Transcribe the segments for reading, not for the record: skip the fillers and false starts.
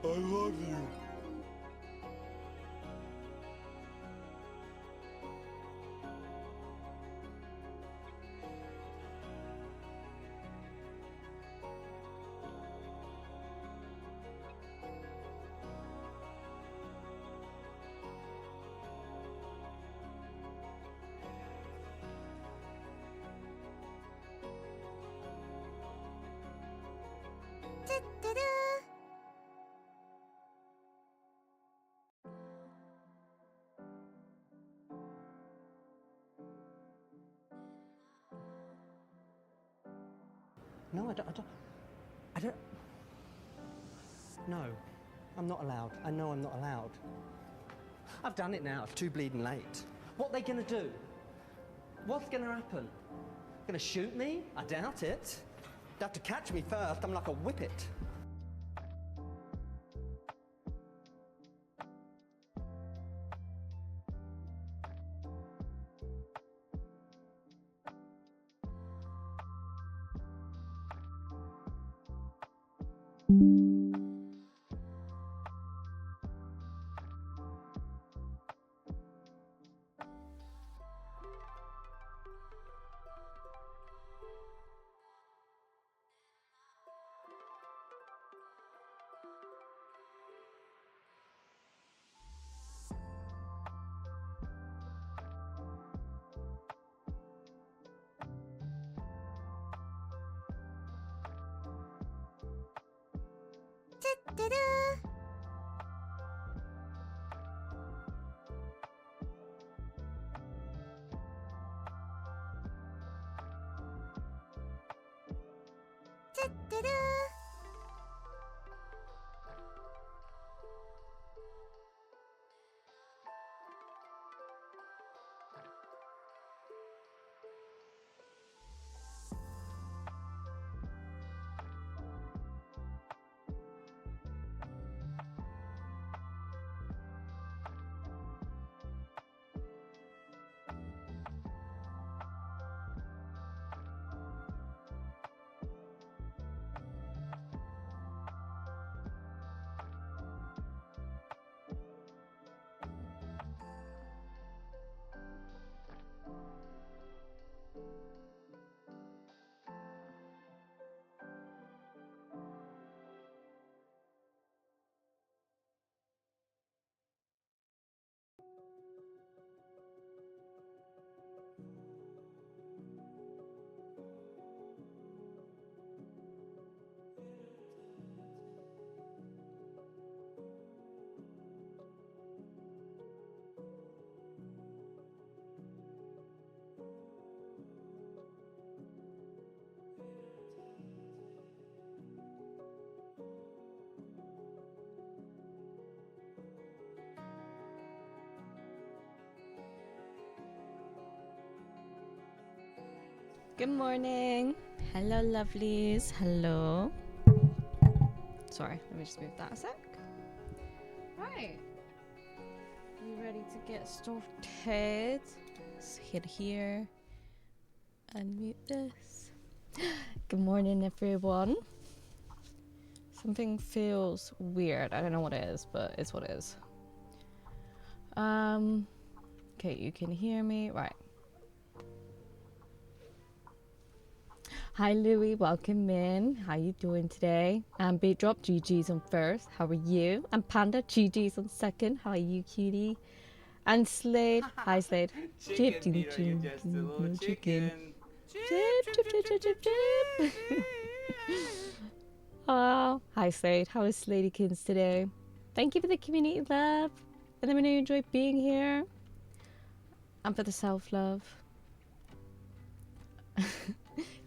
I love you. No, I don't. No, I'm not allowed. I know I'm not allowed. I've done it now. It's too bleeding late. What are they gonna do? What's gonna happen? Gonna shoot me? I doubt it. They have to catch me first. I'm like a whippet. Good morning. Hello, lovelies. Hello. Sorry, let me just move that a sec. Right. You ready to get started? Let's hit here. Unmute this. Good morning, everyone. Something feels weird. I don't know what it is, but it's what it is. Okay, you can hear me. Right. Hi Louie, welcome in. How you doing today? And Beat Drop, GG's on first. How are you? And Panda, GG's on second. How are you, cutie? And Slade, hi Slade. Chip, chip, chip, no chicken. Chip, chip, chip, chip, chip, chip. Oh, hi Slade. How is Sladykins today? Thank you for the community love. And let me know you enjoy being here. And for the self-love.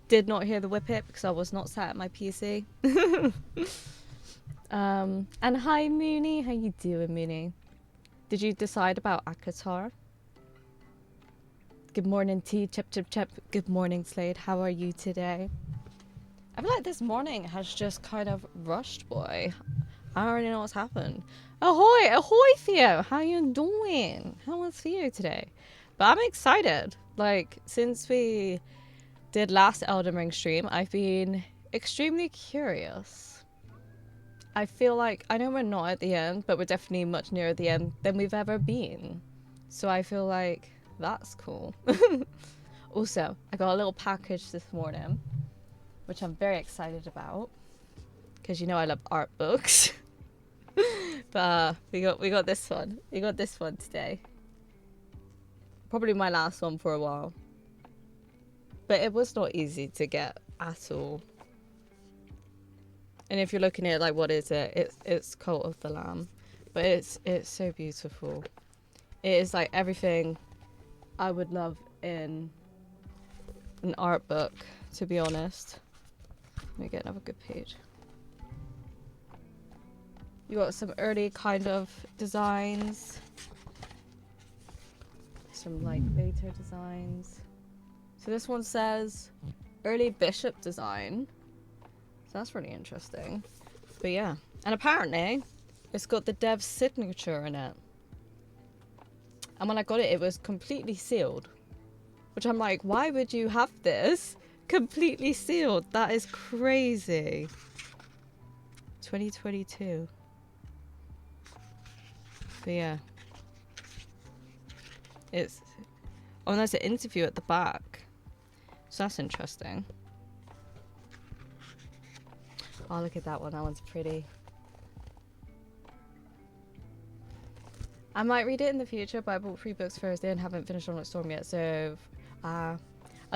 Did not hear the whippet because I was not sat at my PC. And hi Mooney, how you doing Mooney? Did you decide about Akatar? Good morning, T. Chip, chip, chip. Good morning, Slade. How are you today? I feel like this morning has just kind of rushed, boy. I already know what's happened. Ahoy, ahoy, Theo. How you doing? How was Theo today? But I'm excited. Like, since we did last Elden Ring stream, I've been extremely curious. I feel like, I know we're not at the end, but we're definitely much nearer the end than we've ever been. So I feel like that's cool. Also, I got a little package this morning, which I'm very excited about, because you know I love art books. But we got this one. We got this one today. Probably my last one for a while. But it was not easy to get at all. And if you're looking at it, like, what is it? It's Cult of the Lamb. But it's so beautiful. It is like everything I would love in an art book, to be honest. Let me get another good page. You got some early kind of designs. Some like later designs. So this one says early bishop design. So that's really interesting. But yeah. And apparently it's got the dev's signature in it. And when I got it, it was completely sealed. Which I'm like, why would you have this completely sealed? That is crazy. 2022. But yeah. It's... Oh, there's an interview at the back. So that's interesting. Oh, look at that one. That one's pretty. I might read it in the future, but I bought 3 books Thursday and haven't finished On Its Storm yet, so... are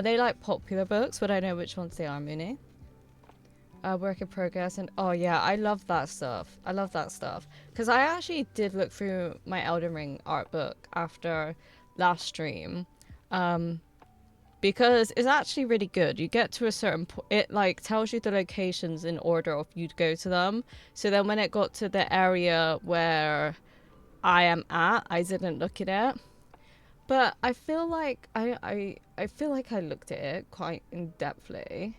they like popular books? Would I know which ones they are, Mooney? Work in progress, and oh yeah, I love that stuff. I love that stuff. Because I actually did look through my Elden Ring art book after last stream. Because it's actually really good. You get to a certain point, it like tells you the locations in order of you'd go to them. So then when it got to the area where I am at, I didn't look at it. But I feel like I feel like I looked at it quite in-depthly.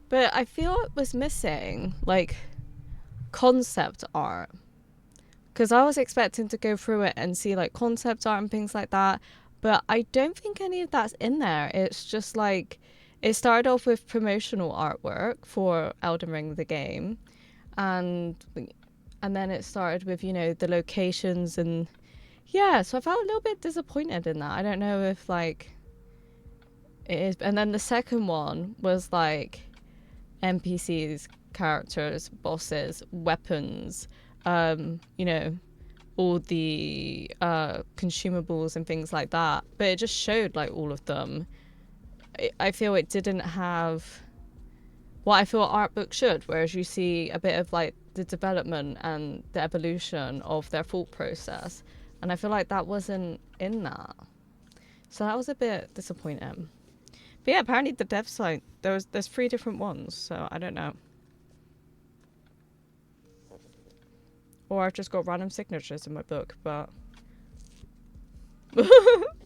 But I feel it was missing, like, concept art. Because I was expecting to go through it and see, like, concept art and things like that. But I don't think any of that's in there. It's just, like, it started off with promotional artwork for Elden Ring, the game. And then it started with, you know, the locations and... Yeah, so I felt a little bit disappointed in that. I don't know if, like, it is... And then the second one was, like... NPCs, characters, bosses, weapons, you know, all the consumables and things like that. But it just showed like all of them. I feel it didn't have what I feel art books should, whereas you see a bit of like the development and the evolution of their thought process. And I feel like that wasn't in that. So that was a bit disappointing. But yeah, apparently the dev site, there's 3 different ones, so I don't know. Or I've just got random signatures in my book, but...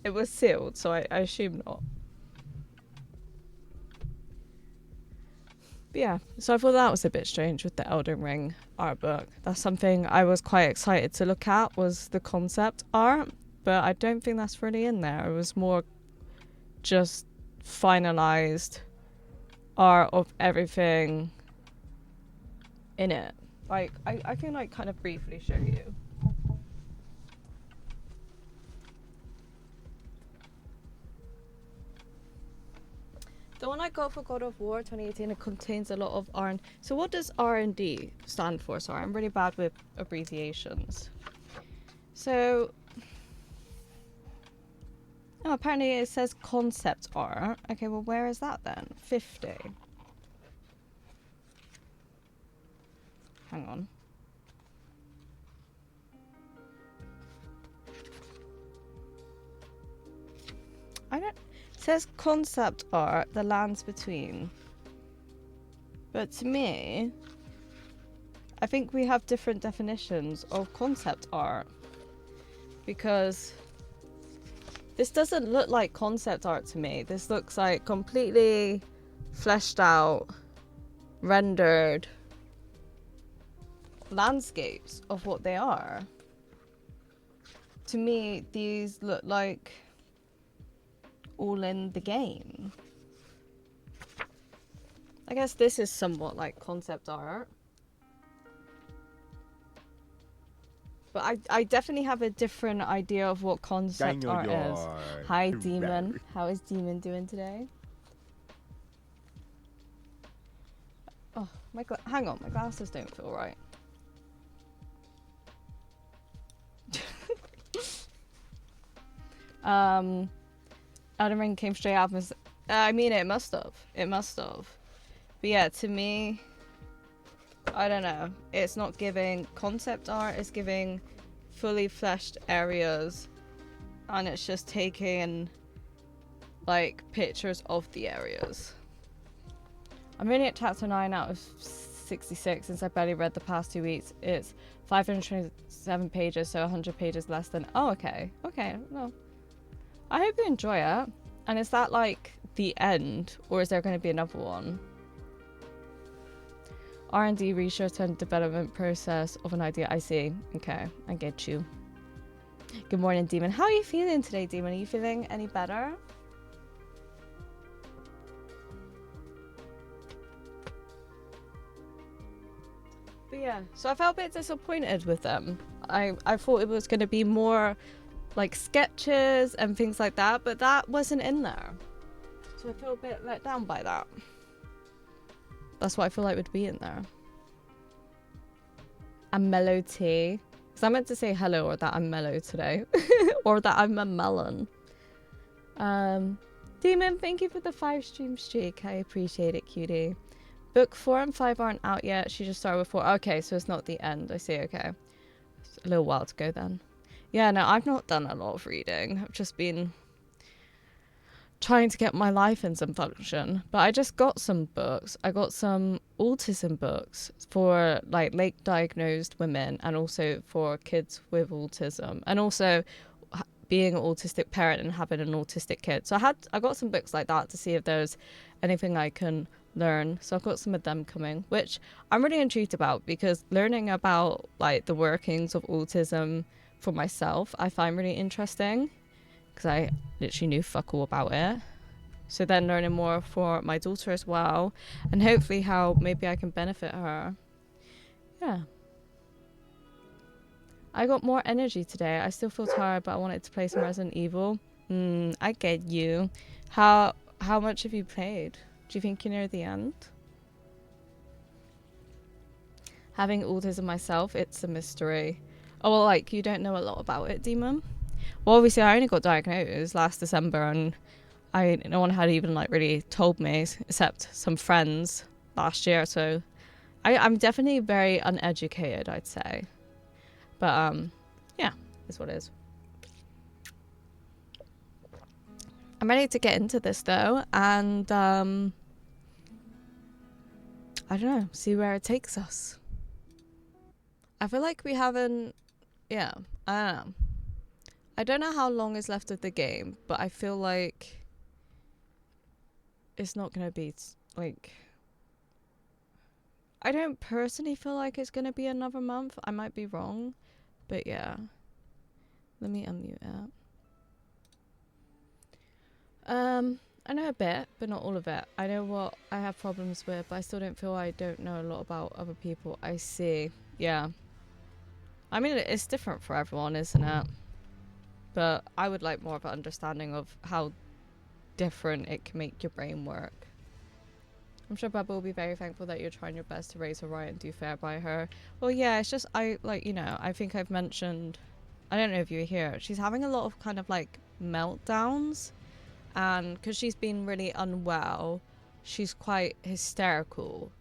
it was sealed, so I assume not. But yeah, so I thought that was a bit strange with the Elden Ring art book. That's something I was quite excited to look at, was the concept art. But I don't think that's really in there. It was more just... finalized art of everything in it. Like I can like kind of briefly show you. The one I got for God of War 2018, it contains a lot of R&D. So what does R&D stand for? Sorry, I'm really bad with abbreviations. So oh, apparently it says concept art. Okay, well, where is that then? 50. Hang on. I don't... It says concept art, the lands between. But to me, I think we have different definitions of concept art. because this doesn't look like concept art to me. This looks like completely fleshed out, rendered landscapes of what they are. To me, these look like all in the game. I guess this is somewhat like concept art. But I definitely have a different idea of what concept art is. Hi, Demon. How is Demon doing today? Oh, hang on, my glasses don't feel right. Elden Ring came straight out of I mean, it must have. It must have. But yeah, to me, I don't know. It's not giving concept art. It's giving fully fleshed areas. And it's just taking, like, pictures of the areas. I'm only at chapter 9 out of 66 since I barely read the past 2 weeks. It's 527 pages, so 100 pages less than... Oh, okay. Okay, well... I hope you enjoy it. And is that like the end, or is there going to be another one? R&D, research and development process of an idea. I see. Okay, I get you. Good morning, Demon. How are you feeling today, Demon? Are you feeling any better? But yeah, so I felt a bit disappointed with them. I thought it was going to be more like sketches and things like that, but that wasn't in there. So I feel a bit let down by that. That's what I feel like would be in there. And mellow tea. Because I meant to say hello, or that I'm mellow today. Or that I'm a melon. Demon, thank you for the 5 stream streak. I appreciate it, cutie. Book 4 and 5 aren't out yet. She just started with 4. Okay, so it's not the end. I see, okay. It's a little while to go then. Yeah, no, I've not done a lot of reading. I've just been trying to get my life in some function. But I just got some books. I got some autism books for like late diagnosed women and also for kids with autism. And also being an autistic parent and having an autistic kid. So I got some books like that to see if there's anything I can learn. So I've got some of them coming, which I'm really intrigued about, because learning about like the workings of autism for myself I find really interesting, because I literally knew fuck all about it. So then learning more for my daughter as well, and hopefully how maybe I can benefit her. Yeah, I got more energy today. I still feel tired, but I wanted to play some Resident Evil. I get you. How much have you played? Do you think you're near the end? Having autism myself, it's a mystery. Oh, well, like, you don't know a lot about it, Demon? Well, obviously, I only got diagnosed last December, and no one had even, like, really told me, except some friends last year, so I'm definitely very uneducated, I'd say. But, yeah, is what it is. I'm ready to get into this, though, and, I don't know, see where it takes us. I feel like we haven't... Yeah, I don't know how long is left of the game, but I feel like it's not going to be, like... I don't personally feel like it's going to be another month. I might be wrong, but yeah. Let me unmute it. I know a bit, but not all of it. I know what I have problems with, but I still don't feel I don't know a lot about other people. I see. Yeah. I mean, it's different for everyone, isn't it? But I would like more of an understanding of how different it can make your brain work. I'm sure Bubba will be very thankful that you're trying your best to raise her right and do fair by her. Well, yeah, it's just, I think I've mentioned, I don't know if you were here, she's having a lot of kind of like meltdowns. And because she's been really unwell, she's quite hysterical.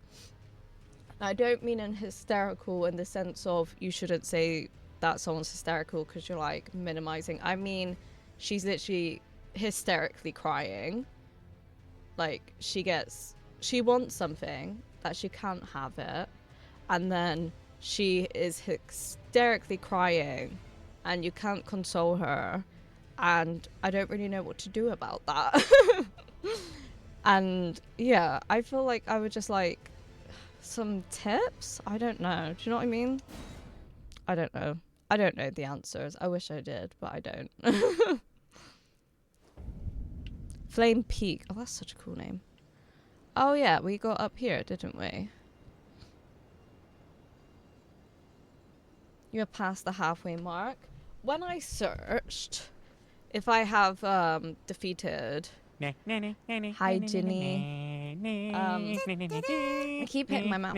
I don't mean hysterical in the sense of you shouldn't say that someone's hysterical because you're like minimizing. I mean, she's literally hysterically crying. Like she wants something that she can't have it. And then she is hysterically crying and you can't console her, and I don't really know what to do about that. And yeah, I feel like I would just like some tips. I don't know. Do you know what I mean? I don't know. I don't know the answers. I wish I did, but I don't. Flame Peak. Oh, that's such a cool name. Oh yeah, we got up here, didn't we? You're past the halfway mark. When I searched, if I have defeated... Hi, Ginny. I keep hitting my mouse.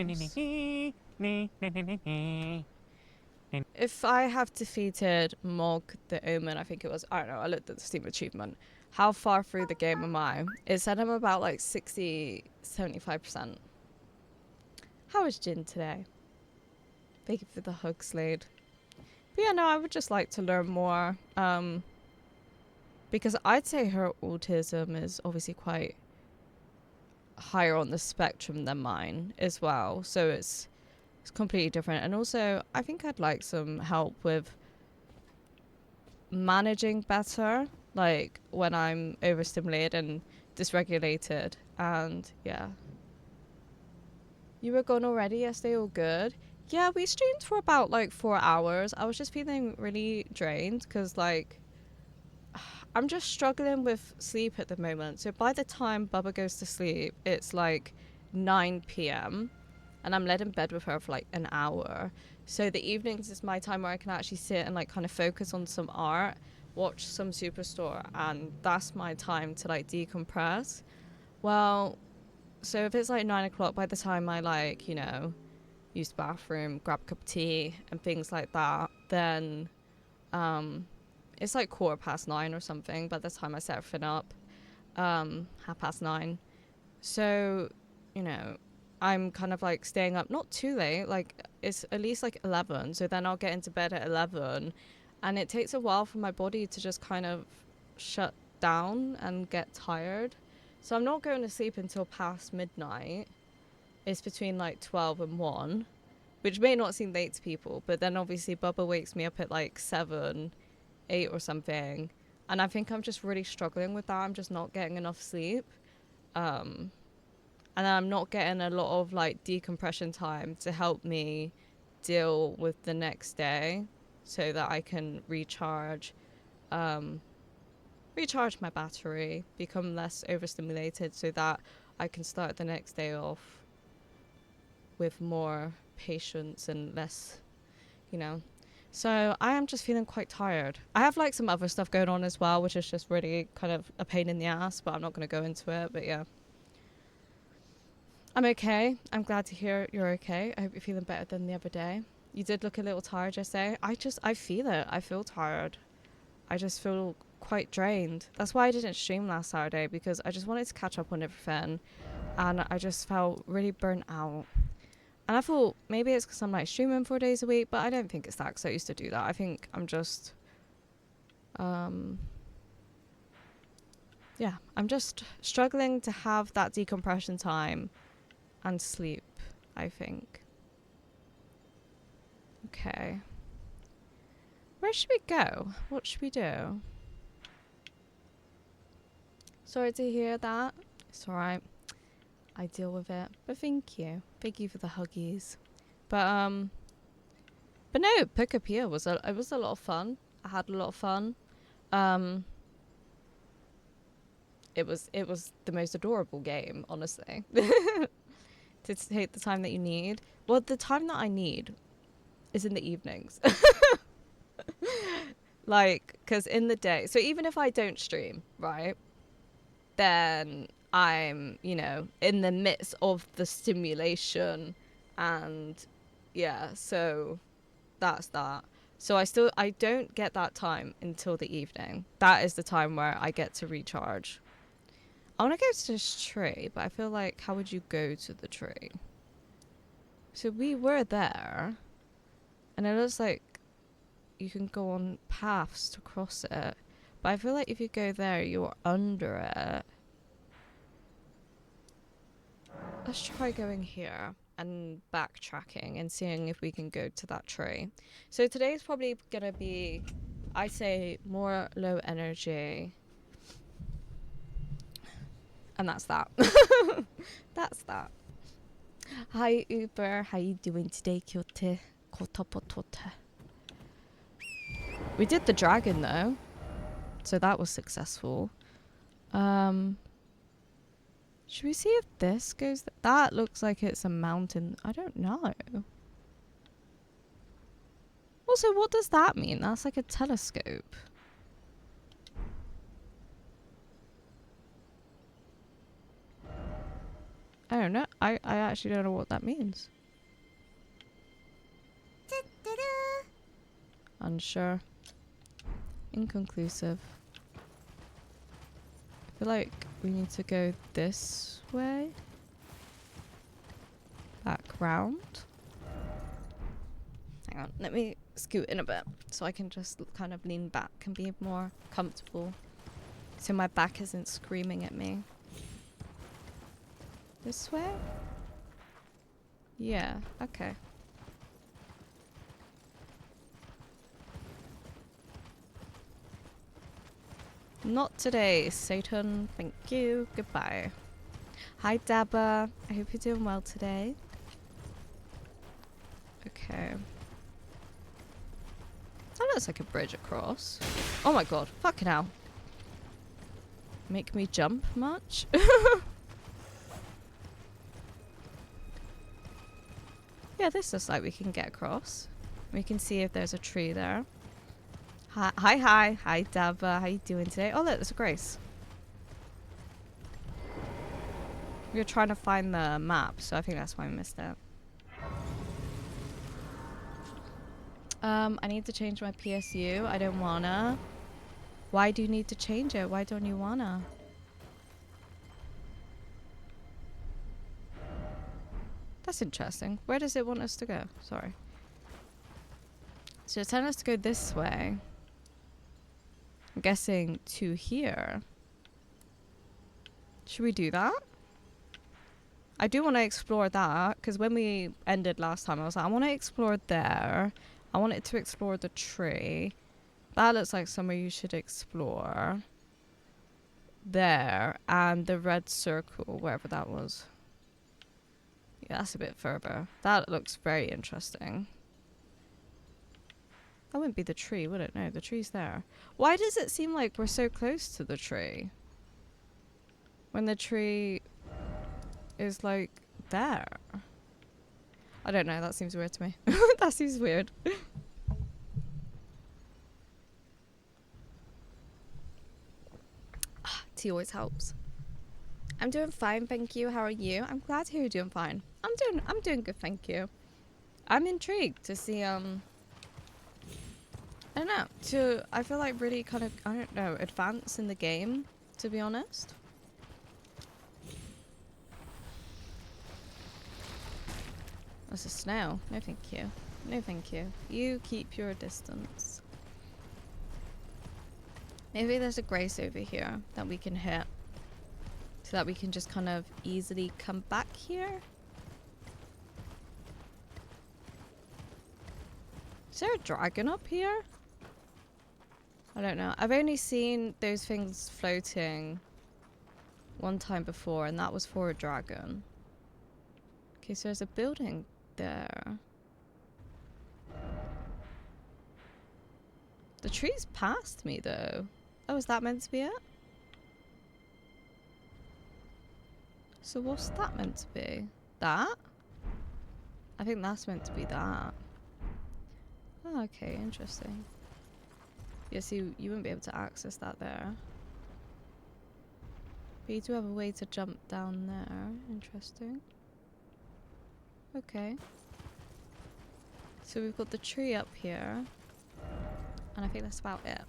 If I have defeated Mog the Omen, I think it was, I don't know, I looked at the Steam achievement. How far through the game am I? It said I'm about like 60, 75%. How is Jin today? Thank you for the hug, Slade. But yeah, no, I would just like to learn more. Because I'd say her autism is obviously quite higher on the spectrum than mine as well. So it's completely different. And also, I think I'd like some help with managing better, like when I'm overstimulated and dysregulated. And yeah. You were gone already yesterday, all good? Yeah, we streamed for about like 4 hours. I was just feeling really drained because like I'm just struggling with sleep at the moment. So by the time Bubba goes to sleep, it's like 9 p.m. and I'm led in bed with her for like an hour. So the evenings is my time where I can actually sit and like kind of focus on some art, watch some Superstore, and that's my time to like decompress. Well, so if it's like 9 o'clock, by the time I like, you know, use the bathroom, grab a cup of tea and things like that, then it's like 9:15 or something by the time I set everything up. 9:30. So, you know, I'm kind of like staying up not too late, like it's at least like 11. So then I'll get into bed at 11, and it takes a while for my body to just kind of shut down and get tired. So I'm not going to sleep until past midnight. It's between like 12 and 1, which may not seem late to people, but then obviously Bubba wakes me up at like 7, 8 or something, and I think I'm just really struggling with that. I'm just not getting enough sleep, and I'm not getting a lot of like decompression time to help me deal with the next day so that I can recharge my battery, become less overstimulated so that I can start the next day off with more patience and less, you know. So I am just feeling quite tired. I have like some other stuff going on as well, which is just really kind of a pain in the ass, but I'm not going to go into it. But yeah, I'm okay. I'm glad to hear you're okay. I hope you're feeling better than the other day. You did look a little tired yesterday. I feel it. I feel tired. I just feel quite drained. That's why I didn't stream last Saturday, because I just wanted to catch up on everything, and I just felt really burnt out. And I thought maybe it's because I'm like streaming 4 days a week, but I don't think it's that, because I used to do that. I think I'm just, I'm just struggling to have that decompression time and sleep, I think. Okay. Where should we go? What should we do? Sorry to hear that. It's alright. I deal with it. But thank you. Thank you for the huggies. But no, Pick Up Here was a lot of fun. I had a lot of fun. It was the most adorable game, honestly. To take the time that you need. Well, the time that I need is in the evenings. Like, because in the day, so even if I don't stream, right, then I'm, you know, in the midst of the stimulation, and yeah, so that's that. So I don't get that time until the evening. That is the time where I get to recharge. I want to go to this tree, but I feel like, how would you go to the tree? So we were there, and it looks like you can go on paths to cross it. But I feel like if you go there, you're under it. Let's try going here. and backtracking and seeing if we can go to that tree. So today's probably gonna be, I say, more low energy. And that's that. That's that. Hi Uber, how you doing today, Kyote? Kotopotote. We did the dragon though, so that was successful. Should we see if this goes? That looks like it's a mountain. I don't know. Also, what does that mean? That's like a telescope. I don't know. I actually don't know what that means. Unsure. Inconclusive. I feel like we need to go this way. Back round. Hang on, let me scoot in a bit so I can just kind of lean back and be more comfortable. So my back isn't screaming at me. This way? Yeah, okay. Not today, Satan. Thank you. Goodbye. Hi, Dabba. I hope you're doing well today. Okay. That looks like a bridge across. Oh my god. Fucking hell. Make me jump much? Yeah, this looks like we can get across. We can see if there's a tree there. Hi, hi, Dabba. How you doing today? Oh, look, there's a Grace. We were trying to find the map, so I think that's why we missed it. I need to change my PSU. I don't wanna. Why do you need to change it? Why don't you wanna? That's interesting. Where does it want us to go? Sorry. So it's telling us to go this way. I'm guessing to here. Should we do that? I do want to explore that, because when we ended last time, I was like, I want to explore there. I want it to explore the tree. That looks like somewhere you should explore. There. And the red circle, wherever that was. Yeah, that's a bit further. That looks very interesting. That wouldn't be the tree, would it? No, the tree's there. Why does it seem like we're so close to the tree? When the tree is like there. I don't know, that seems weird to me. That seems weird. Tea always helps. I'm doing fine, thank you. How are you? I'm glad to hear you're doing fine. I'm doing good, thank you. I'm intrigued to see I don't know, I feel like really kind of, I don't know, advance in the game, to be honest. That's a snail. No thank you. No thank you. You keep your distance. Maybe there's a Grace over here that we can hit. So that we can just kind of easily come back here. Is there a dragon up here? I don't know. I've only seen those things floating one time before, and that was for a dragon. Okay, so there's a building there. The tree's past me, though. Oh, is that meant to be it? So what's that meant to be? That? I think that's meant to be that. Oh, okay, interesting. Yeah, so you wouldn't be able to access that there. But you do have a way to jump down there. Interesting. Okay. So we've got the tree up here. And I think that's about it.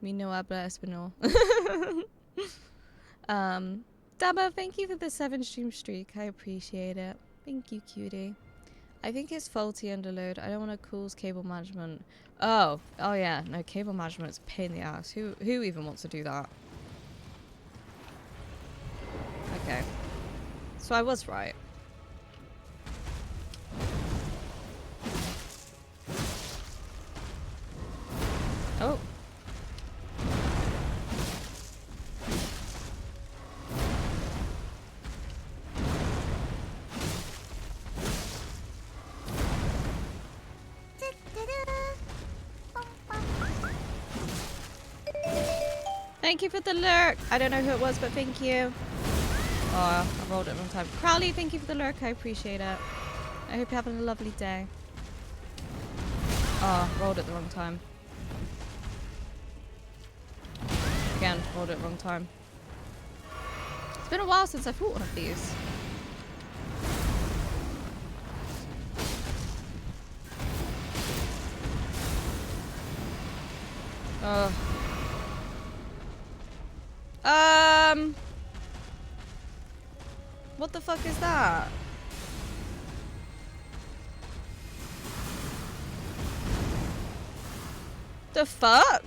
Mi no habla español. Dabba, thank you for the 7 stream streak. I appreciate it. Thank you, cutie. I think it's faulty underload. I don't want to cause cable management. Oh yeah. No, cable management's a pain in the ass. Who even wants to do that? Okay. So I was right. Oh. Thank you for the lurk. I don't know who it was, but thank you. Oh, I rolled it wrong time. Crowley, thank you for the lurk. I appreciate it. I hope you're having a lovely day. Oh, rolled it the wrong time. Again, rolled it wrong time. It's been a while since I fought one of these. What the fuck is that? The fuck?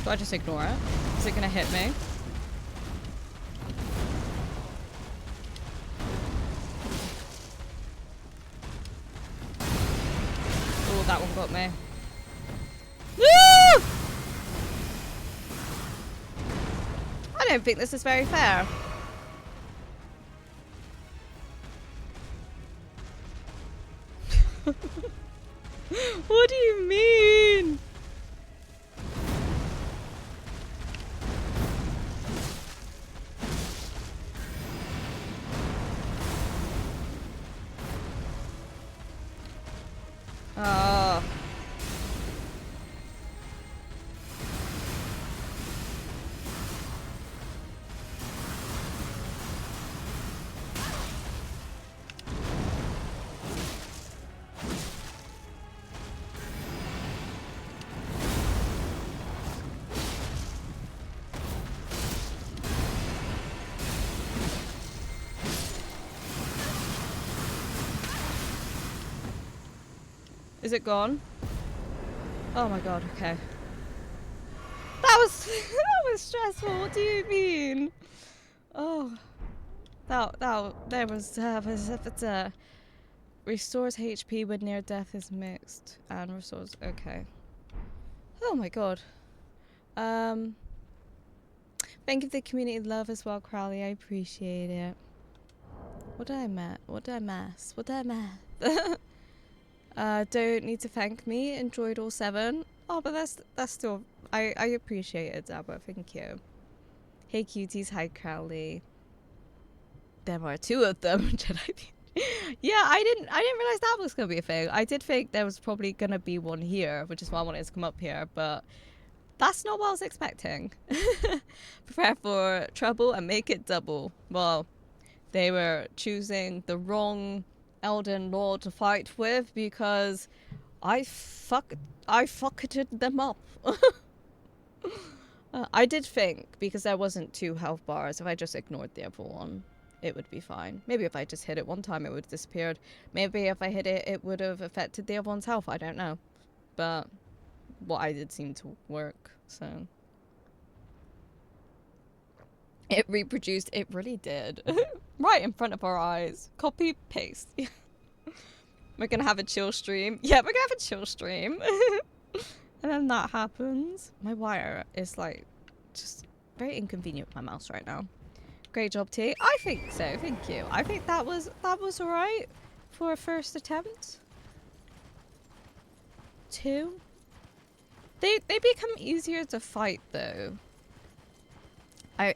Do I just ignore it? Is it gonna hit me? Oh, that one got me. Woo! I don't think this is very fair. What do you mean? Oh. Is it gone? Oh my god, okay. That was that was stressful. What do you mean? Oh. There was restores HP when near death is mixed and restores okay. Oh my god. Thank you for the community love as well, Crowley. I appreciate it. What did I miss? What did I miss? What did I miss? Don't need to thank me. Enjoyed all 7. Oh, but that's still I appreciate it, Dabba. Thank you. Hey cuties, hi Crowley. There are 2 of them. Yeah, I didn't realize that was gonna be a thing. I did think there was probably gonna be one here, which is why I wanted to come up here, but that's not what I was expecting. Prepare for trouble and make it double. Well, they were choosing the wrong Elden Lord to fight with because I fucked them up. I did think, because there wasn't 2 health bars, if I just ignored the other one, it would be fine. Maybe if I just hit it one time, it would have disappeared. Maybe if I hit it, it would have affected the other one's health. I don't know. But what I did seemed to work, so. It reproduced. It really did. Right in front of our eyes. Copy, paste. We're gonna have a chill stream. Yeah, we're gonna have a chill stream. And then that happens. My wire is like just very inconvenient with my mouse right now. Great job, T. I think so. Thank you. I think that was alright for a first attempt. 2. They become easier to fight though.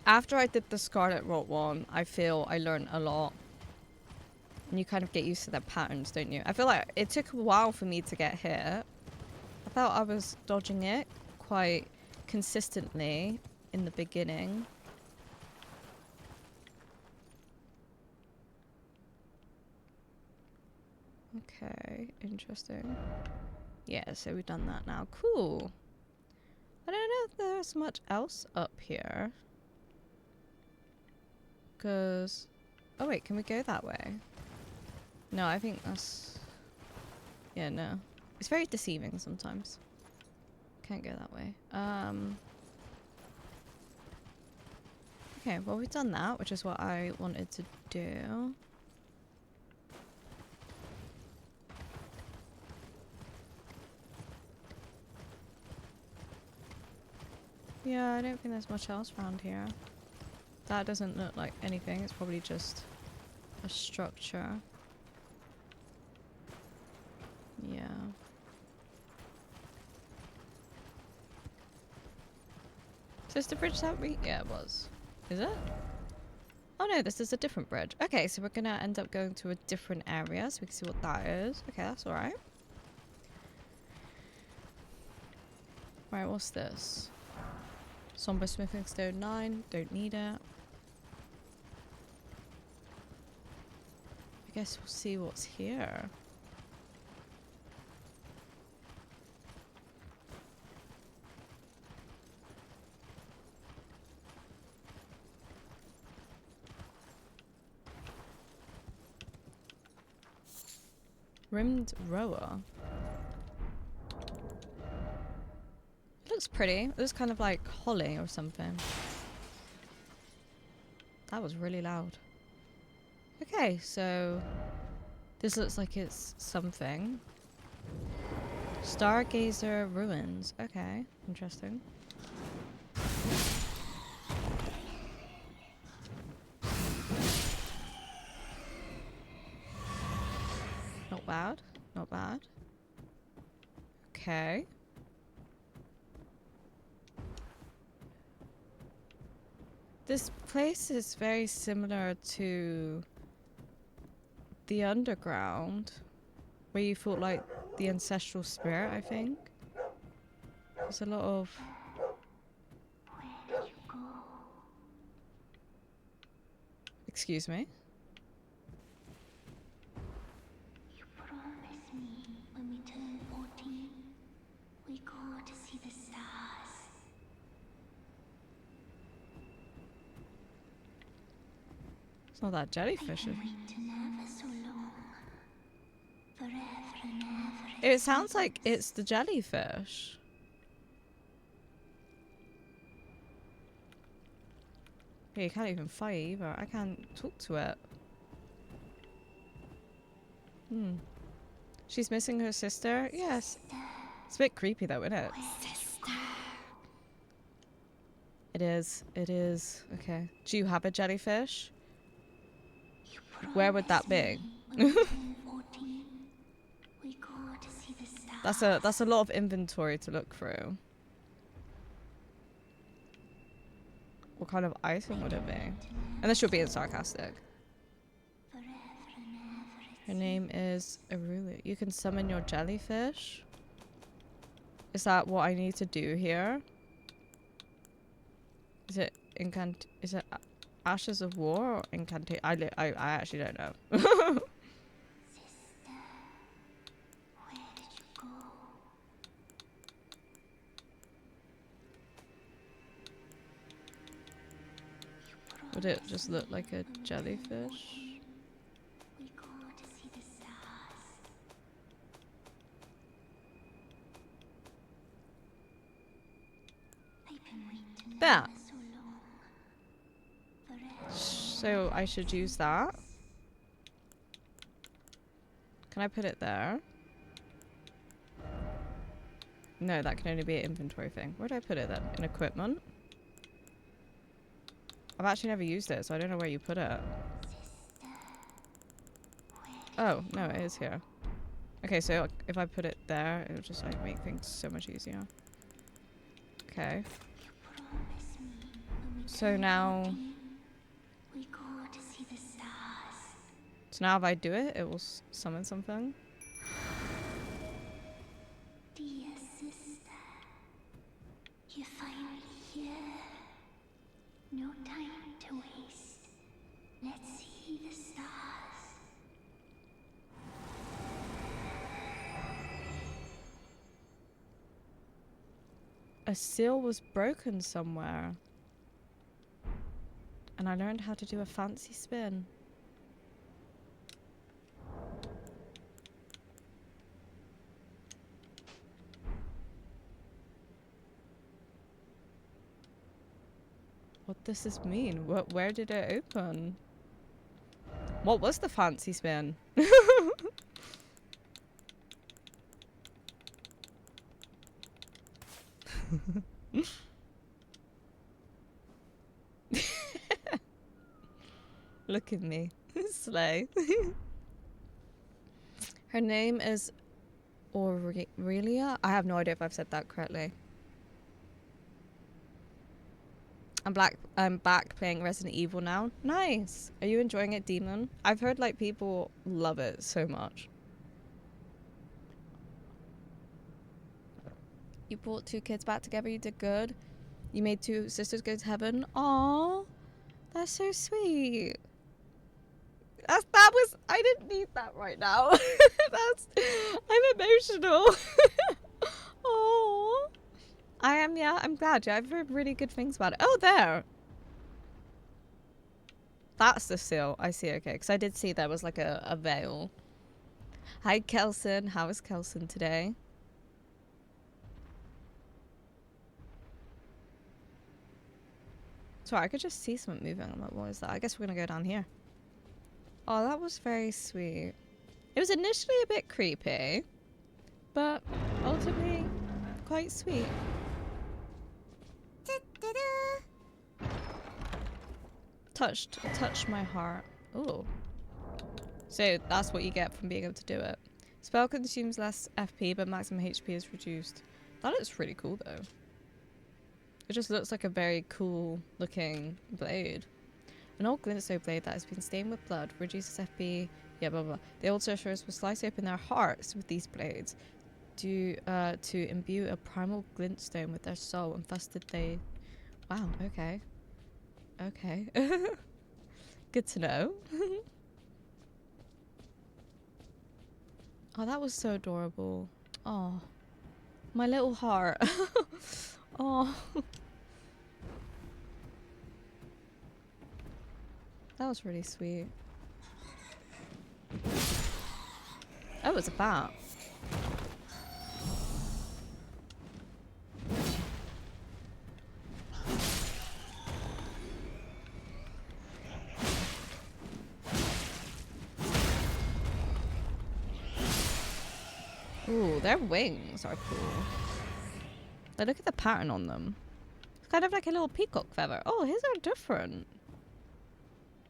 After I did the Scarlet Rot one, I feel I learned a lot. And you kind of get used to their patterns, don't you? I feel like it took a while for me to get hit. I felt I was dodging it quite consistently in the beginning. Okay, interesting. Yeah, so we've done that now. Cool. I don't know if there's much else up here. Because... Oh wait, can we go that way? No, I think that's... Yeah, no. It's very deceiving sometimes. Can't go that way. Okay, well we've done that, which is what I wanted to do. Yeah, I don't think there's much else around here. That doesn't look like anything. It's probably just a structure. Yeah. Is this the bridge that we... Yeah, it was. Is it? Oh no, this is a different bridge. Okay, so we're gonna end up going to a different area so we can see what that is. Okay, that's alright. Right, what's this? Somber Smithing Stone 9. Don't need it. I guess we'll see what's here. Rimmed rower. It looks pretty. It looks kind of like holly or something. That was really loud. Okay, so this looks like it's something. Stargazer ruins. Okay, interesting. Not bad. Not bad. Okay. This place is very similar to the underground, where you fought like the ancestral spirit, I think. There's a lot of... Where did you go? Excuse me? You promised me when we turn 14, we go to see the stars. It's not that jellyfish. I've been waiting ever so long. Forever and ever. It sounds like it's the jellyfish. Yeah, you can't even fight either. I can't talk to it. She's missing her sister? Yes. It's a bit creepy though, isn't it? Sister. It is. It is. Okay. Do you have a jellyfish? You Where would that be? promised me when we turn 14, we go to see the stars. That's a lot of inventory to look through. What kind of item would it be? Unless you're being sarcastic. Forever and ever. Her name is Arulu. You can summon your jellyfish? Is that what I need to do here? Is it is it Ashes of War or incantation? I actually don't know. Sister, where did you go? You Would it promised just look me like a when we turn jellyfish? 14, we go to see the stars. I've been waiting That. ever so long. Forever. So I should use that. Can I put it there? No, that can only be an inventory thing. Where do I put it then? In equipment? I've actually never used it, so I don't know where you put it. Sister, where did Oh, no, it is here. Okay, so if I put it there, it'll just like make things so much easier. Okay. you promise me when we So turn now... 14, we go to see the stars. So now if I do it, it will summon something. Dear sister, you're finally here. No time to waste. Let's see the stars. A seal was broken somewhere. And I learned how to do a fancy spin. does this mean? Where did it open? What was the fancy spin? Look at me. Slay. Her name is Aurelia? I have no idea if I've said that correctly. I'm back playing Resident Evil now. Nice. Are you enjoying it, Demon? I've heard like people love it so much. You brought 2 kids back together. You did good. You made 2 sisters go to heaven. Aww. That's so sweet. I didn't need that right now. I'm emotional. Aww. I am, yeah, I'm glad. Yeah, I've heard really good things about it. Oh, there. That's the seal. I see, okay. Because I did see there was like a veil. Hi, Kelson. How is Kelson today? Sorry, I could just see something moving. I'm like, what is that? I guess we're going to go down here. Oh, that was very sweet. It was initially a bit creepy, but ultimately quite sweet. Touched my heart. Ooh. So that's what you get from being able to do it. Spell consumes less FP, but maximum HP is reduced. That looks really cool though. It just looks like a very cool looking blade. An old glintstone blade that has been stained with blood reduces FP. Yeah, blah, blah. The old sorcerers will slice open their hearts with these blades to imbue a primal glintstone with their soul, and thus did they... Wow, okay. Okay. Good to know. Oh, that was so adorable. Oh, my little heart. Oh. That was really sweet. Oh, it's a bat. Ooh, their wings are cool. But look at the pattern on them. It's kind of like a little peacock feather. Oh, his are different.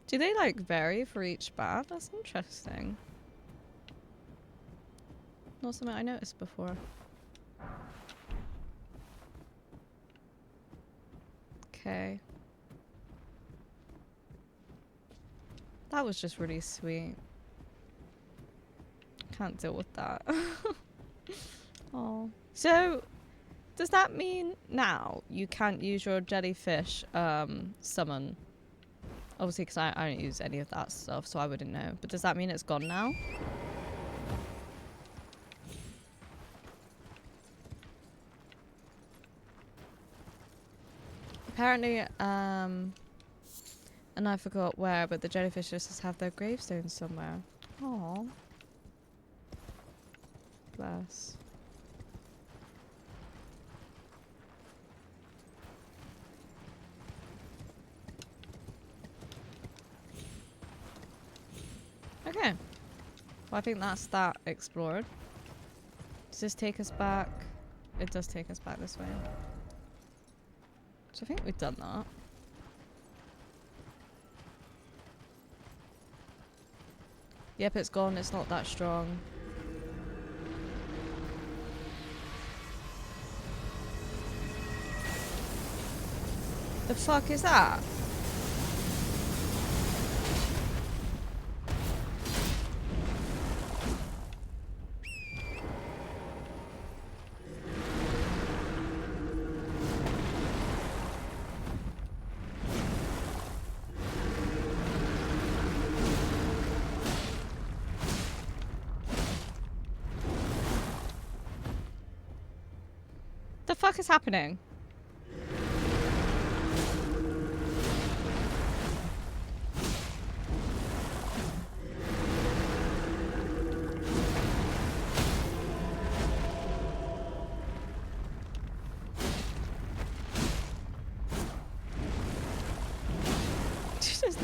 Do they like vary for each bat? That's interesting. Not something I noticed before. Okay. That was just really sweet. Can't deal with that. Oh. So, does that mean now you can't use your jellyfish summon? Obviously, because I don't use any of that stuff, so I wouldn't know. But does that mean it's gone now? Apparently, and I forgot where, but the jellyfish just have their gravestones somewhere. Aww. Bless. Okay. Well, I think that's that explored. Does this take us back? It does take us back this way. So I think we've done that. Yep, it's gone. It's not that strong. The fuck is that? The fuck is happening?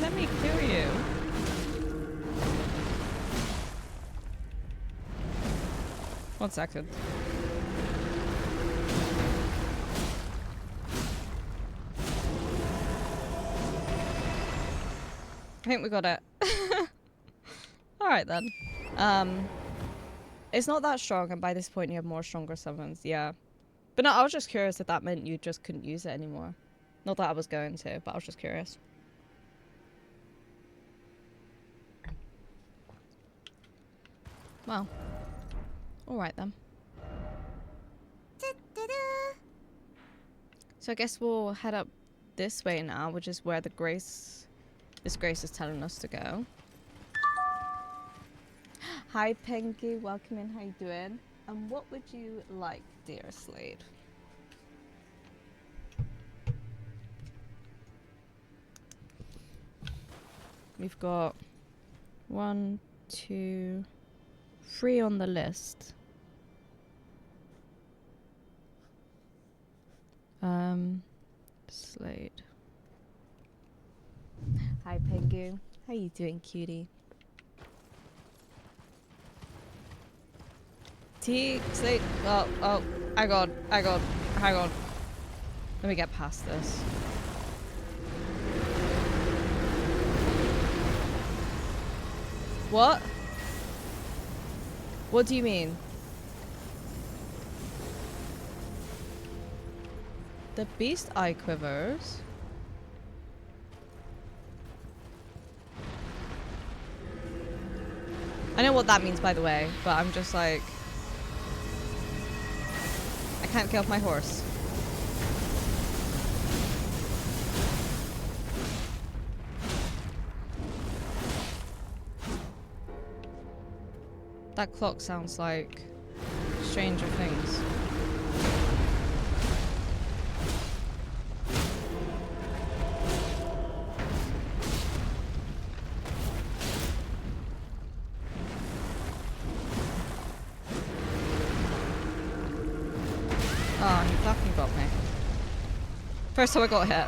Let me kill you. One second. I think we got it. Alright then. It's not that strong, and by this point you have more stronger summons, yeah. But no, I was just curious if that meant you just couldn't use it anymore. Not that I was going to, but I was just curious. Well. Alright then. So I guess we'll head up this way now, which is where this grace is telling us to go. Hi Pinky, welcome in, how you doing? And what would you like, dear Slade? We've got 1, 2, 3 on the list. Slade. Hi Pingu. How you doing, cutie? Slade. Oh, hang on. Let me get past this. What? What do you mean? The beast eye quivers. I know what that means, by the way, but I'm just like... I can't get off my horse. That clock sounds like Stranger Things. Oh, he fucking got me. First time I got hit.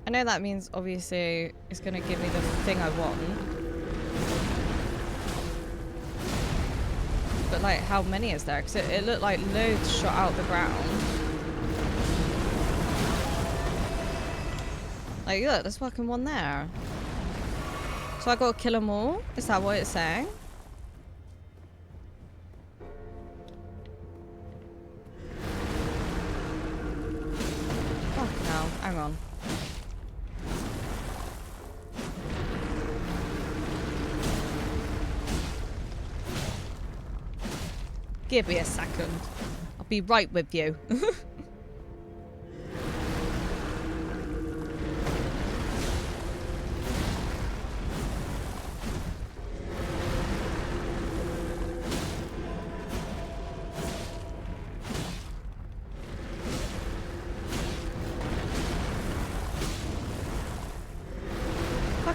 I know that means obviously it's gonna give me the thing I want. But like, how many is there? Because it looked like loads shot out the ground. Like, look, there's fucking one there. So I gotta kill them all? Is that what it's saying? Oh no, hang on. Give me a second. I'll be right with you.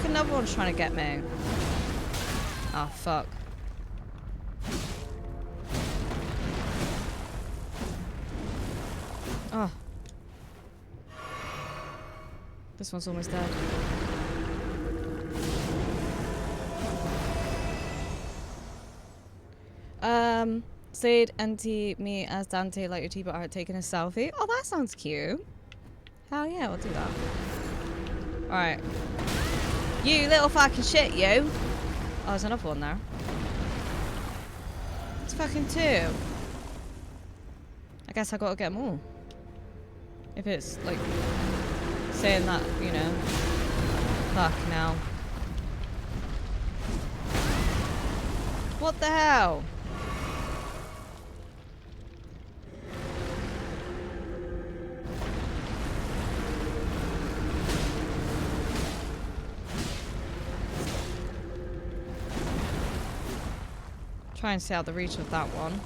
Another one's trying to get me. Oh, fuck. Oh. This one's almost dead. Slade, NT, me as Dante, like your tea, but are taking a selfie. Oh, that sounds cute. Hell yeah, we'll do that. Alright. You little fucking shit, you! Oh, there's another one there. It's fucking 2. I guess I gotta get them all. If it's, like, saying that, you know. Fuck now. What the hell? Try and see out the reach of that one.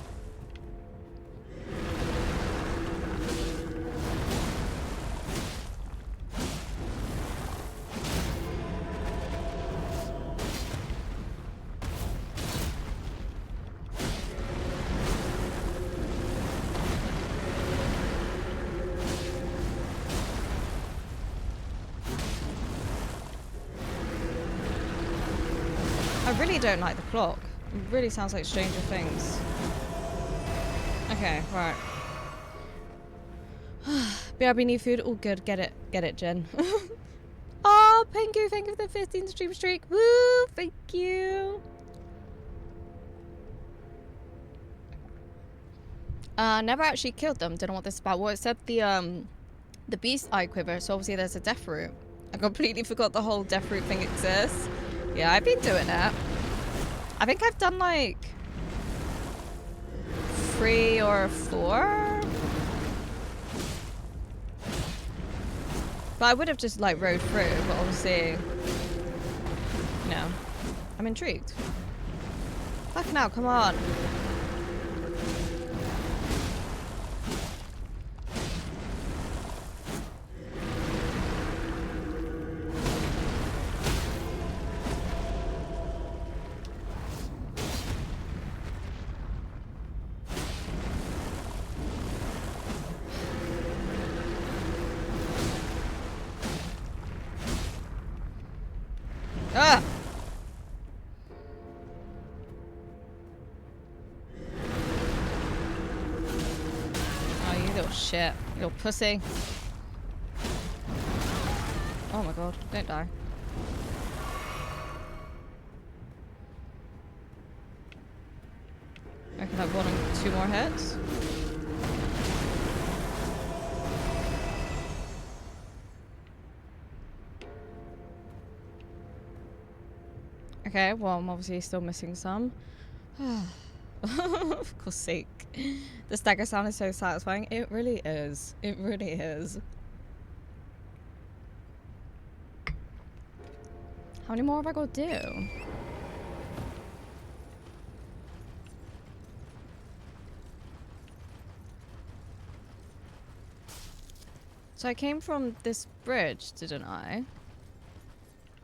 I really don't like the clock. It really sounds like Stranger Things. Okay, right. BRB new food. All good. Get it, Jen. Oh, Pengu, thank you for the 15th stream streak. Woo, thank you. Never actually killed them. Don't know what this is about. Well, it said the beast eye quiver, so obviously there's a death root. I completely forgot the whole death root thing exists. Yeah, I've been doing it. I think I've done like 3 or 4. But I would have just like rode through, but obviously, you know, I'm intrigued. Fucking hell, come on. Ah! Oh, you little shit. You little pussy. Oh my god, don't die. I can have 1 and 2 more hits. Okay, well, I'm obviously still missing some. For God's sake. The stagger sound is so satisfying. It really is. It really is. How many more have I got to do? So I came from this bridge, didn't I?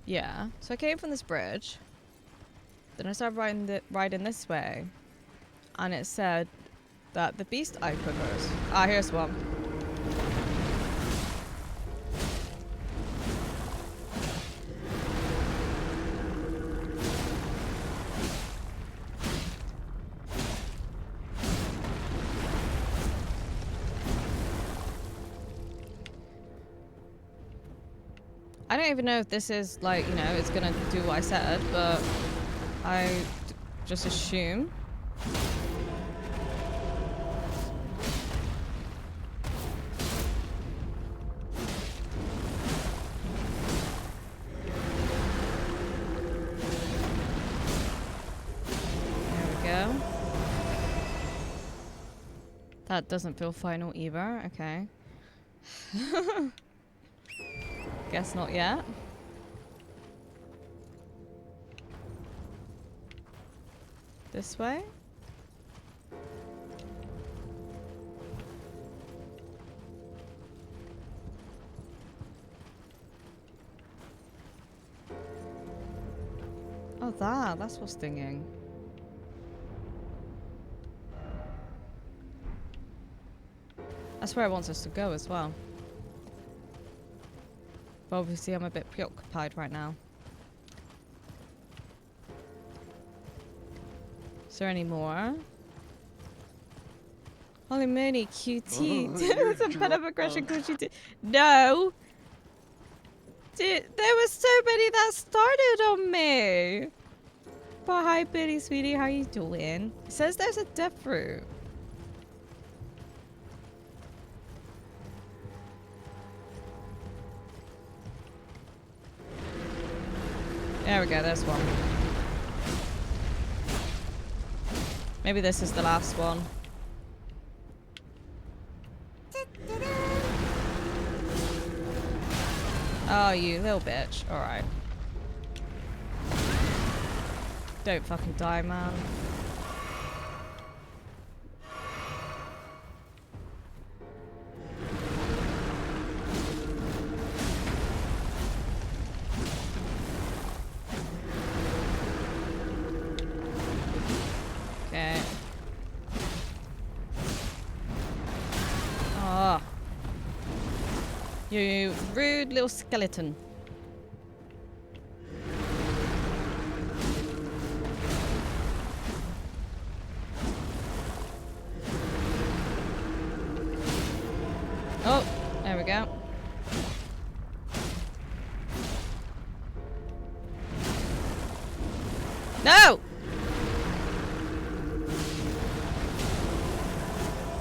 Yeah. So I came from this bridge. Then I started riding this way. And it said that the beast eye quivers. Ah, here's one. I don't even know if this is like, you know, it's gonna do what I said, but I just assume. There we go. That doesn't feel final either. Okay. Guess not yet. This way? Oh, that's what's stinging. That's where it wants us to go as well. But obviously I'm a bit preoccupied right now. Is there any more? Holy moly, QT. It's a bit of aggression because you did. No! Dude, there was so many that started on me. But hi, Billy, sweetie. How you doing? It says there's a death root. There we go, there's one. Maybe this is the last one. Oh, you little bitch. Alright. Don't fucking die, man. Okay. Oh. You rude little skeleton. No!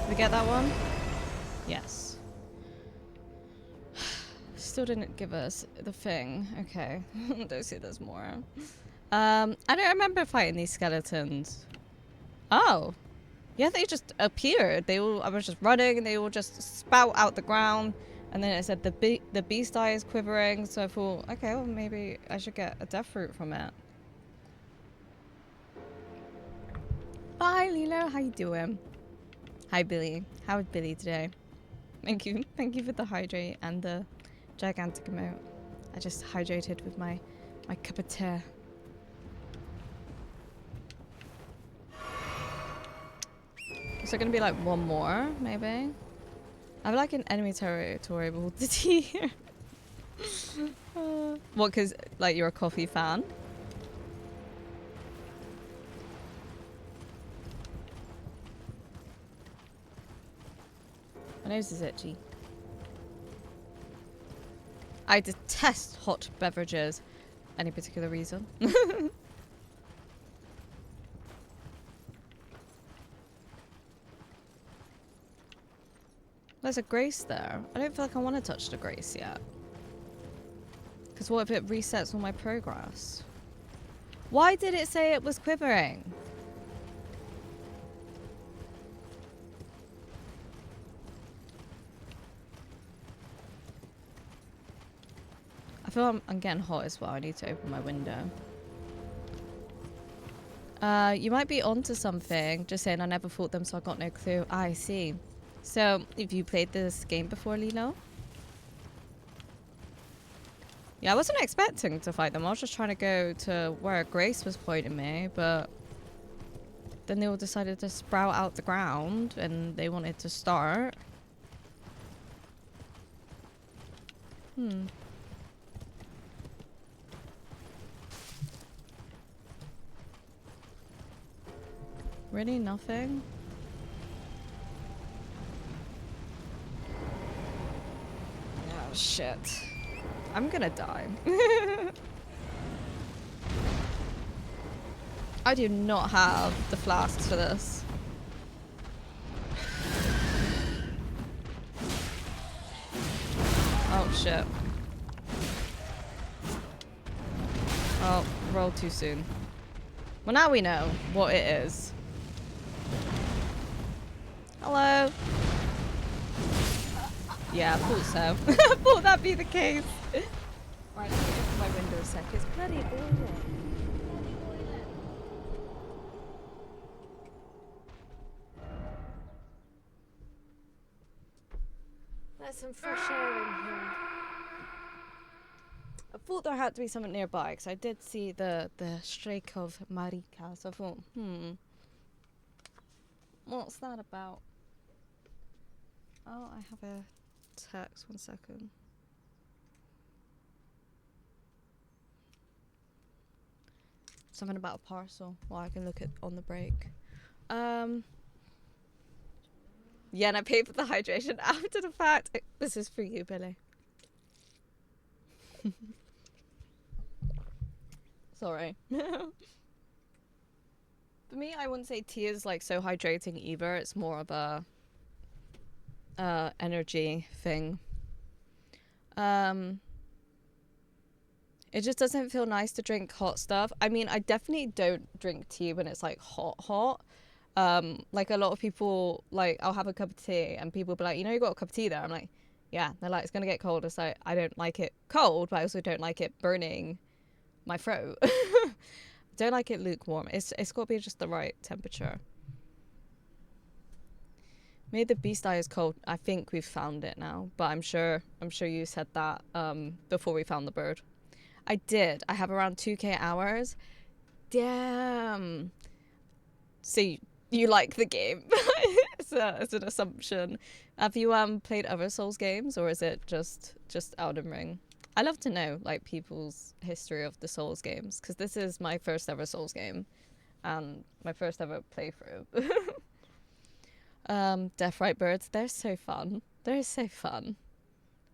Did we get that one? Yes. Still didn't give us the thing. Okay. Don't see there's more. I don't remember fighting these skeletons. Oh. Yeah, they just appeared. I was just running and they all just spout out the ground. And then it said the beast eye is quivering. So I thought, okay, well maybe I should get a death fruit from it. Bye, Lilo. How you doing? Hi, Billy. How is Billy today? Thank you. Thank you for the hydrate and the gigantic emote. I just hydrated with my cup of tea. Is there gonna be like one more, maybe? I have like an enemy territory with the tea here. What, cause like you're a coffee fan? My nose is itchy. I detest hot beverages. Any particular reason? There's a grace there. I don't feel like I want to touch the grace yet. Because what if it resets all my progress? Why did it say it was quivering? I feel I'm getting hot as well. I need to open my window. You might be onto something. Just saying I never fought them, so I got no clue. I see. So, have you played this game before, Lilo? Yeah, I wasn't expecting to fight them. I was just trying to go to where Grace was pointing me, but then they all decided to sprout out the ground and they wanted to start. Really nothing? Oh shit. I'm gonna die. I do not have the flasks for this. Oh shit. Oh, rolled too soon. Well, now we know what it is. Hello. Yeah, I thought so. I thought that'd be the case. Right, let me open my window a sec. It's bloody boiling. There's some fresh air in here. I thought there had to be something nearby because I did see the streak of Marika. So I thought, what's that about? Oh, I have a text. 1 second. Something about a parcel. Well, I can look at on the break. Yeah, and I paid for the hydration after the fact. This is for you, Billy. Sorry. For me, I wouldn't say tea is like so hydrating either. It's more of a energy thing. It just doesn't feel nice to drink hot stuff. I mean, I definitely don't drink tea when it's like hot. Like a lot of people, like I'll have a cup of tea and people will be like, you know, you got a cup of tea there. I'm like, yeah. They're like, it's gonna get cold. It's like, I don't like it cold, but I also don't like it burning my throat. Don't like it lukewarm. It's got to be just the right temperature. Maybe the beast eye is cold. I think we've found it now, but I'm sure you said that before we found the bird. I did. I have around 2k hours. Damn. See, you like the game. It's an assumption. Have you played other Souls games, or is it just Elden Ring? I love to know like people's history of the Souls games, because this is my first ever Souls game and my first ever playthrough. Death Right Birds, they're so fun. They're so fun.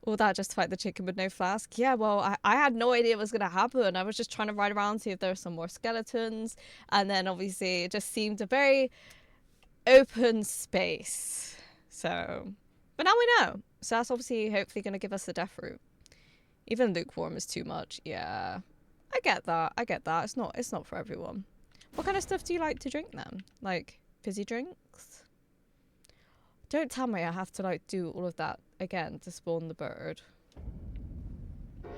All that just to fight the chicken with no flask. Yeah, well, I had no idea it was going to happen. I was just trying to ride around, see if there were some more skeletons. And then obviously it just seemed a very open space. So, but now we know. So that's obviously hopefully going to give us the death route. Even lukewarm is too much. Yeah, I get that. I get that. It's not for everyone. What kind of stuff do you like to drink then? Like fizzy drinks? Don't tell me I have to like do all of that again to spawn the bird.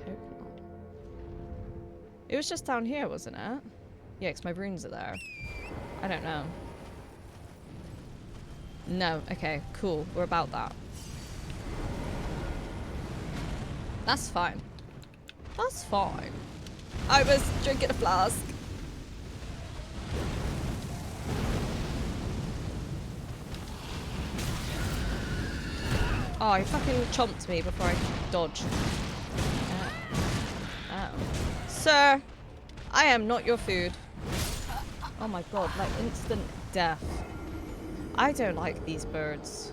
Hope not. It was just down here, wasn't it? Yeah, 'cause my runes are there. I don't know. No, okay, cool. We're about that. That's fine. That's fine. I was drinking a flask. Oh, he fucking chomped me before I could dodge. Oh. Sir, I am not your food. Oh my god, like instant death. I don't like these birds.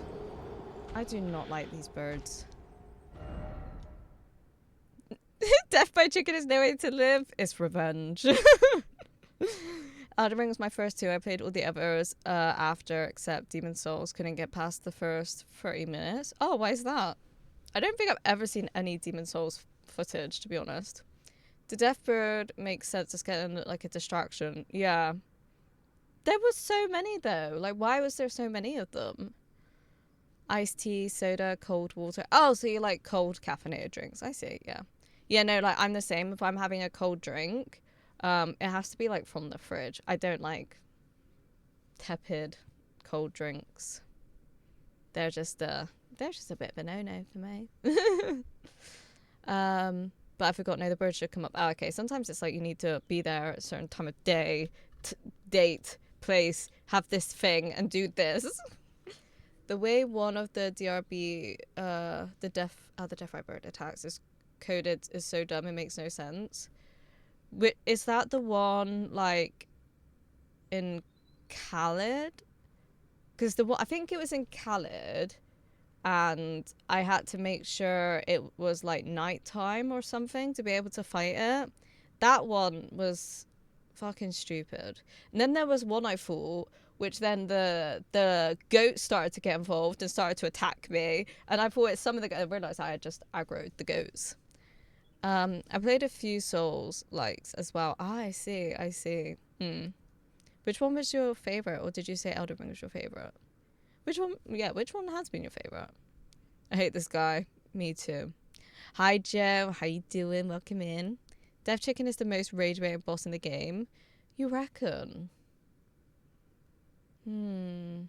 I do not like these birds. Death by chicken is no way to live. It's revenge. Elden Ring was my first two. I played all the others after, except Demon Souls. Couldn't get past the first 30 minutes. Oh, why is that? I don't think I've ever seen any Demon Souls footage, to be honest. The Death Bird makes sense as getting like a distraction. Yeah. There was so many though. Like, why was there so many of them? Iced tea, soda, cold water. Oh, so you like cold caffeinated drinks. I see, yeah. Yeah, no, like I'm the same. If I'm having a cold drink, it has to be like from the fridge. I don't like tepid cold drinks. They're just a bit of a no-no for me. But I forgot, no, the bird should come up. Oh, okay, sometimes it's like you need to be there at a certain time of day, date, place, have this thing, and do this. The way one of the DRB, the Death Eye bird attacks is coded is so dumb, it makes no sense. Is that the one, like, in Khalid? Because I think it was in Khalid, and I had to make sure it was, like, nighttime or something to be able to fight it. That one was fucking stupid. And then there was one I fought, which then the goats started to get involved and started to attack me. And I thought some of the goats, I realised I had just aggroed the goats. I played a few Souls likes as well. Ah, I see. Which one was your favourite, or did you say Elden Ring was your favourite? Which one? Yeah, which one has been your favourite? I hate this guy. Me too. Hi Joe, how you doing? Welcome in. Death Chicken is the most rage-baiting boss in the game. You reckon? I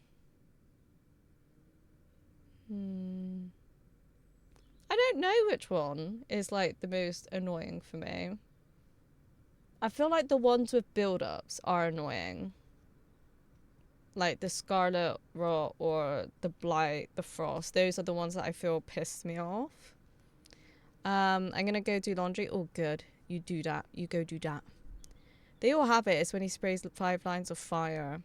don't know which one is like the most annoying for me. I feel like the ones with build-ups are annoying. Like the Scarlet Rot or the Blight, the Frost. Those are the ones that I feel piss me off. I'm gonna go do laundry. Oh, good. You do that. You go do that. They all have it. It's when he sprays 5 lines of fire.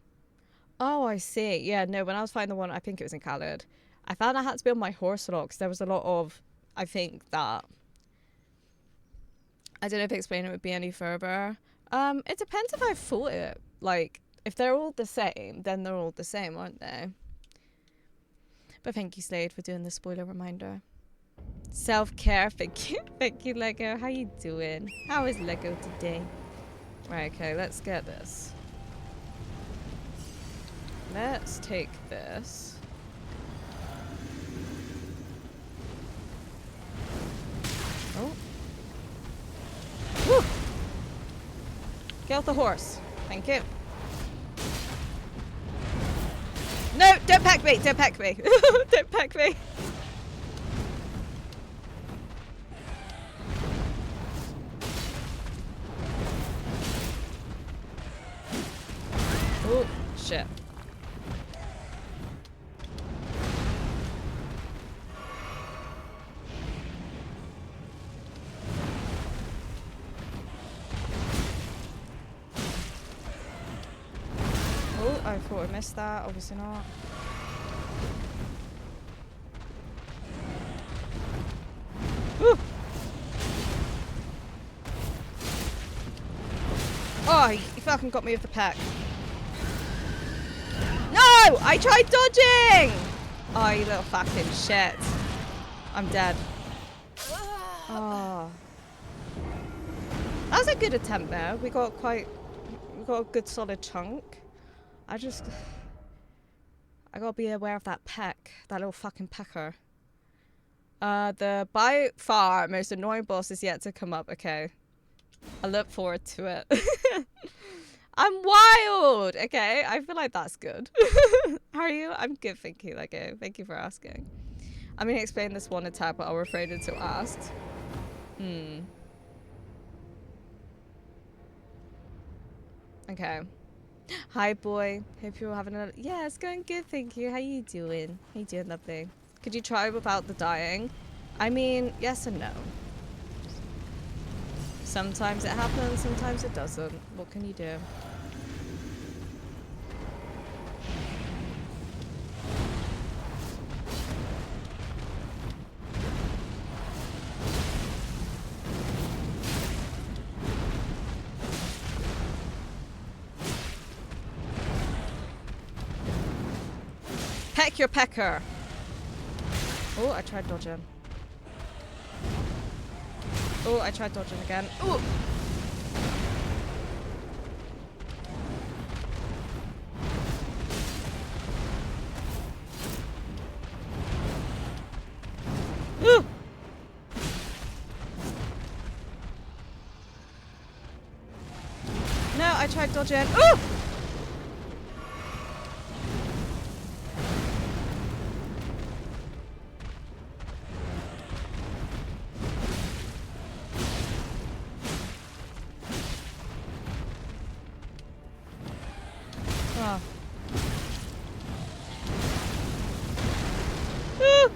Oh, I see. Yeah, no, when I was fighting the one, I think it was in Khalid, I found I had to be on my horse a lot because there was a lot of, I think that, I don't know if explaining it would be any further. It depends if I fought it. Like, if they're all the same, then they're all the same, aren't they? But thank you, Slade, for doing the spoiler reminder. Self-care, thank you. Thank you, Lego. How you doing? How is Lego today? Right, okay, let's get this. Let's take this. Oh. Woo! Get off the horse. Thank you. No, don't pack me. Don't pack me. Don't pack me. Oh, shit. Oh, I thought I missed that. Obviously not. Oh, he fucking got me with the peck. No! I tried dodging! Oh, you little fucking shit. I'm dead. Oh. That was a good attempt there. We got a good solid chunk. I gotta be aware of that peck. That little fucking pecker. The by far most annoying boss is yet to come up. Okay. I look forward to it. I'm wild! Okay, I feel like that's good. How are you? I'm good, thank you. Okay, thank you for asking. I'm gonna explain this one attack, but I'll refrain until asked. Okay. Hi, boy. Hope you're having a... Yeah, it's going good, thank you. How you doing? How you doing, lovely? Could you try without the dying? I mean, yes and no. Sometimes it happens, sometimes it doesn't. What can you do? Peck your pecker! Oh, I tried dodging. Oh, I tried dodging again. Ooh! Ooh! No, I tried dodging. Ooh! Oh. Ooh!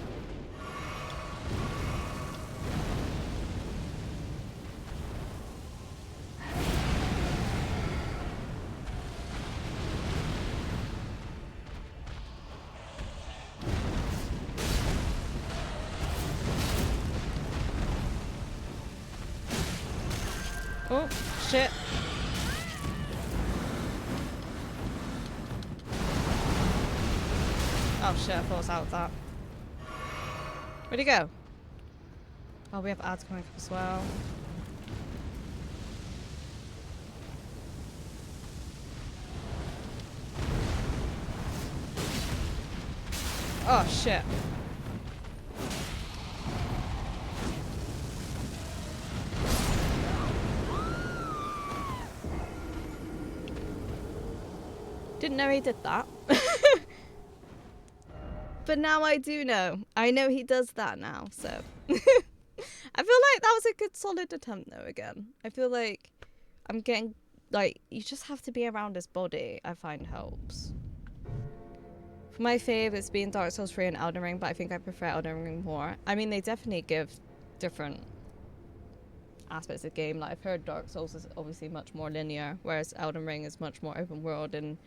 Oh, shit. Oh shit, I thought I was out of that. Where'd he go? Oh, we have ads coming up as well. Oh shit. Didn't know he did that. But now I do know. I know he does that now, so. I feel like that was a good solid attempt though again. I feel like I'm getting, like, you just have to be around his body, I find helps. For my fave, it's been Dark Souls 3 and Elden Ring, but I think I prefer Elden Ring more. I mean, they definitely give different aspects of the game. Like, I've heard Dark Souls is obviously much more linear, whereas Elden Ring is much more open world and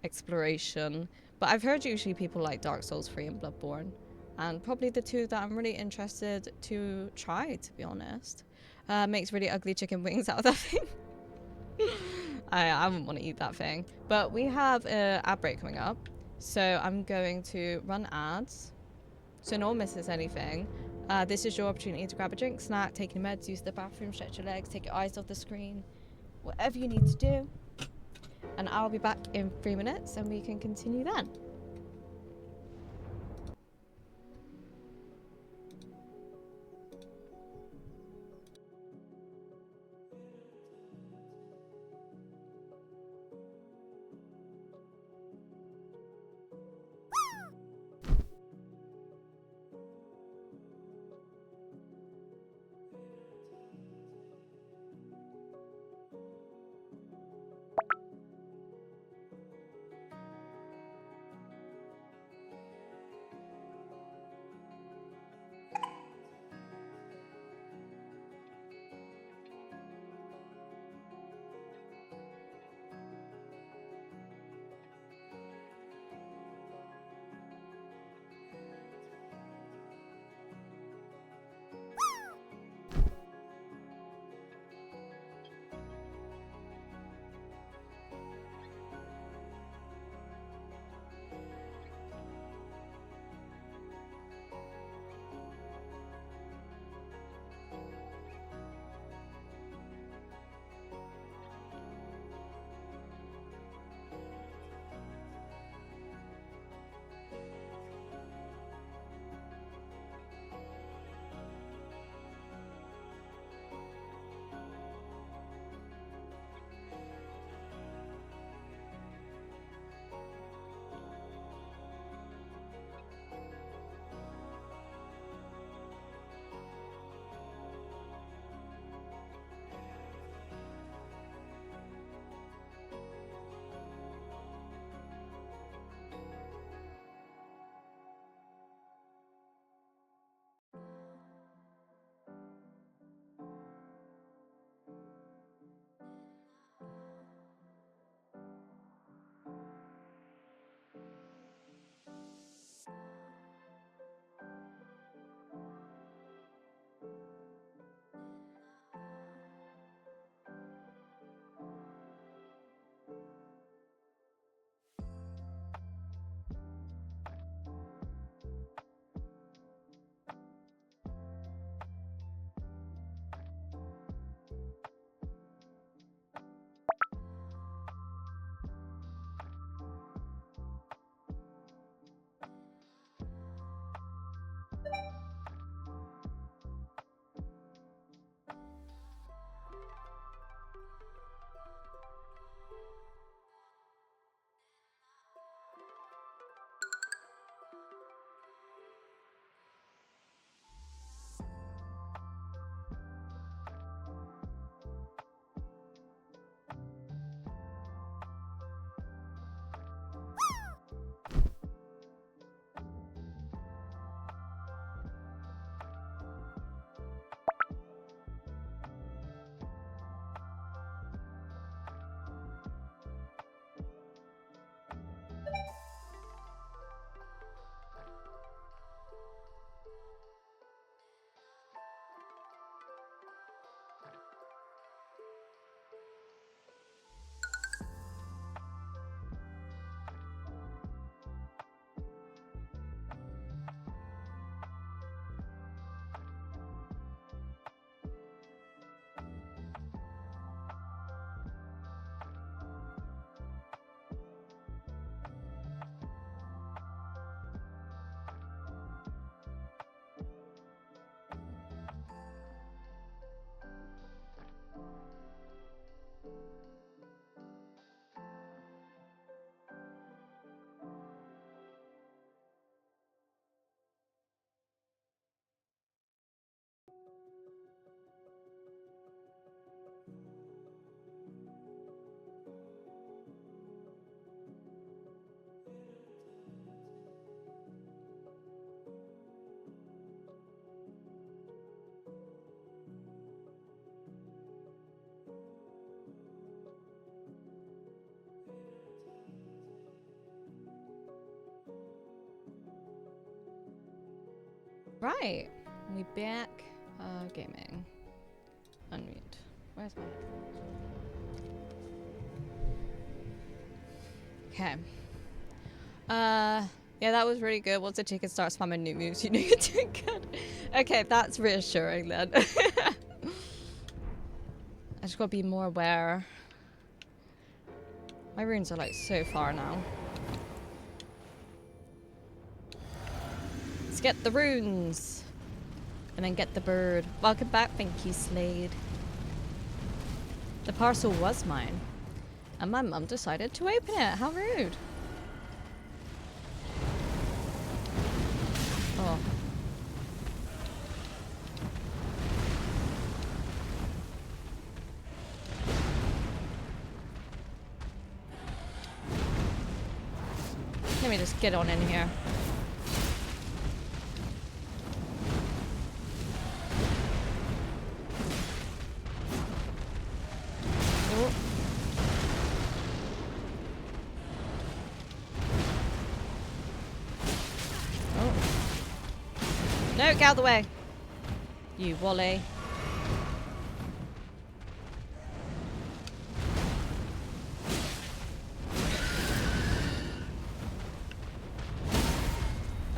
exploration. But I've heard usually people like Dark Souls 3 and Bloodborne, and probably the two that I'm really interested to try, to be honest. Makes really ugly chicken wings out of that thing. I wouldn't want to eat that thing. But we have an ad break coming up, so I'm going to run ads so no one misses anything. This is your opportunity to grab a drink, snack, take your meds, use the bathroom, stretch your legs, take your eyes off the screen, whatever you need to do. And I'll be back in 3 minutes and we can continue then. Right. We back gaming. Unmute. Where's my Okay. Yeah, that was really good. Once the chicken starts spamming new moves, you know you're doing good. Okay, that's reassuring then. I just gotta be more aware. My runes are like so far now. Let's get the runes. And then get the bird. Welcome back, thank you, Slade. The parcel was mine. And my mum decided to open it. How rude. Oh. Let me just get on in here. Oh. Oh. No, get out of the way. You Wally.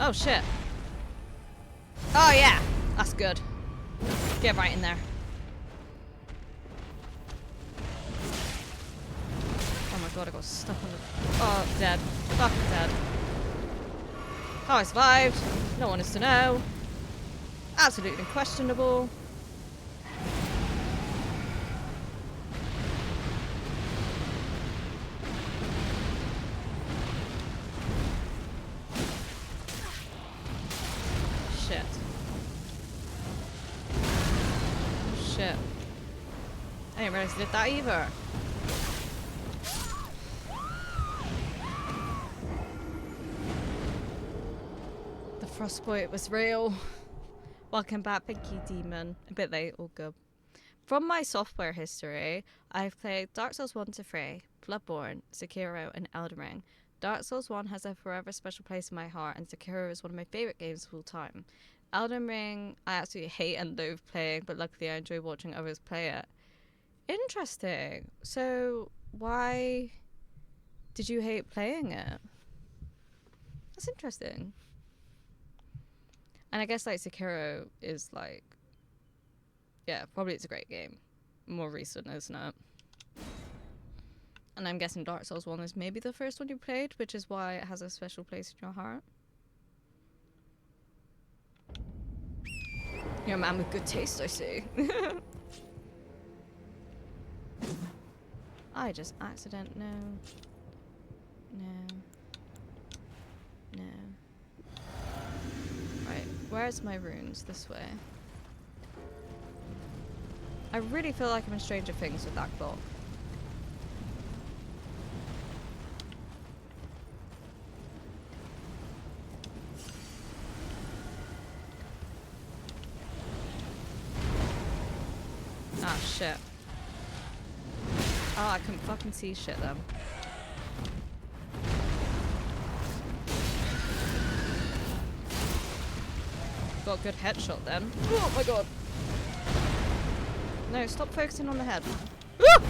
Oh shit. Oh yeah, that's good. Get right in there. Oh my god, I got stuck on the... Oh, dead. Fucking dead. How I survived. No one is to know. Absolutely questionable. Shit. Shit. I didn't realize I did that either. The frostbite was real. Welcome back, thank you, Demon. A bit late, all good. From my software history, I've played Dark Souls 1 to 3, Bloodborne, Sekiro, and Elden Ring. Dark Souls 1 has a forever special place in my heart, and Sekiro is one of my favourite games of all time. Elden Ring, I absolutely hate and loathe playing, but luckily I enjoy watching others play it. Interesting. So, why did you hate playing it? That's interesting. And I guess like Sekiro is like, yeah, probably it's a great game. More recent, isn't it? And I'm guessing Dark Souls 1 is maybe the first one you played, which is why it has a special place in your heart. You're a man with good taste, I see. I just no. Right, where's my runes? This way. I really feel like I'm in Stranger Things with that clock. Ah, shit. Oh, I couldn't fucking see shit then. Got a good headshot then. Oh my god. No, stop focusing on the head. Ah!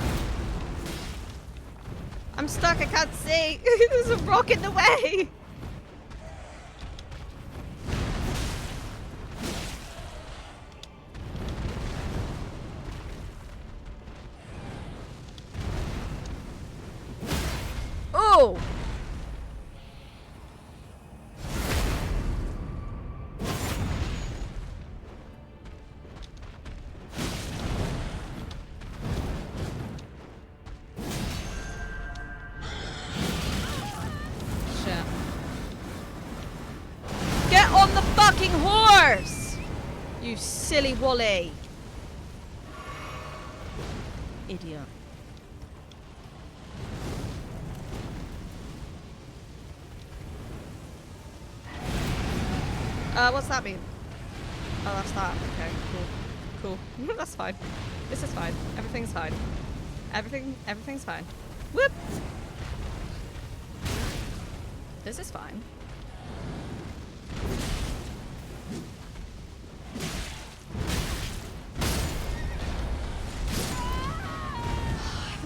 I'm stuck, I can't see. There's a rock in the way. Oh! Shit. Get on the fucking horse! You silly Wally. Idiot. What's that mean? Oh, that's that. Okay, cool. Cool. That's fine. This is fine. Everything's fine. Everything's fine. Whoop! This is fine.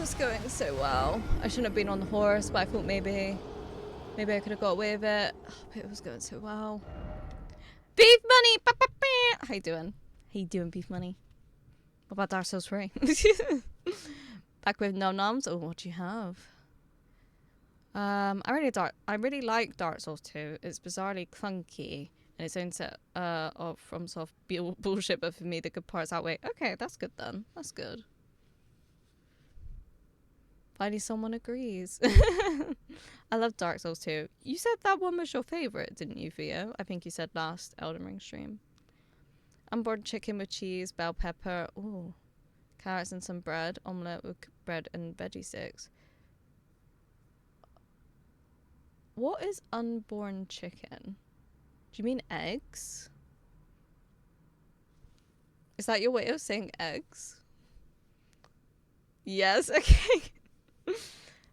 was going so well. I shouldn't have been on the horse, but I thought maybe I could have got away with it. Oh, but it was going so well. Beef money! Ba, ba, ba. How you doing? How you doing, beef money? What about Dark Souls 3? Back with no noms. Oh, what do you have? I really like Dark Souls 2. It's bizarrely clunky and its own set of FromSoft bullshit, but for me the good parts outweigh. Okay, that's good then. That's good. Finally someone agrees. I love Dark Souls 2. You said that one was your favourite, didn't you, Theo? I think you said last Elden Ring stream. Unboiled chicken with cheese, bell pepper, ooh, carrots and some bread, omelette with bread and veggie sticks. What is unborn chicken? Do you mean eggs? Is that your way of saying eggs? Yes, okay.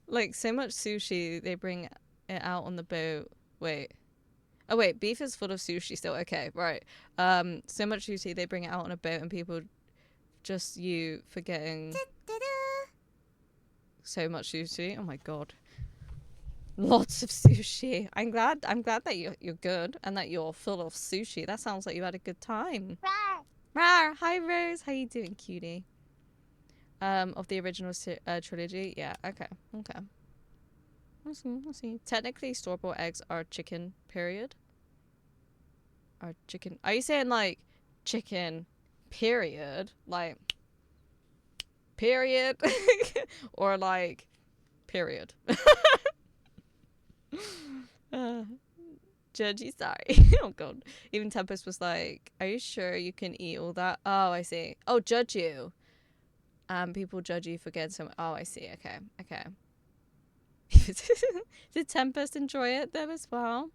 Like, so much sushi, they bring it out on the boat. Wait. Oh, wait, beef is full of sushi still. Okay, right. So much sushi, they bring it out on a boat and people just you forgetting so much sushi. Oh my god. Lots of sushi. I'm glad that you're good and that you're full of sushi. That sounds like you had a good time. Rawr. Hi Rose, how you doing, cutie? Of the original trilogy, yeah. Okay. I see. Technically, store-bought eggs are chicken. Period. Are chicken? Are you saying like chicken? Period. Like period, or like period. Judgy, sorry. Oh god. Even Tempest was like, "Are you sure you can eat all that?" Oh, I see. Oh, judge you. People judge you for getting some. Oh, I see. Okay. Did Tempest enjoy it though as well?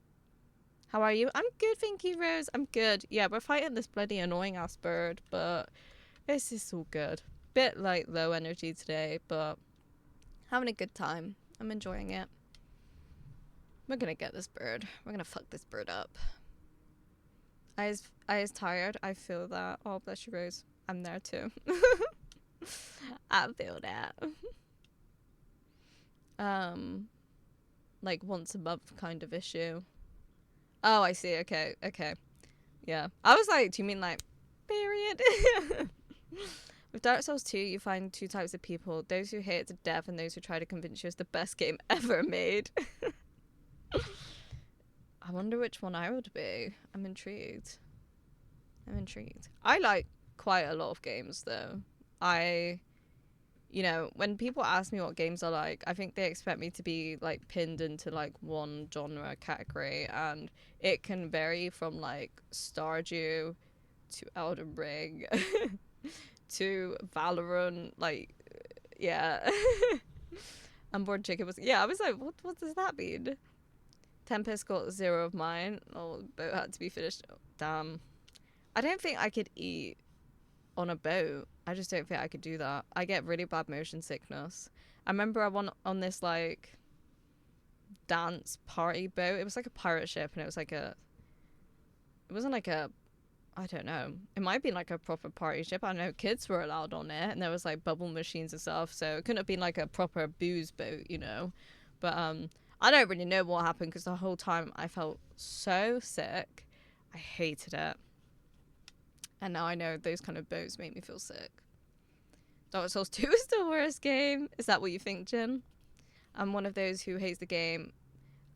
How are you? I'm good, thank you, Rose. I'm good. Yeah, we're fighting this bloody annoying ass bird, but it's just all good. Bit like low energy today, but having a good time. I'm enjoying it. We're gonna get this bird. We're gonna fuck this bird up. I is tired. I feel that. Oh, bless you, Rose. I'm there too. I feel that. Like once a month kind of issue. Oh, I see. Okay. Yeah. I was like, do you mean like period? With Dark Souls 2, you find two types of people. Those who hate it to death and those who try to convince you it's the best game ever made. I wonder which one I would be. I'm intrigued. I like quite a lot of games though. You know, when people ask me what games I like, I think they expect me to be like pinned into like one genre category, and it can vary from like Stardew to Elden Ring to Valorant. Like, yeah. Unborn chicken was, yeah, I was like, what does that mean? Tempest got 0 of mine. Oh, the boat had to be finished. Oh, damn. I don't think I could eat on a boat. I just don't think I could do that. I get really bad motion sickness. I remember I went on this like dance party boat. It was like a pirate ship, and it wasn't like a, I don't know. It might be like a proper party ship. I know kids were allowed on it, and there was like bubble machines and stuff. So it couldn't have been like a proper booze boat, you know. But I don't really know what happened because the whole time I felt so sick. I hated it. And now I know those kind of boats make me feel sick. Dark Souls 2 is the worst game. Is that what you think, Jin? I'm one of those who hates the game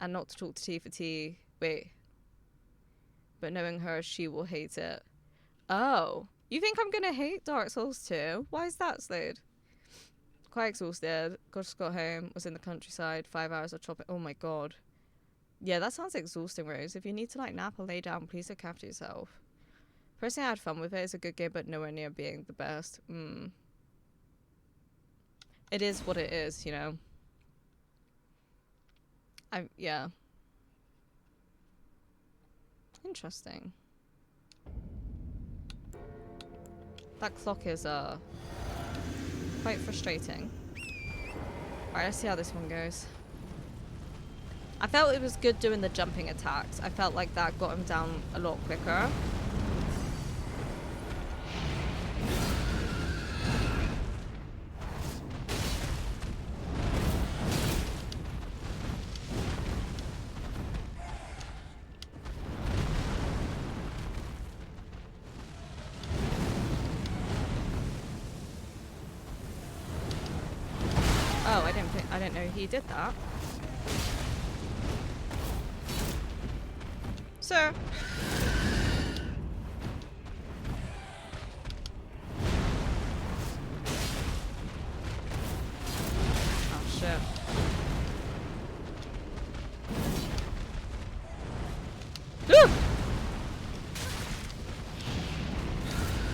and not to talk to T for T. Wait. But knowing her, she will hate it. Oh. You think I'm going to hate Dark Souls 2? Why is that, Slade? Quite exhausted. Just got home. Was in the countryside. 5 hours of chopping. Oh my god. Yeah, that sounds exhausting, Rose. If you need to like nap or lay down, please look after yourself. Personally, I had fun with it. It's a good game, but nowhere near being the best. It is what it is, you know. Yeah. Interesting. That clock is quite frustrating. Alright, let's see how this one goes. I felt it was good doing the jumping attacks. I felt like that got him down a lot quicker. Oh, I didn't know he did that. Sir. Oh shit. Woo!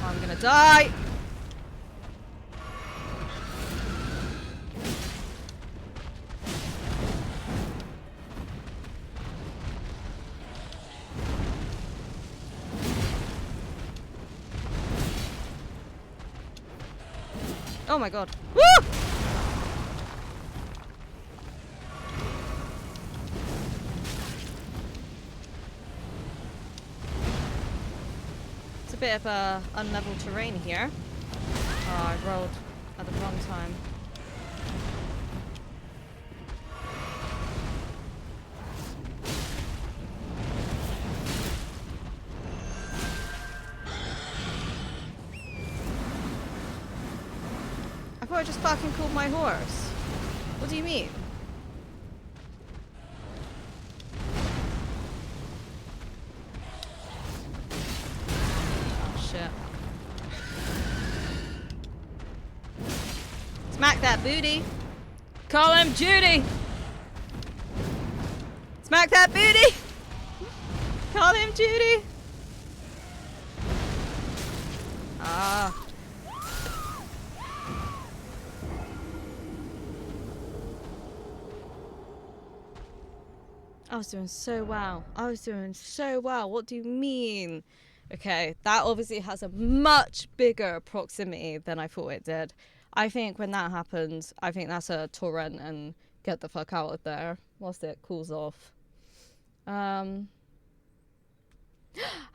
I'm gonna die. Oh my god. Woo! It's a bit of a unlevel terrain here. Oh, I rolled at the wrong time. I thought I just fucking called my horse. What do you mean? Oh shit. Smack that booty. Call him Judy. Smack that booty. Call him Judy. Ah. I was doing so well. I was doing so well. What do you mean? Okay, that obviously has a much bigger proximity than I thought it did. I think when that happens, I think that's a torrent and get the fuck out of there whilst it cools off. Hi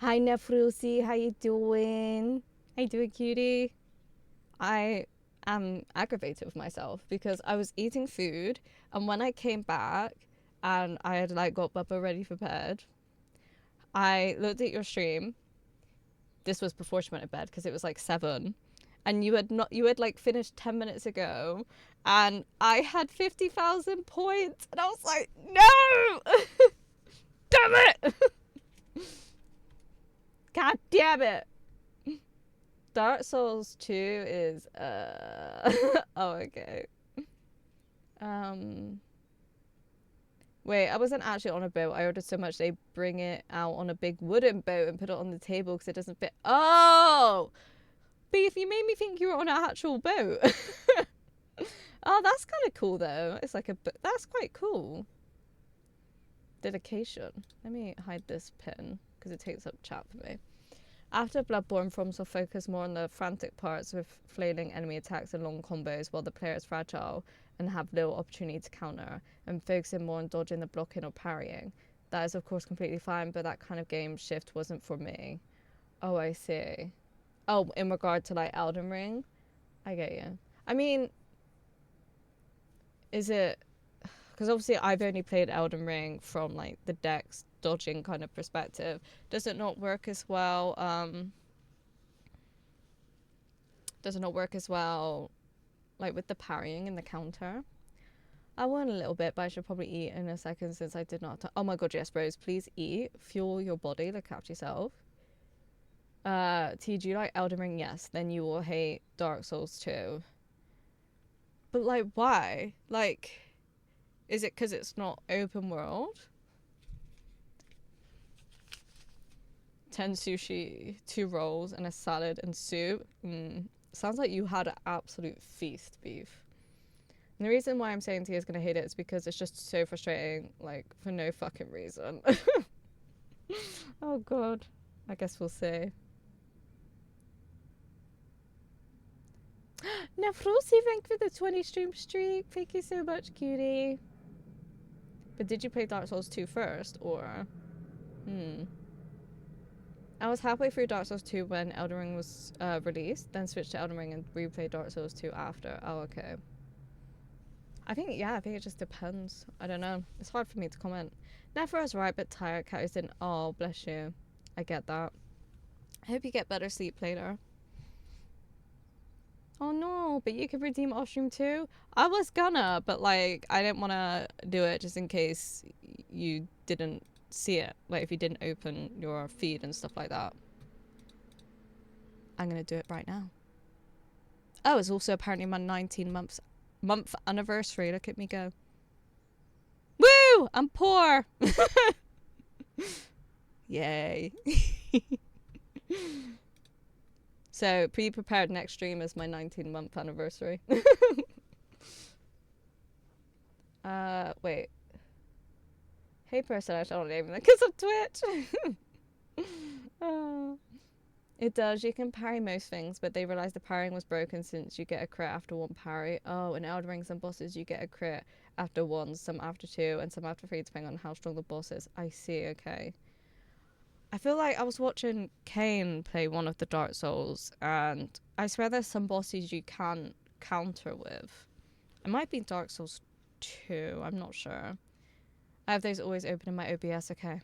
Nefrusi, how you doing? How you doing, cutie? I am aggravated with myself because I was eating food and when I came back and I had like got Bubba ready for bed, I looked at your stream. This was before she went to bed because it was like 7 and you had like finished 10 minutes ago and I had 50,000 points and I was like, no. Damn it. God damn it. Dark Souls 2 is oh, okay. Wait, I wasn't actually on a boat. I ordered so much they bring it out on a big wooden boat and put it on the table because it doesn't fit. Oh! Beef, you made me think you were on an actual boat. Oh, that's kind of cool though. It's like that's quite cool. Dedication. Let me hide this pin because it takes up chat for me. After Bloodborne, FromSoft will focus more on the frantic parts with flailing enemy attacks and long combos while the player is fragile and have little opportunity to counter, and focusing more on dodging the blocking or parrying. That is of course completely fine, but that kind of game shift wasn't for me. Oh, I see. Oh, in regard to like Elden Ring? I get you. I mean, is it... Because obviously I've only played Elden Ring from like the dex dodging kind of perspective. Does it not work as well? Does it not work as well like with the parrying and the counter? I won a little bit, but I should probably eat in a second since I did not. Oh my god, yes, bros, please eat. Fuel your body, look after yourself. T, do you like Elden Ring? Yes, then you will hate Dark Souls 2. But like, why? Like, is it because it's not open world? 10 sushi, 2 rolls, and a salad and soup. Sounds like you had an absolute feast, Beef. And the reason why I'm saying Tia's gonna hate it is because it's just so frustrating, like, for no fucking reason. Oh god. I guess we'll see. Nafrosi, thank you for the 20 stream streak. Thank you so much, cutie. But did you play Dark Souls 2 first, or? I was halfway through Dark Souls 2 when Elden Ring was released, then switched to Elden Ring and replayed Dark Souls 2 after. Oh, okay. I think it just depends. I don't know. It's hard for me to comment. Never was right, but tired. Catties didn't. Oh, bless you. I get that. I hope you get better sleep later. Oh no, but you could redeem Oshroom too? I was gonna, but like, I didn't want to do it just in case you didn't see it. Like, if you didn't open your feed and stuff like that. I'm gonna do it right now. Oh, it's also apparently my 19 month anniversary. Look at me go. Woo! I'm poor! Yay. So, be prepared, next stream is my 19-month anniversary. Wait. Hey person, I don't name because of Twitch. It does, you can parry most things, but they realized the parrying was broken since you get a crit after one parry. Oh, in Elden Ring, some bosses you get a crit after one, some after two, and some after three, depending on how strong the boss is. I see, okay. I feel like I was watching Kane play one of the Dark Souls, and I swear there's some bosses you can't counter with. It might be Dark Souls 2, I'm not sure. I have those always open in my OBS, okay.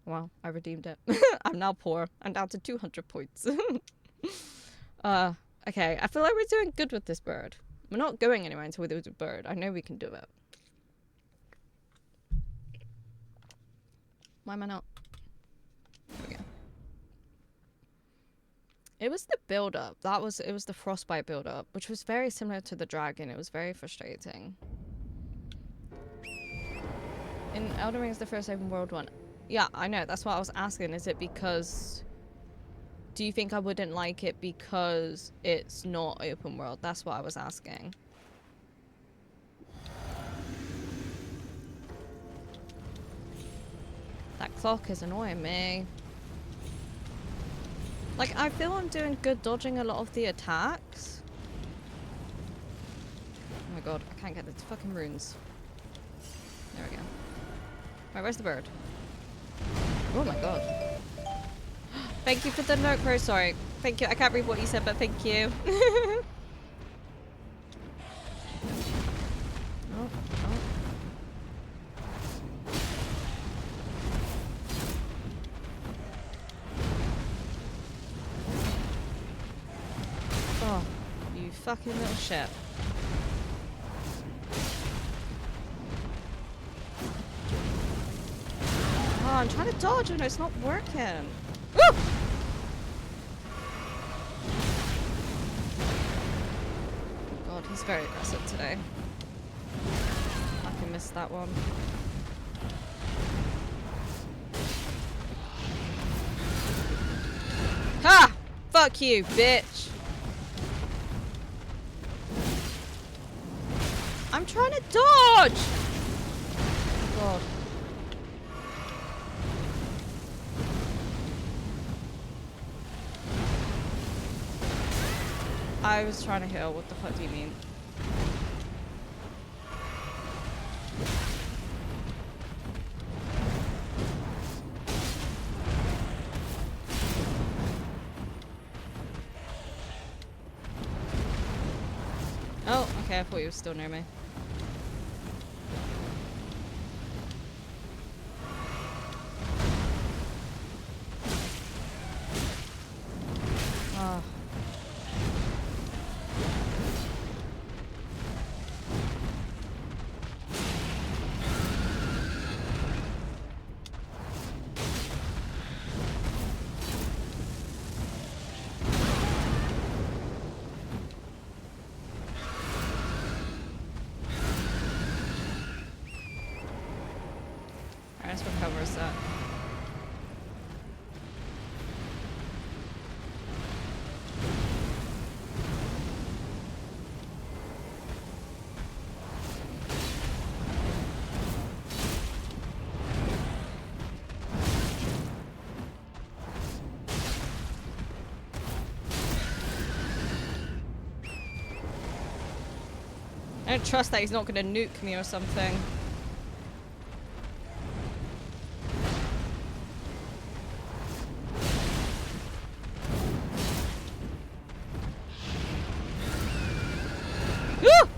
Well, I redeemed it. I'm now poor. I'm down to 200 points. Okay, I feel like we're doing good with this bird. We're not going anywhere until we do the bird. I know we can do it. Why am I not? There we go. It was the build-up. It was the frostbite build-up, which was very similar to the dragon. It was very frustrating. In Elden Ring is the first open world one. Yeah, I know. That's what I was asking. Is it because... Do you think I wouldn't like it because it's not open world? That's what I was asking. That clock is annoying me. Like, I feel I'm doing good dodging a lot of the attacks. Oh my god, I can't get the fucking runes. There we go. Right, where's the bird? Oh my god. Thank you for the note, Pro. Sorry. Thank you. I can't read what you said, but thank you. Oh, oh. Oh, you fucking little shit. Oh, I'm trying to dodge and it's not working. Woo! God, he's very aggressive today. I can miss that one. Ha! Fuck you, bitch! I'm trying to dodge! God. I was trying to heal. What the fuck do you mean? Oh, okay. I thought you were still near me. Oh. Alright, let's recover a set. I don't trust that he's not going to nuke me or something. Woo!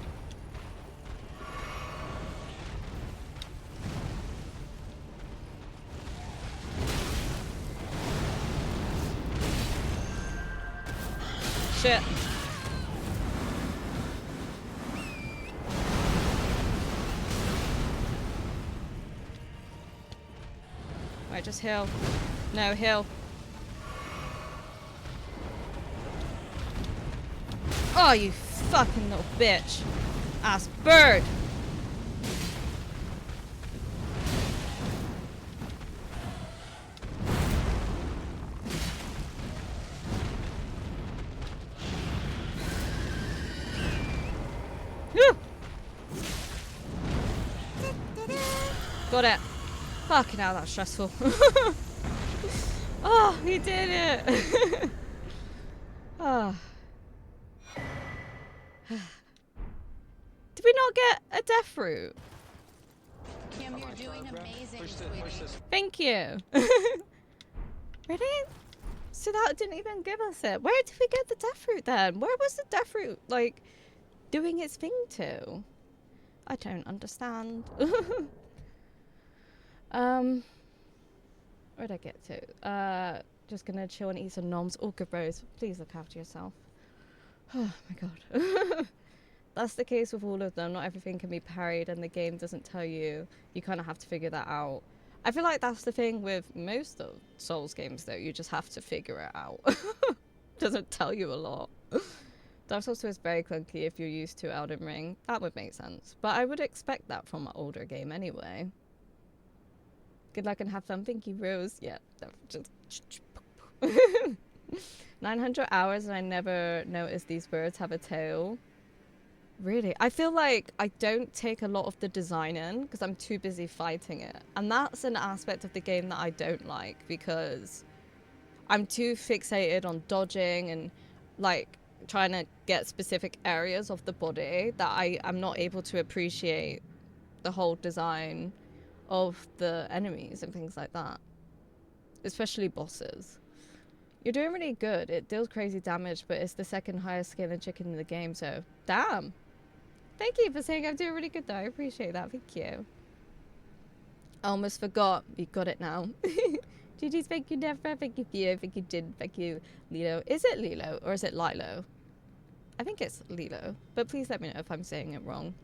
Shit. Right, just heal. No, heal. Oh, you fucking little bitch. Ass bird. Whew. Got it. Fucking hell, that's stressful. Oh, he did it. Oh. Did we not get a death fruit? Kim, you're doing amazing, sweetie. Thank you. Really? So that didn't even give us it. Where did we get the death fruit then? Where was the death fruit, like, doing its thing to? I don't understand. Where'd I get to? Just gonna chill and eat some noms. Oh, good bros. Please look after yourself. Oh my god. That's the case with all of them. Not everything can be parried and the game doesn't tell you. You kind of have to figure that out. I feel like that's the thing with most of Souls games though. You just have to figure it out. Doesn't tell you a lot. Dark Souls 2 is very clunky if you're used to Elden Ring. That would make sense. But I would expect that from an older game anyway. Good luck and have fun. Thank you, Rose. Yeah, just 900 hours and I never noticed these birds have a tail. Really? I feel like I don't take a lot of the design in because I'm too busy fighting it. And that's an aspect of the game that I don't like because I'm too fixated on dodging and like trying to get specific areas of the body that I'm not able to appreciate the whole design of the enemies and things like that. Especially bosses. You're doing really good. It deals crazy damage, but it's the second highest scaling chicken in the game, so damn. Thank you for saying I'm doing really good though. I appreciate that. Thank you. I almost forgot. You got it now. GG's, thank you, Never. Thank you, Theo. Thank you, Jin. Thank you, Lilo. Is it Lilo or is it Lilo? I think it's Lilo, but please let me know if I'm saying it wrong.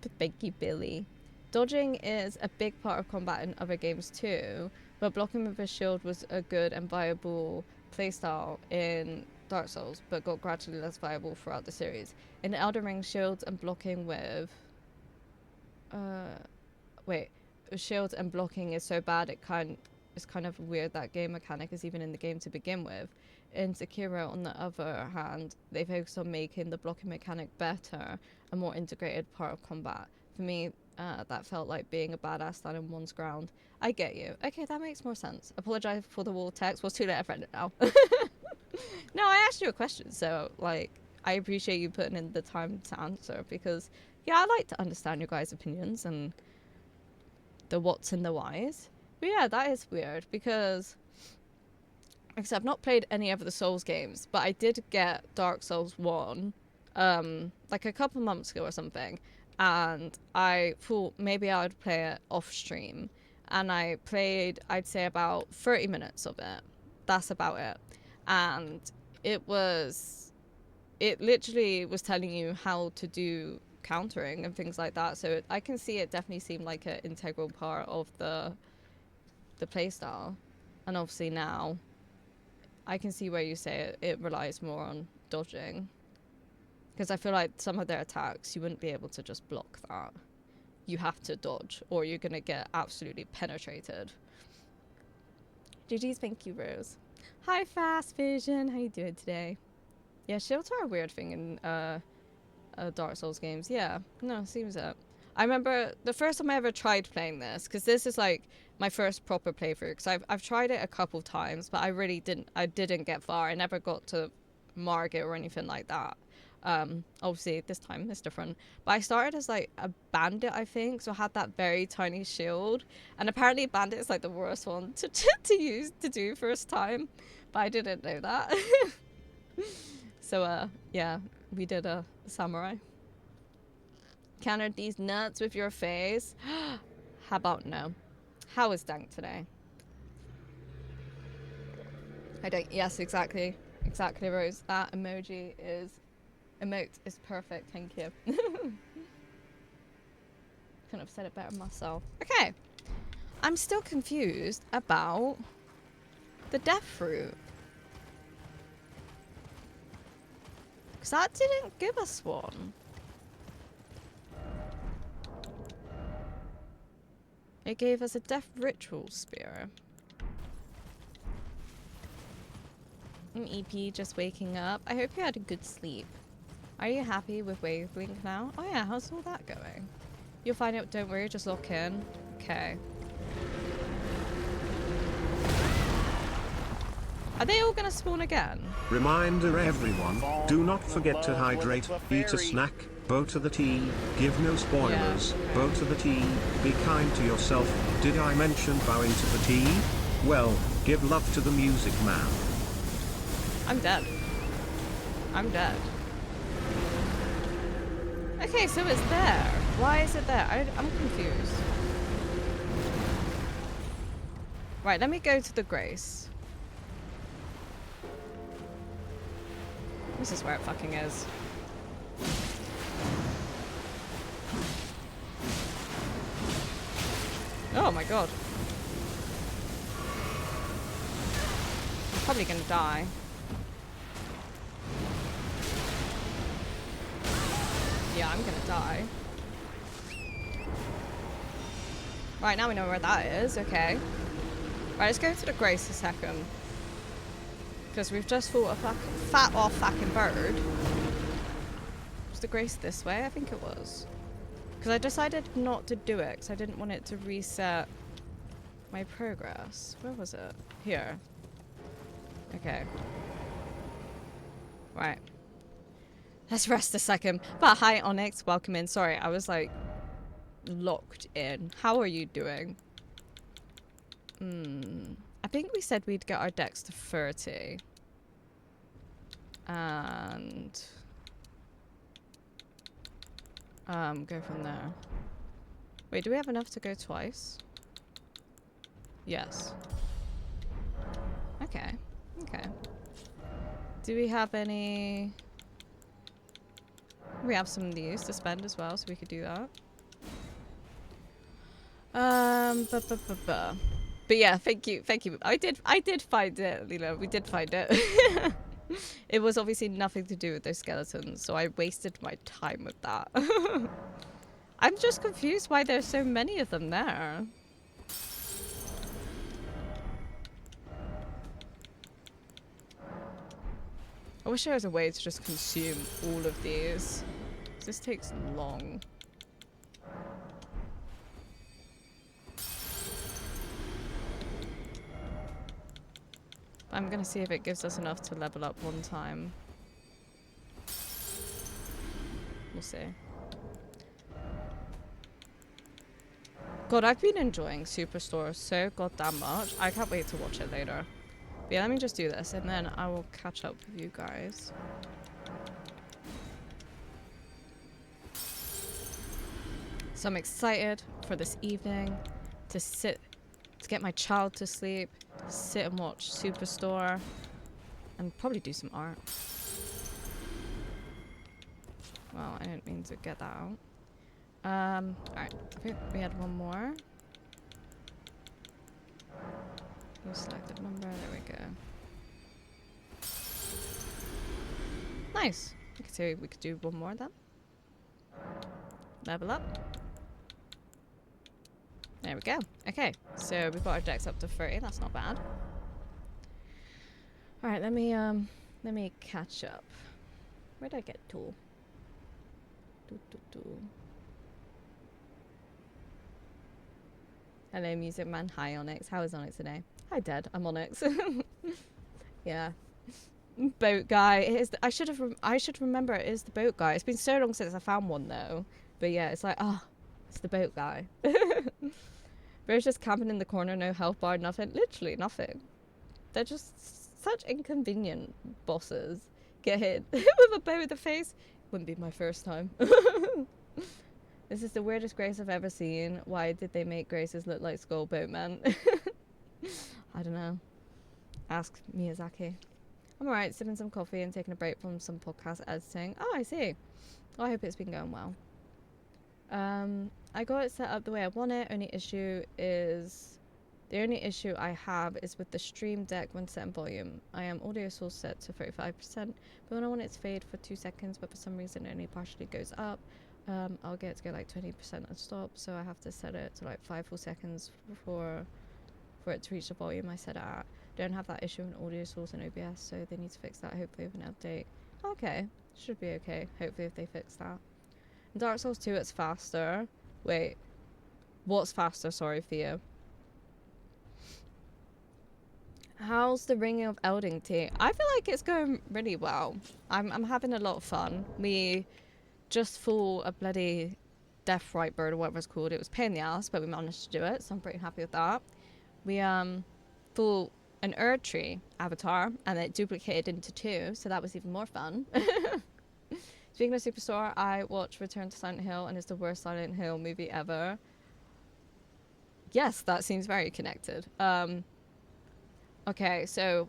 But thank you, Billy. Dodging is a big part of combat in other games too, but blocking with a shield was a good and viable playstyle in Dark Souls, but got gradually less viable throughout the series. In Elden Ring, shields and blocking with... shields and blocking is so bad it's kind of weird that game mechanic is even in the game to begin with. In Sekiro, on the other hand, they focus on making the blocking mechanic better, a more integrated part of combat. For me, that felt like being a badass standing one's ground. I get you. Okay, that makes more sense. Apologize for the wall text. Well, it's too late, I've read it now. No, I asked you a question, so, like, I appreciate you putting in the time to answer, because, yeah, I like to understand your guys' opinions and the whats and the whys. But yeah, that is weird, because, like I said, I've not played any of the Souls games, but I did get Dark Souls 1, like a couple months ago or something, and I thought maybe I would play it off stream, and I played, I'd say, about 30 minutes of it. That's about it. And it literally was telling you how to do countering and things like that, so I can see it definitely seemed like an integral part of the playstyle. And obviously now I can see where you say it relies more on dodging, because I feel like some of their attacks you wouldn't be able to just block that. You have to dodge or you're gonna get absolutely penetrated. GG's, thank you, Rose. Hi, Fast Vision. How you doing today? Yeah, shields are a weird thing in Dark Souls games. Yeah, no, seems it. I remember the first time I ever tried playing this, because this is like my first proper playthrough, because I've tried it a couple times, but I didn't get far. I never got to Margit or anything like that. Obviously this time it's different, but I started as like a bandit, I think, so I had that very tiny shield, and apparently bandit is like the worst one to do first time, but I didn't know that. So yeah, we did a samurai. Countered these nuts with your face. How about no? How is Dank today? I don't. Yes, exactly, Rose. That emote is perfect. Thank you. Couldn't have said it better myself. Okay. I'm still confused about the death fruit. Because that didn't give us one. It gave us a death ritual spear. EP just waking up. I hope you had a good sleep. Are you happy with Wavelink now? Oh yeah, how's all that going? You'll find out, don't worry, just lock in. Okay. Are they all gonna spawn again? Reminder everyone, do not forget to hydrate, eat a snack, bow to the tea, give no spoilers, bow to the tea, be kind to yourself. Did I mention bowing to the tea? Well, give love to the music man. I'm dead. I'm dead. Okay, so it's there. Why is it there? I'm confused. Right, let me go to the Grace. This is where it fucking is. Oh my god. I'm probably gonna die. Yeah, I'm gonna die. Right, now we know where that is. Okay. Right, let's go to the Grace a second. Because we've just fought a fat off fucking bird. Was the Grace this way? I think it was. Because I decided not to do it because I didn't want it to reset my progress. Where was it? Here. Okay. Right. Let's rest a second. But hi, Onyx. Welcome in. Sorry, I was like locked in. How are you doing? I think we said we'd get our dex to 30. And go from there. Wait, do we have enough to go twice? Yes. Okay. Okay. Do we have any... We have some of these to spend as well, so we could do that. But yeah, thank you. I did find it, Lila. We did find it. It was obviously nothing to do with those skeletons, so I wasted my time with that. I'm just confused why there's so many of them there. I wish there was a way to just consume all of these. This takes long. I'm gonna see if it gives us enough to level up one time. We'll see. God, I've been enjoying Superstore so goddamn much. I can't wait to watch it later. But yeah, let me just do this and then I will catch up with you guys. So I'm excited for this evening to get my child to sleep, sit and watch Superstore, and probably do some art. Well, I didn't mean to get that out. Alright, I think we had one more. New selected number, there we go. Nice! We could say we could do one more then. Level up. There we go. Okay, so we've got our dex up to 30, that's not bad. Alright, let me catch up. Where'd I get to? Hello, Music Man. Hi, Onyx. How is Onyx today? Hi, Dad. I'm Onyx. Yeah. Boat guy. It is I should remember it is the boat guy. It's been so long since I found one though. But yeah, it's like, oh, it's the boat guy. Bro's just camping in the corner, no health bar, nothing. Literally nothing. They're just such inconvenient bosses. Get hit with a bow in the face. Wouldn't be my first time. This is the weirdest Grace I've ever seen. Why did they make Graces look like Skull Boatman? I don't know. Ask Miyazaki. I'm alright, sipping some coffee and taking a break from some podcast editing. Oh, I see. Well, I hope it's been going well. I got it set up the way I want it. The only issue I have is with the Stream Deck when set in volume. I am audio source set to 35%, but when I want it to fade for 2 seconds, but for some reason it only partially goes up, I'll get it to go like 20% and stop, so I have to set it to like 5 full seconds for it to reach the volume I set it at. Don't have that issue in audio source and OBS, so they need to fix that hopefully with an update. Okay, should be okay, hopefully if they fix that. In Dark Souls 2 it's faster. Wait, what's faster? Sorry for you. How's the ringing of Elden Ring? I feel like it's going really well. I'm having a lot of fun. We just fought a bloody death right bird or whatever it's called. It was a pain in the ass, but we managed to do it, so I'm pretty happy with that. We fought an Erd tree avatar, and it duplicated into 2, so that was even more fun. Speaking of Superstore, I watched Return to Silent Hill, and it's the worst Silent Hill movie ever. Yes, that seems very connected. Okay, so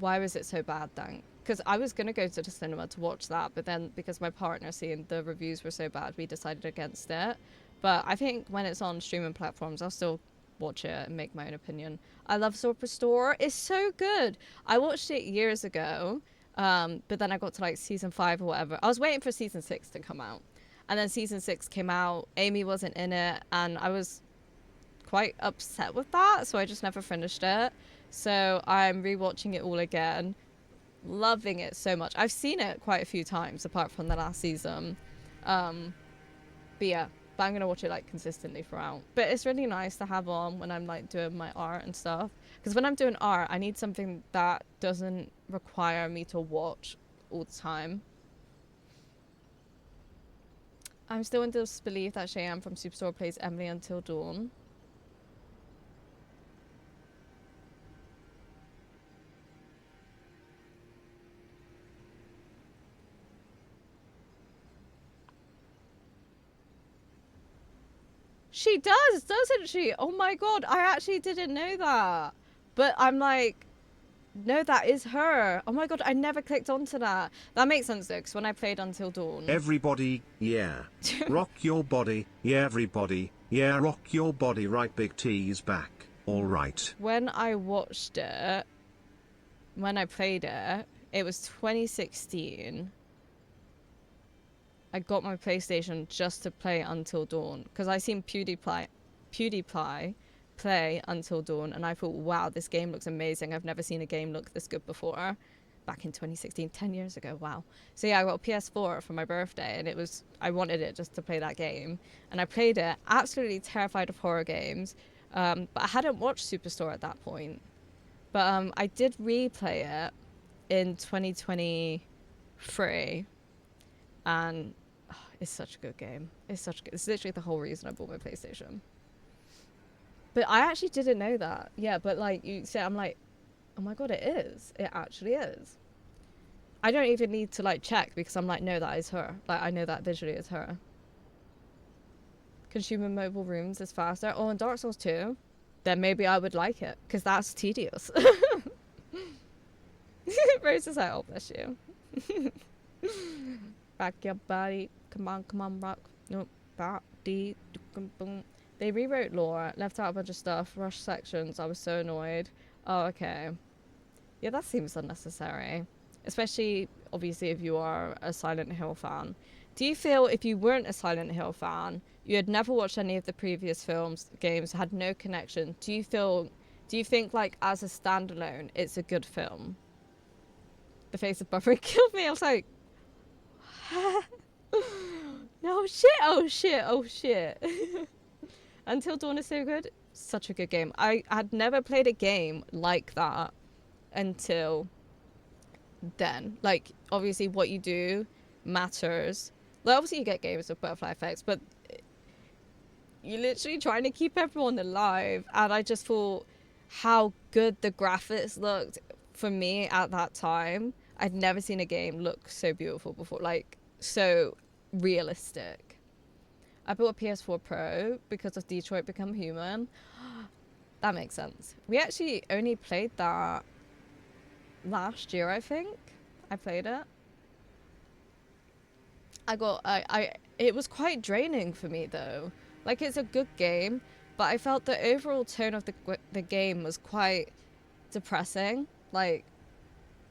why was it so bad then? Because I was going to go to the cinema to watch that, but then because my partner seeing the reviews were so bad, we decided against it. But I think when it's on streaming platforms, I'll still watch it and make my own opinion. I love Superstore. It's so good. I watched it years ago, but then I got to like season 5 or whatever. I was waiting for season 6 to come out. And then season 6 came out. Amy wasn't in it, and I was quite upset with that, so I just never finished it. So I'm rewatching it all again, loving it so much. I've seen it quite a few times apart from the last season, but yeah, but I'm gonna watch it like consistently throughout. But it's really nice to have on when I'm like doing my art and stuff, because when I'm doing art I need something that doesn't require me to watch all the time. I'm still in disbelief that Cheyenne from Superstore plays Emily Until Dawn. She does, doesn't she? Oh my god, I actually didn't know that. But I'm like, no, that is her. Oh my god, I never clicked onto that. That makes sense though, because when I played Until Dawn... Everybody, yeah. Rock your body, yeah everybody, yeah rock your body, right, Big T's back, alright. When I watched it, when I played it, it was 2016. I got my PlayStation just to play Until Dawn, because I seen PewDiePie play Until Dawn, and I thought, wow, this game looks amazing. I've never seen a game look this good before. Back in 2016, 10 years ago, wow. So yeah, I got a PS4 for my birthday, and I wanted it just to play that game. And I played it, absolutely terrified of horror games, but I hadn't watched Superstore at that point. But I did replay it in 2023, and it's such a good game. It's literally the whole reason I bought my PlayStation. But I actually didn't know that. Yeah, but like you said, I'm like, oh my god, it is. It actually is. I don't even need to like check, because I'm like, no, that is her. Like, I know that visually is her. Consumer mobile rooms is faster. Oh, and Dark Souls 2, then maybe I would like it, because that's tedious. Rose is like, oh, bless you. Rock your body. Come on, rock. Nope. Body. Boom. They rewrote lore, left out a bunch of stuff, rushed sections. I was so annoyed. Oh, okay. Yeah, that seems unnecessary. Especially, obviously, if you are a Silent Hill fan. Do you feel if you weren't a Silent Hill fan, you had never watched any of the previous games, had no connection, do you think, like, as a standalone, it's a good film? The face of buffering killed me. I was like, no, oh shit. Until Dawn is so good. Such a good game. I had never played a game like that until then. Like, obviously what you do matters. Like, obviously you get games with butterfly effects, but you're literally trying to keep everyone alive. And I just thought how good the graphics looked for me at that time. I'd never seen a game look so beautiful before, like so realistic. I bought a PS4 Pro because of Detroit Become Human. That makes sense. We actually only played that last year, I think. I played it. it was quite draining for me though. Like, it's a good game, but I felt the overall tone of the game was quite depressing. Like,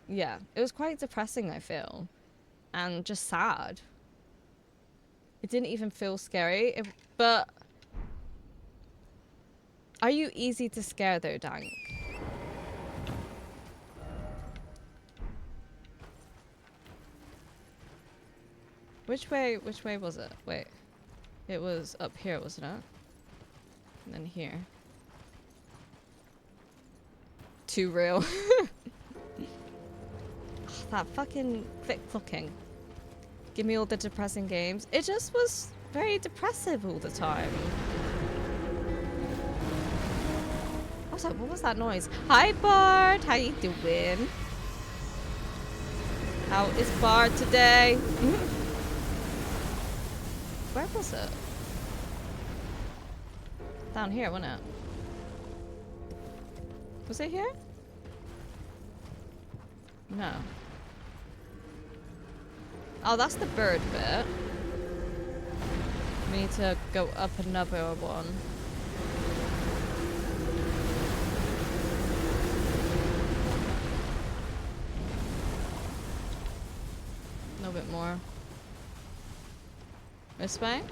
yeah, it was quite depressing, I feel, and just sad. It didn't even feel scary, but are you easy to scare though, Dank? Which way was it? Wait. It was up here, wasn't it? And then here. Too real. That fucking click-clocking. Give me all the depressing games. It just was very depressive all the time. I was like, what was that noise? Hi, Bard. How you doing? How is Bard today? Where was it? Down here, wasn't it? Was it here? No. Oh, that's the bird bit. We need to go up another one. A little bit more. This way?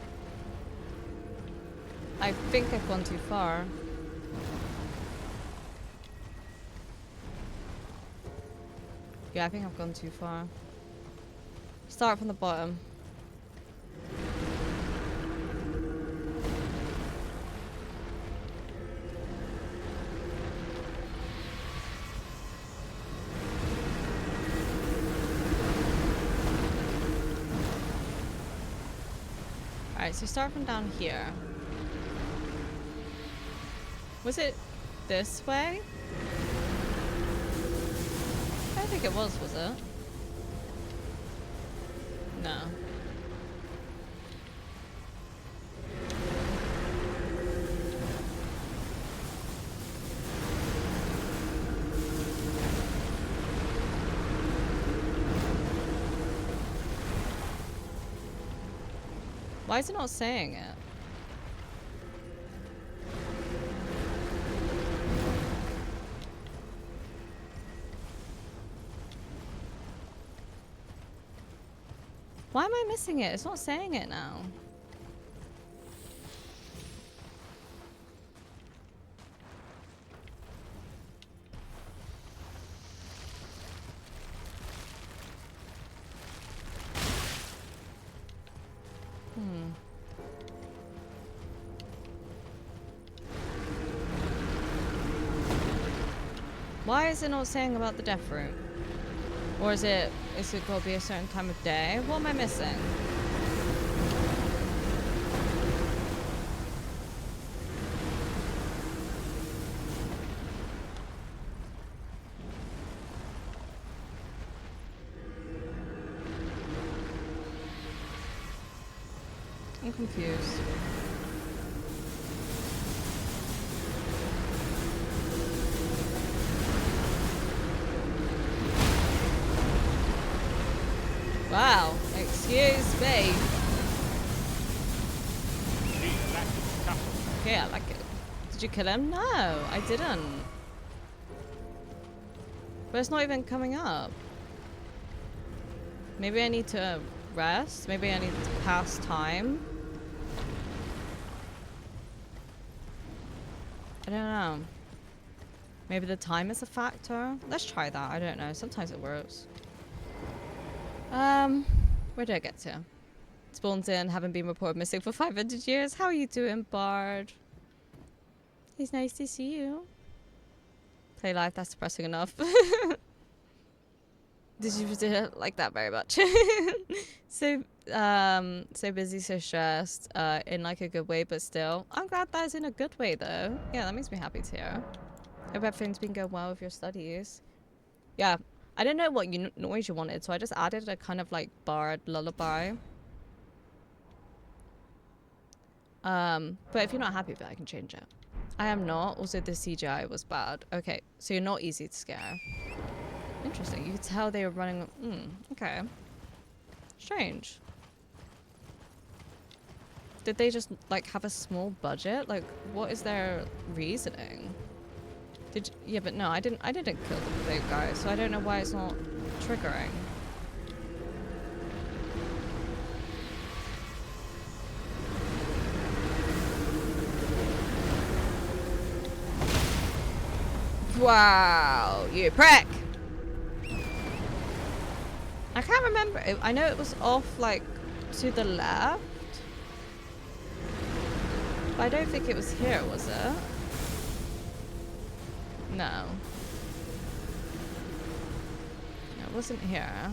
I think I've gone too far. Yeah, I think I've gone too far. Start from the bottom. Alright, so start from down here. Was it this way? I don't think it was it? No. Why is it not saying it? Why am I missing it? It's not saying it now. Why is it not saying about the death route? Or is it got to be a certain time of day? What am I missing? I'm confused. Wow, excuse me. Okay, I like it. Did you kill him? No, I didn't. But it's not even coming up. Maybe I need to rest? Maybe I need to pass time? I don't know. Maybe the time is a factor? Let's try that. I don't know. Sometimes it works. Where did I get to? Spawns in, haven't been reported missing for 500 years. How are you doing, Bard? It's nice to see you. Play life, that's depressing enough. Did you like that very much? So busy, so stressed, in like a good way, but still. I'm glad that is in a good way though. Yeah, that makes me happy to hear. Hope everything's been going well with your studies. Yeah. I didn't know what noise you wanted, so I just added a kind of like bard lullaby. But if you're not happy with it, I can change it. I am not. Also, the CGI was bad. Okay, so you're not easy to scare. Interesting. You could tell they were running. Okay. Strange. Did they just like have a small budget? Like, what is their reasoning? Yeah, but no, I didn't kill the big guy, so I don't know why it's not triggering. Wow, you prick! I can't remember. I know it was off, like, to the left. But I don't think it was here, was it? No. No, it wasn't here.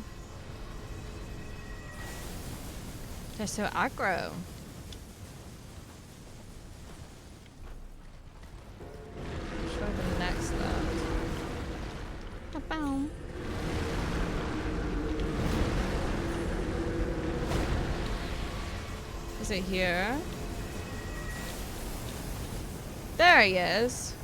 They're so aggro. Show the next left. Ba-boom. Is it here? There he is.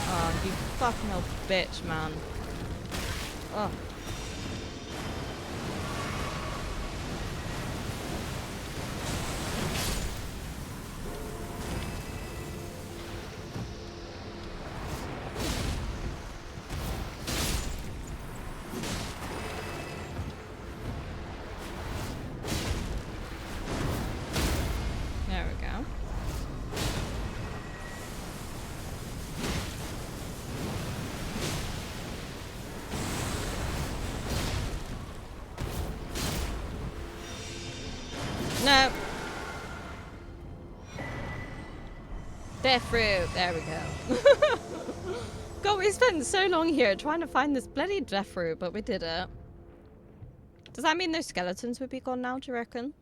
Oh, you fucking old bitch, man. Oh. There we go. No. Death fruit. There we go. God, we spent so long here trying to find this bloody death fruit, but we did it. Does that mean those skeletons would be gone now, do you reckon?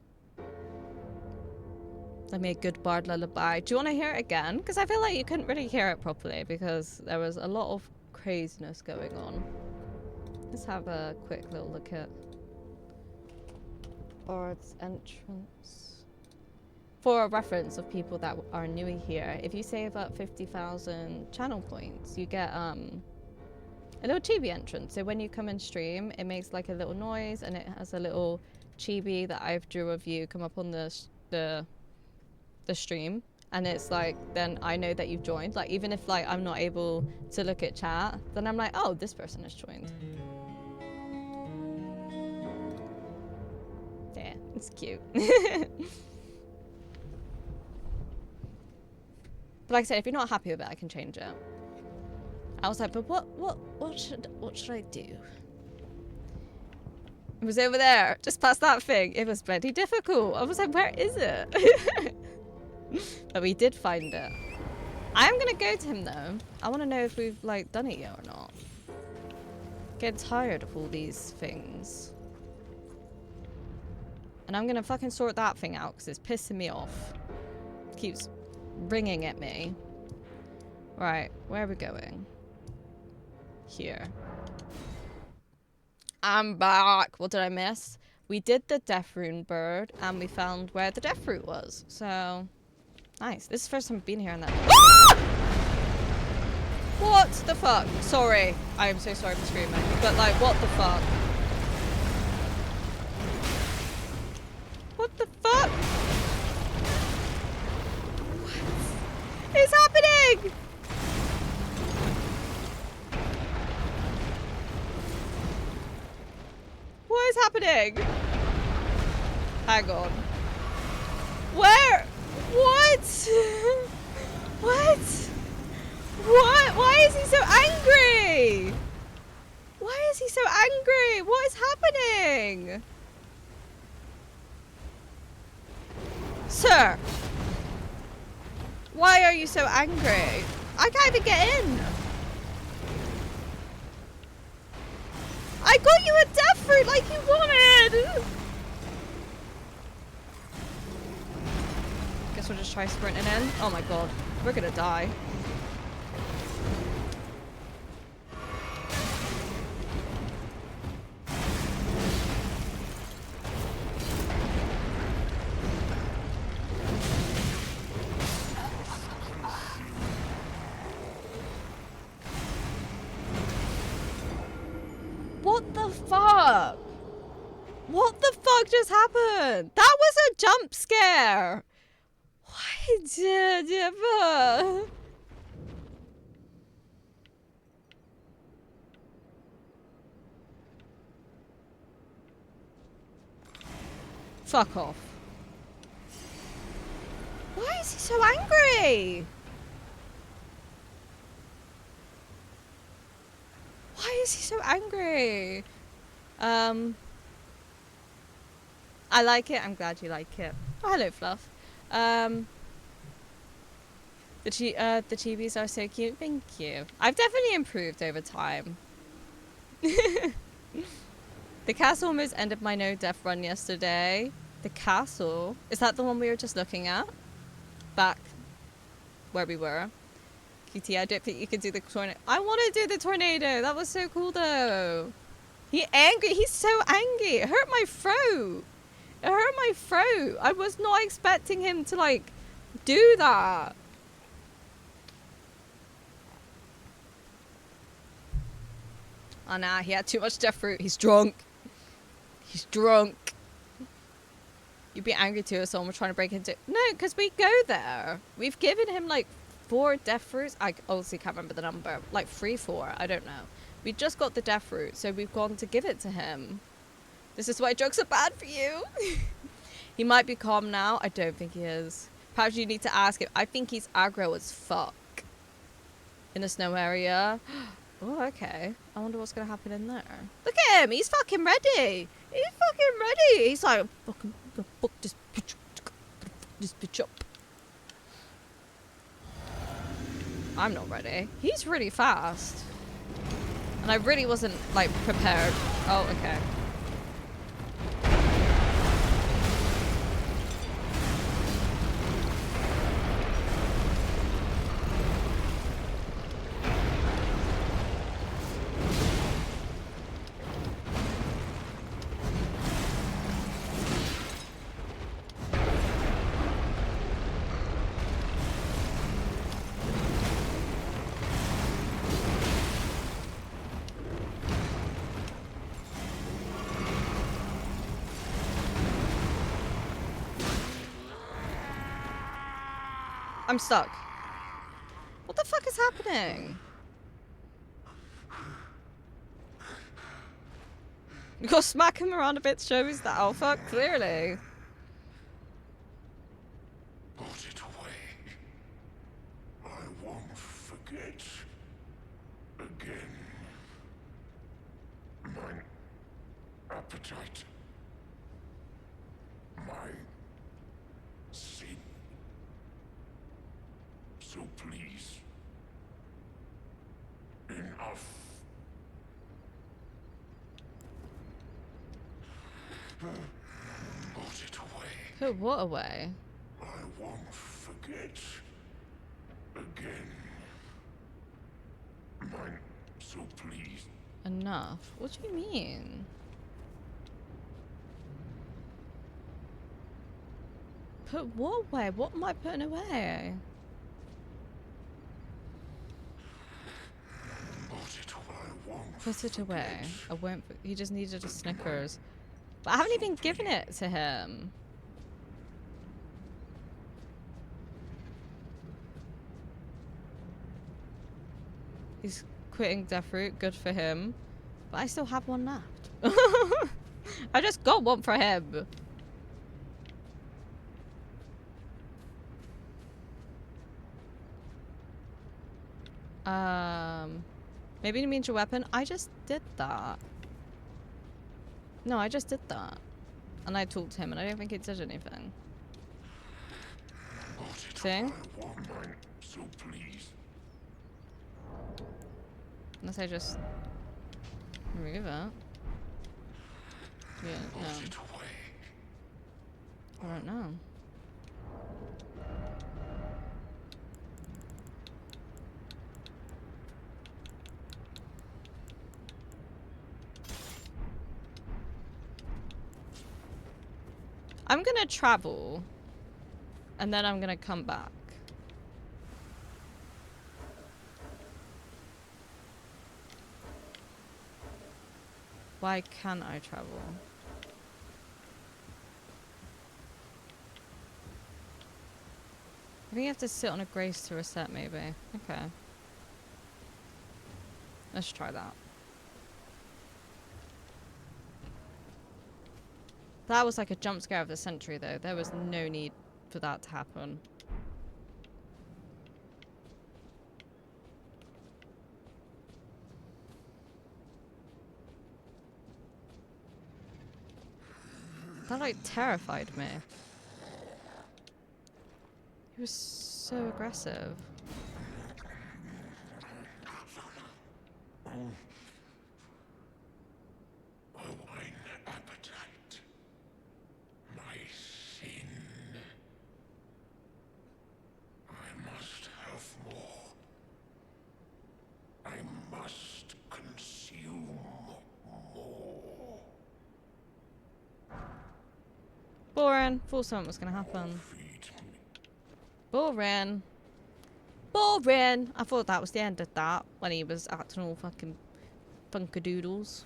Let me a good bard lullaby. Do you want to hear it again? Because I feel like you couldn't really hear it properly because there was a lot of craziness going on. Let's have a quick little look at Bard's entrance. For a reference of people that are new here, if you save up 50,000 channel points, you get a little chibi entrance. So when you come in stream, it makes like a little noise and it has a little chibi that I've drew of you come up on the stream, and it's like, then I know that you've joined. Like, even if like I'm not able to look at chat, then I'm like, oh, this person has joined. Yeah, it's cute. But like I said, if you're not happy with it, I can change it. I was like, but what should I do? It was over there, just past that thing. It was bloody difficult. I was like, where is it? But we did find it. I am gonna go to him though. I want to know if we've like done it yet or not. Getting tired of all these things. And I'm gonna fucking sort that thing out because it's pissing me off. Keeps ringing at me. Right, where are we going? Here. I'm back. What did I miss? We did the death rune bird and we found where the death fruit was. So nice. This is the first time I've been here and that. Ah! What the fuck? Sorry. I am so sorry for screaming. But like, what the fuck? What the fuck? What is happening? What is happening? Hang on. Where? What? What? What? Why is he so angry? Why is he so angry? What is happening? Sir, why are you so angry? I can't even get in. I got you a death fruit like you wanted. Guess we'll just try sprinting in. Oh my god, we're gonna die. What the fuck? What the fuck just happened? That was a jump scare. Why did you? Fuck off. Why is he so angry? Why is he so angry? I like it. I'm glad you like it. Oh, hello, Fluff. The chibis are so cute. Thank you. I've definitely improved over time. The castle almost ended my no-death run yesterday. The castle? Is that the one we were just looking at? Back where we were. QT, I don't think you can do the tornado. I want to do the tornado. That was so cool, though. He's so angry. It hurt my throat. It hurt my throat. I was not expecting him to, like, do that. Oh, nah, he had too much death fruit. He's drunk. He's drunk. You'd be angry too if someone was trying to break into... No, because we go there. We've given him, like, 4 death fruits. I obviously can't remember the number. Like, 3, 4. I don't know. We just got the death fruit, so we've gone to give it to him. This is why drugs are bad for you. He might be calm now. I don't think he is. Perhaps you need to ask him. I think he's aggro as fuck. In the snow area. Oh, okay. I wonder what's going to happen in there. Look at him. He's fucking ready. He's fucking ready. He's like, fucking fuck this bitch up. I'm not ready. He's really fast. And I really wasn't, like, prepared. Oh, okay. I'm stuck. What the fuck is happening? You gotta smack him around a bit to show he's the alpha, clearly. Put it away. I won't forget. Again. My appetite. My sin. So please. Enough. Put it away. Put what away? I won't forget. Again. Mine. So please. Enough? What do you mean? Put what away? What am I putting away? Put it away. I won't. He just needed a Snickers. But I haven't even given it to him. He's quitting death fruit. Good for him. But I still have one left. I just got one for him. Maybe it means your weapon. I just did that. No, I just did that. And I talked to him and I don't think it did anything. See? So please. Unless I just remove it. Yeah, no. I don't know. I'm gonna travel, and then I'm gonna come back. Why can't I travel? I think you have to sit on a grace to reset, maybe. Okay. Let's try that. That was like a jump scare of the century, though. There was no need for that to happen. That, like, terrified me. He was so aggressive. My wine appetite. My sin. I must have more. I must consume more. Boring. Thought something was gonna happen. Feed me. Boring. Boring. I thought that was the end of that when he was acting all fucking funkadoodles.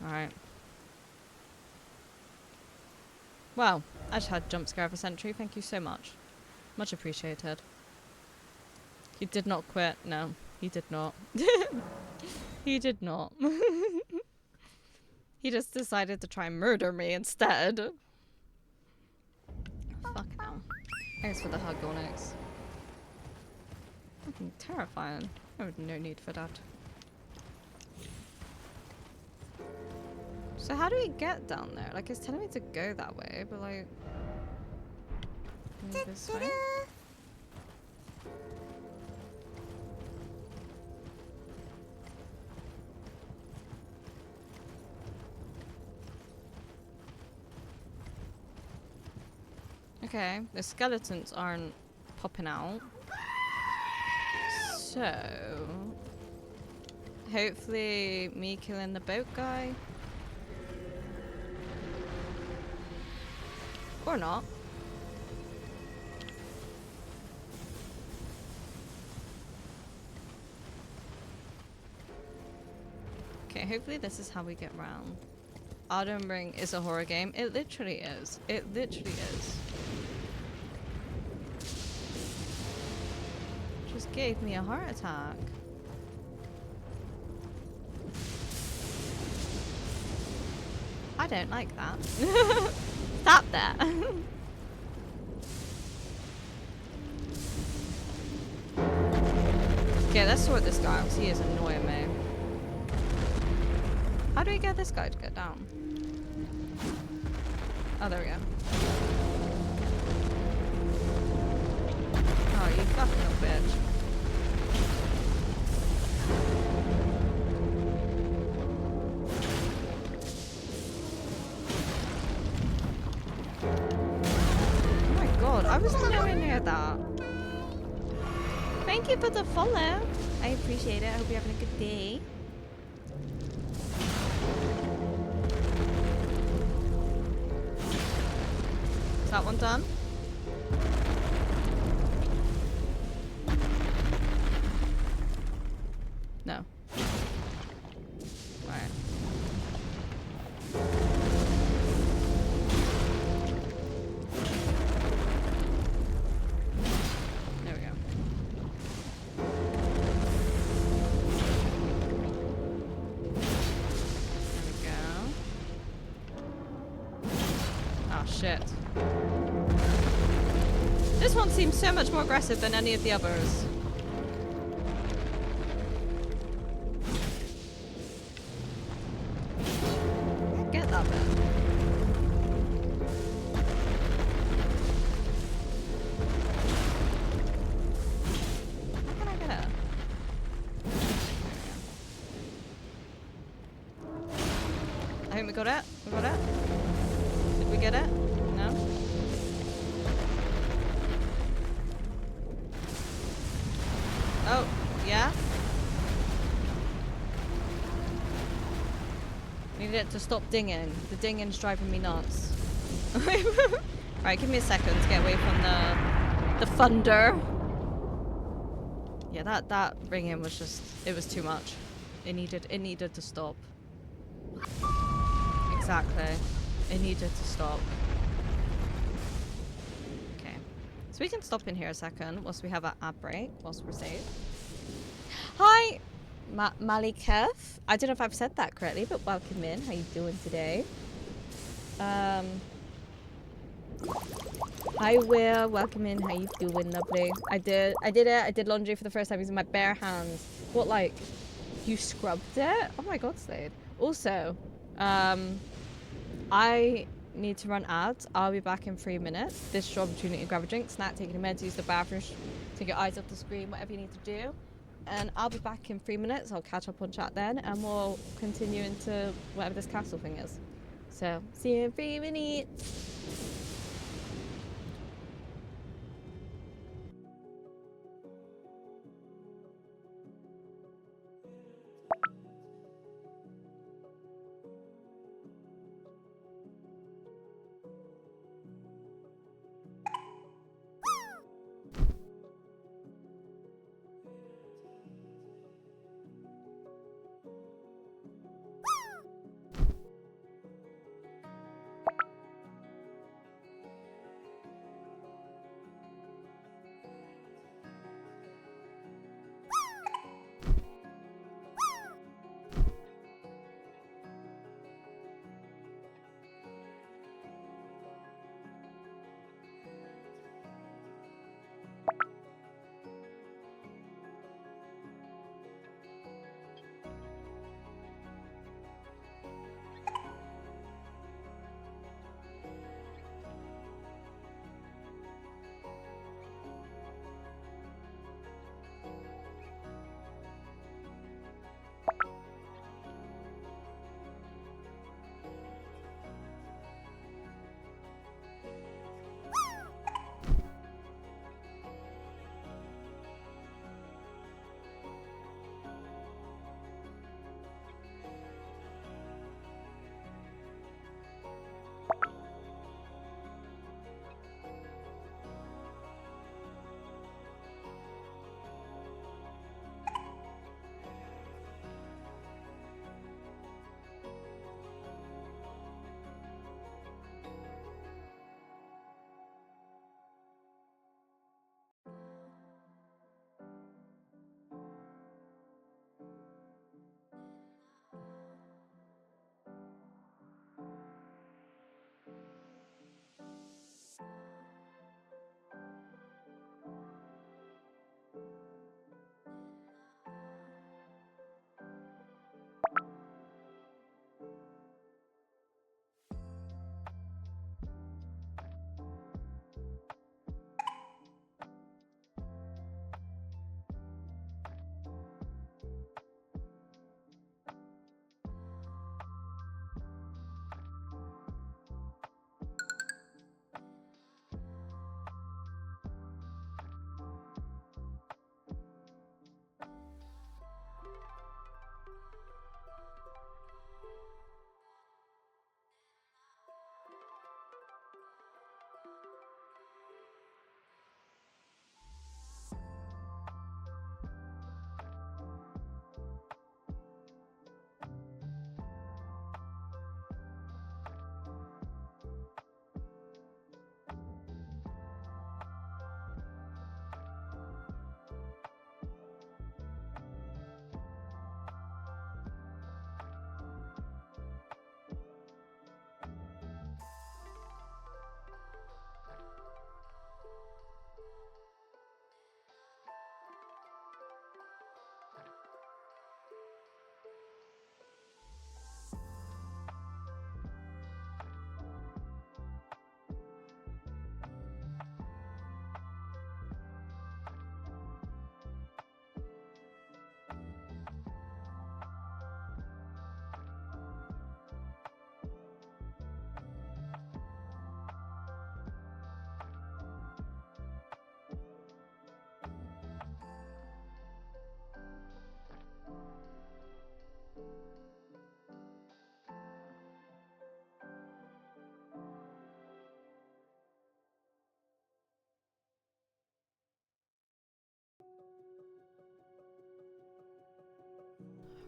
Alright. Well, I just had jump scare of a century. Thank you so much. Much appreciated. He did not quit. No, he did not. He did not. He just decided to try and murder me instead. Fuck no. Thanks for the hug, Onyx. Fucking terrifying. There was no need for that. So how do we get down there? Like, it's telling me to go that way, but like... this way? Okay, the skeletons aren't popping out. So... hopefully me killing the boat guy. Or not. Okay, hopefully this is how we get round. Elden Ring is a horror game. It literally is. It literally is. Just gave me a heart attack. I don't like that. Stop that. Okay, let's sort this guy out because he is annoying me. How do we get this guy to get down? Oh, there we go. Oh, you fucking little bitch. Oh my god, I was nowhere near that. Thank you for the follow. I appreciate it. I hope you're having a good day. Is that one done? No. Alright. There we go. There we go. Oh shit. This one seems so much more aggressive than any of the others. Get that bit. How can I get it? I think we got it. We got it. Did we get it? No? Oh, yeah? Need it to stop dinging. The dinging's driving me nuts. Right, give me a second to get away from the thunder. Yeah, that ringing was just, it was too much. It needed to stop. Exactly. It needed to stop. Okay. So we can stop in here a second whilst we have an ad break, whilst we're safe. Hi! Maliketh. I don't know if I've said that correctly, but welcome in. How you doing today? Hi Will, welcome in. How you doing, lovely? I did it. I did laundry for the first time using my bare hands. What, like, you scrubbed it? Oh my god, Slade. Also, I need to run ads. I'll be back in 3 minutes. This short opportunity to grab a drink, snack, taking a minute to use the bathroom, take your eyes off the screen, whatever you need to do. And I'll be back in 3 minutes. I'll catch up on chat then, and we'll continue into whatever this castle thing is. So, see you in 3 minutes.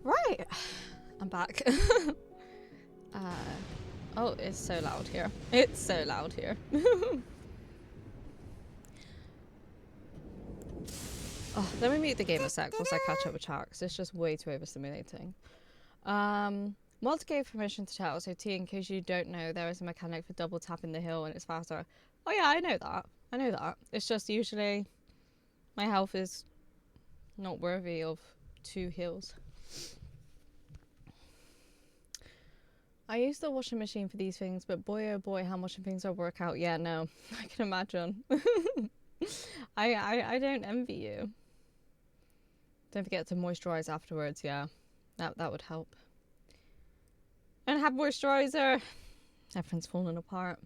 Right, I'm back. Oh, it's so loud here. It's so loud here. Oh, let me mute the game a sec whilst I catch up with chat, because it's just way too overstimulating. Mods gave permission to chat, so T, in case you don't know, there is a mechanic for double tapping the hill and it's faster. Oh yeah, I know that. I know that. It's just usually my health is not worthy of 2 hills. I use the washing machine for these things, but boy oh boy, how washing things will work out. Yeah, no, I can imagine. I don't envy you. Don't forget to moisturize afterwards. Yeah, that would help. And have moisturizer. Everything's falling apart.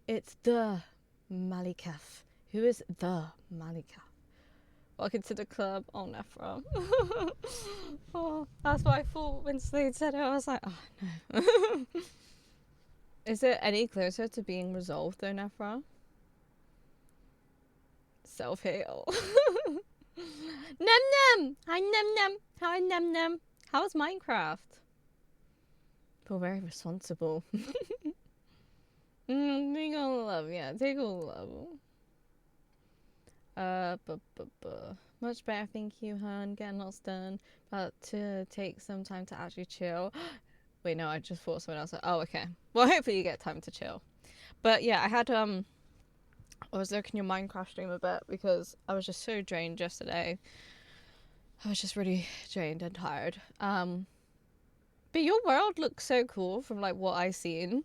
It's the Malikaf. Who is the Malikaf? Welcome to the club. Oh, Nephra. Oh, that's what I thought when Slade said it. I was like, oh no. Is it any closer to being resolved though, Nephra? Self-heal. Num num! Hi num num! Hi num num! How's Minecraft? Feel very responsible. Take all love, yeah, take all love. Much better, thank you, hun. Getting lots done. But to take some time to actually chill. Wait, no, I just thought someone else. Oh, okay. Well, hopefully you get time to chill. But yeah, I was looking at your Minecraft stream a bit because I was just so drained yesterday. I was just really drained and tired. But your world looks so cool from like what I seen.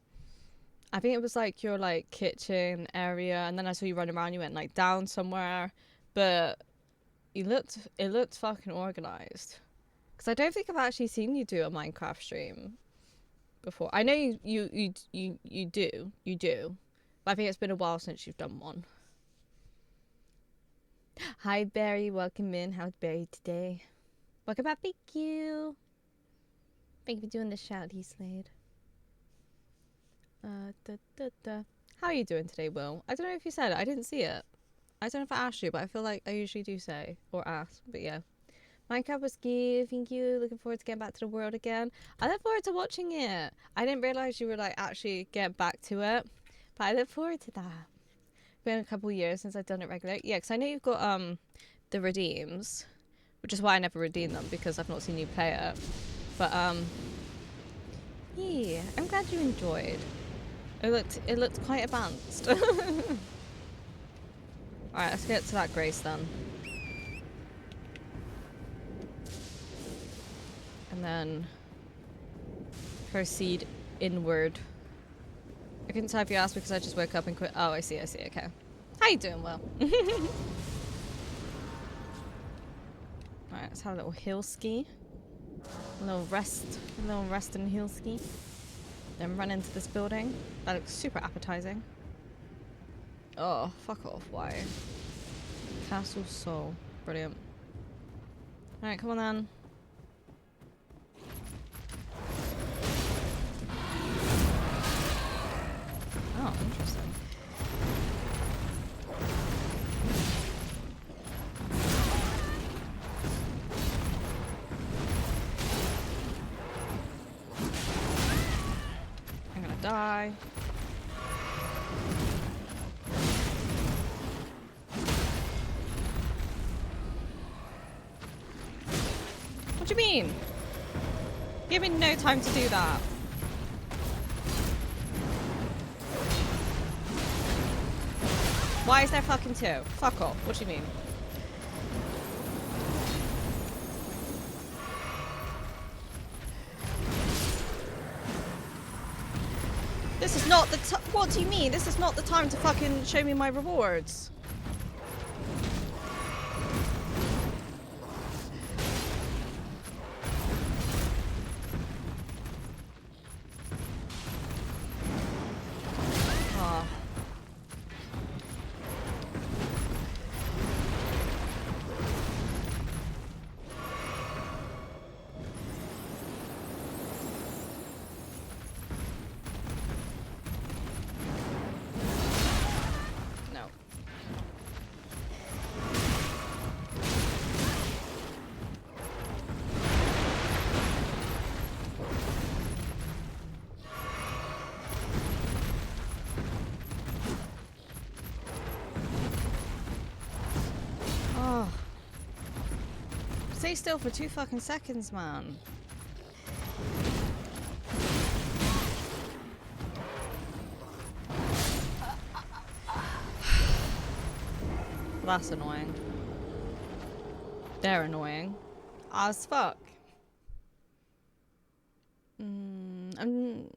I think it was like your like kitchen area, and then I saw you running around. You went like down somewhere, but it looked fucking organized. Because I don't think I've actually seen you do a Minecraft stream before. I know you do, but I think it's been a while since you've done one. Hi Barry, welcome in. How's Barry today? Welcome back, thank you. Thank you for doing the shouty Slade. How are you doing today, Will? I don't know if you said it. I didn't see it. I don't know if I asked you, but I feel like I usually do say or ask. But yeah. Minecraft was good. Thank you. Looking forward to getting back to the world again. I look forward to watching it. I didn't realise you were like actually getting back to it. But I look forward to that. Been a couple of years since I've done it regularly. Yeah, because I know you've got the redeems. Which is why I never redeem them, because I've not seen you play it. But yeah, I'm glad you enjoyed. It looked quite advanced. Alright, let's get to that grace then. And then proceed inward. I couldn't tell if you asked because I just woke up and quit. Oh, I see, okay. How you doing, Will? Alright, let's have a little hill ski. A little rest and hill ski. Then run into this building. That looks super appetizing. Oh, fuck off, why? Castle Soul. Brilliant. Alright, come on then. Oh, interesting. I'm gonna die. What do you mean? Give me no time to do that. Why is there fucking 2? Fuck off. What do you mean? This is not the what do you mean? This is not the time to fucking show me my rewards. Oh. No. Oh. Stay still for 2 fucking seconds, man. That's annoying. They're annoying. As fuck. I'm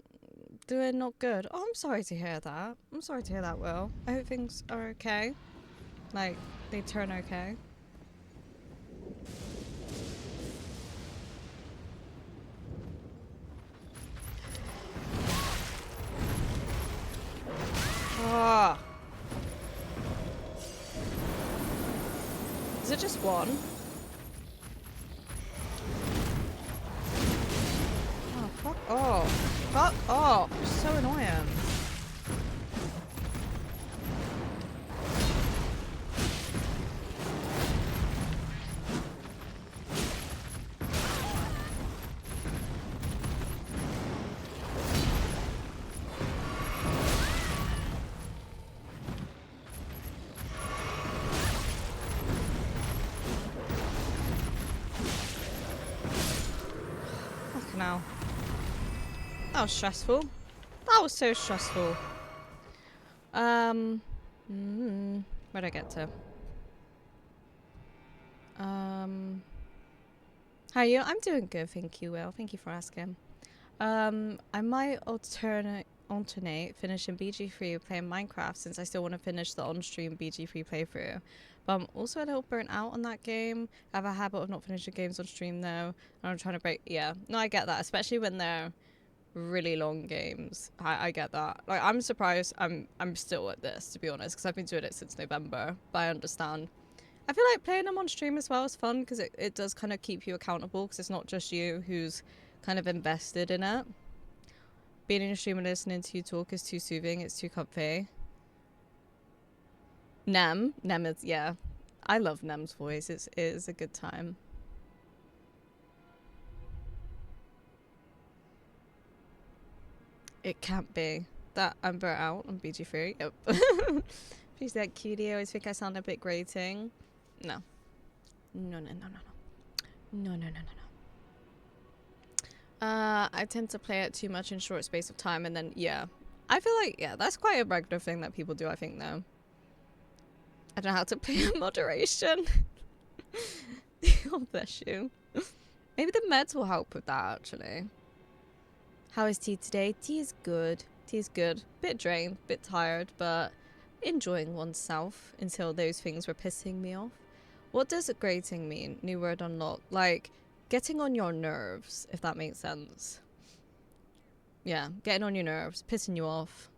doing not good. Oh, I'm sorry to hear that. I'm sorry to hear that, Will. I hope things are okay. Like, they turn okay. Ah. Is it just one? Oh, fuck off. Fuck off. You're so annoying. Now. That was stressful. That was so stressful. Where'd I get to? How are you? I'm doing good, thank you, Will. Thank you for asking. I might alternate finishing BG3 playing Minecraft since I still want to finish the on-stream BG3 playthrough. But I'm also a little burnt out on that game. I have a habit of not finishing games on stream though. And I'm trying to break, yeah. No, I get that, especially when they're really long games. I get that. Like, I'm surprised I'm still at this, to be honest, because I've been doing it since November. But I understand. I feel like playing them on stream as well is fun because it does kind of keep you accountable because it's not just you who's kind of invested in it. Being in a stream and listening to you talk is too soothing. It's too comfy. Nem is, yeah. I love Nem's voice. It is a good time. It can't be that I'm burnt out on BG3. Yep. Please, that cutie. I always think I sound a bit grating. No. No. I tend to play it too much in short space of time, and then yeah, I feel like yeah, that's quite a regular thing that people do. I think though. I don't know how to play in moderation. Oh, bless you. Maybe the meds will help with that, actually. How is tea today? Tea is good. Tea is good. Bit drained, bit tired, but enjoying oneself until those things were pissing me off. What does grating mean? New word unlocked. Like, getting on your nerves, if that makes sense. Yeah, getting on your nerves, pissing you off.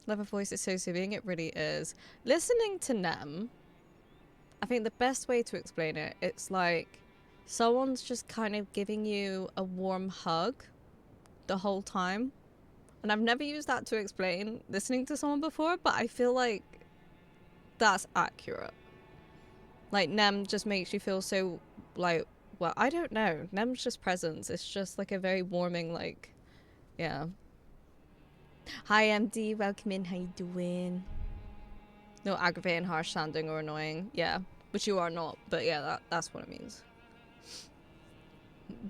Love a voice is so soothing, it really is. Listening to Nem, I think the best way to explain it, it's like someone's just kind of giving you a warm hug the whole time. And I've never used that to explain listening to someone before, but I feel like that's accurate. Like, Nem just makes you feel so, like, well, I don't know. Nem's just presence. It's just like a very warming, like, yeah. Hi, MD. Welcome in. How you doing? No aggravating, harsh sounding, or annoying. Yeah, which you are not. But yeah, that's what it means.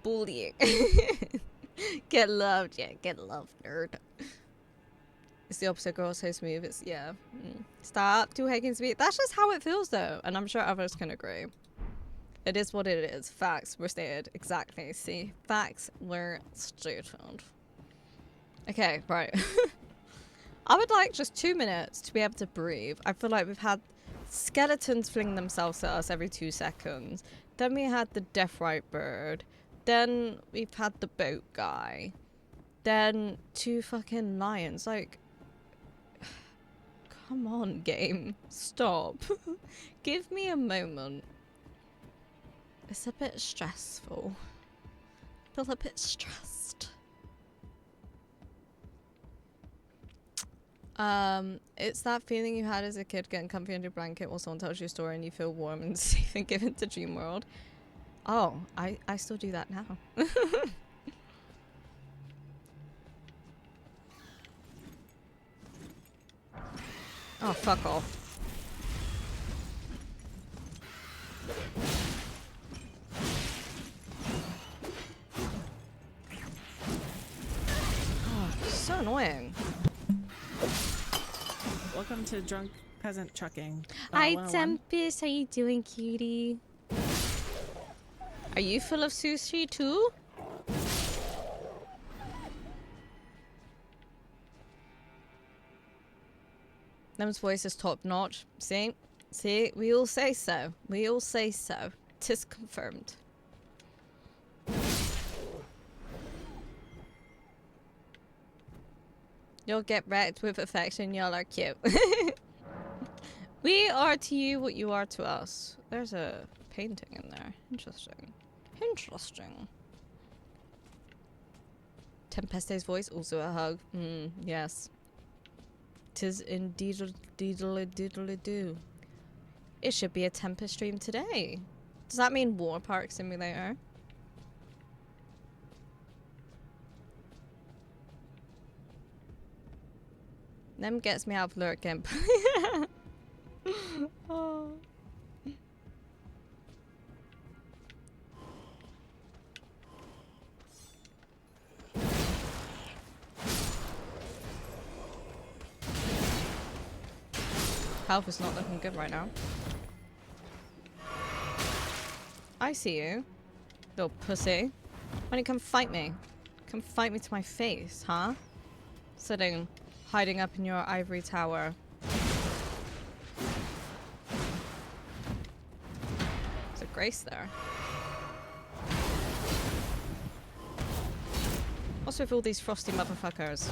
Bullying. Get loved. Yeah, get loved, nerd. It's the opposite, girl. So smooth. It's, yeah. Stop. Too hating to be. That's just how it feels, though. And I'm sure others can agree. It is what it is. Facts were stated. Exactly. See? Facts were stated. Okay, right. I would like just 2 minutes to be able to breathe. I feel like we've had skeletons fling themselves at us every 2 seconds. Then we had the death right bird. Then we've had the boat guy. Then 2 fucking lions. Like, come on, game. Stop. Give me a moment. It's a bit stressful. I feel a bit stressed. It's that feeling you had as a kid getting comfy under your blanket while someone tells you a story and you feel warm and safe and given to dream world. Oh, I still do that now. Oh, fuck off. annoying. Welcome to Drunk Peasant Trucking. Hi 101. Tempest, how you doing, cutie? Are you full of sushi too? Them's voice is top notch. See? See? We all say so. We all say so. 'Tis confirmed. You'll get wrecked with affection. Y'all are cute. We are to you what you are to us. There's a painting in there. Interesting. Interesting. Tempeste's voice, also a hug. Yes. 'Tis indeed diddle-a-diddle-a-doo. It should be a Tempest stream today. Does that mean War Park Simulator? Them gets me out of lurking. Oh. Health is not looking good right now. I see you, little pussy. Why don't you come fight me? Come fight me to my face, huh? Sitting, hiding up in your ivory tower. There's a Grace there. What's with all these frosty motherfuckers?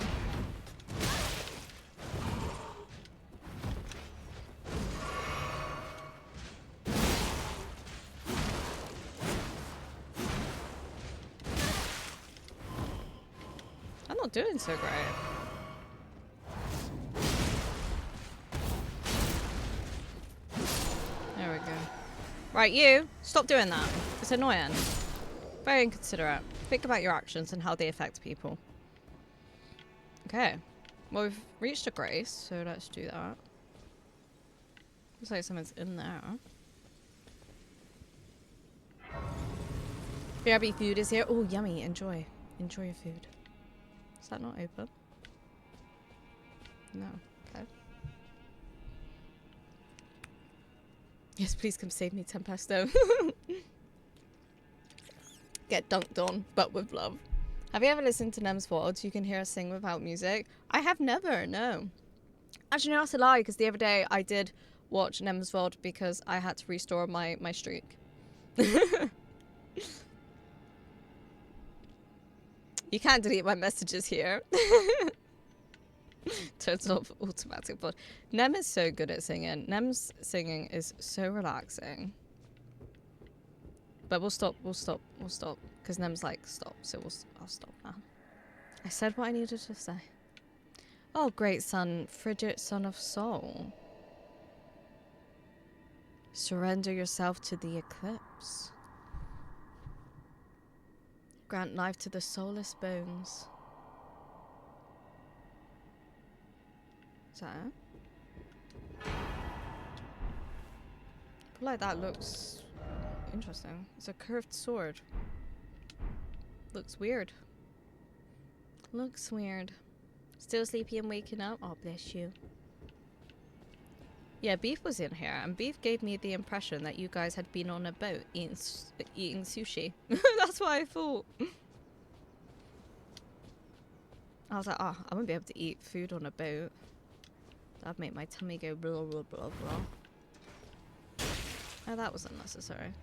I'm not doing so great. There we go. Right, you, stop doing that. It's annoying. Very inconsiderate. Think about your actions and how they affect people. Okay. Well, we've reached a Grace, so let's do that. Looks like someone's in there. BRB food is here. Oh, yummy. Enjoy. Enjoy your food. Is that not open? No. Okay. Yes, please come save me, Tempesto. Get dunked on, but with love. Have you ever listened to Nem's VODs? You can hear us sing without music. I have never, no. Actually, no, that's a lie, because the other day I did watch Nem's VOD because I had to restore my streak. You can't delete my messages here. Turns off automatic VOD. Nem is so good at singing. Nem's singing is so relaxing. But we'll stop. Because Nem's like, stop. So I'll stop now. I said what I needed to say. Oh, great son. Frigid son of soul. Surrender yourself to the eclipse. Grant life to the soulless bones. Is that it? I feel like that looks interesting. It's a curved sword. Looks weird. Looks weird. Still sleepy and waking up? Oh, bless you. Yeah, Beef was in here, and Beef gave me the impression that you guys had been on a boat eating sushi. That's what I thought. I was like, oh, I wouldn't be able to eat food on a boat. That'd make my tummy go blah, blah, blah, blah. Oh, that was unnecessary.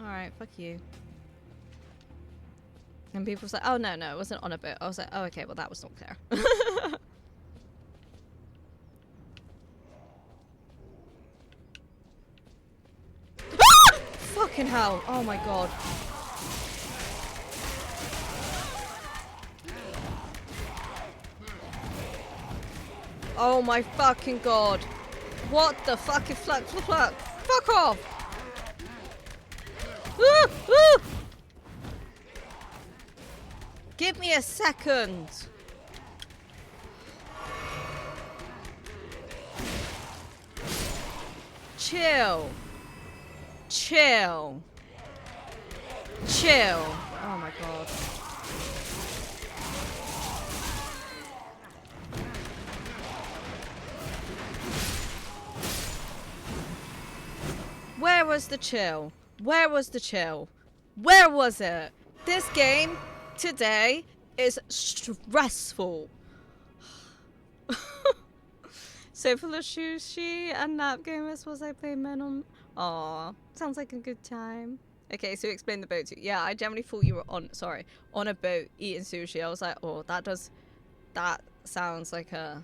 Alright, fuck you. And people was like, oh, no, it wasn't on a boat. I was like, oh, okay, well, that was not clear. Fucking hell. Oh my god. Oh my fucking god. What the fucking fuck? Fuck off! Give me a second. Chill. Chill. Oh my god. Where was the chill? Where was the chill? Where was it? This game today is stressful. So full of sushi and nap gamers was I playing men on. Aw, sounds like a good time. Okay, so explain the boat too. Yeah, I generally thought you were on a boat eating sushi. I was like, oh, that sounds like a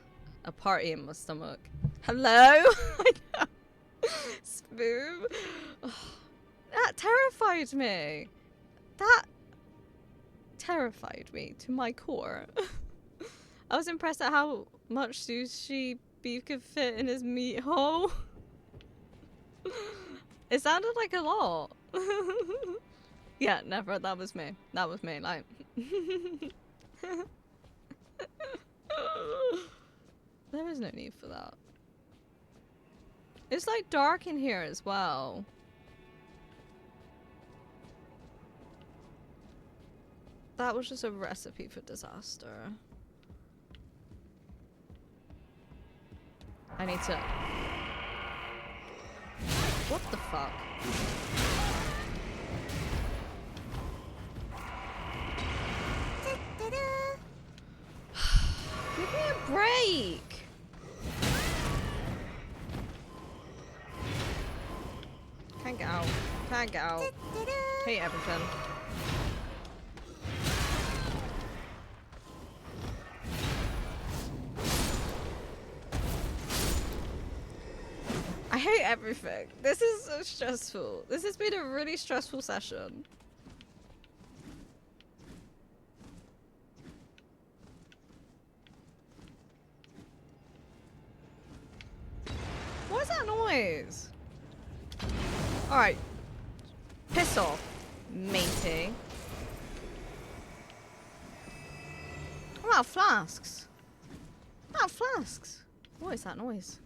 party in my stomach. Hello? I know. Smooth. Oh, that terrified me. That terrified me to my core. I was impressed at how much sushi beef could fit in his meat hole. It sounded like a lot. Yeah, never. That was me. That was me. Like. There is no need for that. It's like dark in here as well. That was just a recipe for disaster. I need to... What the fuck? Give me a break! Can't get out. Can't get out. Hate everything. I hate everything. This is so stressful. This has been a really stressful session. What is that noise? Alright. Piss off, matey. I'm out of flasks. I'm out of flasks. What is that noise?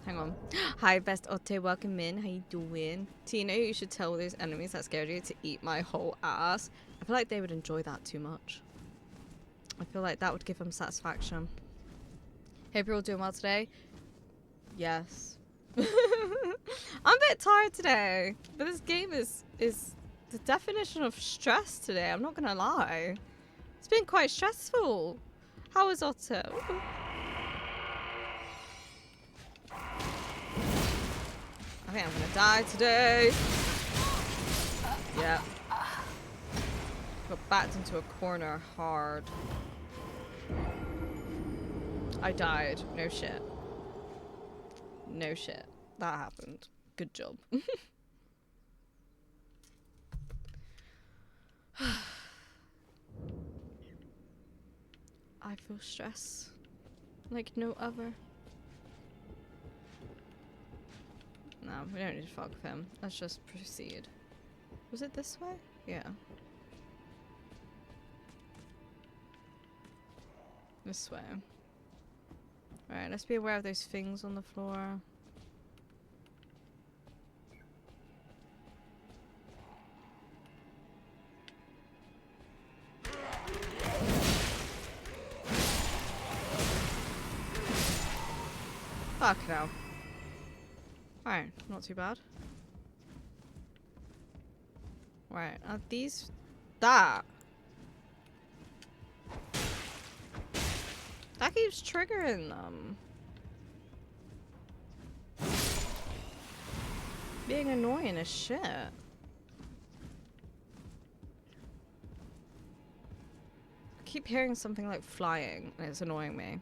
Hang on. Hi, best Otte, welcome in. How you doing? Tina, you should tell those enemies that scared you to eat my whole ass. I feel like they would enjoy that too much. I feel like that would give them satisfaction. Hope you're all doing well today. Yes. I'm a bit tired today, but this game is the definition of stress today. I'm not gonna lie. It's been quite stressful. How is Otto? I think I'm gonna die today. Yeah. Got backed into a corner hard. I died. No shit. No shit. That happened. Good job. I feel stress like no other. No, we don't need to fuck with him. Let's just proceed. Was it this way? Yeah. This way. Alright, let's be aware of those things on the floor. Fuck no. Alright, not too bad. Right, are these... That keeps triggering them. Being annoying as shit. I keep hearing something like flying and it's annoying me.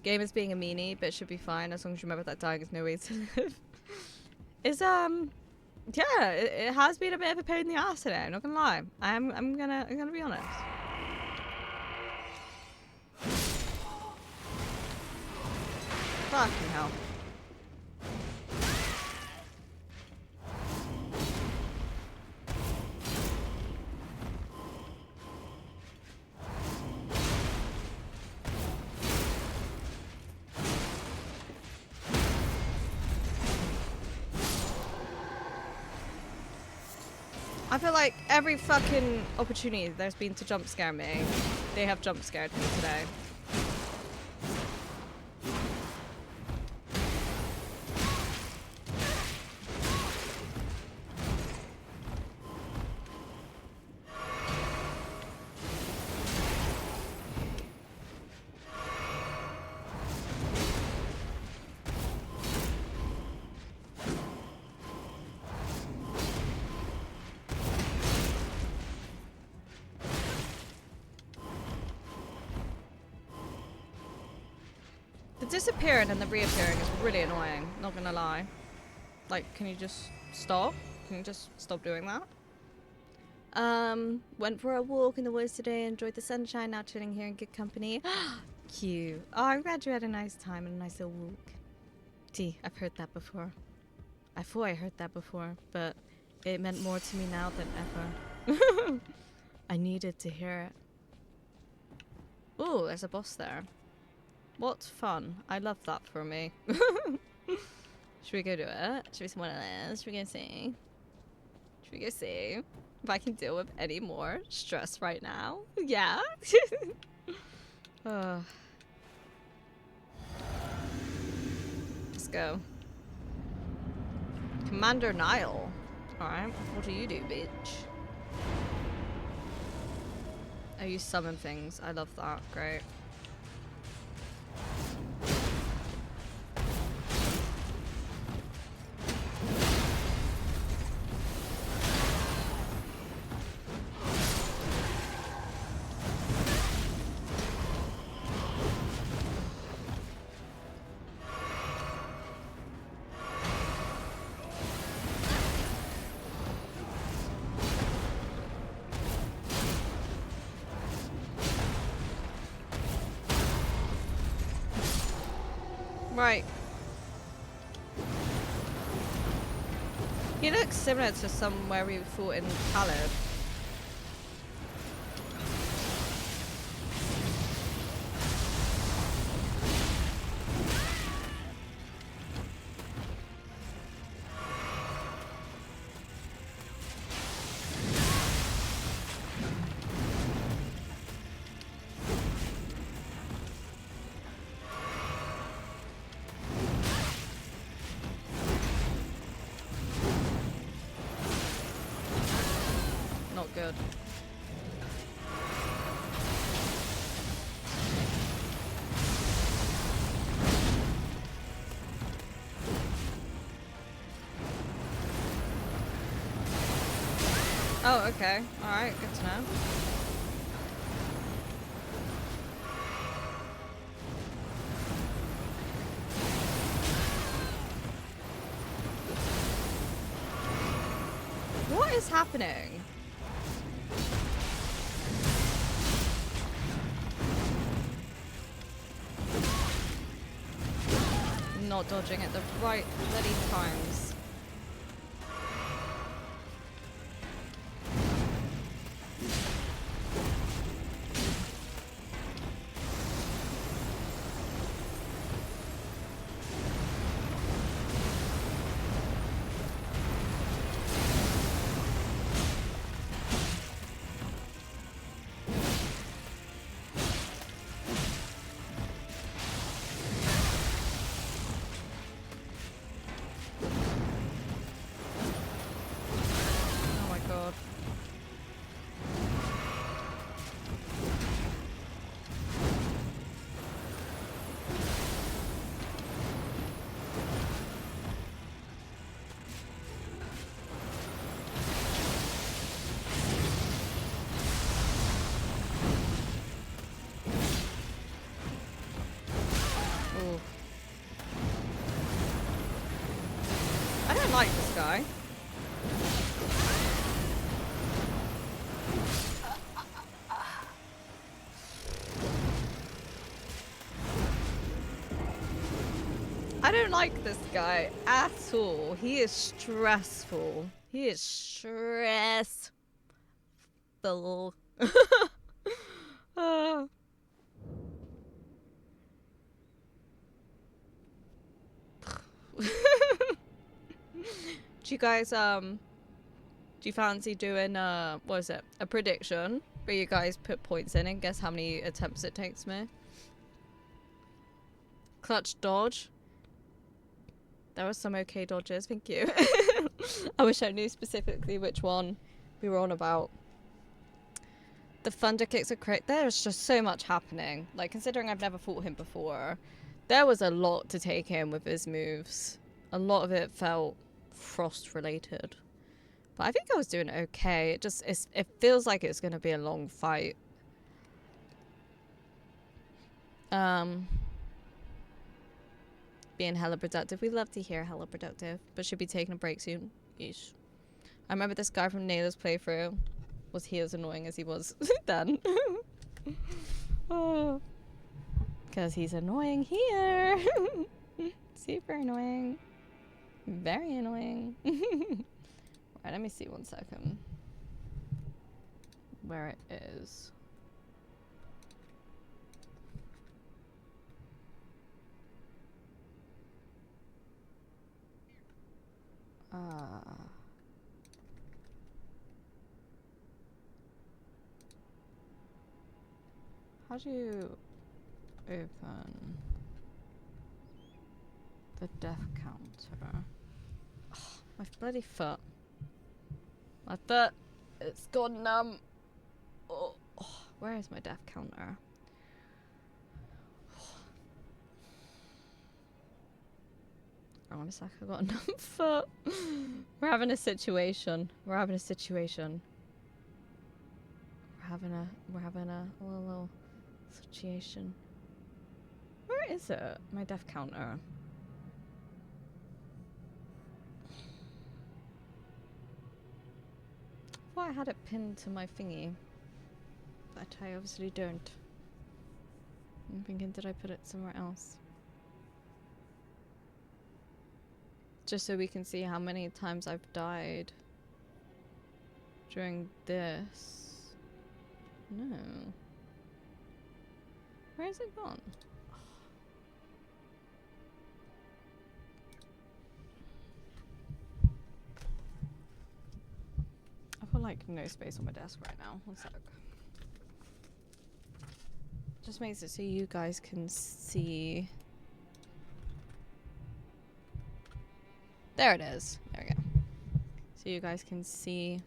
Game is being a meanie, but it should be fine as long as you remember that dying is no way to live. It's yeah, it has been a bit of a pain in the ass today, I'm not gonna lie. I'm gonna be honest. Fucking hell. I feel like every fucking opportunity there's been to jump scare me, they have jump scared me today. The disappearing and the reappearing is really annoying, not gonna lie. Like, can you just stop? Can you just stop doing that? Went for a walk in the woods today, enjoyed the sunshine, now chilling here in good company. Cute. Oh, I'm glad you had a nice time and a nice little walk. Gee, I've heard that before. I thought I heard that before, but it meant more to me now than ever. I needed to hear it. Ooh, there's a boss there. What fun. I love that for me. Should we go do it? Should we see one of this? Should we go see? Should we go see if I can deal with any more stress right now? Yeah. Let's go. Commander Nile. Alright, what do you do, bitch? Oh, you summon things. I love that. Great. Right. He looks similar to somewhere we fought in Khaled. Not good. Oh, okay. Alright, good to know. What is happening? Not dodging at the right bloody times. Oh my god. Ooh. I don't like this guy. I don't like this guy at all. He is stressful. He is stressful. Ah. Do you guys do you fancy doing what is it? A prediction where you guys put points in and guess how many attempts it takes me? Clutch dodge. There were some okay dodges, thank you. I wish I knew specifically which one we were on about. The thunder kicks are correct. There's just so much happening. Like, considering I've never fought him before, there was a lot to take in with his moves. A lot of it felt frost related. But I think I was doing okay. It feels like it's going to be a long fight. Being hella productive. We love to hear hella productive, but should be taking a break soon. Yeesh. I remember this guy from Nayla's playthrough was he as annoying as he was then. Oh, because he's annoying here. Super annoying. Very annoying. Right, let me see 1 second. Where it is. How do you open the death counter? Oh, my bloody foot. My foot. It's gone numb. Oh, where is my death counter? Hang on a sec, I got a numb foot. We're having a situation. We're having a little situation. Where is it? My death counter. I thought I had it pinned to my thingy, but I obviously don't. I'm thinking, did I put it somewhere else? Just so we can see how many times I've died during this. No. Where is it gone? I've got like no space on my desk right now. 1 sec. Just makes it so you guys can see. There it is. There we go. So you guys can see.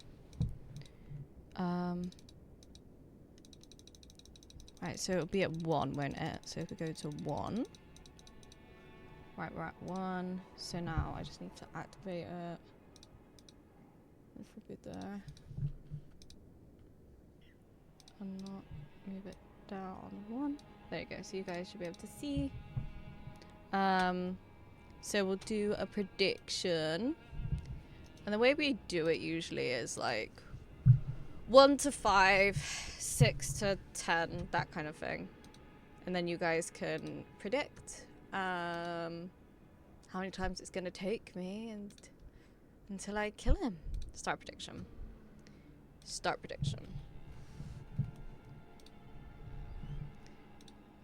Right, so it'll be at 1, won't it? So if we go to 1. Right, we're at 1. So now I just need to activate it. This will be there. And not move it down 1. There you go. So you guys should be able to see. So we'll do a prediction. And the way we do it usually is like 1 to 5, 6 to 10, that kind of thing. And then you guys can predict how many times it's going to take me and until I kill him. Start prediction. Start prediction.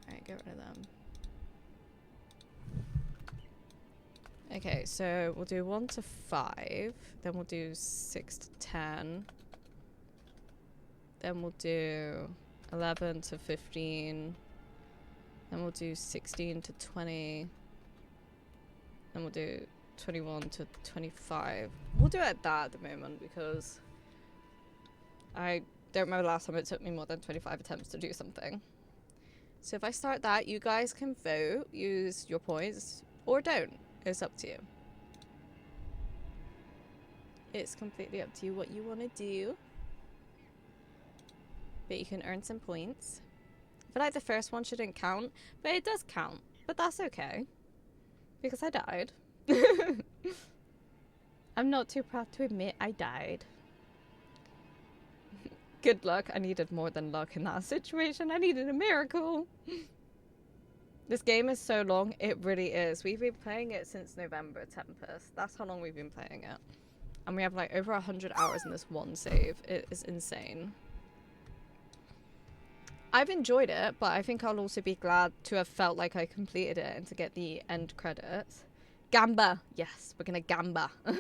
Alright, get rid of them. Okay, so we'll do 1 to 5, then we'll do 6 to 10, then we'll do 11 to 15, then we'll do 16 to 20, then we'll do 21 to 25. We'll do it at that at the moment because I don't remember the last time it took me more than 25 attempts to do something. So if I start that, you guys can vote, use your points, or don't. It's up to you. It's completely up to you what you want to do. But you can earn some points. I feel like the first one shouldn't count, but it does count. But that's okay. Because I died. I'm not too proud to admit I died. Good luck. I needed more than luck in that situation. I needed a miracle. This game is so long, it really is. We've been playing it since November, Tempest. That's how long we've been playing it. And we have like over 100 hours in this one save. It is insane. I've enjoyed it, but I think I'll also be glad to have felt like I completed it and to get the end credits. Gamba! Yes, we're gonna gamba. I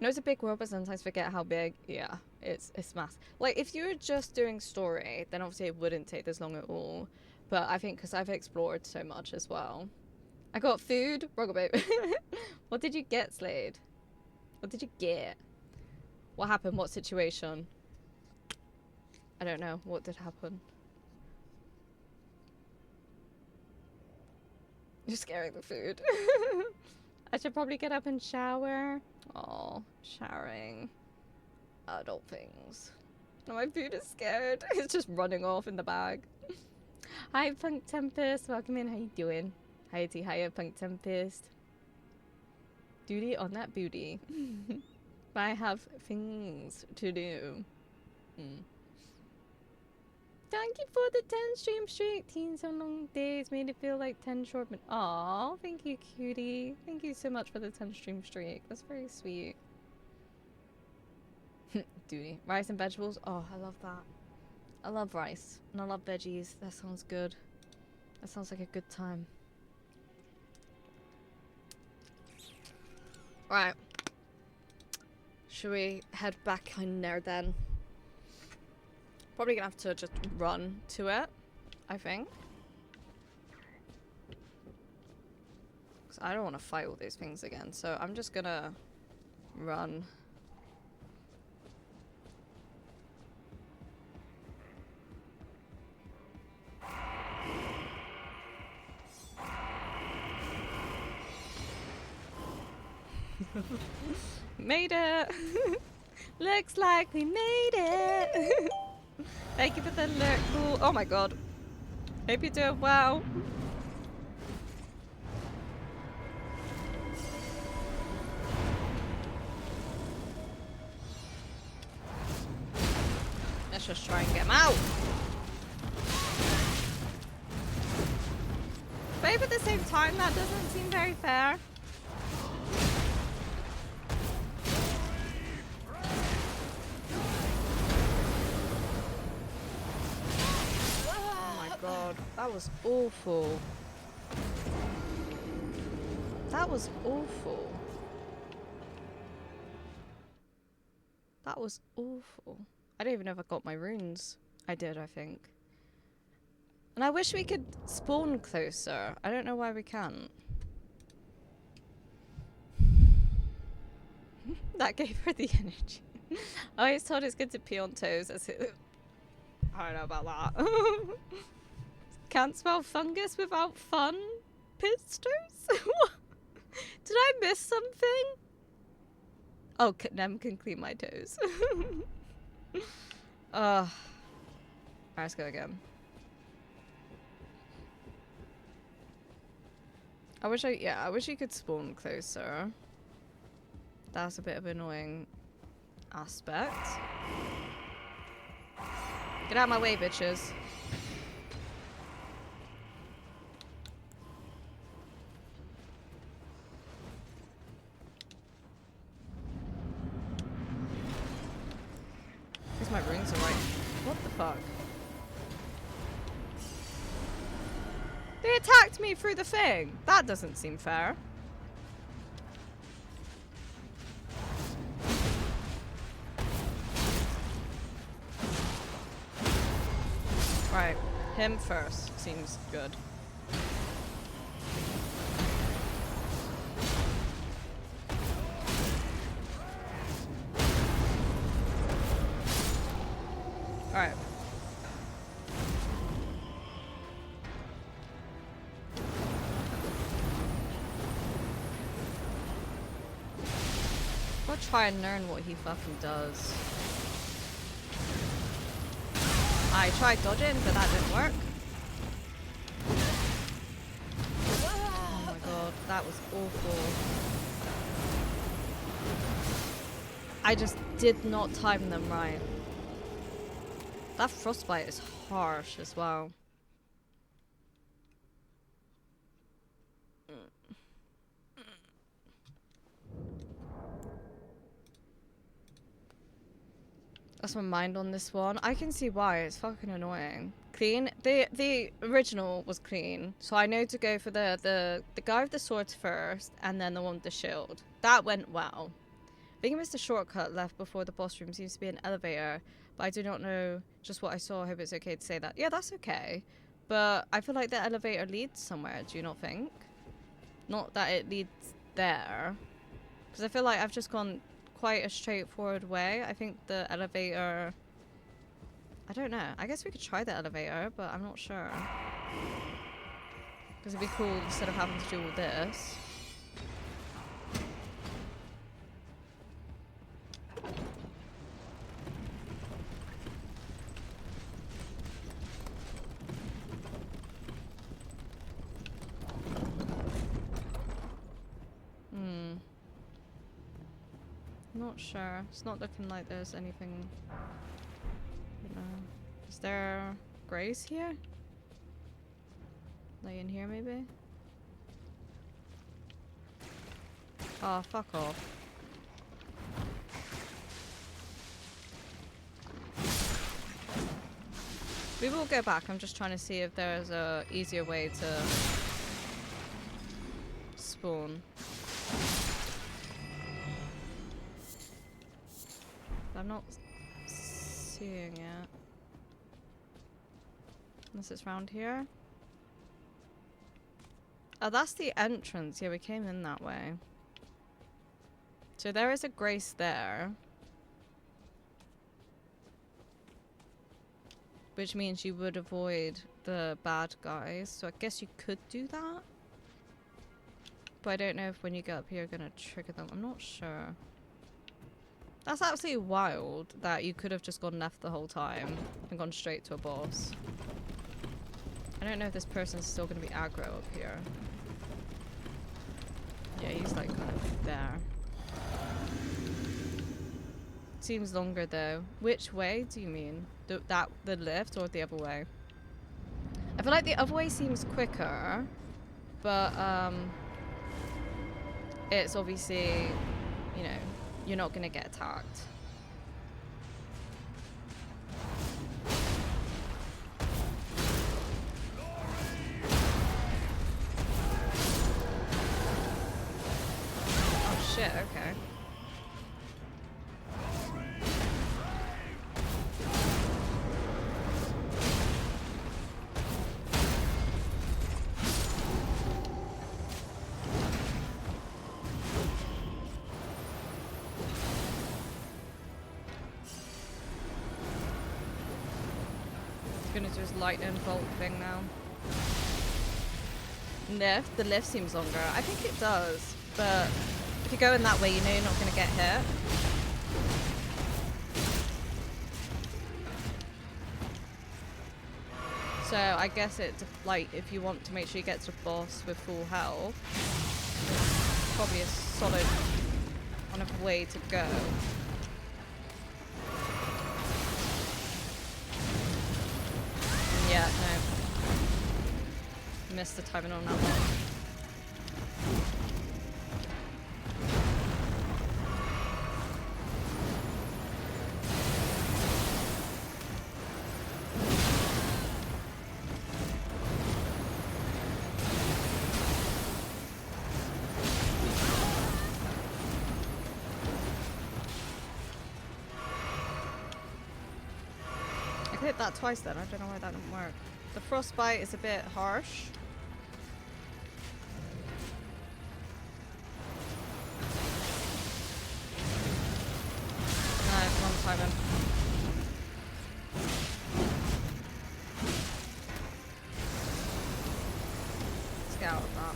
know it's a big word, but sometimes forget how big. Yeah, it's massive. Like, if you were just doing story, then obviously it wouldn't take this long at all. But I think because I've explored so much as well. I got food. Ruggle babe. What did you get, Slade? What did you get? What happened? What situation? I don't know. What did happen? You're scaring the food. I should probably get up and shower. Oh, showering. Adult things. No, my food is scared. It's just running off in the bag. Hi, Punk Tempest. Welcome in. How you doing? Hiya T, hiya Punk Tempest. Duty on that booty. I have things to do. Thank you for the 10 stream streak. 10 so long days made it feel like 10 short minutes. Aw, thank you, cutie. Thank you so much for the 10 stream streak. That's very sweet. Duty. Rice and vegetables. Oh, I love that. I love rice. And I love veggies. That sounds good. That sounds like a good time. Right. Should we head back in there then? Probably gonna have to just run to it, I think. Because I don't want to fight all these things again, so I'm just gonna run. Made it! Looks like we made it! Thank you for the alert. Cool. Oh my god. Hope you're doing well. Let's just try and get him out. But at the same time, that doesn't seem very fair. God, that was awful. That was awful. That was awful. I don't even know if I got my runes. I did, I think. And I wish we could spawn closer. I don't know why we can't. That gave her the energy. I always told it's good to pee on toes. I don't know about that. Can't spell fungus without fun? Pistos? Did I miss something? Oh, Nem can clean my toes. Alright, let's go again. I wish you could spawn closer. That's a bit of an annoying aspect. Get out of my way, bitches. My runes are right. What the fuck? They attacked me through the thing. That doesn't seem fair. Right, him first. Seems good. Alright. I'll try and learn what he fucking does. I tried dodging, but that didn't work. Oh my god, that was awful. I just did not time them right. That frostbite is harsh as well. That's my mind on this one. I can see why. It's fucking annoying. Clean. The original was clean, so I know to go for the guy with the swords first, and then the one with the shield. That went well. I think I missed a shortcut left before the boss room. Seems to be an elevator, but I do not know just what I saw. I hope it's okay to say that. Yeah, that's okay. But I feel like the elevator leads somewhere. Do you not think? Not that it leads there, because I feel like I've just gone quite a straightforward way. I think the elevator, I don't know. I guess we could try the elevator, but I'm not sure. Because it'd be cool instead of having to do all this. not sure. It's not looking like there's anything. You know. Is there grace here? Like in here, maybe? Oh, fuck off. We will go back. I'm just trying to see if there's a easier way to spawn. I'm not seeing it. Unless it's round here. Oh, that's the entrance. Yeah, we came in that way. So there is a grace there. Which means you would avoid the bad guys. So I guess you could do that. But I don't know if when you get up here you're gonna trigger them. I'm not sure. That's absolutely wild that you could have just gone left the whole time and gone straight to a boss. I don't know if this person's still gonna be aggro up here. Yeah, he's like kind of there. Seems longer though. Which way do you mean? The lift or the other way? I feel like the other way seems quicker, but it's obviously, you know, you're not gonna get attacked. Oh shit, okay. Gonna do his lightning bolt thing now. Lift? The lift seems longer. I think it does, but if you go in that way, you know you're not gonna get hit. So I guess it's like if you want to make sure you get to the boss with full health, probably a solid kind of way to go. Yeah, no. Missed the timing on that one. I hit that twice then, I don't know why that didn't work. The frostbite is a bit harsh. No, wrong timing. Let's get out of that.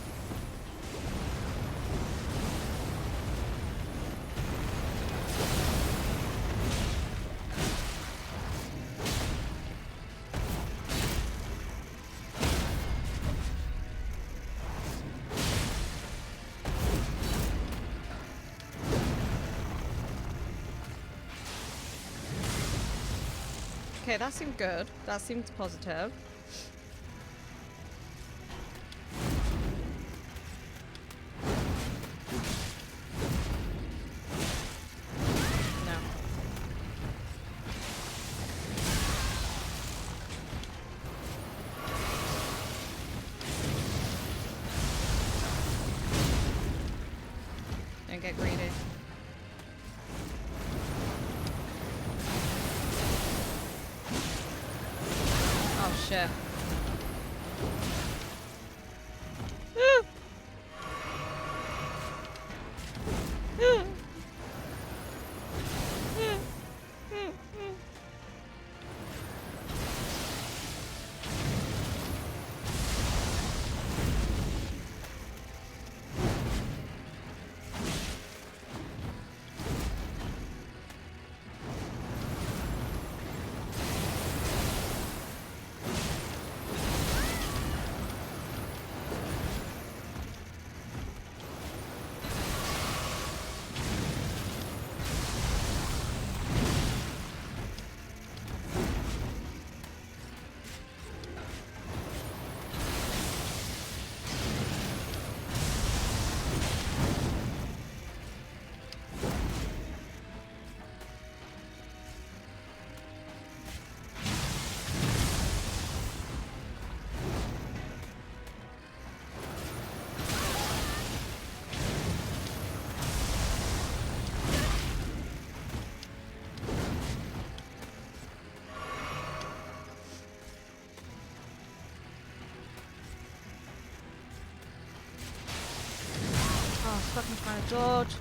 Okay, that seemed good. That seemed positive. No. Don't get greedy. Shit. fucking trying to dodge.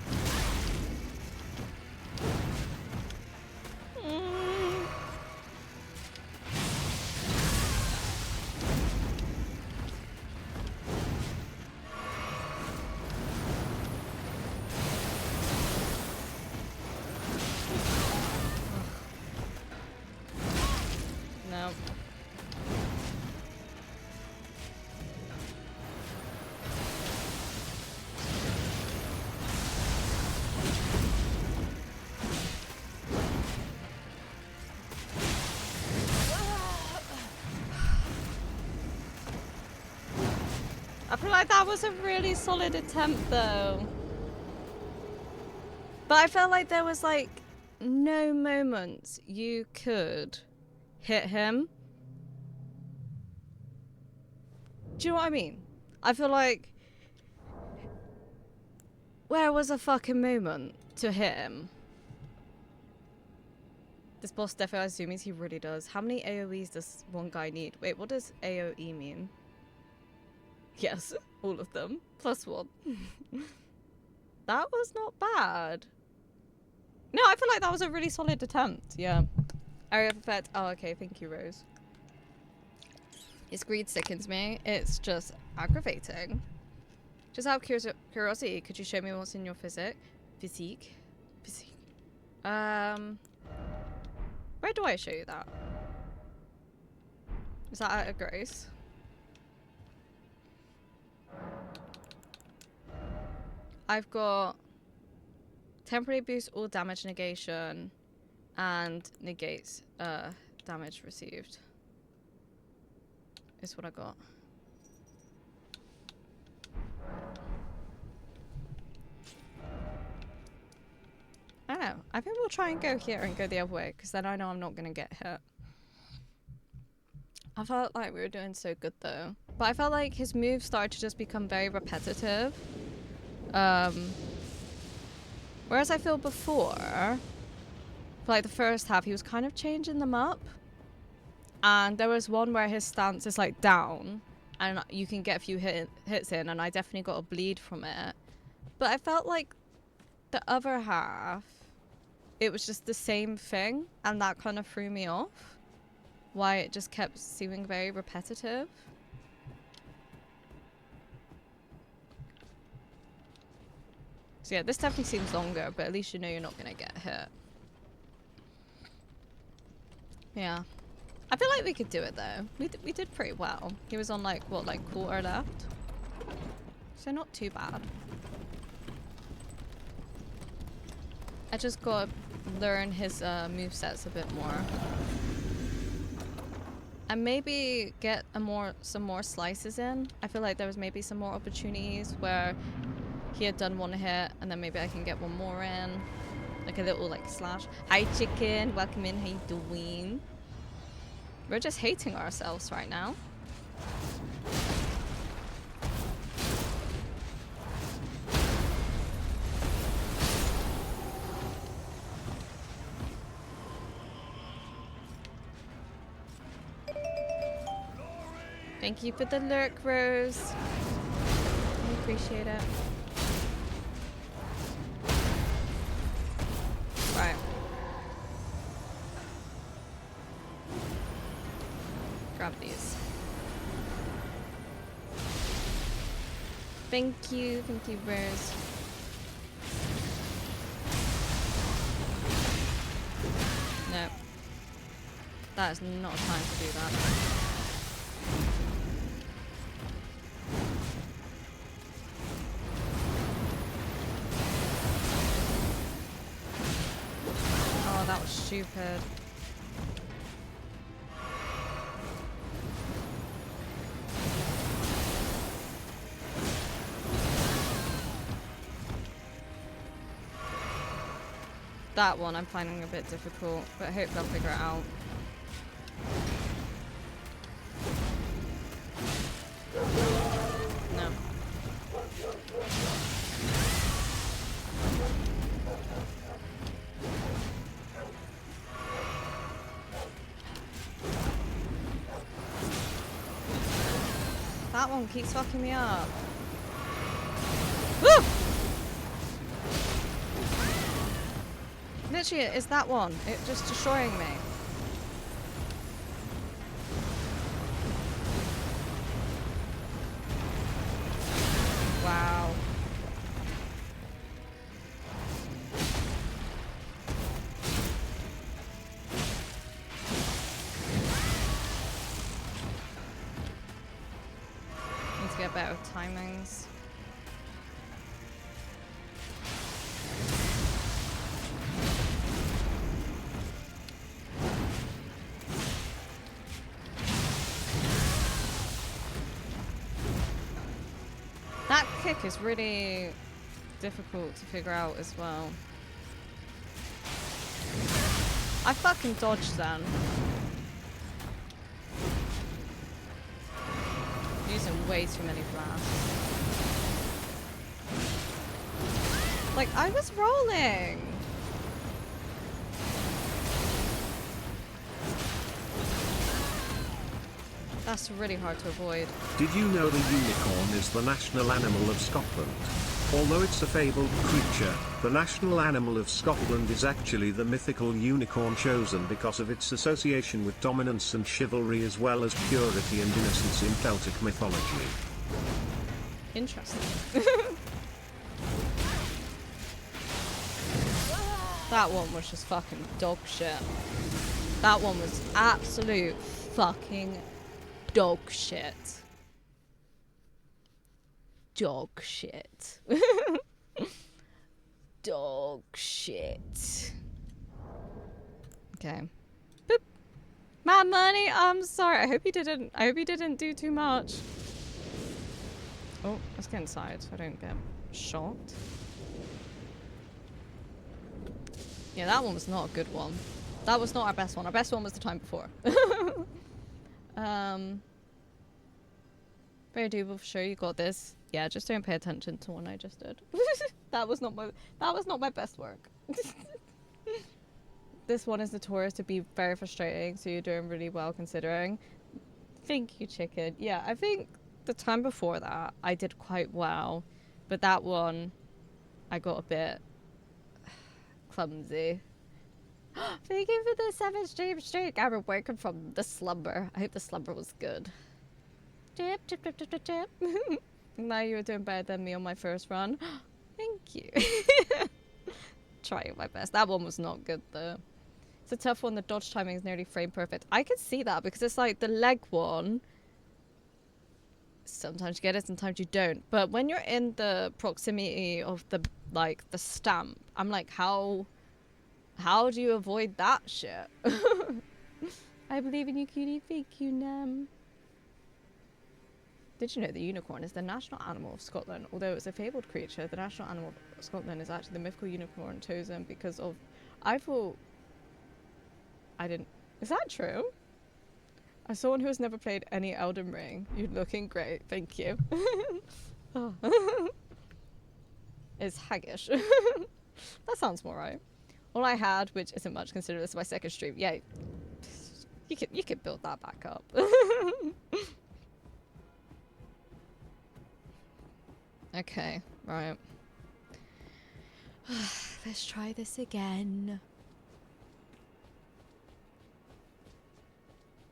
No. I feel like that was a really solid attempt though. But I felt like there was like no moments you could hit him. Do you know what I mean? I feel like where was a fucking moment to hit him? This boss definitely assumes he really does. How many AoEs does one guy need? Wait, what does AoE mean? Yes, all of them. +1. That was not bad. No, I feel like that was a really solid attempt. Yeah. Area of effect. Oh, okay. Thank you, Rose. His greed sickens me. It's just aggravating. Just out of curiosity, could you show me what's in your physique? Where do I show you that? Is that out of grace? I've got temporary boost all damage negation and negates damage received. Is what I got. I don't know. I think we'll try and go here and go the other way because then I know I'm not going to get hit. I felt like we were doing so good though. But I felt like his moves started to just become very repetitive. Whereas I feel before, for like the first half, he was kind of changing them up. And there was one where his stance is like down and you can get a few hits in, and I definitely got a bleed from it. But I felt like the other half, it was just the same thing, and that kind of threw me off. Why it just kept seeming very repetitive. So yeah, this definitely seems longer, but at least you know you're not gonna get hit. Yeah. I feel like we could do it though. We did pretty well. He was on like, what, like quarter left? So not too bad. I just gotta learn his movesets a bit more. And maybe get some more slices in. I feel like there was maybe some more opportunities where he had done one hit and then maybe I can get one more in. Like a little like slash. Hi chicken, welcome in, how you doing? We're just hating ourselves right now. Thank you for the lurk, Rose. I appreciate it. Right. Grab these. Thank you, Rose. No. That is not a time to do that. Oh, that was stupid. That one I'm finding a bit difficult, but I hope they'll figure it out. No. That one keeps fucking me up. Woo! literally is that one. It just destroying me. Wow. Need to get better timings. That kick is really difficult to figure out as well. I fucking dodged then. Using way too many flasks. Like, I was rolling. That's really hard to avoid. Did you know the unicorn is the national animal of Scotland? Although it's a fabled creature, the national animal of Scotland is actually the mythical unicorn, chosen because of its association with dominance and chivalry, as well as purity and innocence in Celtic mythology. Interesting. That one was just fucking dog shit. That one was absolute fucking dog shit. Dog shit. Dog shit. Okay. Boop. My money. I'm sorry. I hope you didn't do too much. Oh, let's get inside so I don't get shot. Yeah, that one was not a good one. That was not our best one. Our best one was the time before. Very doable for sure. You got this. Yeah, just don't pay attention to what I just did. That was not my best work. This one is notorious to be very frustrating, so you're doing really well considering. Thank you, chicken. Yeah, I think the time before that I did quite well, but that one I got a bit clumsy. Thank you for the 7 streak. I was working from the slumber. I hope the slumber was good. Chip, chip, chip, chip, chip, chip. Now you were doing better than me on my first run. Thank you. Trying my best. That one was not good though. It's a tough one. The dodge timing is nearly frame perfect. I can see that because it's like the leg one. Sometimes you get it, sometimes you don't. But when you're in the proximity of the the stamp, I'm like, how do you avoid that shit? I believe in you, cutie. Thank you, Nam. Did you know the unicorn is the national animal of Scotland? Although it's a fabled creature, the national animal of Scotland is actually the mythical unicorn chosen because of... I thought... I didn't... Is that true? As someone who has never played any Elden Ring, you're looking great. Thank you. Oh. It's haggish. That sounds more right. All I had, which isn't much, considering this is my second stream. Yeah, you could build that back up. Okay, right. Let's try this again.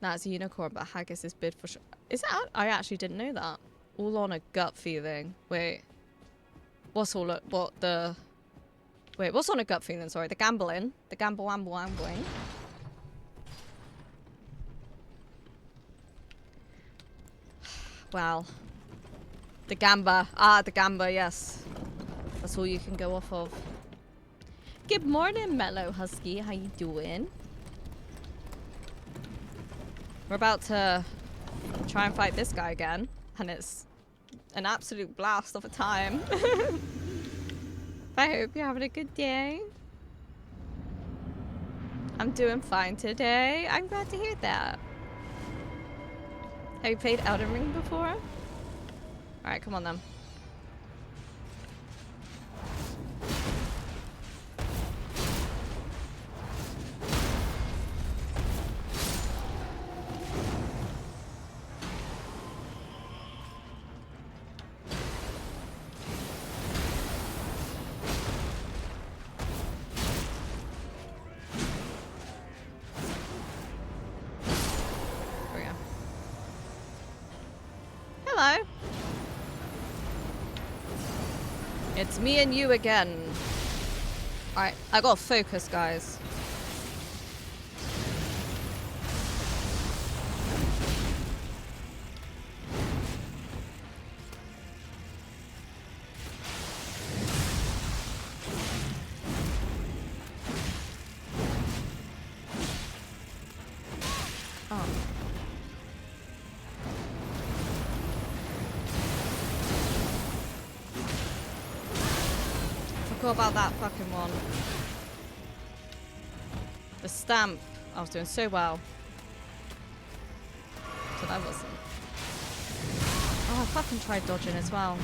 That's a unicorn, but haggis is bid for sure. Is that? I actually didn't know that. All on a gut feeling. Wait. What's on a gut feeling? Sorry, the gambling. The gambling. Well. The gamba. Ah, the gamba, yes. That's all you can go off of. Good morning, Mellow Husky. How you doing? We're about to try and fight this guy again. And it's an absolute blast of a time. I hope you're having a good day. I'm doing fine today. I'm glad to hear that. Have you played Elden Ring before? Alright, come on then. Hello. It's me and you again. Alright, I gotta focus, guys. Oh. Forgot about that fucking one. The stamp. I was doing so well. So that wasn't. Oh, I fucking tried dodging as well.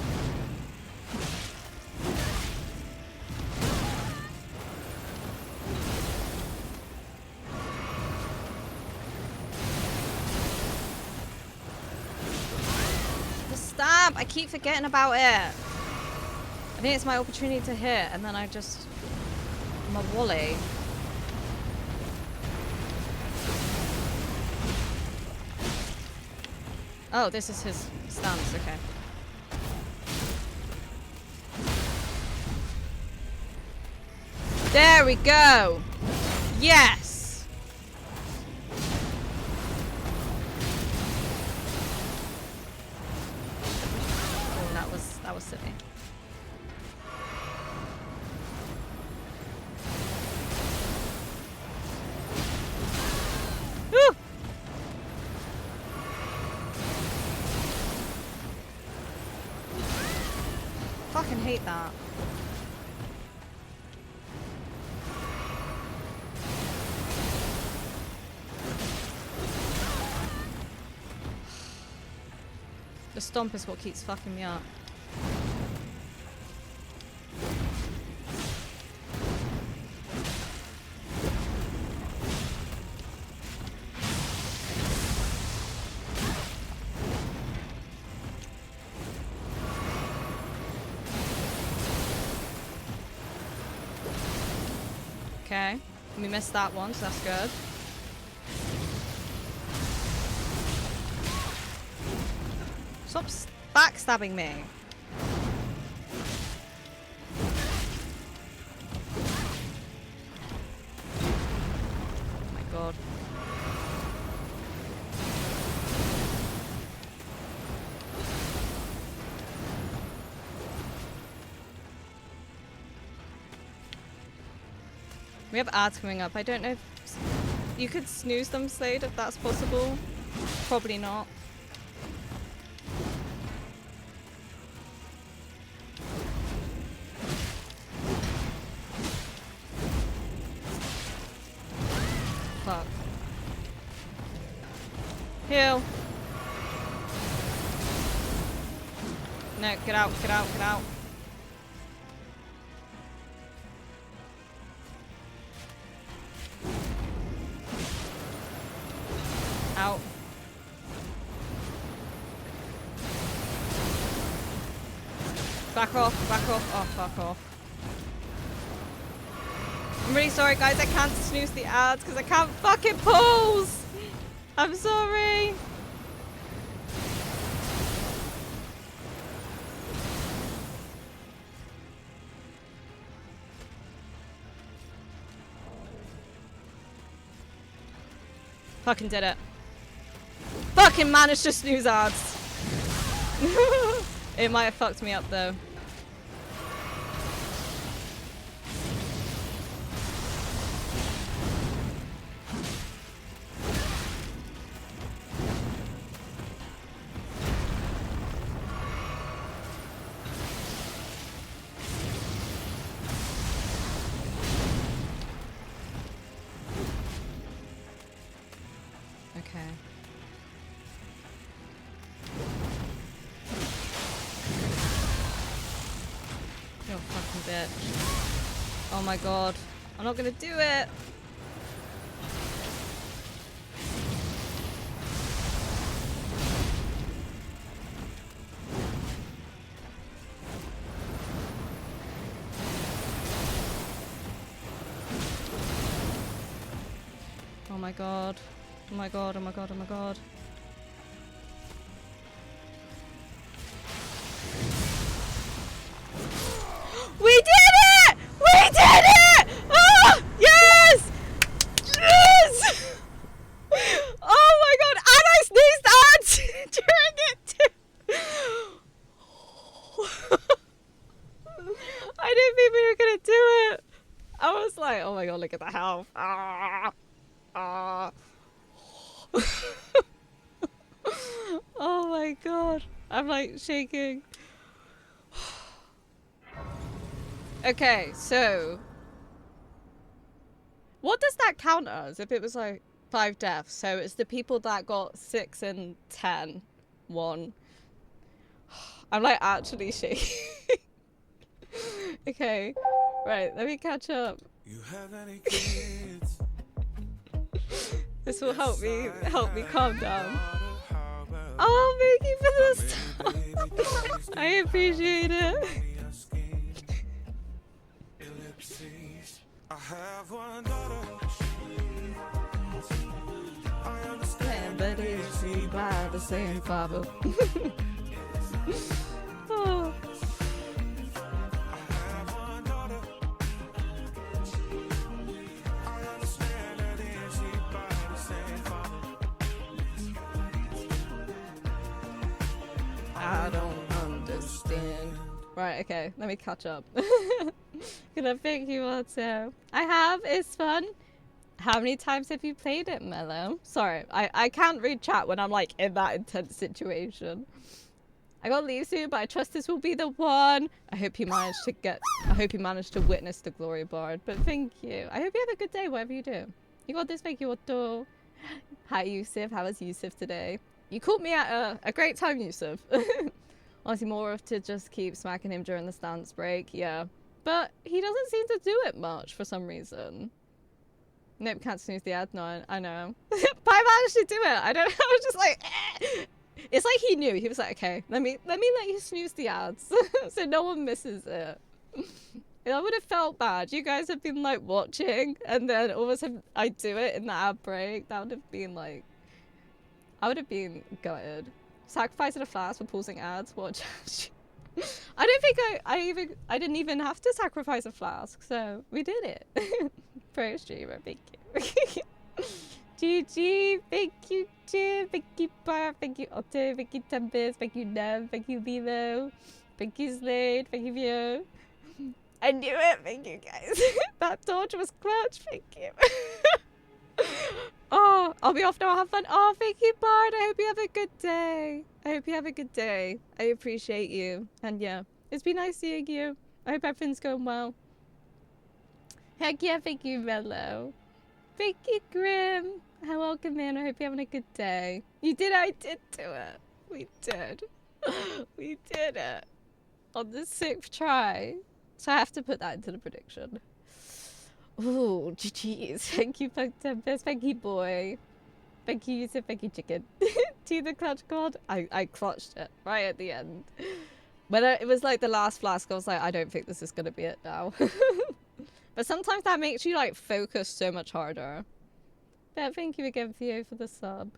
The stamp! I keep forgetting about it. I think it's my opportunity to hit, and then I just... I'm a wally. Oh, this is his stance, okay. There we go! Yes! Oh, that was silly. Woo! Fucking hate that. The stomp is what keeps fucking me up. Okay, we missed that one, so that's good. Stop backstabbing me. Oh my god. We have ads coming up. I don't know if you could snooze them, Slade, if that's possible. Probably not. Fuck. Heal. No, get out, get out, get out. Out. Back off, back off. Oh, fuck off. I'm really sorry, guys. I can't snooze the ads because I can't fucking pause. I'm sorry. Fucking did it. Fucking managed to snooze ads. It might have fucked me up though. Okay. You fucking bitch. Oh my god. I'm not gonna do it. Oh my god. Oh my god, oh my god, oh my god. I didn't think we were gonna do it. I was like, oh my god, look at the health. Ah, ah. Oh my god. I'm like shaking. Okay, so what does that count as if it was like 5 deaths? So it's the people that got 6 and 10 won. I'm like actually shaking. Okay, right, let me catch up. You have any kids? This will help me calm down. Oh, thank you for this. I appreciate it. I have one daughter. I understand, but is she by the same father? Oh. I don't understand. Right, okay, let me catch up. Gonna pick you also. I have, it's fun. How many times have you played it, Mello? Sorry, I can't read chat when I'm like in that intense situation. I gotta leave soon, but I trust this will be the one. I hope you managed to witness the glory bard, but thank you. I hope you have a good day, whatever you do. You got this, thank you, Otto. Hi, Yusuf, how was Yusuf today? You caught me at a great time, Yusuf. Honestly, more of to just keep smacking him during the stance break, yeah. But he doesn't seem to do it much for some reason. Nope, can't snooze the ad. No, I know. But I managed to do it. I don't know. I was just like, eh. It's like he knew. He was like, okay, let me let you snooze the ads, so no one misses it. I would have felt bad. You guys have been like watching, and then all of a sudden I do it in the ad break. That would have been like, I would have been gutted. Sacrificing a flask for pausing ads. Watch. I don't think I didn't even have to sacrifice a flask, so we did it. Pro streamer, thank you. GG, thank you, Jim, thank you, Bar, thank you, Otto, thank you, Tempest, thank you, Nev, thank you, Lilo, thank you, Slade, thank you, Vio. I knew it, thank you, guys. That torch was clutch, thank you. Oh, I'll be off now, have fun. Oh, thank you, Bard, I hope you have a good day. I hope you have a good day. I appreciate you. And yeah, it's been nice seeing you. I hope everything's going well. Heck yeah, thank you, Mello. Thank you, Grim. Welcome in. I hope you're having a good day. You did. I did do it. We did. We did it. On the 6th try. So I have to put that into the prediction. Ooh, GG's. Thank you, Tempest. Thank you, boy. Thank you, Yusuf. Thank you, chicken. To the clutch god. I clutched it right at the end. Whether it was like the last flask, I was like, I don't think this is going to be it now. But sometimes that makes you like focus so much harder. But thank you again, Theo, for the sub.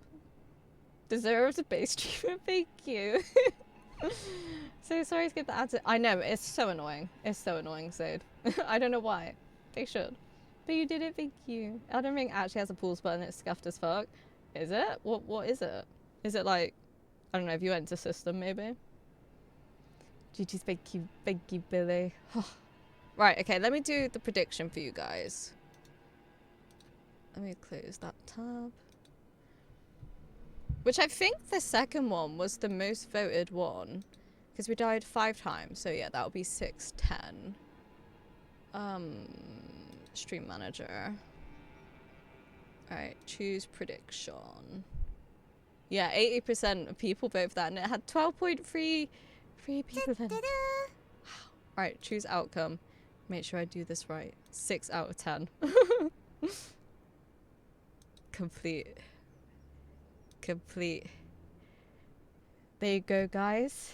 Deserves a base streamer, thank you. So sorry to get the ads. I know, it's so annoying. It's so annoying, Zaid. I don't know why. They should. But you did it, thank you. Elden Ring actually has a pause button, it's scuffed as fuck. Is it? What is it? Is it like, I don't know, if you went to system maybe? GG's, thank you, Billy. Right, okay, let me do the prediction for you guys. Let me close that tab. Which I think the second one was the most voted one. Because we died 5 times, so yeah, that would be 6, 10. Stream manager. Alright, choose prediction. Yeah, 80% of people vote for that, and it had 12.3 people then. Alright, choose outcome. Make sure I do this right. 6 out of 10. Complete. There you go, guys.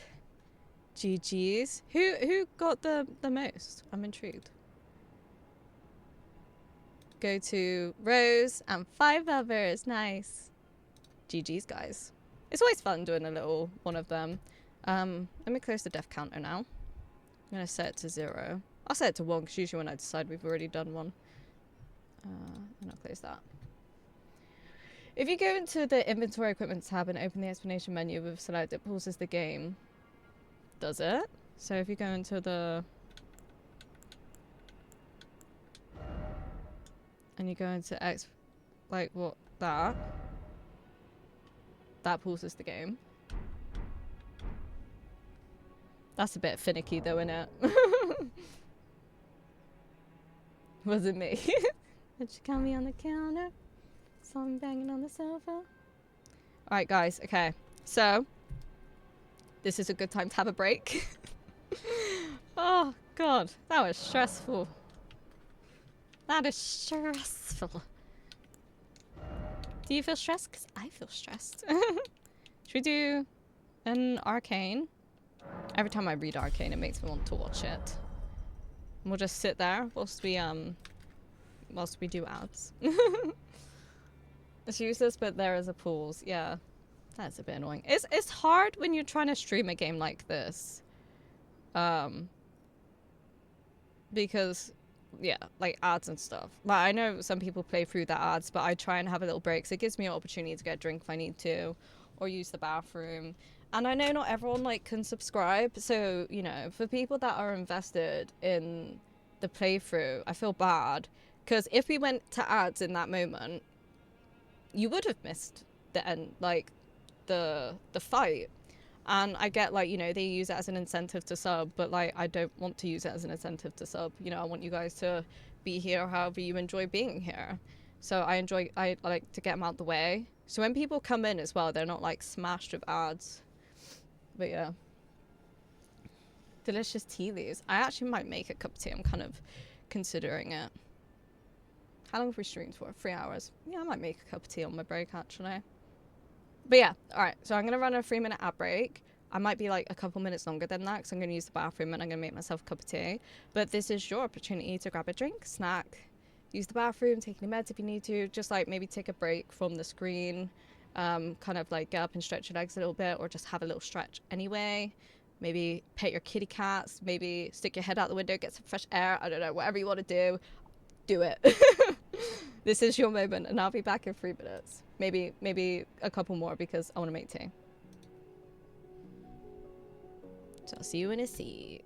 GG's. Who got the most? I'm intrigued. Go to Rose and 5 others. Nice. GG's, guys. It's always fun doing a little one of them. Let me close the death counter now. I'm gonna set it to 0. I'll set it to 1 because usually when I decide we've already done one. And I'll close that. If you go into the inventory equipment tab and open the explanation menu with select, it pauses the game. Does it? So if you go into the and you go into X, like what, that pauses the game. That's a bit finicky though, innit? Wasn't me. But she got me on the counter, saw me banging on the sofa. Alright guys, okay, so this is a good time to have a break. Oh god, that was stressful. That is stressful. Do you feel stressed? Because I feel stressed. Should we do an arcane? Every time I read arcane, it makes me want to watch it. And we'll just sit there whilst we do ads. It's useless, but there is a pause. Yeah, that's a bit annoying. It's hard when you're trying to stream a game like this. Because yeah, like ads and stuff. Like I know some people play through the ads, but I try and have a little break, so it gives me an opportunity to get a drink if I need to, or use the bathroom. And I know not everyone like can subscribe, so you know, for people that are invested in the playthrough, I feel bad because if we went to ads in that moment, you would have missed the end, like the fight. And I get, like, you know, they use it as an incentive to sub, but, like, I don't want to use it as an incentive to sub. You know, I want you guys to be here however you enjoy being here. So I like to get them out the way. So when people come in as well, they're not, like, smashed with ads. But, yeah. Delicious tea leaves. I actually might make a cup of tea. I'm kind of considering it. How long have we streamed for? 3 hours. Yeah, I might make a cup of tea on my break, actually. But yeah, alright, so I'm going to run a 3-minute ad break. I might be like a couple minutes longer than that because I'm going to use the bathroom and I'm going to make myself a cup of tea. But this is your opportunity to grab a drink, snack, use the bathroom, take any meds if you need to. Just like maybe take a break from the screen, kind of like get up and stretch your legs a little bit, or just have a little stretch anyway. Maybe pet your kitty cats, maybe stick your head out the window, get some fresh air. I don't know, whatever you want to do it. This is your moment, and I'll be back in 3 minutes. Maybe a couple more because I want to make tea. So I'll see you in a sec.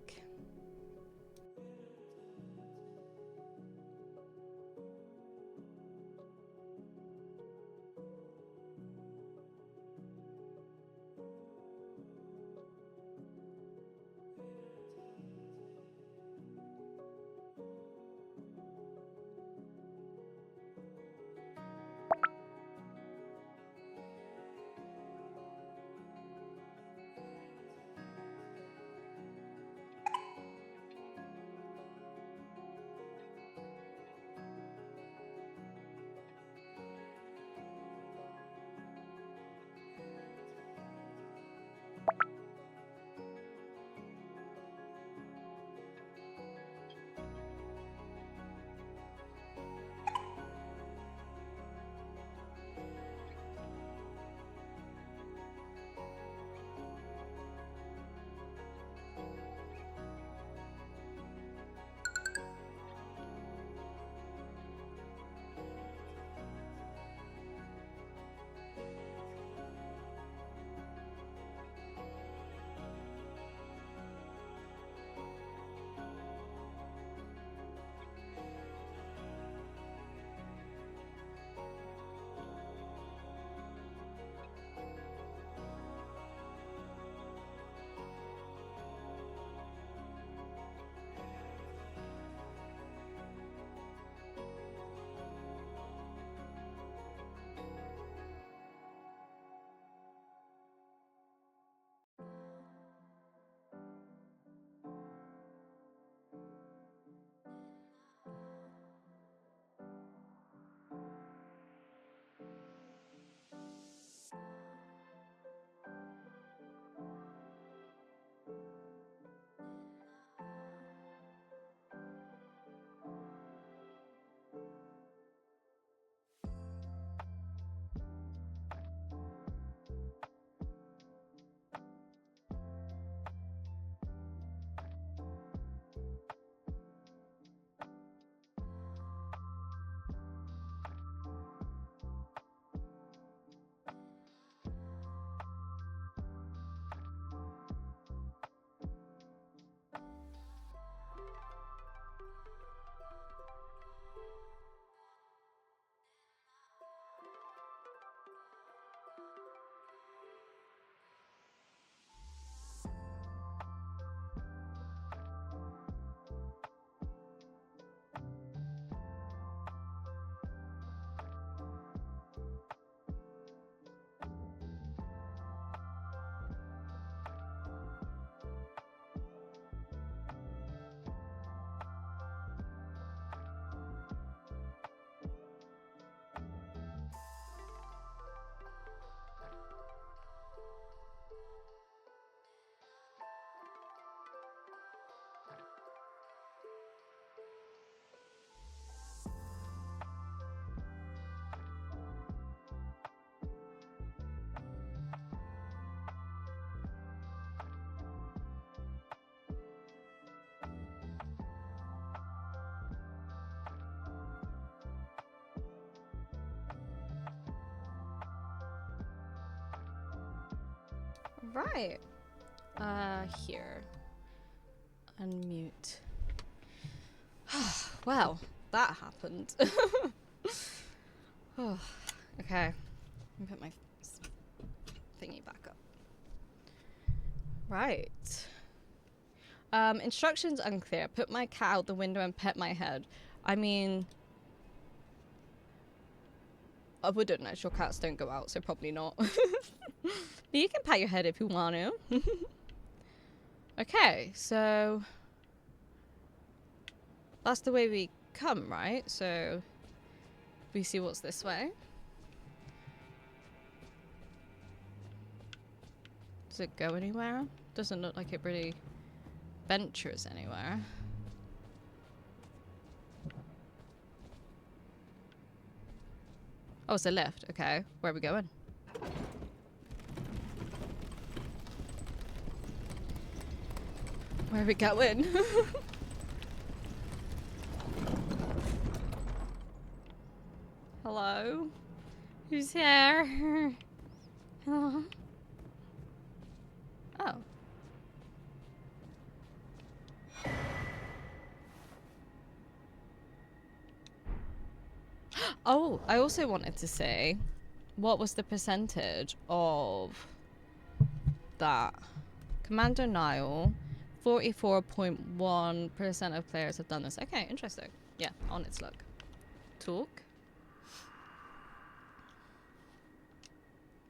Right. Here. Unmute. Well, that happened. Oh, okay. Let me put my thingy back up. Right. Instructions unclear. Put my cat out the window and pet my head. I mean, I wouldn't. Actual cats don't go out, so probably not. But you can pat your head if you want to. Okay, so that's the way we come, right? So we see what's this way. Does it go anywhere? Doesn't look like it really ventures anywhere. Oh, it's a lift. Okay, where are we going? Where are we going? Hello? Who's here? Hello? Oh. Oh, I also wanted to say, what was the percentage of that? Commander Nile, 44.1% of players have done this. Okay, interesting. Yeah, on its look. Talk.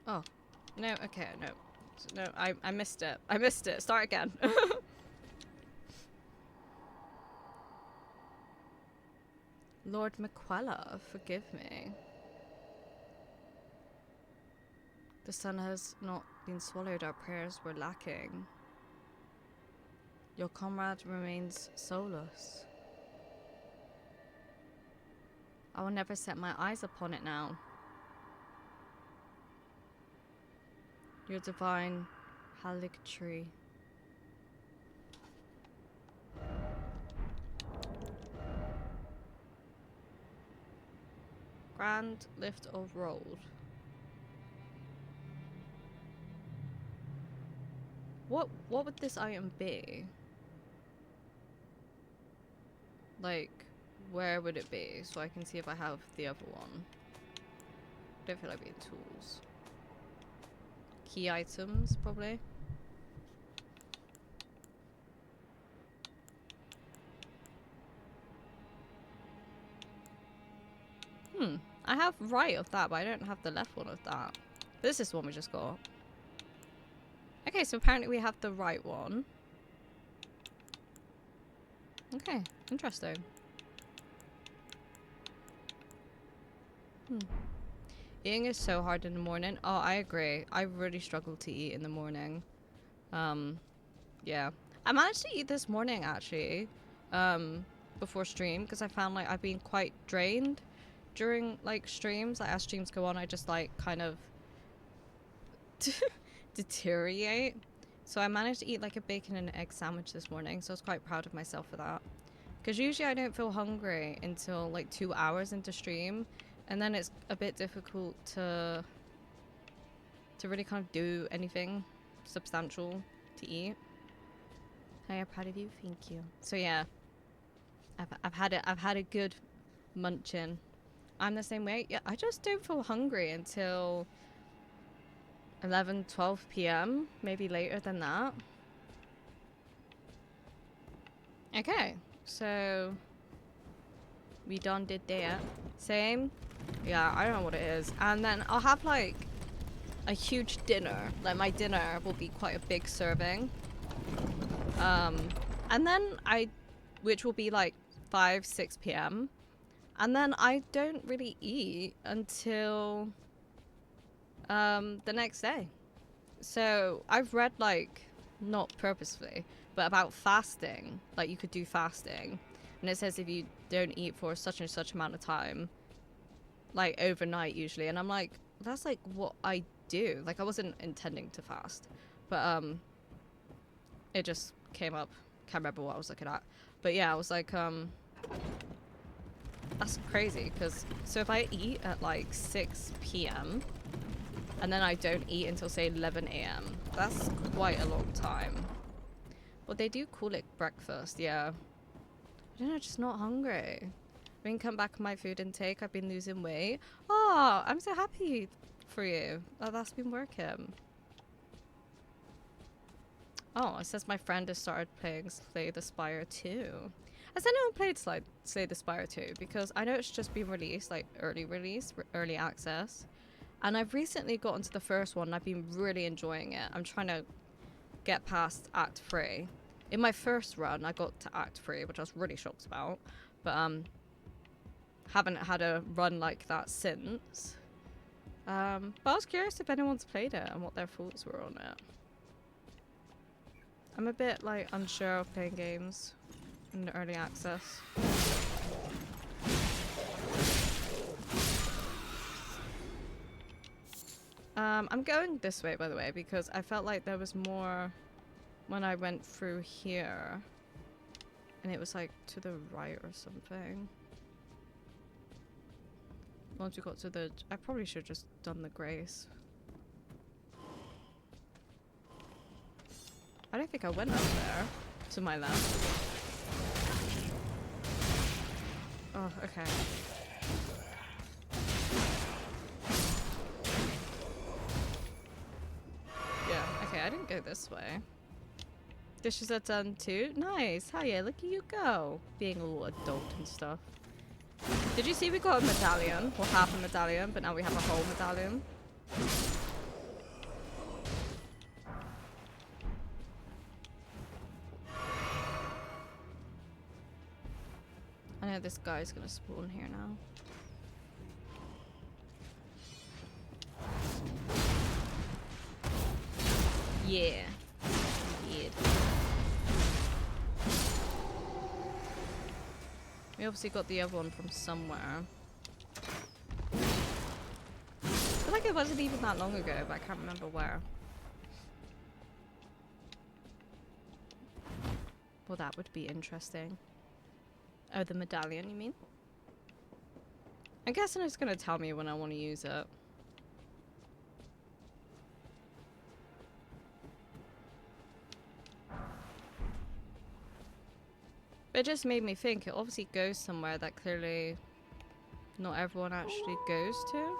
Oh, no, okay, no. No, I missed it. I missed it. Start again. Lord McQuella, forgive me. The sun has not been swallowed. Our prayers were lacking. Your comrade remains soulless. I will never set my eyes upon it now. Your divine haligtree. Grand lift of road. What would this item be? Like, where would it be? So I can see if I have the other one. I don't feel like being tools. Key items, probably. I have right of that, but I don't have the left one of that. This is the one we just got. Okay, so apparently we have the right one. Okay, interesting. Eating is so hard in the morning. Oh, I agree. I really struggle to eat in the morning. Yeah. I managed to eat this morning, actually, before stream, because I found, like, I've been quite drained during, like, streams. Like, as streams go on, I just, like, kind of deteriorate. So I managed to eat, like, a bacon and egg sandwich this morning, so I was quite proud of myself for that. Because usually I don't feel hungry until, like, 2 hours into stream. And then it's a bit difficult to really kind of do anything substantial to eat. I am proud of you, thank you. So yeah, I've had a good munching. I'm the same way. Yeah, I just don't feel hungry until 11, 12 p.m. Maybe later than that. Okay, so we done did that. Same. Yeah, I don't know what it is. And then I'll have like a huge dinner. Like my dinner will be quite a big serving. And then which will be like 5, 6 p.m. And then I don't really eat until the next day. So I've read, like, not purposefully, but about fasting. Like, you could do fasting. And it says if you don't eat for such and such amount of time, like overnight usually, and I'm like, that's like what I do. Like, I wasn't intending to fast, but it just came up. Can't remember what I was looking at, but yeah, I was like, that's crazy. Because so if I eat at like 6 p.m. and then I don't eat until say 11 a.m. That's quite a long time. But they do call it breakfast, yeah. I don't know, just not hungry. I've been come back on my food intake. I've been losing weight. Oh, I'm so happy for you. That's been working. Oh, it says my friend has started playing Slay the Spire 2. Has anyone played Slay the Spire 2? Because I know it's just been released, like early release, early access. And I've recently gotten to the first one and I've been really enjoying it. I'm trying to get past Act 3. In my first run, I got to Act 3, which I was really shocked about. But, haven't had a run like that since. But I was curious if anyone's played it and what their thoughts were on it. I'm a bit, like, unsure of playing games in the early access. I'm going this way, by the way, because I felt like there was more when I went through here. And it was, like, to the right or something. Once we got to the... I probably should have just done the Grace. I don't think I went up there. To my left. Oh, okay. Yeah, okay, I didn't go this way. Dishes are done too? Nice! Hell yeah, look at you go! Being a little adult and stuff. Did you see we got a medallion? Well, half a medallion, but now we have a whole medallion. I know this guy's gonna spawn here now. Yeah. Weird. We obviously got the other one from somewhere. I feel like it wasn't even that long ago, but I can't remember where. Well, that would be interesting. Oh, the medallion, you mean? I guess it's gonna tell me when I want to use it. But it just made me think, it obviously goes somewhere that clearly not everyone actually goes to.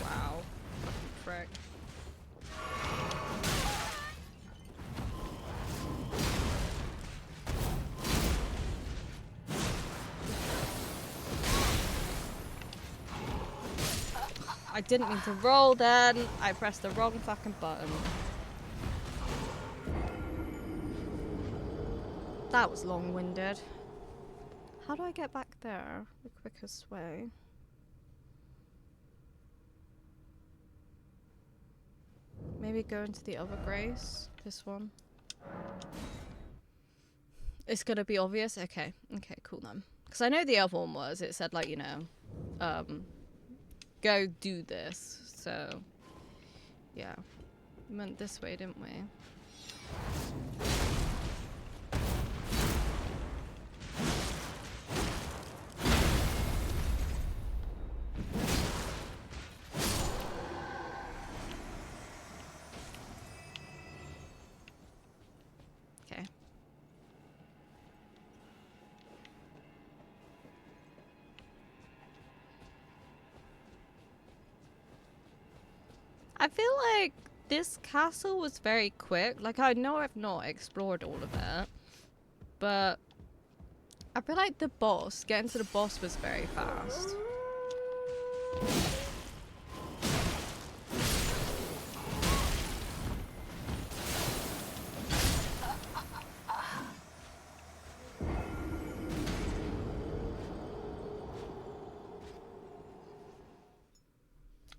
Wow. Frick. I didn't mean to roll then. I pressed the wrong fucking button. That was long-winded. How do I get back there the quickest way? Maybe go into the other Grace? This one? It's gonna be obvious? Okay. Okay, cool then. Because I know the other one was, it said like, you know, go do this. So, yeah. We went this way, didn't we? Okay. I feel like this castle was very quick. Like, I know I've not explored all of it, but I feel like the boss, getting to the boss was very fast.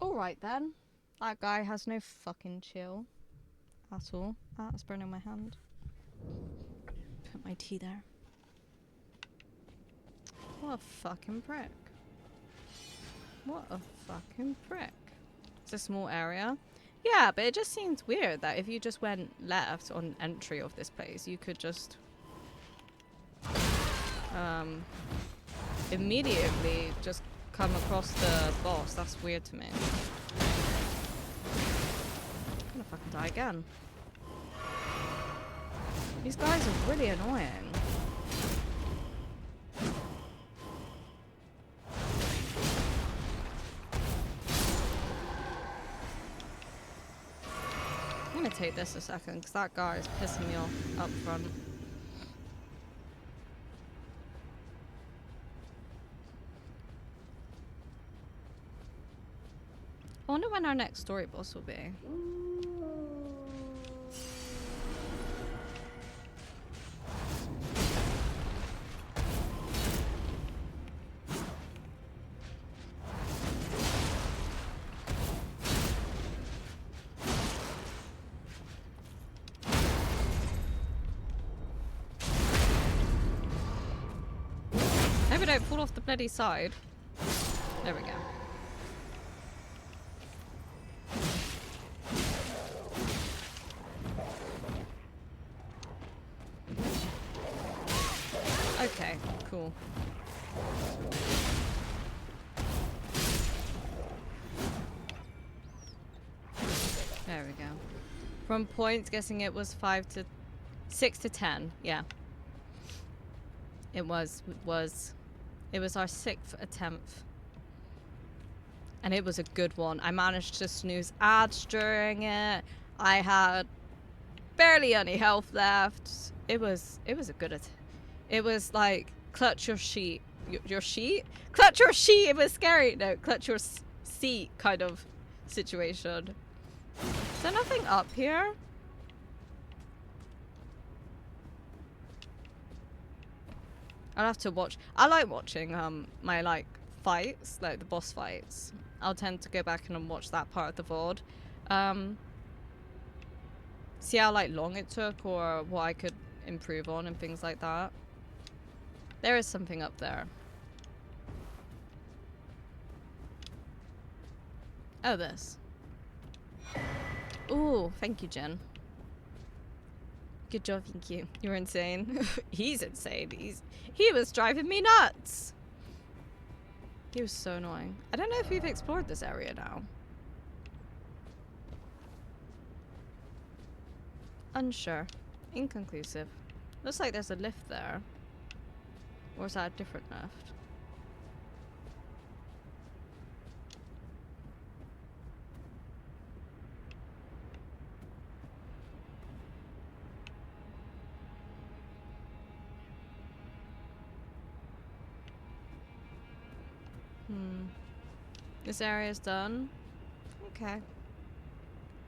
Alright then. That guy has no fucking chill at all. Ah, it's burning my hand. Put my tea there. What a fucking prick. What a fucking prick. It's a small area. Yeah, but it just seems weird that if you just went left on entry of this place, you could just immediately just come across the boss. That's weird to me. I'm gonna fucking die again. These guys are really annoying. I'm gonna take this a second because that guy is pissing me off up front. I wonder when our next story boss will be. Hope I don't fall off the bloody side. There we go. Okay, cool. There we go. From points, guessing it was 6 to 10. Yeah. It was our 6th attempt. And it was a good one. I managed to snooze ads during it. I had barely any health left. It was a good attempt. It was like clutch your sheet. Your sheet? Clutch your sheet! It was scary. No, clutch your seat kind of situation. Is there nothing up here? I'll have to watch. I like watching my like fights, like the boss fights. I'll tend to go back and watch that part of the VOD. See how like long it took or what I could improve on and things like that. There is something up there. Oh, this. Ooh, thank you, Jen. Good job, thank you. You're insane. He's insane. He was driving me nuts. He was so annoying. I don't know if we've explored this area now. Unsure. Inconclusive. Looks like there's a lift there. Or is that a different lift? This area's done. Okay. Yeah,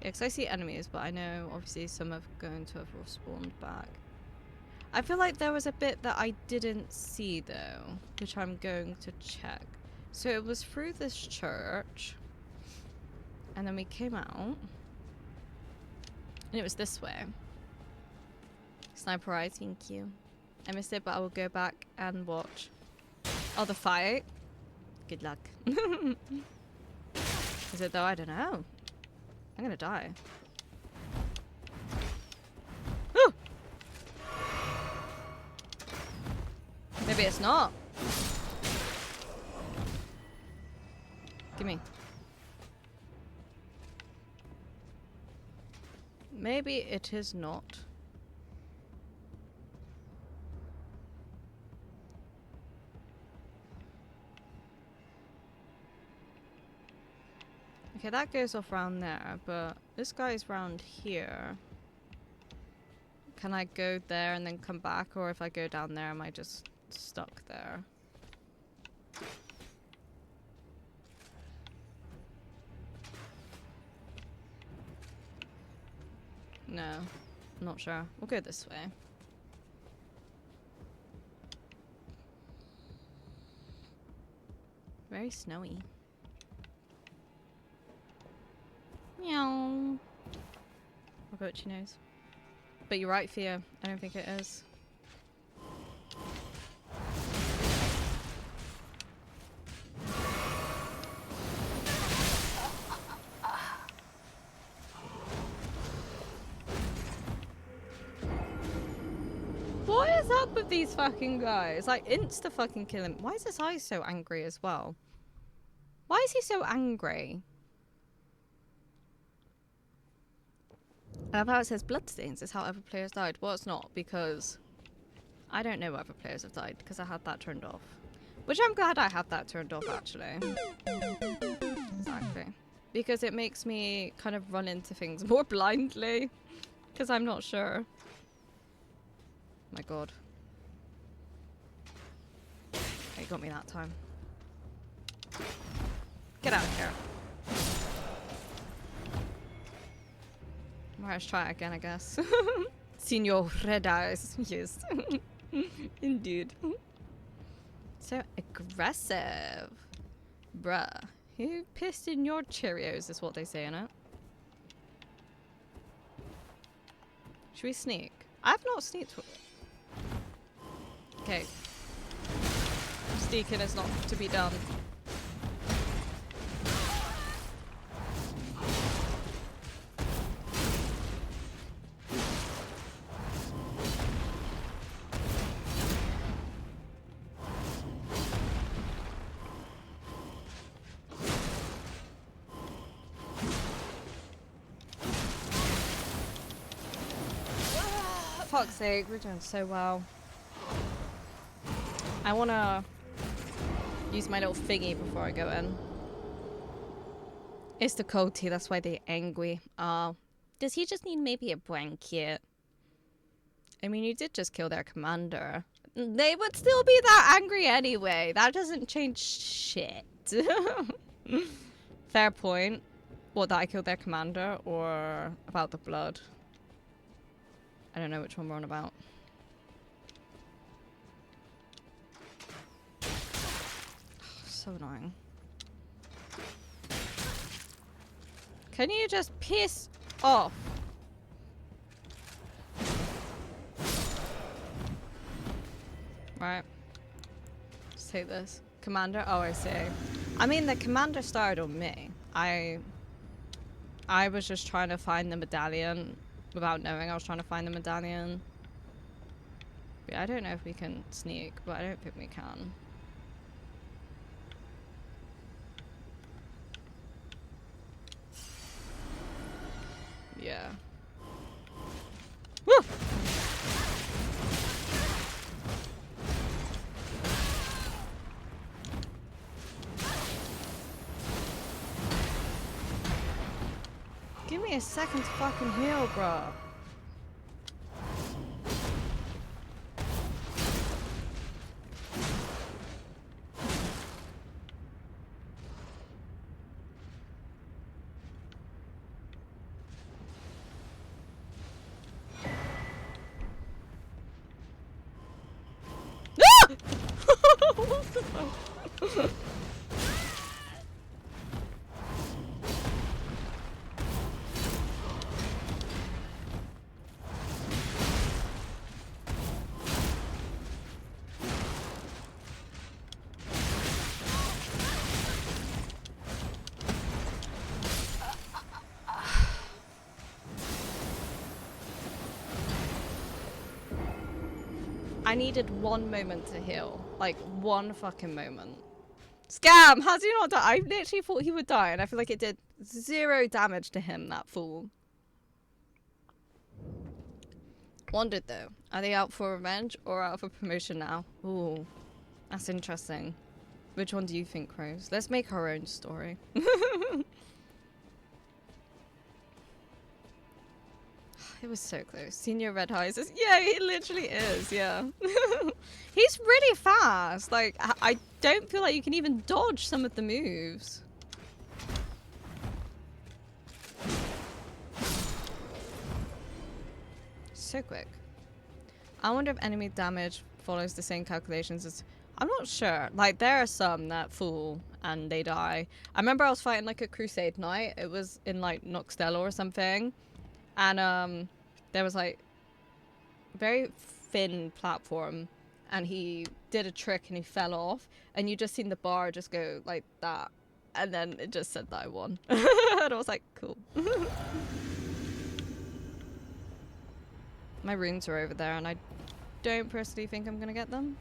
because I see enemies, but I know obviously some are going to have respawned back. I feel like there was a bit that I didn't see though, which I'm going to check. So it was through this church, and then we came out, and it was this way. Sniper eyes, thank you. I missed it, but I will go back and watch. Oh, the fight. Good luck. Is it though? I don't know. I'm gonna die. Woo! Maybe it's not. Gimme. Maybe it is not. Okay, that goes off around there, but this guy's round here. Can I go there and then come back, or if I go down there, am I just stuck there? No, I'm not sure. We'll go this way. Very snowy. Meow. I'll go what she knows. But you're right, Thea. I don't think it is. What is up with these fucking guys? Like, insta fucking kill him. Why is this eye so angry as well? Why is he so angry? I love how it says bloodstains is how other players died. Well, it's not, because I don't know other players have died, because I had that turned off. Which I'm glad I have that turned off, actually. Exactly. Because it makes me kind of run into things more blindly. Because I'm not sure. My god. He got me that time. Get out of here. Alright, let's try it again, I guess. Senor Red Eyes. Yes. Indeed. So aggressive. Bruh. Who pissed in your Cheerios is what they say in it. Should we sneak? I've not sneaked. Okay. Sneaking is not to be done. Fuck's sake, we're doing so well. I wanna use my little thingy before I go in. It's the Coty, that's why they're angry. Does he just need maybe a blanket? I mean, you did just kill their commander. They would still be that angry anyway. That doesn't change shit. Fair point. What, that I killed their commander or about the blood? I don't know which one we're on about. So annoying. Can you just piss off? Right. Let's take this. Commander? Oh, I see. I mean, the commander started on me. I was just trying to find the medallion. Without knowing, I was trying to find the medallion. But yeah, I don't know if we can sneak, but I don't think we can. Yeah. Woo! Give me a second to fucking heal, bro. What the fuck? I needed one moment to heal. Like, one fucking moment. Scam! How do you not die? I literally thought he would die, and I feel like it did 0 damage to him, that fool. Wondered, though. Are they out for revenge or out for promotion now? Ooh. That's interesting. Which one do you think, Rose? Let's make our own story. It was so close. Senior Red Eyes is, yeah, he literally is, yeah. He's really fast. Like, I don't feel like you can even dodge some of the moves. So quick. I wonder if enemy damage follows the same calculations as... I'm not sure. Like, there are some that fool and they die. I remember I was fighting, like, a crusade knight. It was in, like, Noxtella or something. And there was like very thin platform and he did a trick and he fell off and you just seen the bar just go like that and then it just said that I won. And I was like, cool. My runes are over there and I don't personally think I'm gonna get them.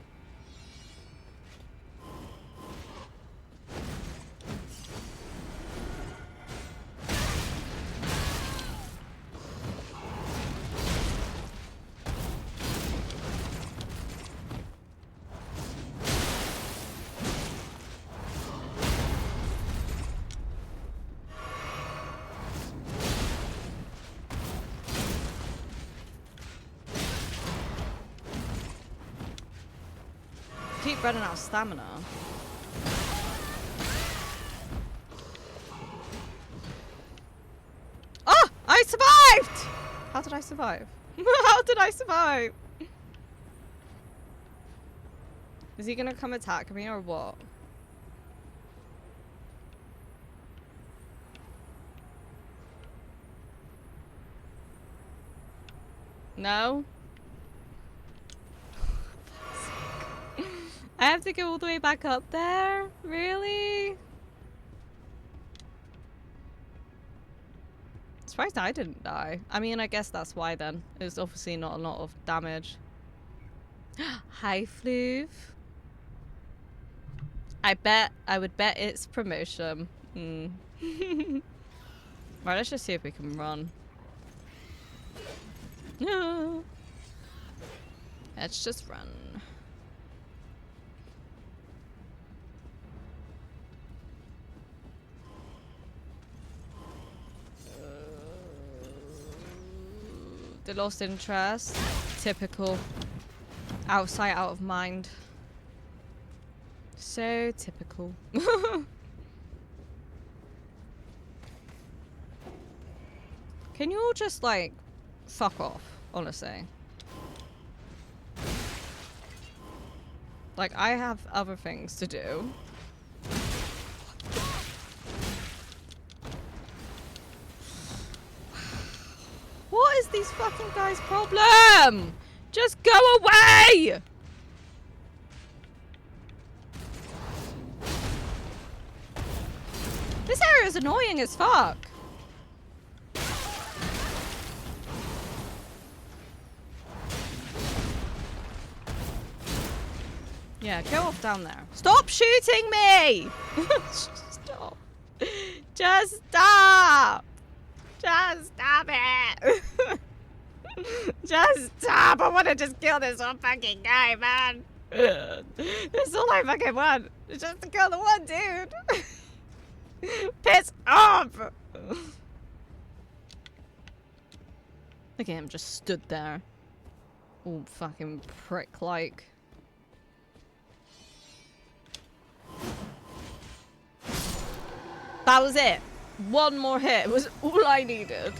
Keep running out of stamina. Oh! I survived! How did I survive? How did I survive? Is he gonna come attack me or what? No? I have to go all the way back up there? Really? Surprised I didn't die. I mean, I guess that's why then. It's obviously not a lot of damage. Hi, Fluve. I would bet it's promotion. Right, let's just see if we can run. No. Let's just run. The lost interest. Typical. Out of sight, out of mind. So typical. Can you all just, like, fuck off, honestly? Like, I have other things to do. What is these fucking guys' problem? Just go away! This area is annoying as fuck. Yeah, go off down there. Stop shooting me! Stop. Just stop! Just stop it! Just stop! I want to just kill this one fucking guy, man! That's all I fucking want! Just to kill the one dude! Piss off! Look at him just stood there. All fucking prick-like. That was it. One more hit was all I needed.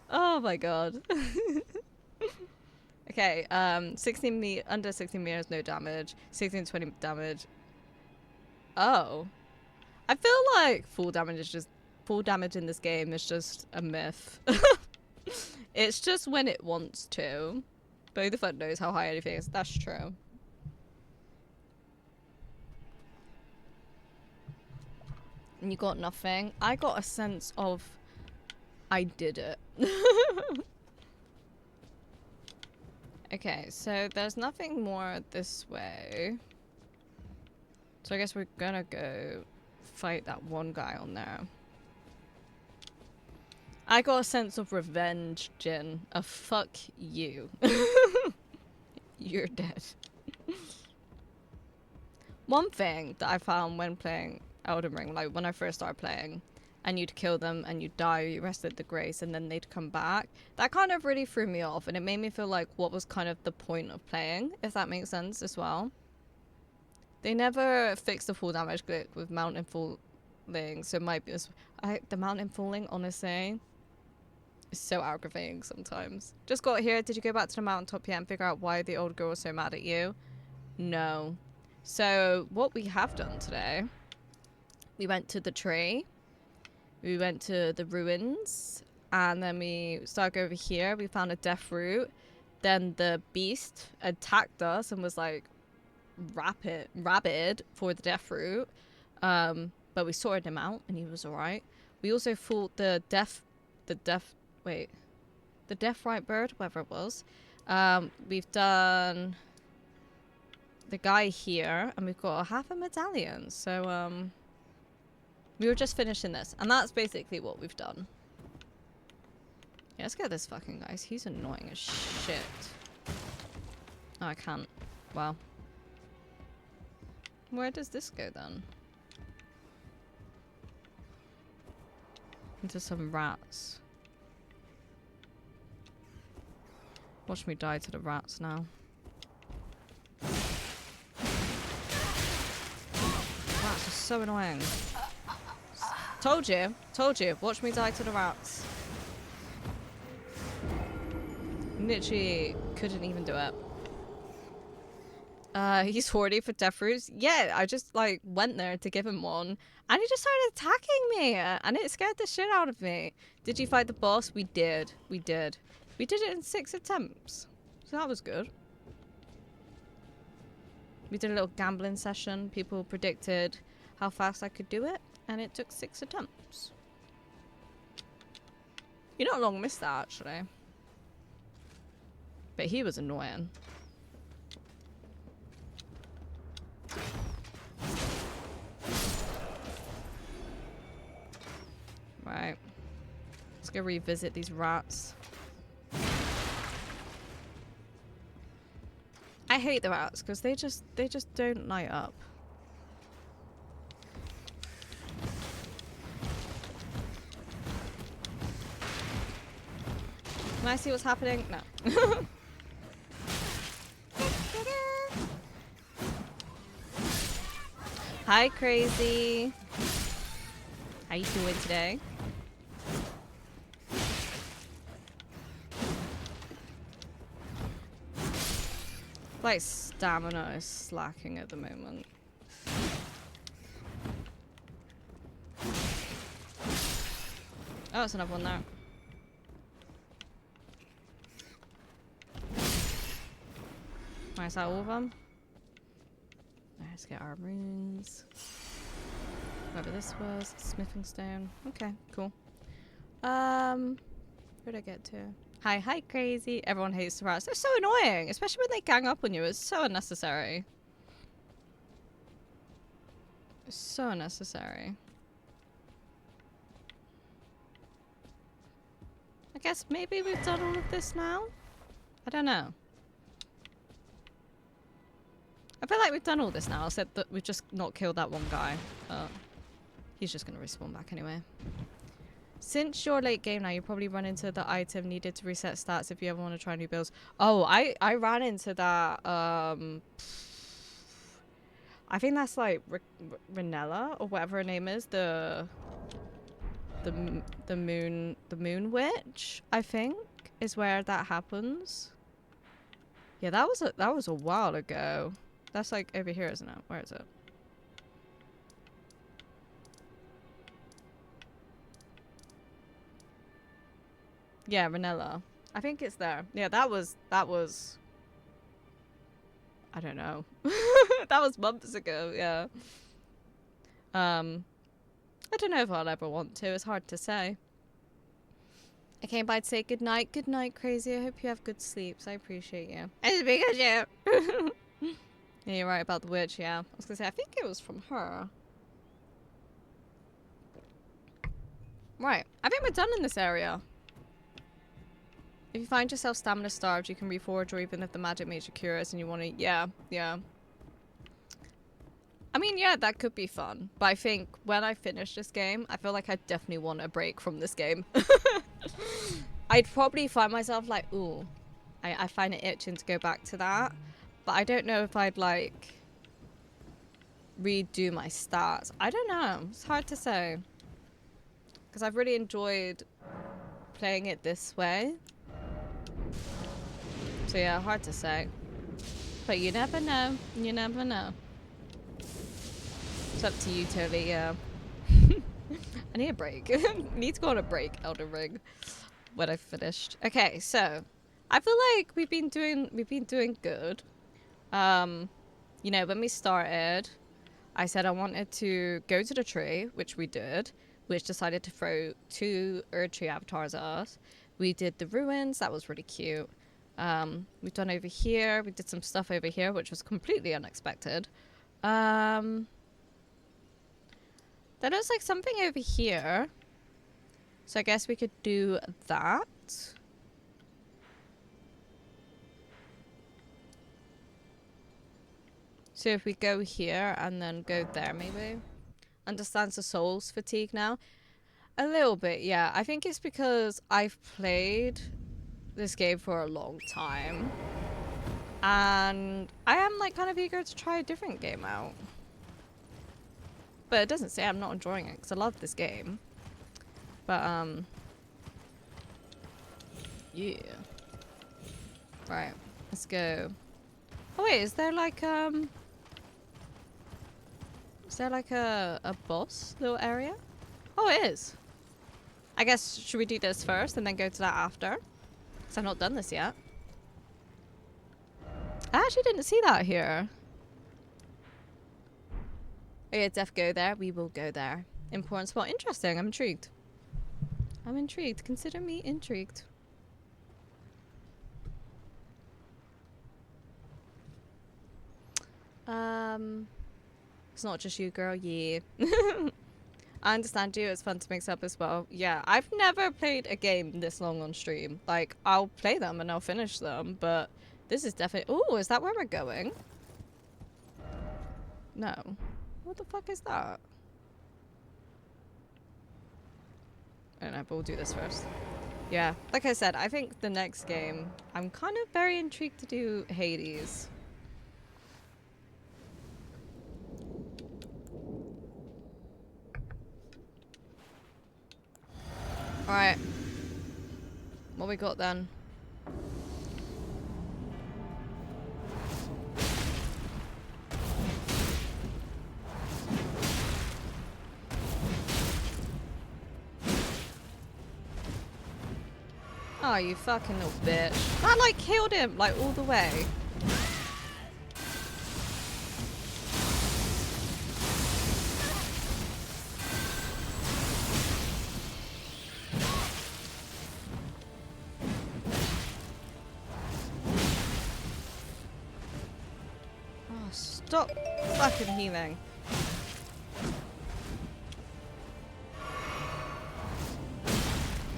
Oh my god. Okay, 16 under 16 meters, no damage. 16 to 20 damage. Oh. I feel like full damage in this game is just a myth. It's just when it wants to. But the fuck knows how high anything is. That's true. And you got nothing. I got a sense of I did it. Okay, so there's nothing more this way. So I guess we're gonna go fight that one guy on there. I got a sense of revenge, Jin. A fuck you. You're dead. One thing that I found when playing Elden Ring, like when I first started playing, and you'd kill them and you'd die, you rested the grace, and then they'd come back. That kind of really threw me off, and it made me feel like what was kind of the point of playing, if that makes sense as well. They never fixed the full damage glitch with mountain falling, so it might be the mountain falling, honestly, is so aggravating sometimes. Just got here. Did you go back to the mountaintop yet and figure out why the old girl was so mad at you? No. So what we have done today, we went to the tree, we went to the ruins, and then we started over here. We found a death root. Then the beast attacked us and was like rabid for the death root. But we sorted him out and he was alright. We also fought the death right bird, whatever it was. We've done the guy here, and we've got half a medallion. So, we were just finishing this, and that's basically what we've done. Yeah, let's get this fucking guy. He's annoying as shit. Oh, I can't. Well. Where does this go then? Into some rats. Watch me die to the rats now. Rats are so annoying. Told you. Told you. Watch me die to the rats. Literally couldn't even do it. He's horny for death roots. Yeah, I just like went there to give him one, and he just started attacking me, and it scared the shit out of me. Did you fight the boss? We did. We did. We did it in 6 attempts, so that was good. We did a little gambling session. People predicted how fast I could do it, and it took 6 attempts. You're not long missed that, actually. But he was annoying. Right. Let's go revisit these rats. I hate the rats because they just don't light up. Can I see what's happening? No. Hi, Crazy. How you doing today? Like, stamina is slacking at the moment. Oh, it's another one there. Right, is that all of them? Let's get our runes. Whatever this was, smithing stone. Okay, cool. Where'd I get to? Hi, Crazy. Everyone hates the rats. They're so annoying, especially when they gang up on you. It's so unnecessary. It's so unnecessary. I guess maybe we've done all of this now? I don't know. I feel like we've done all this now, except that we've just not killed that one guy. He's just going to respawn back anyway. Since you're late game now, you probably run into the item needed to reset stats if you ever want to try new builds. Oh, I ran into that. I think that's like Renella or whatever her name is. The moon witch, I think, is where that happens. Yeah, that was a while ago. That's like over here, isn't it? Where is it? Yeah, Renella. I think it's there. Yeah, that was I don't know. That was months ago, yeah. I don't know if I'll ever want to. It's hard to say. I came by to say good night. Good night, Crazy. I hope you have good sleeps. I appreciate you. It's because you. Yeah, you're right about the witch, yeah. I was gonna say, I think it was from her. Right. I think we're done in this area. If you find yourself stamina starved, you can reforge, or even if the magic makes you curious and you want to... Yeah. I mean, yeah, that could be fun. But I think when I finish this game, I feel like I definitely want a break from this game. I'd probably find myself like, ooh, I find it itching to go back to that. But I don't know if I'd, like, redo my stats. I don't know. It's hard to say. Because I've really enjoyed playing it this way. So yeah, hard to say. But you never know. You never know. It's up to you, totally, yeah. I need a break. Need to go on a break, Elden Ring, when I've finished. Okay, so I feel like we've been doing good. You know, when we started, I said I wanted to go to the tree, which we did, which decided to throw 2 Erd Tree avatars at us. We did the ruins, that was really cute. We've done over here. We did some stuff over here, which was completely unexpected. There looks like something over here. So I guess we could do that. So if we go here and then go there, maybe. Understands the soul's fatigue now. A little bit, yeah. I think it's because I've played this game for a long time. And I am like kind of eager to try a different game out. But it doesn't say I'm not enjoying it because I love this game. But yeah. Right, let's go. Oh wait, is there like a boss little area? Oh, it is. I guess, should we do this first and then go to that after? Because I've not done this yet. I actually didn't see that here. Okay, Def, go there. We will go there. Important spot. Interesting. I'm intrigued. I'm intrigued. Consider me intrigued. It's not just you, girl. Yeah. I understand you. It's fun to mix up as well. Yeah, I've never played a game this long on stream. Like, I'll play them and I'll finish them, but this is definitely... Ooh, is that where we're going? No. What the fuck is that? I don't know, but we'll do this first. Yeah, like I said, I think the next game, I'm kind of very intrigued to do Hades. Alright. What we got then? Oh, you fucking little bitch. That like killed him, like all the way. Oh, stop fucking healing.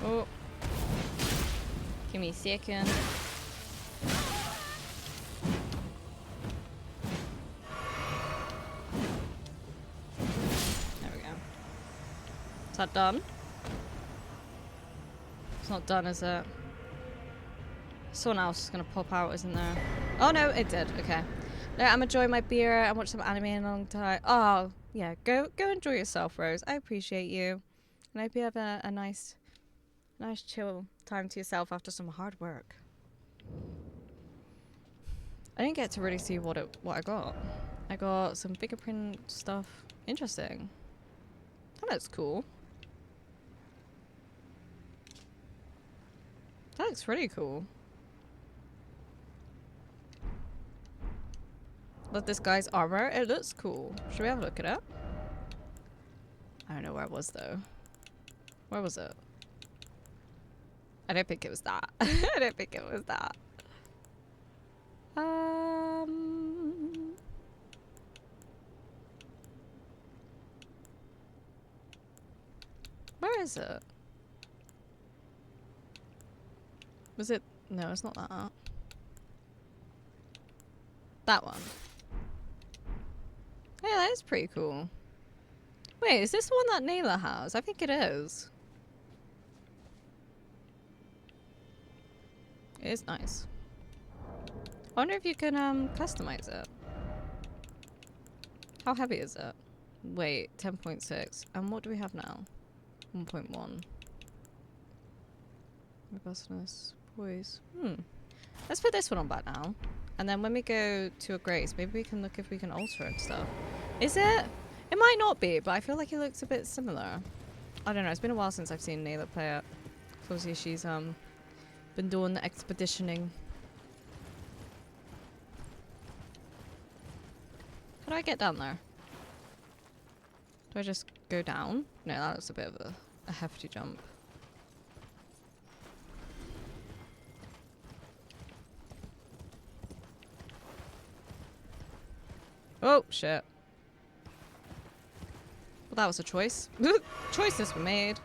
Oh. Give me a second. There we go. Is that done? It's not done, is it? Someone else is gonna pop out, isn't there? Oh no, it did. Okay. No, I'm enjoying my beer and watch some anime in a long time. Oh, yeah. Go enjoy yourself, Rose. I appreciate you. And I hope you have a nice chill time to yourself after some hard work. I didn't get to really see what I got. I got some fingerprint stuff. Interesting. That looks cool. That looks really cool. Look, this guy's armor. It looks cool. Should we have a look at it? I don't know where it was though. Where was it? I don't think it was that. I don't think it was that. Where is it? Was it? No, it's not that. That one. Hey, that is pretty cool. Wait, is this the one that Nayla has? I think it is. It is nice. I wonder if you can customize it. How heavy is it? Wait, 10.6. And what do we have now? 1.1. Robustness. Poise. Let's put this one on back now. And then when we go to a grace, maybe we can look if we can alter it and stuff. Is it? It might not be, but I feel like it looks a bit similar. I don't know. It's been a while since I've seen Nayla play it. Obviously, she's been doing the expeditioning. How do I get down there? Do I just go down? No, that was a bit of a hefty jump. Oh, shit. Well, that was a choice. Choices were made.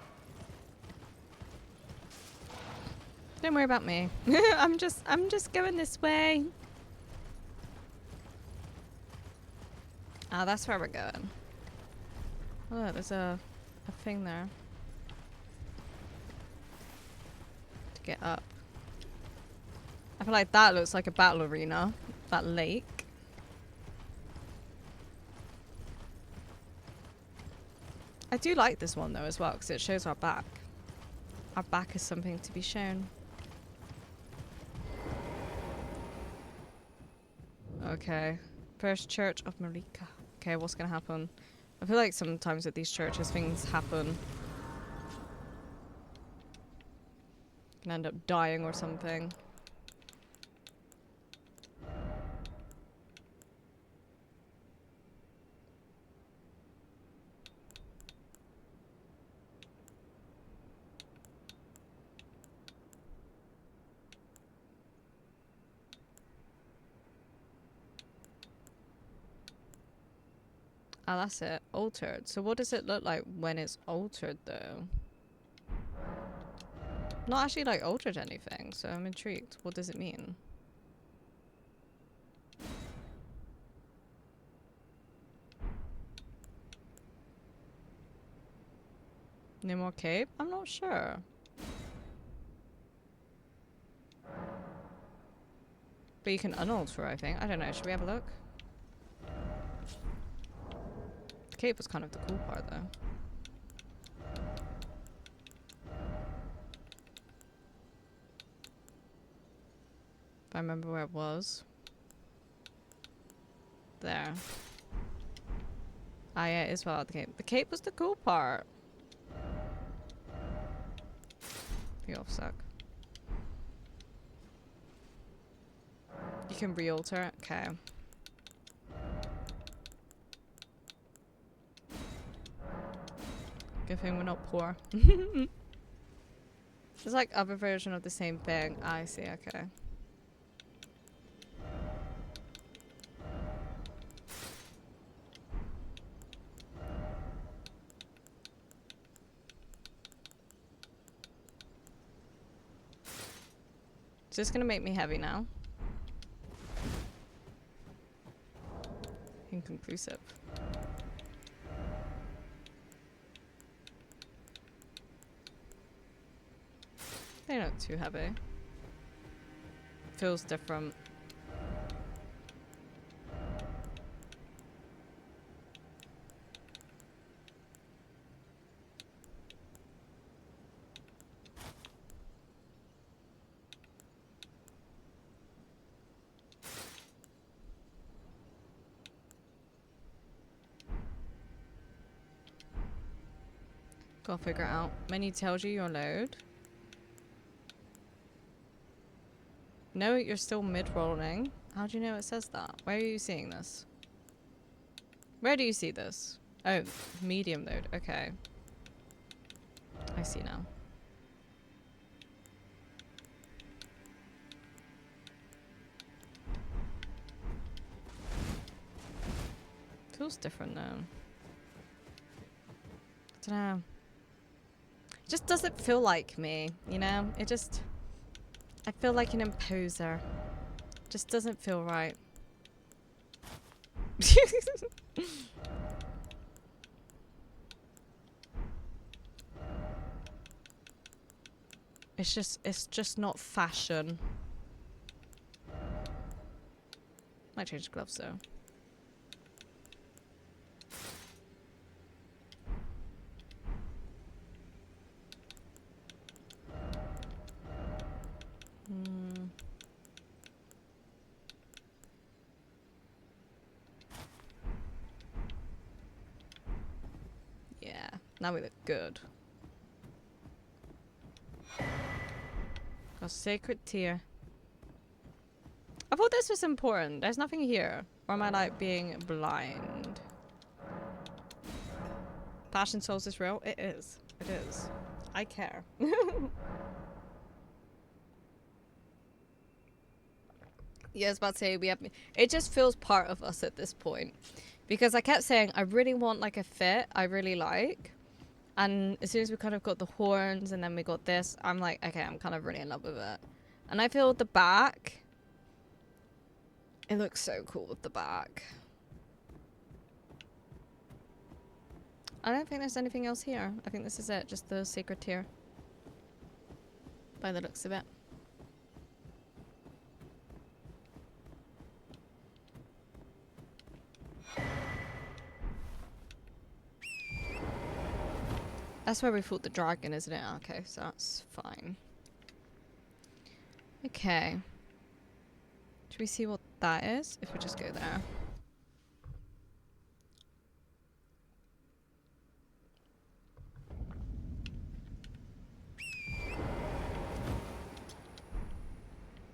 Don't worry about me. I'm just going this way. Ah, that's where we're going. Oh, there's a thing there. To get up. I feel like that looks like a battle arena. That lake. I do like this one though as well because it shows our back. Our back is something to be shown. Okay. First Church of Marika. Okay, what's gonna happen? I feel like sometimes at these churches things happen. Can end up dying or something. Ah, that's it. Altered. So what does it look like when it's altered though? Not actually like altered anything, so I'm intrigued. What does it mean? No more cape? I'm not sure. But you can unalter, I think. I don't know. Should we have a look? The cape was kind of the cool part though. If I remember where it was. There. Ah yeah, it is well the cape. The cape was the cool part. You off suck. You can re-alter it? Okay. Good thing we're not poor. It's like other version of the same thing. I see, okay. Is this gonna make me heavy now? Inconclusive. They're not too heavy. Feels different. Gotta figure it out. Menu tells you your load. No, you're still mid-rolling. How do you know it says that? Where are you seeing this? Where do you see this? Oh, medium load. Okay. I see now. Feels different though. I don't know. It just doesn't feel like me, you know? It just... I feel like an imposer. Just doesn't feel right. It's just not fashion. Might change gloves though. Yeah, now we look good. A sacred tear. I thought this was important. There's nothing here. Or am I like being blind? Passion Souls is real? It is. It is. I care. Yeah, I was about to say we have. It just feels part of us at this point, because I kept saying I really want like a fit I really like, and as soon as we kind of got the horns and then we got this, I'm like, okay, I'm kind of really in love with it. And I feel the back. It looks so cool with the back. I don't think there's anything else here. I think this is it, just the sacred tier. By the looks of it. That's where we fought the dragon, isn't it? Okay, so that's fine. Okay. Should we see what that is? If we just go there.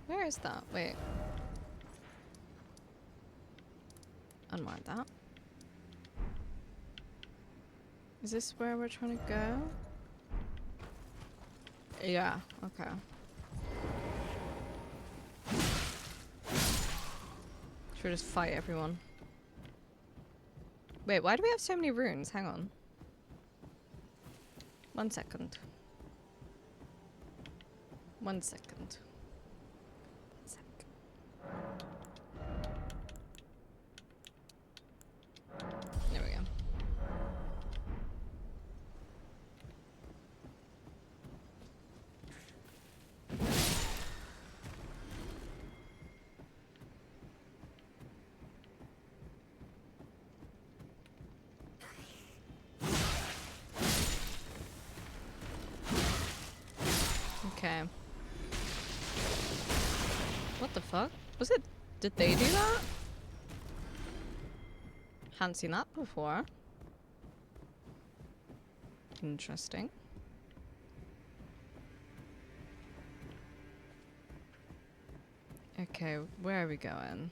Where is that? Wait. Unmark that. Is this where we're trying to go? Yeah, okay. Should we just fight everyone? Wait, why do we have so many runes? Hang on. 1 second. 1 second. 1 sec. There we go. Okay. What the fuck? Was it... Did they do that? Hadn't seen that before. Interesting. Okay, where are we going?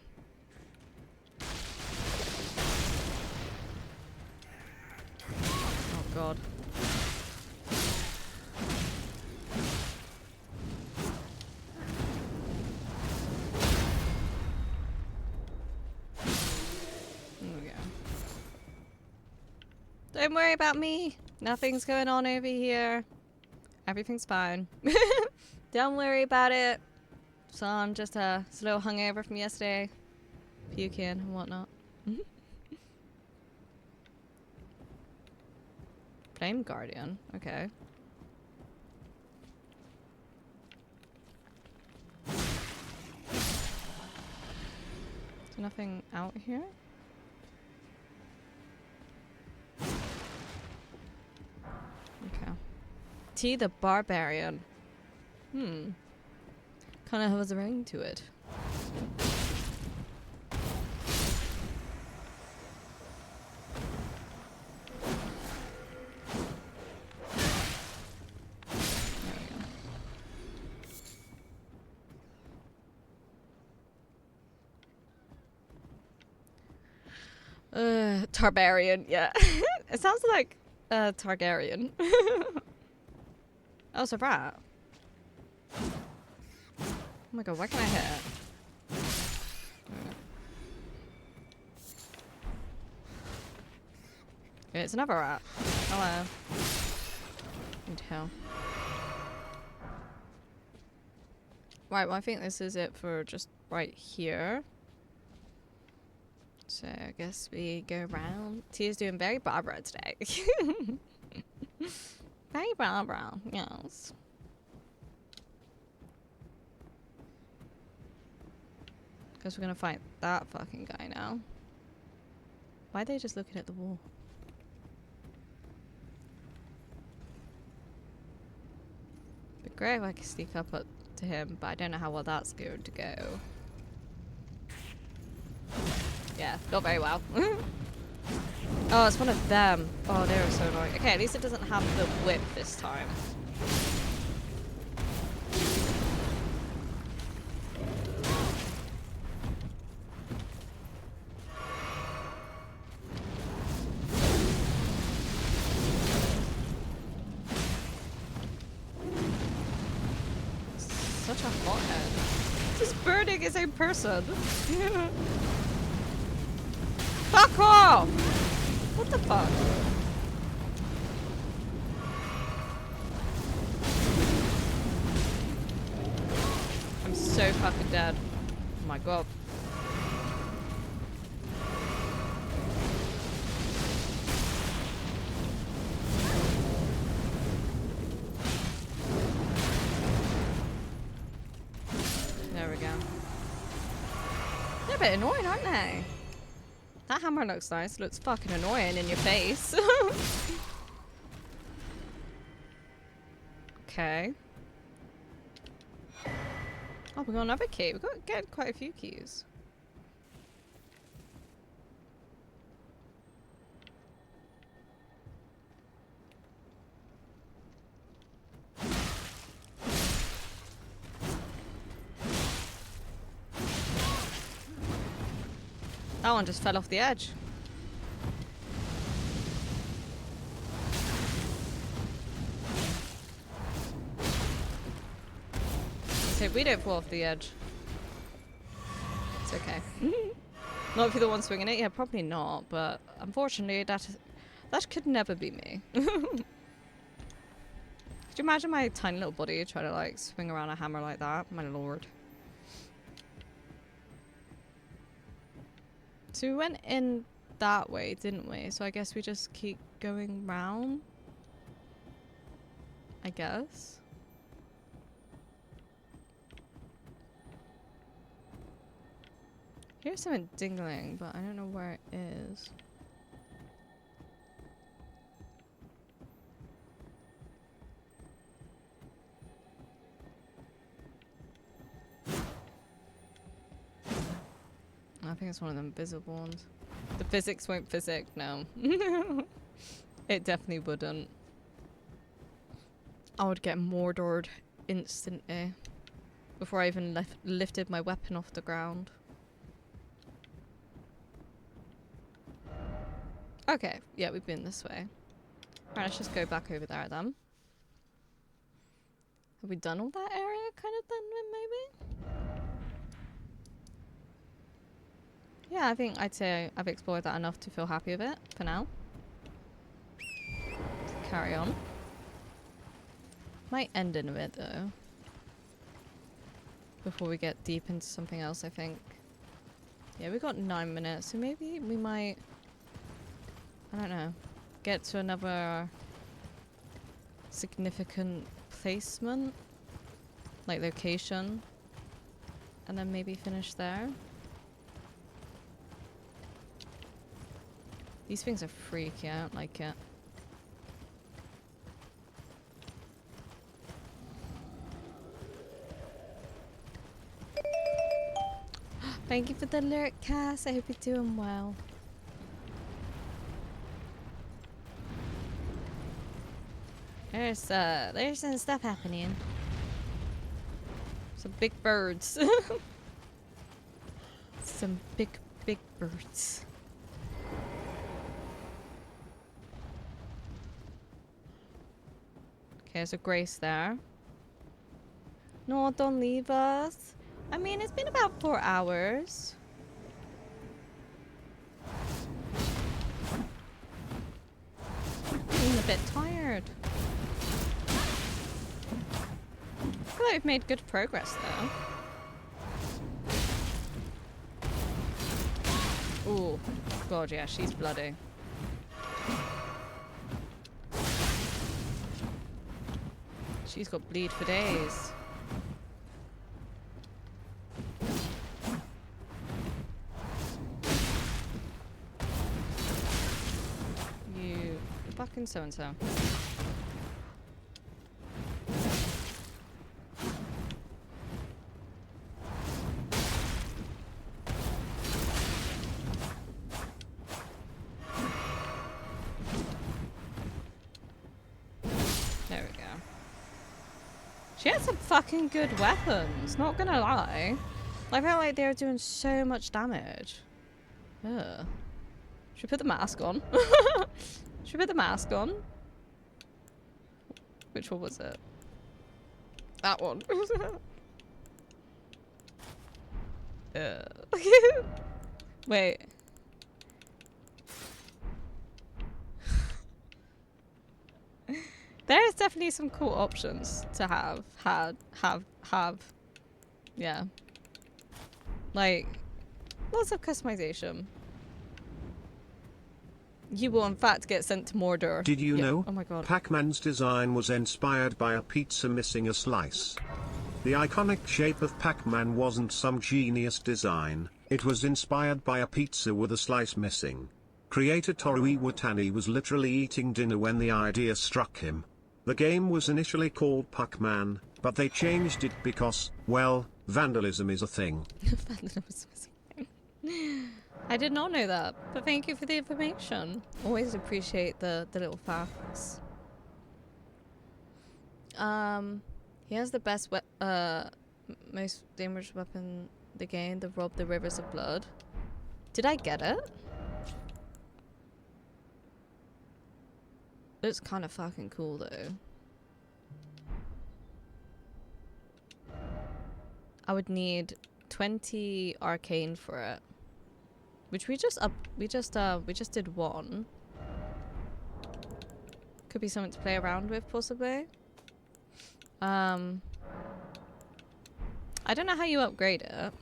Oh god. Don't worry about me. Nothing's going on over here. Everything's fine. Don't worry about it. So I'm just a little hungover from yesterday. Puking and whatnot. Flame Guardian. Okay. Is nothing out here? Okay. T the Barbarian. Kind of has a ring to it. Tarbarian, yeah. It sounds like Targaryen. Oh, it's a rat. Oh my god, why can I hit it? Okay, it's another rat. Hello. Need hell. Right, well I think this is it for just right here. So I guess we go around. Tia's doing very Barbara today. Very Barbara, yes. Guess we're gonna fight that fucking guy now. Why are they just looking at the wall? It'd be great if I could sneak up to him, but I don't know how well that's going to go. Yeah, not very well. Oh, it's one of them. Oh, they were so annoying. Okay, at least it doesn't have the whip this time. Such a hothead. Just burning his own person. Fuck off! What the fuck? I'm so fucking dead. Oh my god. There we go. They're a bit annoying, aren't they? That hammer looks nice. Looks fucking annoying in your face. Okay. Oh, we got another key. We got get quite a few keys. That one just fell off the edge. So we don't fall off the edge. It's okay. Not if you're the one swinging it. Yeah, probably not. But unfortunately, that could never be me. Could you imagine my tiny little body trying to like swing around a hammer like that? My lord. So we went in that way, didn't we? So I guess we just keep going round. I guess. Here's something dingling, but I don't know where it is. I think it's one of them visible ones. The physics won't physic, no. It definitely wouldn't. I would get mortared instantly before I even lifted my weapon off the ground. Okay, yeah, we've been this way. Alright, let's just go back over there then. Have we done all that area kind of then, maybe? Yeah, I think I'd say I've explored that enough to feel happy with it for now. Carry on. Might end in a bit though. Before we get deep into something else, I think. Yeah, we got 9 minutes, so maybe we might, I don't know, get to another significant placement, like location, and then maybe finish there. These things are freaky, I don't like it. Thank you for the alert, Cass. I hope you're doing well. There's some stuff happening. Some big birds. Some big birds. Okay, there's a Grace there. No, don't leave us. I mean, it's been about 4 hours. I'm a bit tired. I feel like we've made good progress though. Ooh, God, yeah, she's bloody. She's got bleed for days. You fucking so-and-so. There we go. She had some fucking good weapons, not gonna lie. I felt like they were doing so much damage. Ugh. Should we put the mask on? Should we put the mask on? Which one was it? That one. Wait. There is definitely some cool options to have. Yeah. Like, lots of customization. You will in fact get sent to Mordor. Did you know? Oh my god. Pac-Man's design was inspired by a pizza missing a slice. The iconic shape of Pac-Man wasn't some genius design, it was inspired by a pizza with a slice missing. Creator Toru Iwatani was literally eating dinner when the idea struck him. The game was initially called Pac-Man, but they changed it because, well, vandalism is a thing. Vandalism is a thing. I did not know that, but thank you for the information. Always appreciate the little facts. He has the best most dangerous weapon in the game, the Rob the Rivers of Blood. Did I get it? It's kind of fucking cool though. I would need 20 arcane for it. Which we just did one. Could be something to play around with possibly. I don't know how you upgrade it.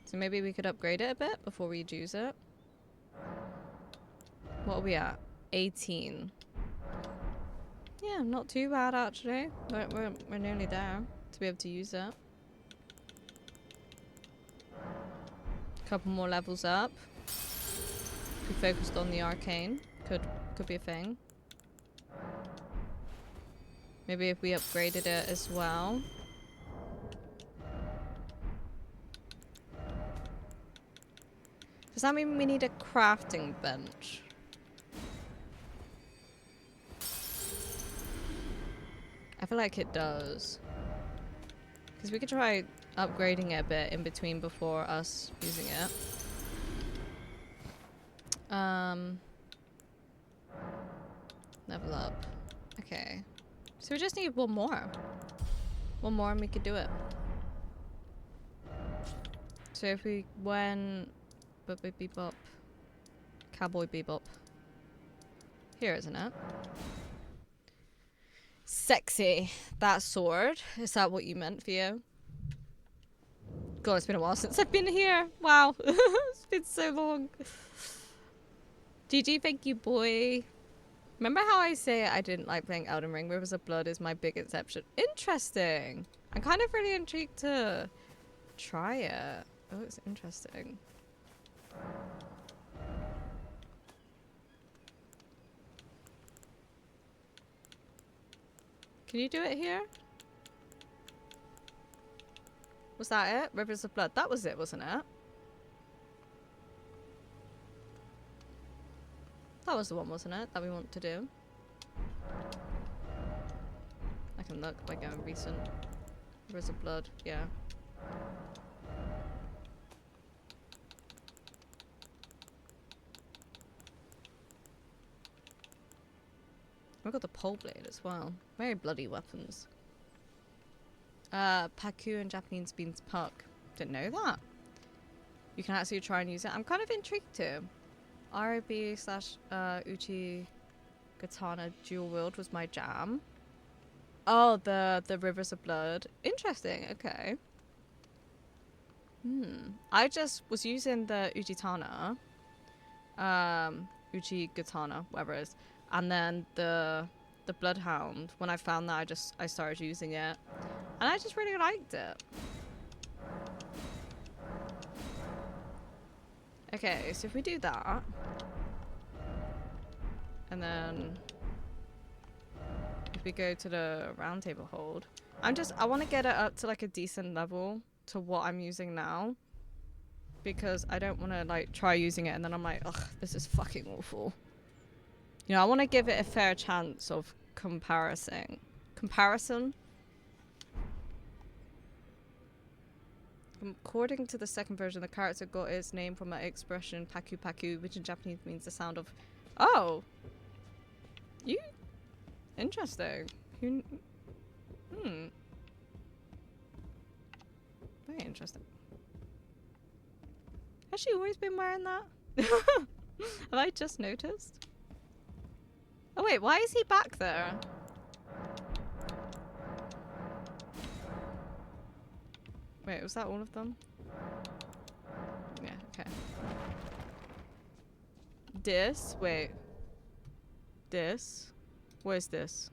So maybe we could upgrade it a bit before we use it. What are we at? 18. Yeah, not too bad actually. We're nearly there to be able to use it. Couple more levels up. We focused on the arcane. Could be a thing. Maybe if we upgraded it as well. Does that mean we need a crafting bench? I feel like it does. Because we could try upgrading it a bit in between before us using it. Level up. Okay. So we just need one more. One more and we could do it. So if we went... Bebop. Cowboy Bebop. Here, isn't it? Sexy. That sword. Is that what you meant, Theo? God, it's been a while since I've been here. Wow. It's been so long. GG, thank you, boy. Remember how I say I didn't like playing Elden Ring? Rivers of Blood is my big exception. Interesting. I'm kind of really intrigued to try it. Oh, it's interesting. Can you do it here? Was that it? Rivers of Blood. That was it, wasn't it? That was the one, wasn't it? That we want to do. I can look by going recent. Rivers of Blood, yeah. I've got the pole blade as well. Very bloody weapons. Paku in Japanese means puck. Didn't know that. You can actually try and use it. I'm kind of intrigued too. ROB / Uchi Katana dual wield was my jam. Oh, the Rivers of Blood. Interesting, okay. I just was using the Uchitana. Uchi Katana, whatever it is. And then the Bloodhound, when I found that, I started using it. And I just really liked it. Okay, so if we do that, and then if we go to the round table hold, I want to get it up to like a decent level to what I'm using now, because I don't want to like try using it and then I'm like, ugh, this is fucking awful. You know, I want to give it a fair chance of comparison. According to the second version, the character got its name from an expression paku paku, which in Japanese means the sound of... Oh! You... Interesting. Very Very interesting. Has she always been wearing that? Have I just noticed? Oh wait, why is he back there? Wait, was that all of them? Yeah, okay. This? Wait. This? Where's this?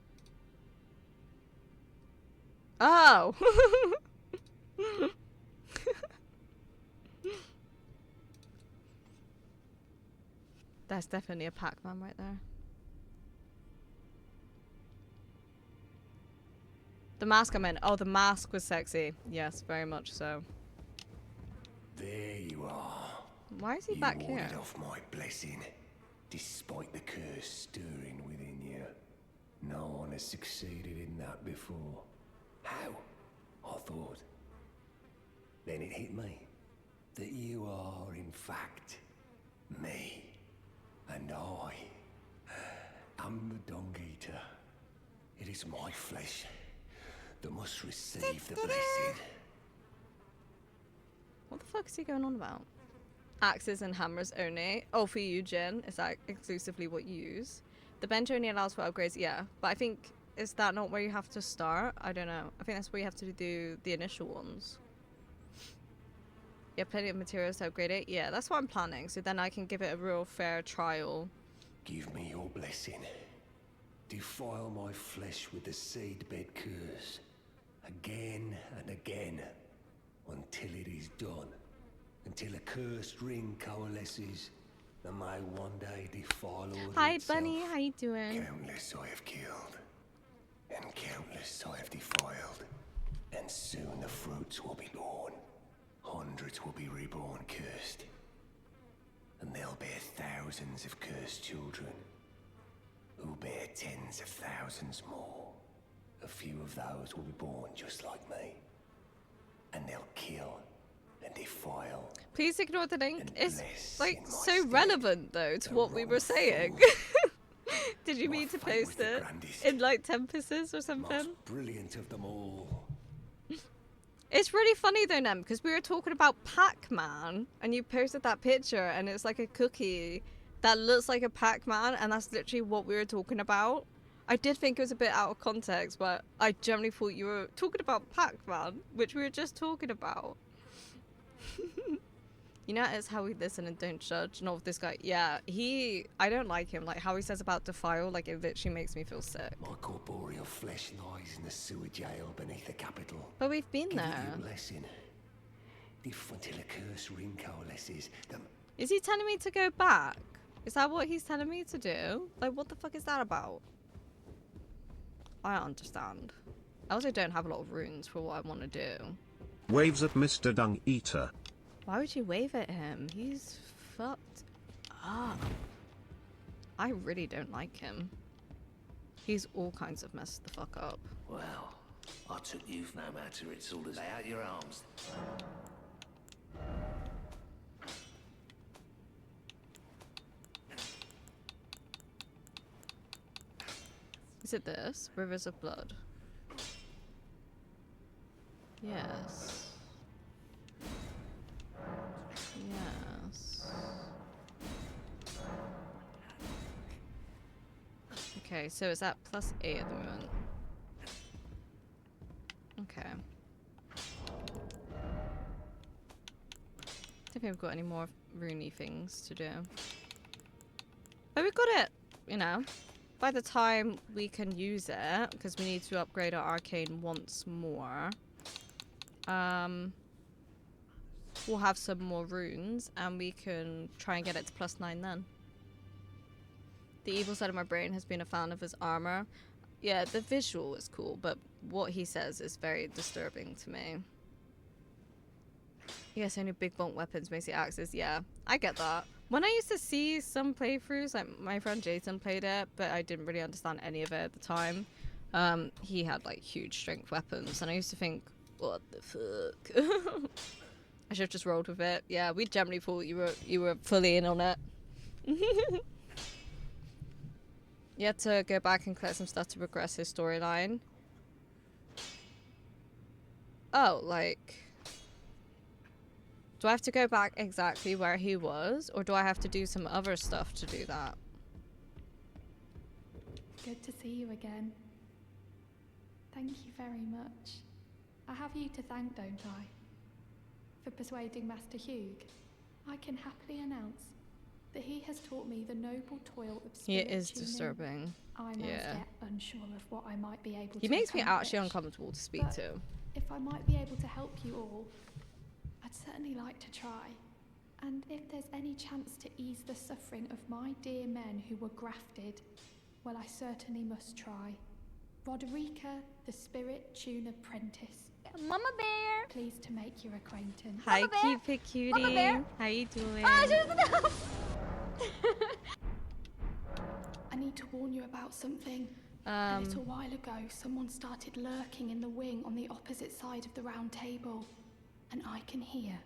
Oh! That's definitely a Pac-Man right there. The mask I meant. Oh, the mask was sexy. Yes, very much so. There you are. Why is he You back here? warded off my blessing, despite the curse stirring within you. No one has succeeded in that before. How? I thought. Then it hit me that you are, in fact, me. And I am the Dung Eater. It is my flesh that must receive the blessing. What the fuck is he going on about? Axes and hammers only. Oh, for you, Jin. Is that exclusively what you use? The bench only allows for upgrades, yeah. But I think, is that not where you have to start? I don't know. I think that's where you have to do the initial ones. You have plenty of materials to upgrade it? Yeah, that's what I'm planning. So then I can give it a real fair trial. Give me your blessing. Defile my flesh with the seedbed curse. Again and again. Until it is done. Until a cursed ring coalesces. And may one day defile order Hi, itself. Bunny. How you doing? Countless I have killed. And countless I have defiled. And soon the fruits will be born. Hundreds will be reborn cursed. And they'll bear thousands of cursed children. Who bear tens of thousands more. A few of those will be born just like me. And they'll kill and defile. Please ignore the link. And It's bless like in my so stead relevant though to the what we were wrong saying. fool. Did you My mean to fate was post the it grandest, in like Tempests or something? most brilliant of them all. It's really funny though, Nem, because we were talking about Pac-Man and you posted that picture and it's like a cookie that looks like a Pac-Man and that's literally what we were talking about. I did think it was a bit out of context, but I generally thought you were talking about Pac-Man, which we were just talking about. You know, it's how we listen and don't judge. Not with this guy. Yeah, I don't like him. Like how he says about defile, like it literally makes me feel sick. My corporeal flesh lies in the sewer jail beneath the capital. But we've been Give it there. your blessing. If until a curse ring coalesces, the Is he telling me to go back? Is that what he's telling me to do? Like, what the fuck is that about? I don't understand. I also don't have a lot of runes for what I want to do. Waves at Mr. Dung Eater. Why would you wave at him? He's fucked up. I really don't like him. He's all kinds of messed the fuck up. well, I took youth no matter it's all as lay out your arms. Is it this? Rivers of Blood. Yes. Yes. Okay, so it's at +8 at the moment. Okay. Don't think we've got any more runey things to do. But we've got it, you know. By the time we can use it, because we need to upgrade our arcane once more, we'll have some more runes and we can try and get it to +9 then. The evil side of my brain has been a fan of his armor. Yeah, the visual is cool, but what he says is very disturbing to me. Yes, only big blunt weapons, mostly axes. Yeah, I get that. When I used to see some playthroughs, like my friend Jason played it, but I didn't really understand any of it at the time. He had like huge strength weapons, and I used to think, what the fuck? I should have just rolled with it. Yeah, we generally thought you were fully in on it. You had to go back and collect some stuff to progress his storyline. Oh, like Do I have to go back exactly where he was, or do I have to do some other stuff to do that? Good to see you again. Thank you very much. I have you to thank, don't I? For persuading Master Hugh. I can happily announce that he has taught me the noble toil of spirit It is tuning. disturbing. I'm as yet unsure of what I might be able to He makes me accomplish, actually uncomfortable to speak but to. if I might be able to help you all, I'd certainly like to try. And if there's any chance to ease the suffering of my dear men who were grafted, well, I certainly must try. Roderica, the Spirit Tune Apprentice. Mama Bear. Pleased to make your acquaintance. Hi, Mama Bear. Cupid Cutie. Mama Bear. How you doing? I need to warn you about something. A little while ago, someone started lurking in the wing on the opposite side of the round table. And I can hear,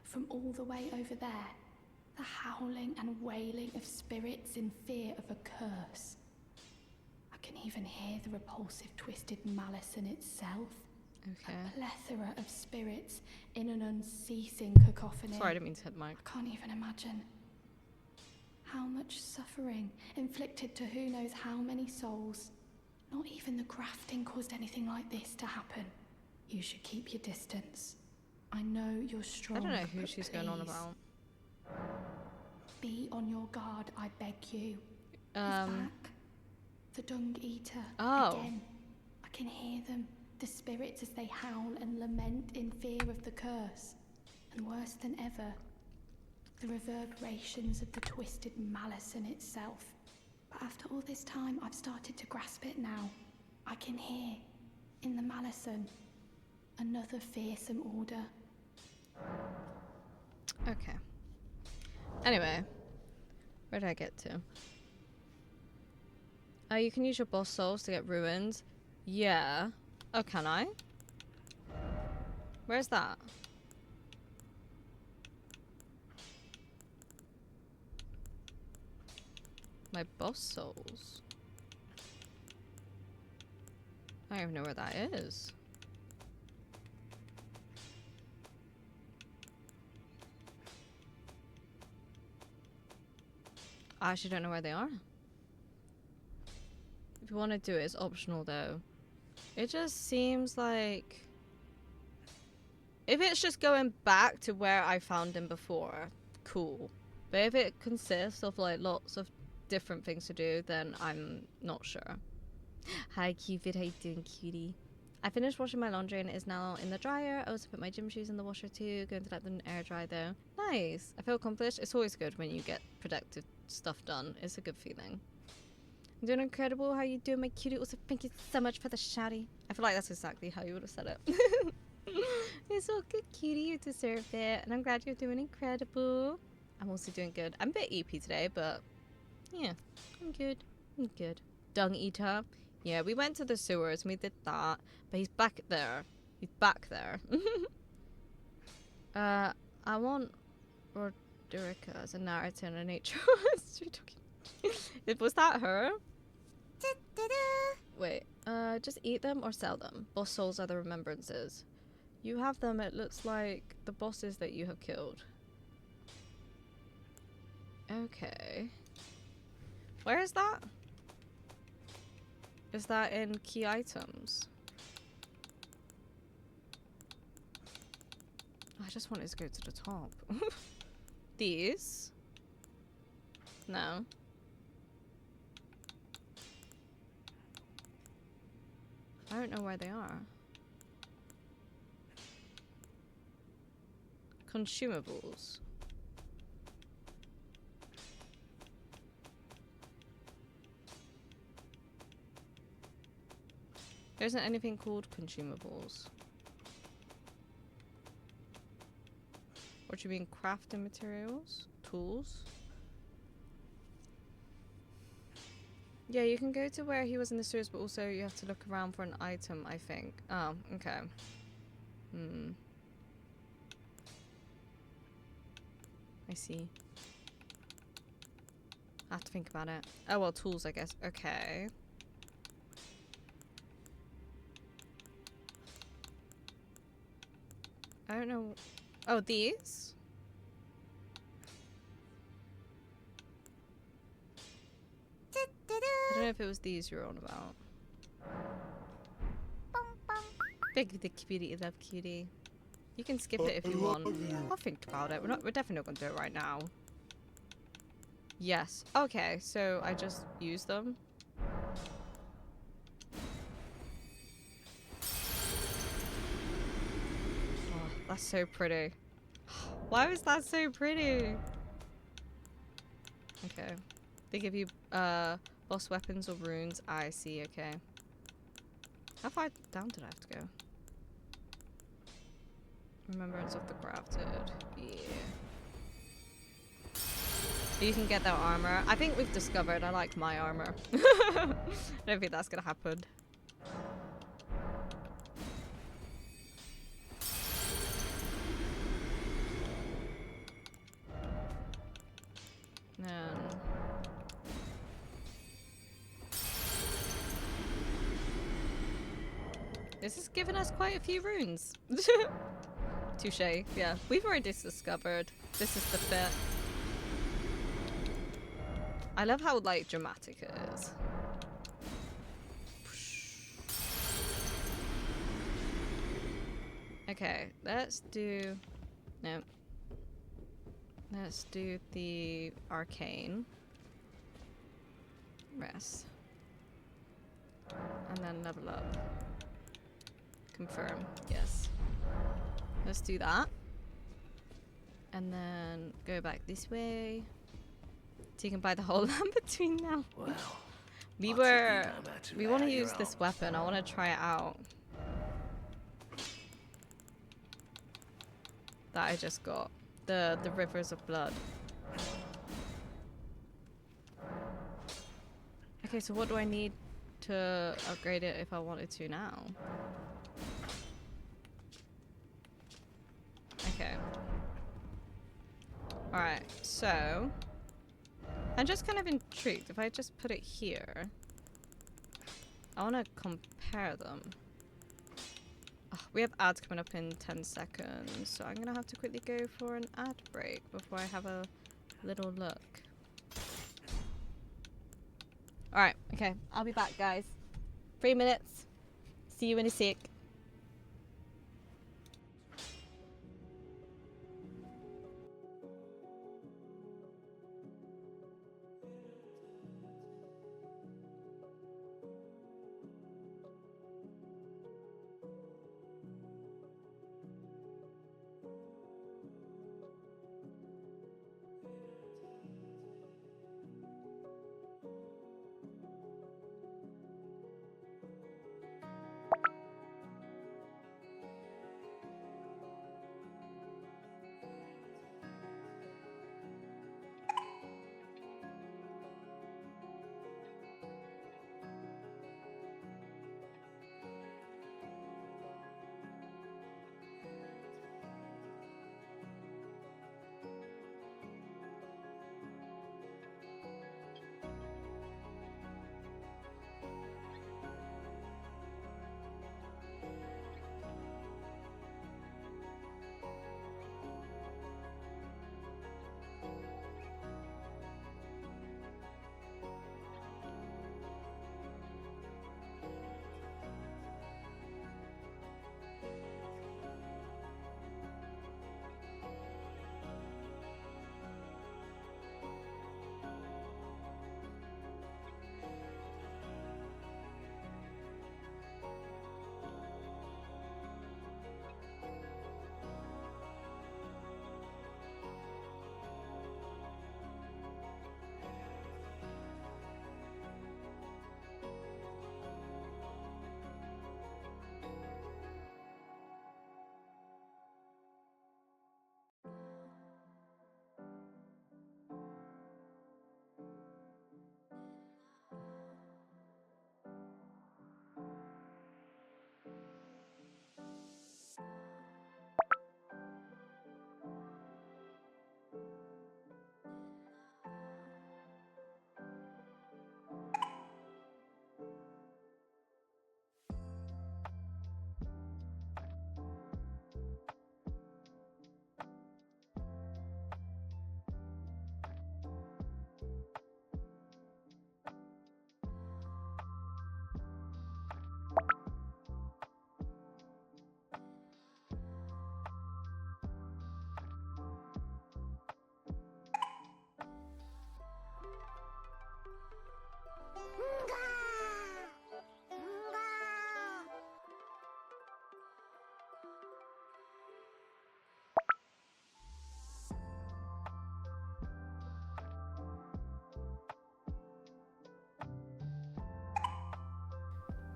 from all the way over there, the howling and wailing of spirits in fear of a curse. I can even hear the repulsive twisted malice in itself. Okay. A plethora of spirits in an unceasing cacophony. Sorry, I didn't mean to hit the mic. I can't even imagine. How much suffering inflicted to who knows how many souls. Not even the grafting caused anything like this to happen. You should keep your distance. I know you're strong. I don't know who but she's going on please, about. Be on your guard, I beg you. He's back. The Dung Eater. Oh. Again. I can hear them. The spirits as they howl and lament in fear of the curse. And worse than ever, the reverberations of the twisted malice in itself. But after all this time, I've started to grasp it now. I can hear, in the malison, another fearsome order. Okay. Anyway, where did I get to? You can use your boss souls to get ruined. Yeah. Oh, can I? Where's that? My boss souls. I don't even know where that is. I actually don't know where they are. If you want to do it, it's optional though. It just seems like... If it's just going back to where I found him before, cool. But if it consists of like lots of different things to do, then I'm not sure. Hi Cupid, how you doing, cutie? I finished washing my laundry and it is now in the dryer. I also put my gym shoes in the washer too. Going to let them air dry though. Nice. I feel accomplished. It's always good when you get productive stuff done. It's a good feeling. I'm doing incredible. How you doing, my cutie? Also, thank you so much for the shouty. I feel like that's exactly how you would have said it. It's all good, cutie. You deserve it. And I'm glad you're doing incredible. I'm also doing good. I'm a bit EP today, but yeah, I'm good. I'm good. Dung Eater. Yeah, we went to the sewers and we did that. But he's back there. He's back there. I want Roderica as a narrator and a nature. Was that her? Wait, just eat them or sell them. Boss souls are the remembrances. You have them, it looks like the bosses that you have killed. Okay. Where is that? Is that in key items? I just wanted to go to the top. These? No. I don't know where they are. Consumables. There isn't anything called consumables. What do you mean, crafting materials? Tools? Yeah, you can go to where he was in the sewers, but also you have to look around for an item, I think. Oh, okay. I see. I have to think about it. Oh, well, tools, I guess. Okay. I don't know. Oh, these? I don't know if it was these you're on about. Big the cutie, love cutie. You can skip it if you want. I'll think about it. We're definitely not gonna do it right now. Yes. Okay, so I just use them. Oh, that's so pretty. Why was that so pretty? Okay. They give you boss weapons or runes. I see, okay. How far down did I have to go? Remembrance of the Grafted. Yeah. But you can get that armor. I think we've discovered I like my armor. I don't think that's gonna happen. This has given us quite a few runes. Touche. Yeah, we've already discovered. This is the fit. I love how, like, dramatic it is. Okay, let's do... No. Let's do the arcane. Rest. And then level up. Confirm. Yes. Let's do that. And then go back this way. So you can buy the whole land between now. Well, We want to use this weapon. I want to try it out. That I just got. The Rivers of Blood. Okay, so what do I need to upgrade it if I wanted to now? Okay. Alright, so I'm just kind of intrigued. If I just put it here, I want to compare them. Oh, we have ads coming up in 10 seconds, so I'm gonna have to quickly go for an ad break before I have a little look. Alright, okay, I'll be back, guys. 3 minutes. See you in a sec.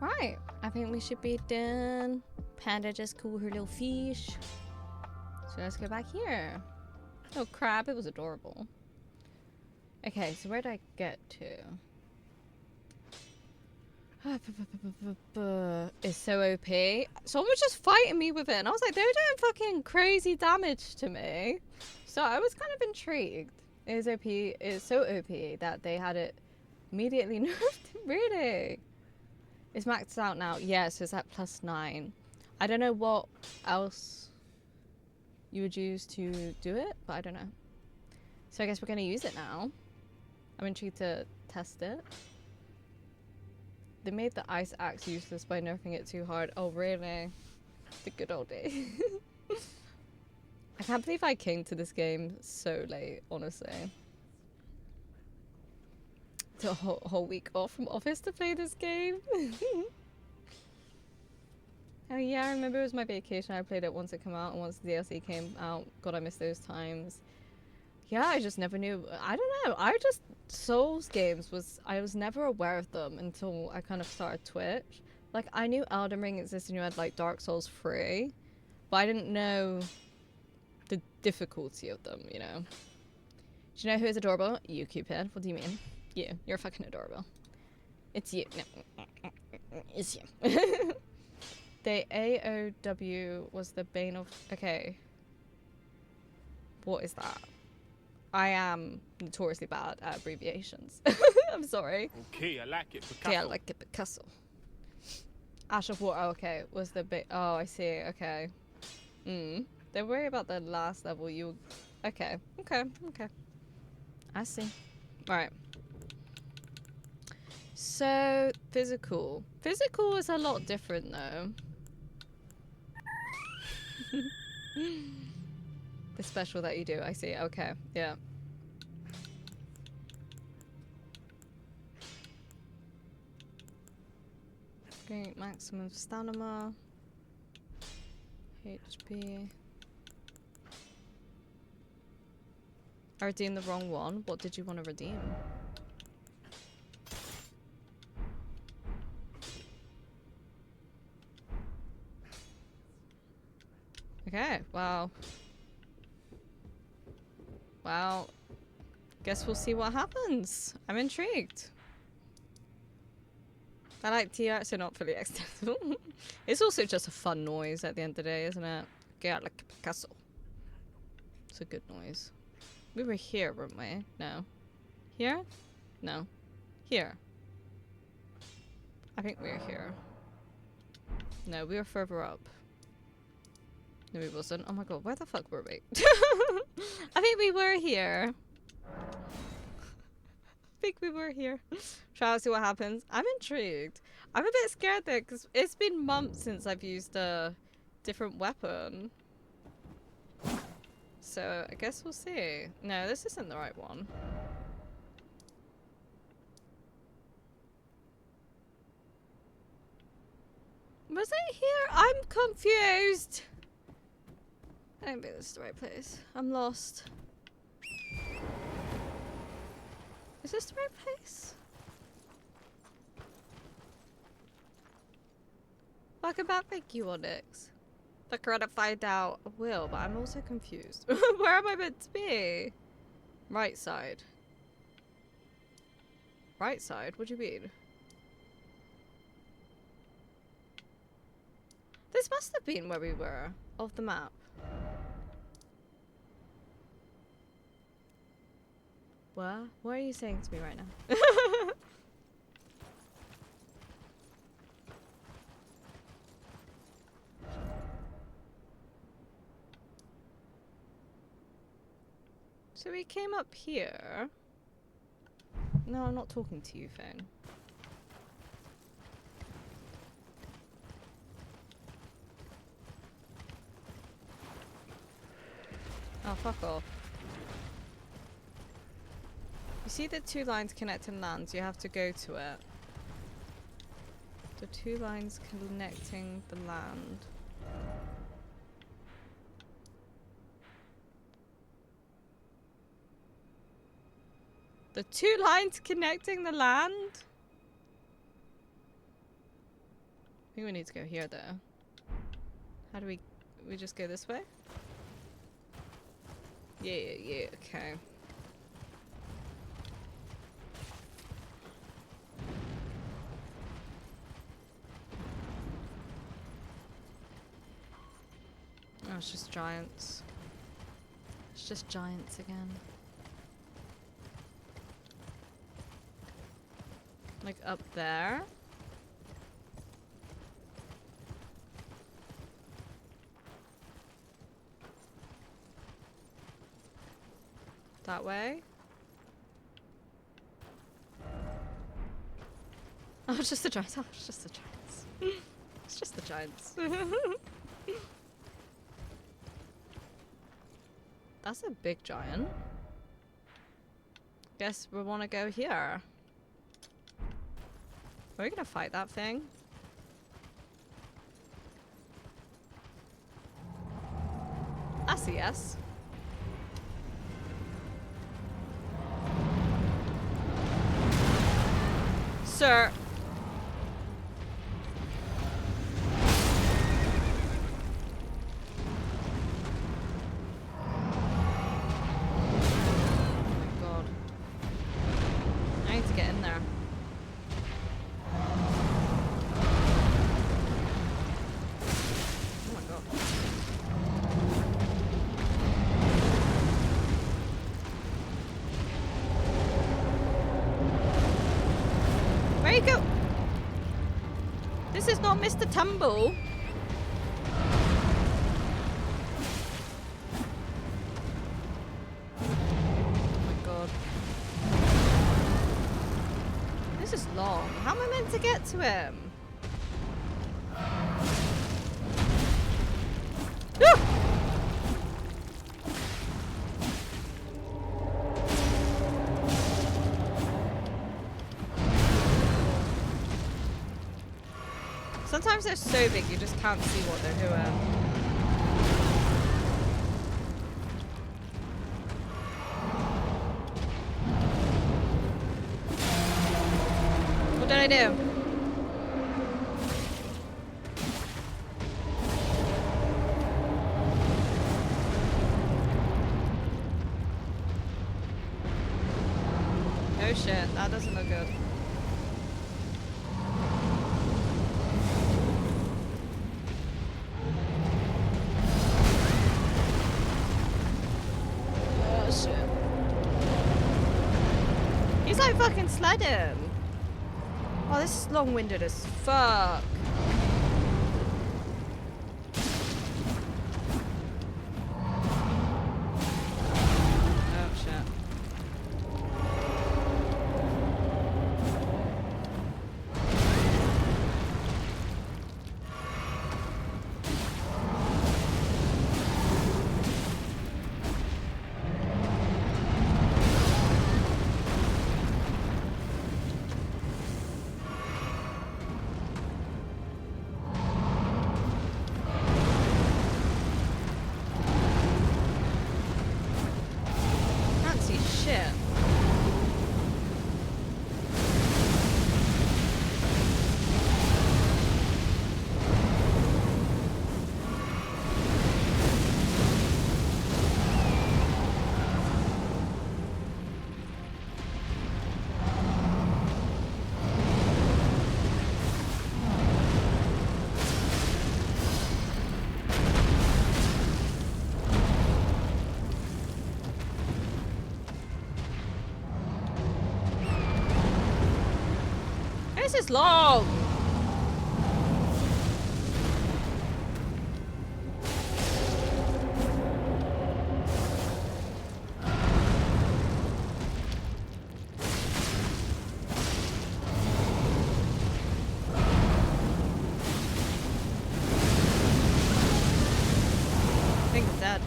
Right, I think we should be done. Panda just caught her little fish. So let's go back here. Oh crap, it was adorable. Okay, so where did I get to? It's so OP. Someone was just fighting me with it, and I was like, they were doing fucking crazy damage to me. So I was kind of intrigued. It is OP. It's so OP that they had it immediately nerfed. Really? It's maxed out now. Yeah, so it's at +9. I don't know what else you would use to do it, but I don't know. So I guess we're going to use it now. I'm intrigued to test it. They made the ice axe useless by nerfing it too hard. Oh, really? The good old days. I can't believe I came to this game so late, honestly. Took a whole week off from office to play this game. Oh yeah, I remember it was my vacation. I played it once it came out, and once the DLC came out. God, I miss those times. Yeah, I just never knew. I don't know. Souls games I was never aware of them until I kind of started Twitch. Like, I knew Elden Ring existed and you had like Dark Souls 3, but I didn't know the difficulty of them, you know. Do you know who is adorable? You, Cupid. What do you mean? You. You're fucking adorable. It's you. No. It's you. The AOW was the bane of... Okay. What is that? I am notoriously bad at abbreviations. I'm sorry. Okay, I like it. Picasso. Okay, I like it. Picasso. Ash of War. Oh, okay. Was the bit? Oh, I see. Okay. Don't worry about the last level. You. Okay. Okay. Okay. I see. Right. So physical. Physical is a lot different though. The special that you do. I see. Okay. Yeah. Okay, maximum stamina. HP. I redeemed the wrong one. What did you want to redeem? Okay, well. Well, guess we'll see what happens. I'm intrigued. I like TR, so not fully extendable. It's also just a fun noise at the end of the day, isn't it? Get like a Picasso. It's a good noise. We were here, weren't we? No. Here? No. Here. I think we were here. No, we were further up. No, we wasn't. Oh my god, where the fuck were we? I think we were here. I think we were here. Try to see what happens. I'm intrigued. I'm a bit scared though, because it's been months since I've used a different weapon. So, I guess we'll see. No, this isn't the right one. Was it here? I'm confused. I don't think this is the right place. I'm lost. Is this the right place? Welcome back, thank you, Onyx. If I to find out, I will, but I'm also confused. Where am I meant to be? Right side. Right side? What do you mean? This must have been where we were, off the map. What? What are you saying to me right now? So we came up here. No, I'm not talking to you, phone. Oh, fuck off. You see the two lines connecting lands, you have to go to it. The two lines connecting the land. The two lines connecting the land? think we need to go here though. How do we just go this way? Yeah, okay. Oh, it's just giants. It's just giants again. Like up there? That way? Oh, it's just the giants. Oh, it's just the giants. It's just the giants. That's a big giant. Guess we want to go here. Are we gonna fight that thing? That's a yes. Sir. Where you go? This is not Mr. Tumble. Oh my god. This is long. How am I meant to get to him? Ah! Sometimes they're so big you just can't see what they're doing. What did I do? Oh shit, that doesn't look good. He's like fucking sledding. Oh, this is long-winded as fuck. Oh shit. This is long. I think it's dead.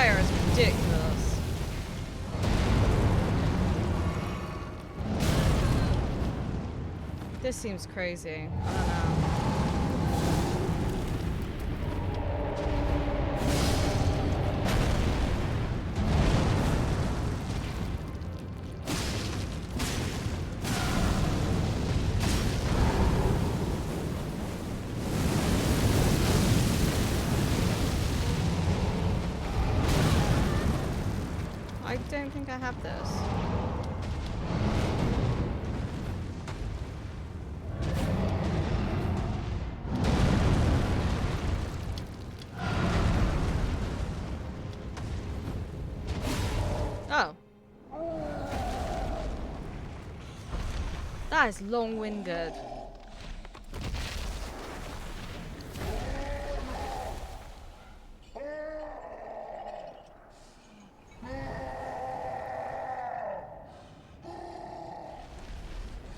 fire is ridiculous. This seems crazy. I don't know. I don't think I have this. Oh. That is long-winded.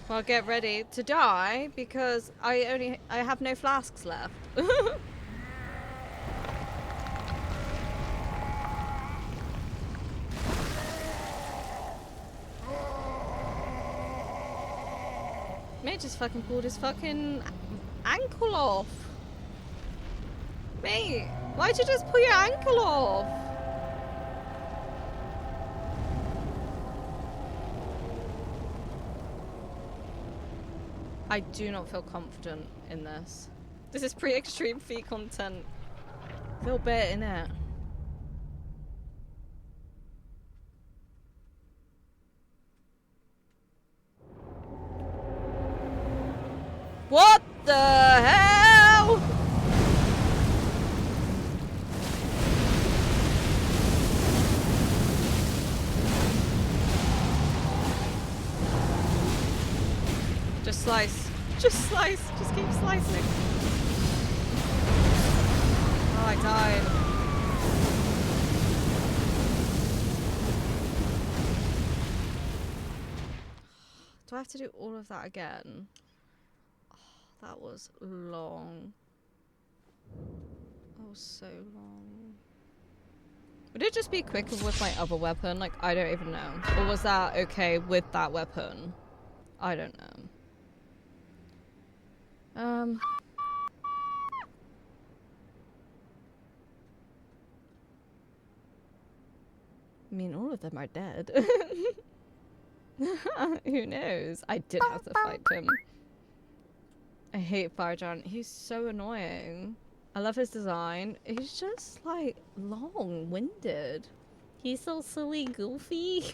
Well, get ready to die because I have no flasks left. Mate just fucking pulled his fucking ankle off. Mate, why'd you just pull your ankle off? I do not feel confident in this. This is pre-extreme fee content. Feel bit in it. What the hell? Just slice. Just slice. Just keep slicing. Oh, I died. Do I have to do all of that again? Oh, that was long. That was so long. Would it just be quicker with my other weapon? Like, I don't even know. Or was that okay with that weapon? I don't know. I mean, all of them are dead. Who knows? I did have to fight him. I hate Fire Giant. He's so annoying. I love his design. He's just, like, long-winded. He's so silly, goofy.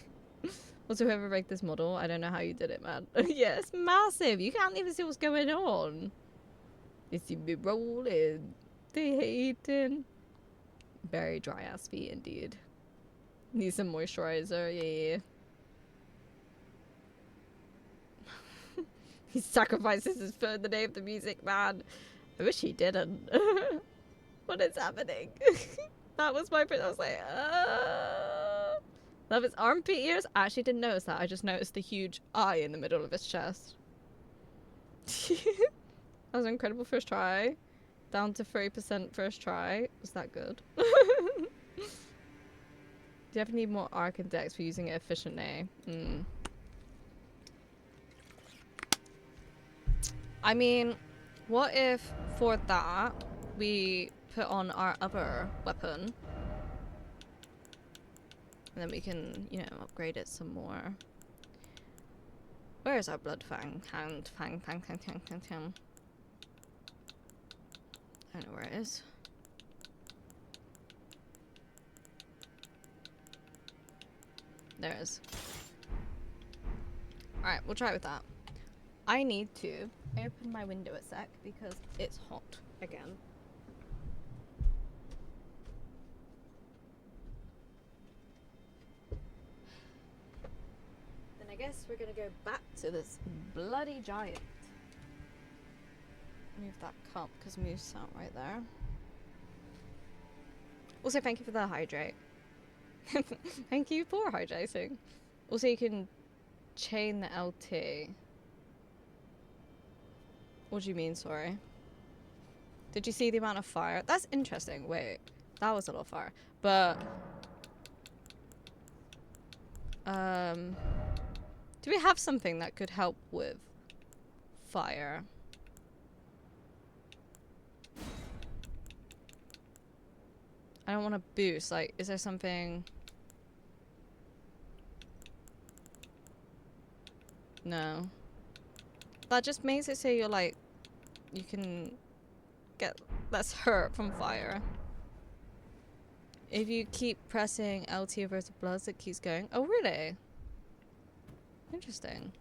Also, whoever rigged this model, I don't know how you did it, man. Yeah, it's massive. You can't even see what's going on. You see me rolling. They hating. Very dry ass feet, indeed. Need some moisturizer, yeah. He sacrifices his foot in the name of the music, man. I wish he didn't. What is happening? That was my first. I was like, love his armpit ears. I actually didn't notice that. I just noticed the huge eye in the middle of his chest. That was an incredible first try. Down to 30% first try. Was that good? Do you ever need more arc and dex for using it efficiently? I mean, what if for that we put on our other weapon? And then we can, you know, upgrade it some more. Where is our blood fang? Hound, fang. I don't know where it is. There it is. Alright, we'll try with that. I need to open my window a sec because it's hot again. Then I guess we're gonna go back to this bloody giant. Move that cup because Moose out right there. Also, thank you for the hydrate. Thank you for hydrating. Also, you can chain the LT. What do you mean, sorry? Did you see the amount of fire? That's interesting. Wait. That was a lot of fire. But do we have something that could help with fire? I don't want to boost. Like, is there something? No. That just makes it so you're like, you can get less hurt from fire. If you keep pressing LT over the bloods, it keeps going. Oh, really? Interesting.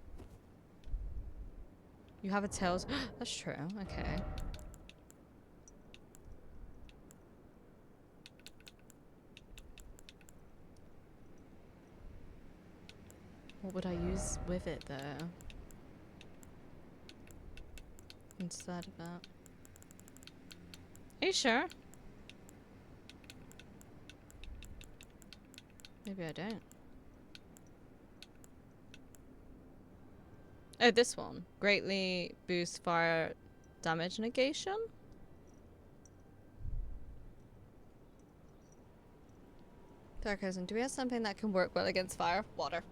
You have a tails. That's true. Okay. What would I use with it though? Instead of that. Are you sure? Maybe I don't. Oh, this one. Greatly boost fire damage negation? Sarcasm. Do we have something that can work well against fire? Water.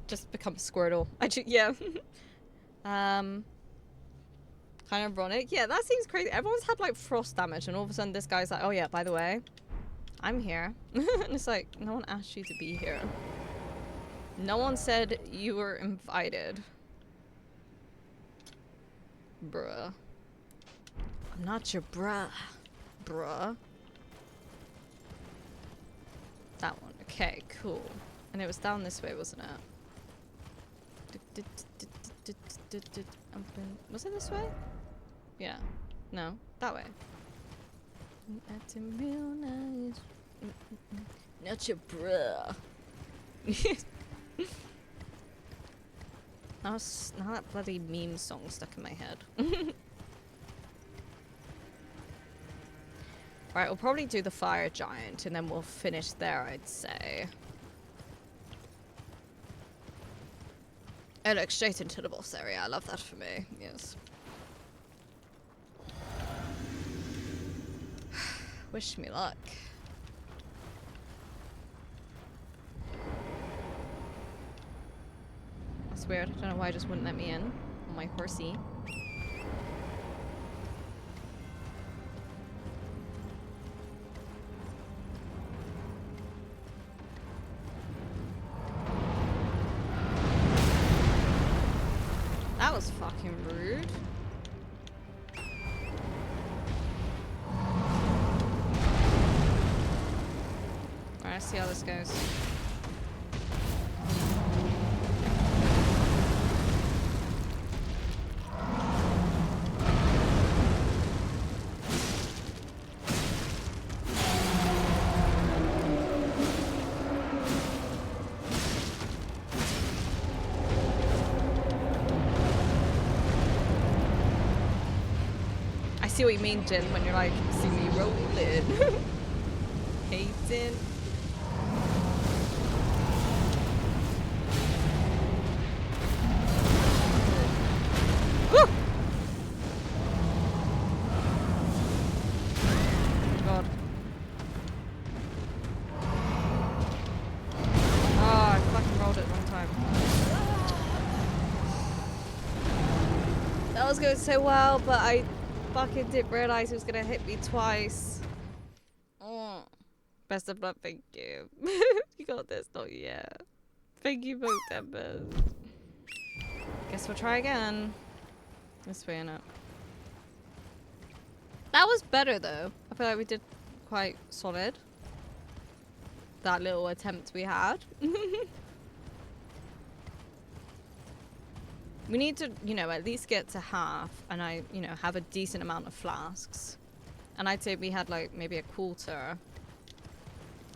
Just become Squirtle. Yeah. Kind of ironic. Yeah, that seems crazy. Everyone's had like frost damage and all of a sudden this guy's like, oh yeah, by the way, I'm here. And it's like, no one asked you to be here. No one said you were invited. Bruh. I'm not your bruh. Bruh. That one. Okay, cool. And it was down this way, wasn't it? Was it this way? Yeah. No. That way. Acting real nice. Not your bruh. Now that bloody meme song stuck in my head. Right, we'll probably do the fire giant and then we'll finish there, I'd say. Oh look, straight into the boss area. I love that for me, yes. Wish me luck. That's weird. I don't know why it just wouldn't let me in on my horsey. That was fucking rude. Alright, let's see how this goes. I see what you mean, Jin, when you're like, see me rolling. Hating. Woo! God. Oh, I fucking rolled it wrong time. That was going so well, but I fucking didn't realize it was gonna hit me twice. Oh. Best of luck, thank you. You got this, not yet. Thank you both, Embers. Guess we'll try again. This way, innit? That was better though. I feel like we did quite solid. That little attempt we had. We need to, you know, at least get to half and I, you know, have a decent amount of flasks. And I'd say we had like maybe a quarter.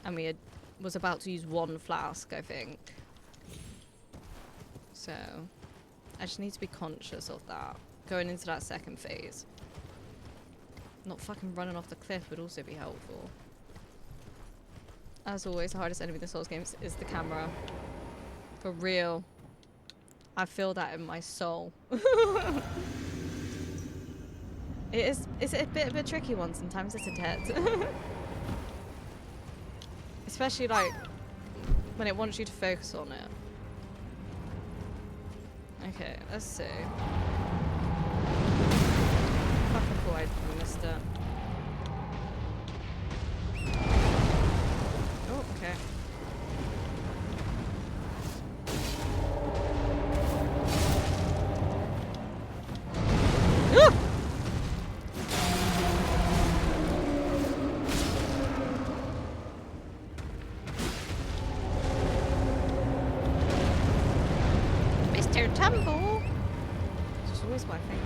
And we was about to use one flask, I think. So, I just need to be conscious of that. Going into that second phase. Not fucking running off the cliff would also be helpful. As always, the hardest enemy in the Souls games is the camera. For real. I feel that in my soul. It's a bit of a tricky one sometimes, isn't it? Especially like when it wants you to focus on it. Okay, let's see. Fucking thought I missed it. Oh, okay. Mr. Tumble! This is always my thing.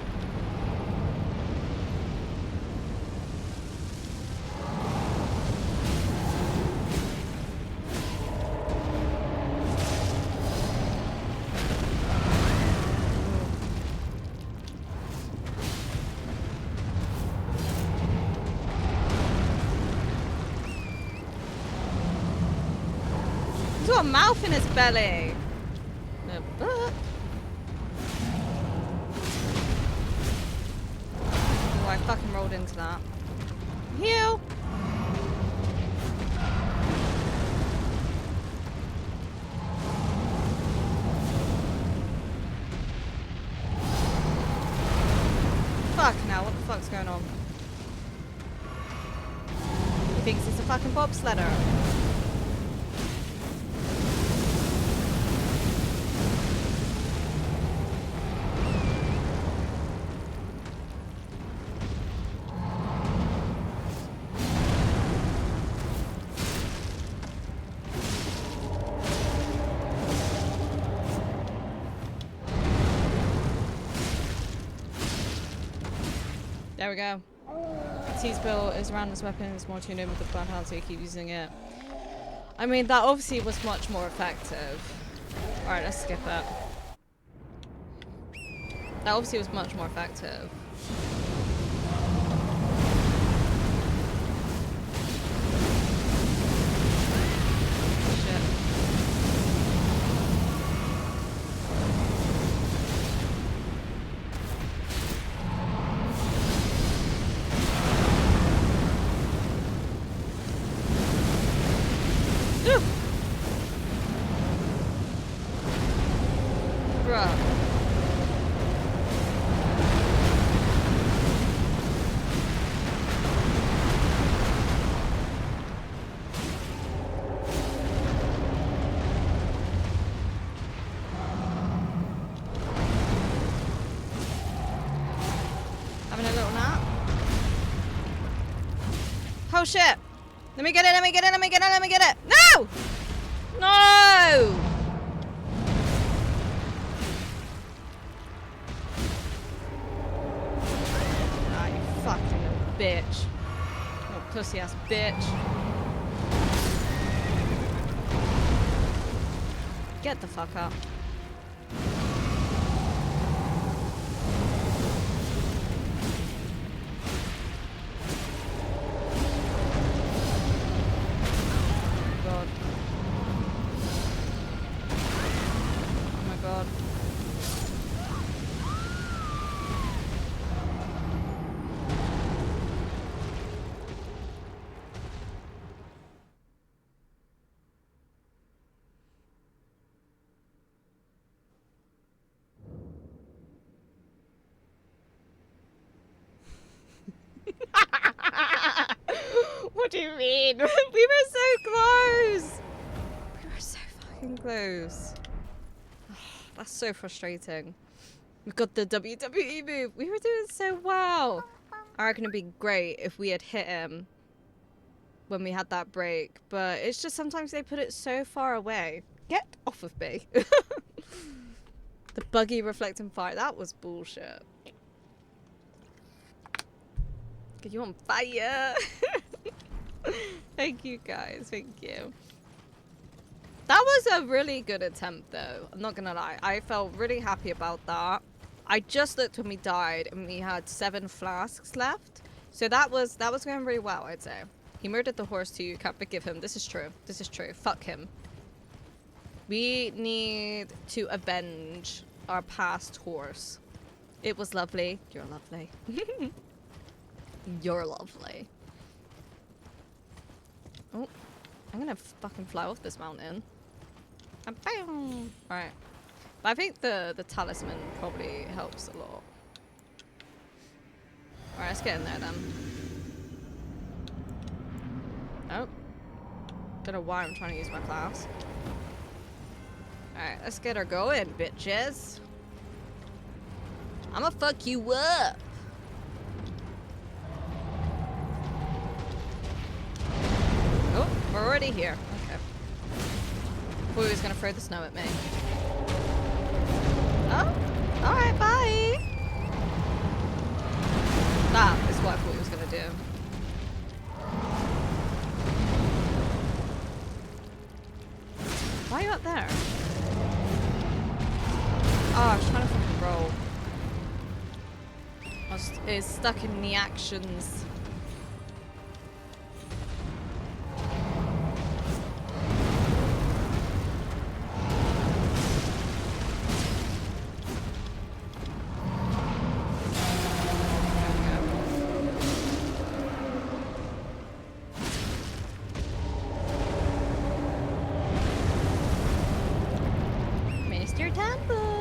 He's got a mouth in his belly. A book. Oh, I fucking rolled into that. Heal. Fuck now, what the fuck's going on? He thinks it's a fucking bobsledder. There we go. T's build is around this weapon, it's more tuned in with the bloodhound, so you keep using it. I mean, that obviously was much more effective. Alright, let's skip it. That obviously was much more effective. Shit. Bruh. Having a little nap. Oh shit! Let me get it, let me get it, let me get it, let me get it! No! No! Ah, you fucking little bitch. Little pussy ass bitch. Get the fuck up. God. Oh my god. What do you mean? We were so close! We were so fucking close. That's so frustrating. We got the WWE move. We were doing so well. I reckon it'd be great if we had hit him when we had that break. But it's just sometimes they put it so far away. Get off of me. The buggy reflecting fire. That was bullshit. Get you on fire. Thank you guys. Thank you. That was a really good attempt though. I'm not gonna lie. I felt really happy about that. I just looked when we died and we had 7 flasks left. So that was going really well, I'd say. He murdered the horse too. You can't forgive him. This is true. This is true. Fuck him. We need to avenge our past horse. It was lovely. You're lovely. You're lovely. Oh. I'm gonna fucking fly off this mountain. And bam! Alright. But I think the talisman probably helps a lot. Alright, let's get in there then. Oh. Don't know why I'm trying to use my class. Alright, let's get her going, bitches. I'ma fuck you up. Oh, we're already here. Okay. Thought he was gonna throw the snow at me. Oh, alright, bye. That is what I thought he was gonna do. Why are you up there? Oh, I was trying to fucking roll. It's stuck in the actions. Mr. Temple.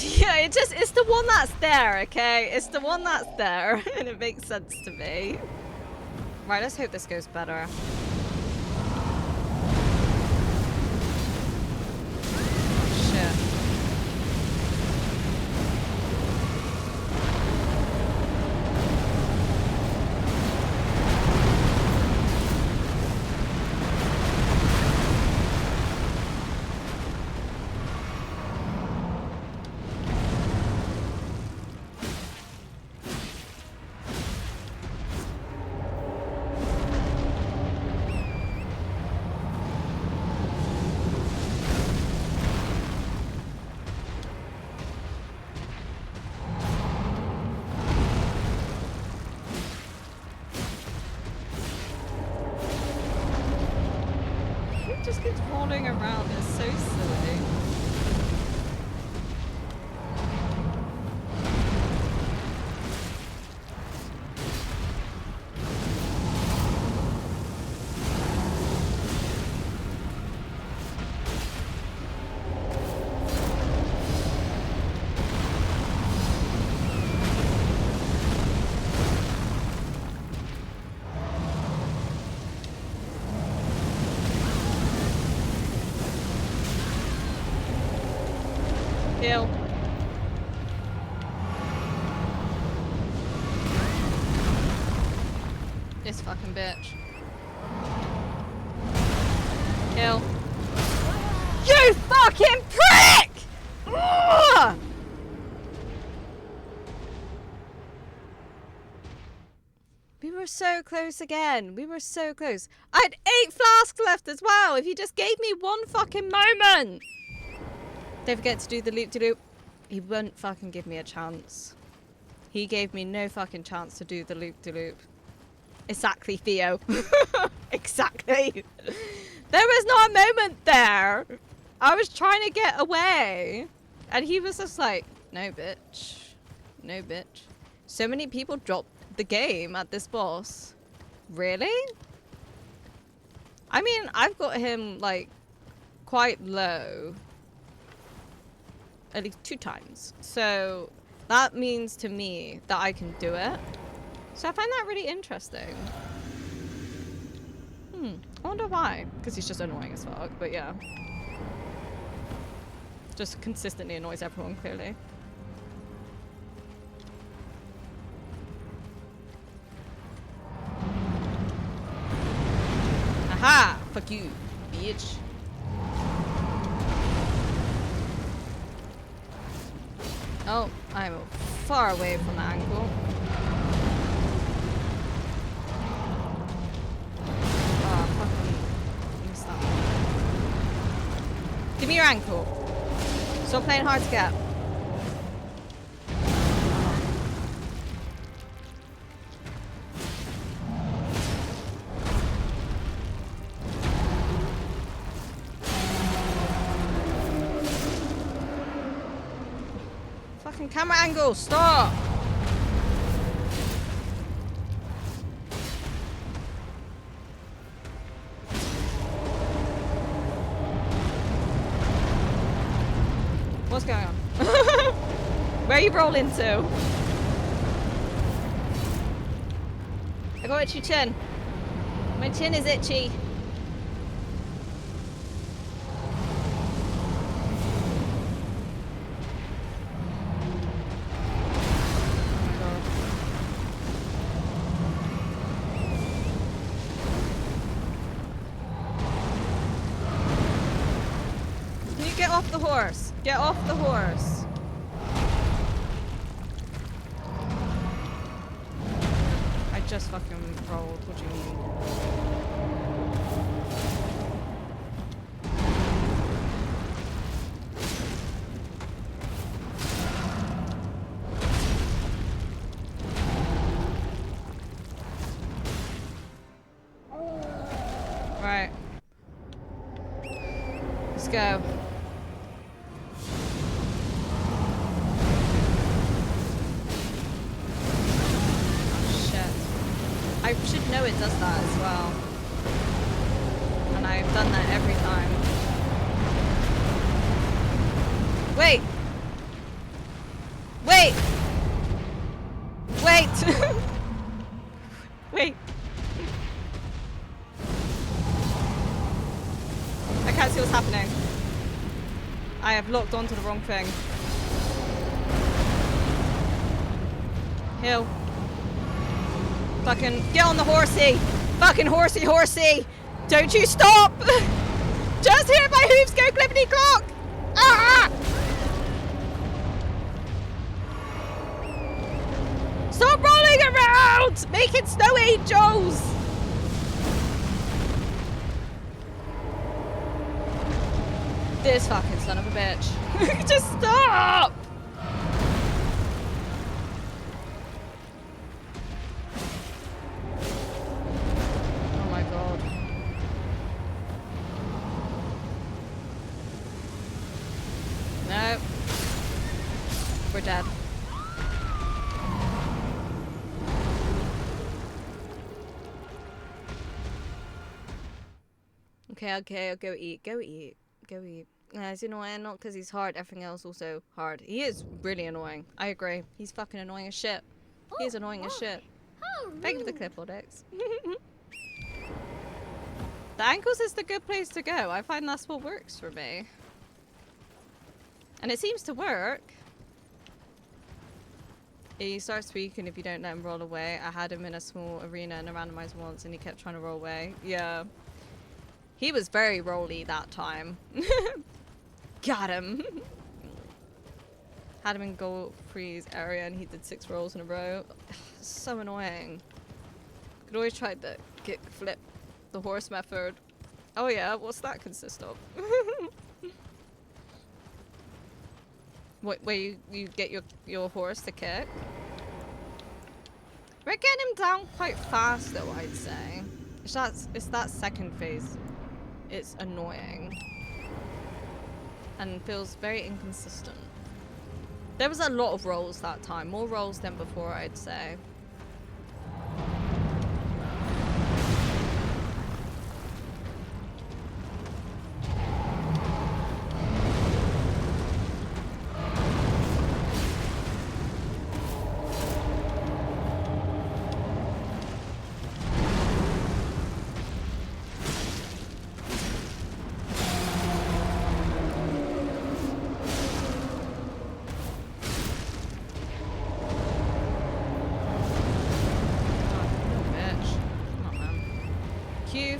Yeah, it's the one that's there, okay? It's the one that's there, and it makes sense to me. Right, let's hope this goes better. Oh, shit. It just keeps rolling around. It's so silly. Kill. This fucking bitch. Kill. You fucking prick! Ugh! We were so close again. We were so close. I had 8 flasks left as well. If you just gave me one fucking moment. Don't forget to do the loop-de-loop. He wouldn't fucking give me a chance. He gave me no fucking chance to do the loop-de-loop. Exactly, Theo. Exactly. There was not a moment there. I was trying to get away. And he was just like, no, bitch. No, bitch. So many people dropped the game at this boss. Really? I mean, I've got him, like, quite low. At least 2 times. So that means to me that I can do it. So I find that really interesting. I wonder why. Because he's just annoying as fuck, but yeah. Just consistently annoys everyone, clearly. Aha! Fuck you, bitch. Oh, I'm far away from the angle. Oh, fucking missed that Give me your ankle. Stop playing hard to get. Fucking camera angle, stop! What's going on? Where are you rolling to? I got itchy chin. My chin is itchy. Get off the horse! Get off the horse! I just fucking rolled. What do you mean? Right. Let's go. I should know it does that as well. And I've done that every time. Wait! Wait! Wait! Wait! I can't see what's happening. I have locked onto the wrong thing. Hill. Fucking get on the horsey! Fucking horsey, horsey! Don't you stop! Just hear my hooves go clippity clock! Ah! Stop rolling around! Making snow angels! This fucking son of a bitch. Just stop! No. We're dead. Okay, I'll go eat. Go eat. Go eat. He's annoying, not because he's hard. Everything else also hard. He is really annoying. I agree. He's fucking annoying as shit. He is annoying as shit. Thank you for the clipboard, X. The ankles is the good place to go. I find that's what works for me. And it seems to work. He starts tweaking if you don't let him roll away. I had him in a small arena in a randomizer once and he kept trying to roll away. Yeah. He was very rolly that time. Got him. Had him in goal freeze area and he did 6 rolls in a row. So annoying. Could always try the kick flip, the horse method. Oh yeah, what's that consist of? What, where you get your horse to kick? We're getting him down quite fast though, I'd say. It's that second phase. It's annoying. And feels very inconsistent. There was a lot of rolls that time. More rolls than before, I'd say.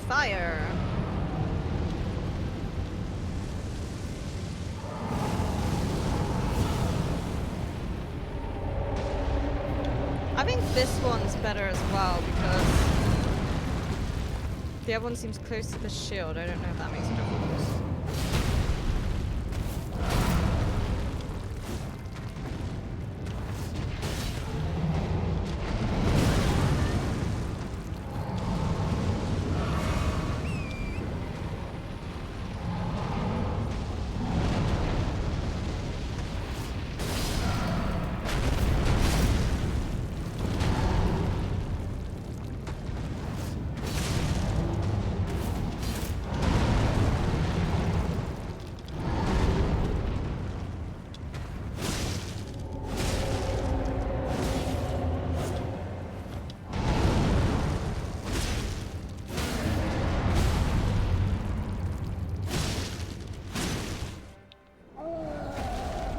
Fire. I think this one's better as well because the other one seems close to the shield. I don't know if that makes a difference.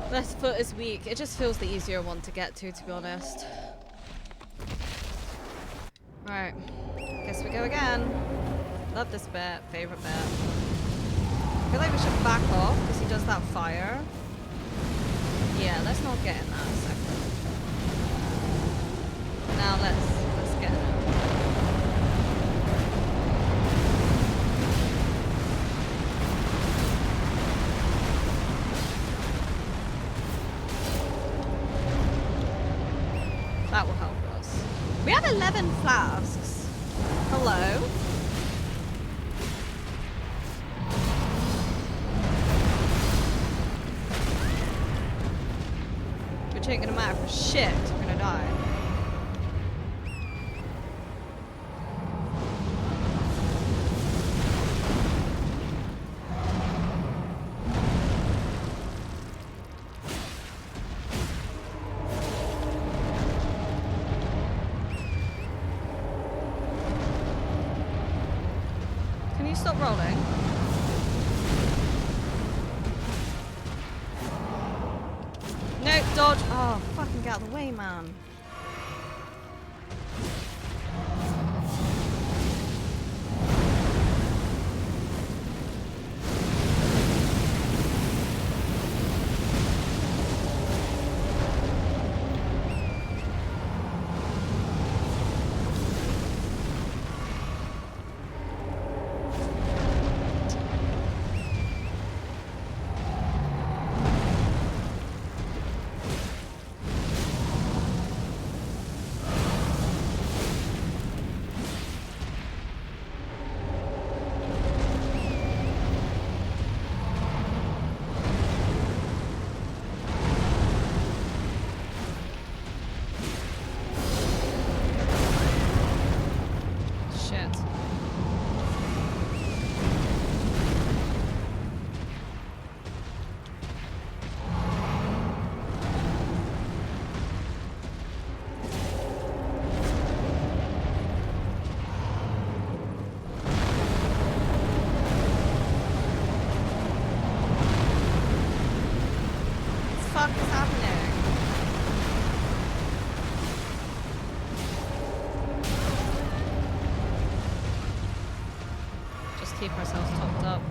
This foot is weak. It just feels the easier one to get to be honest. Alright. Guess we go again. Love this bit. Favorite bit. I feel like we should back off because he does that fire. Yeah, let's not get in that a second. Now let's get in it. That will help us. We have 11 flasks. Hello? Which ain't gonna matter for shit. We're gonna die. Can you stop rolling? No, dodge. Oh, fucking get out of the way, man. Shit. What the fuck is happening? Just keep ourselves topped up.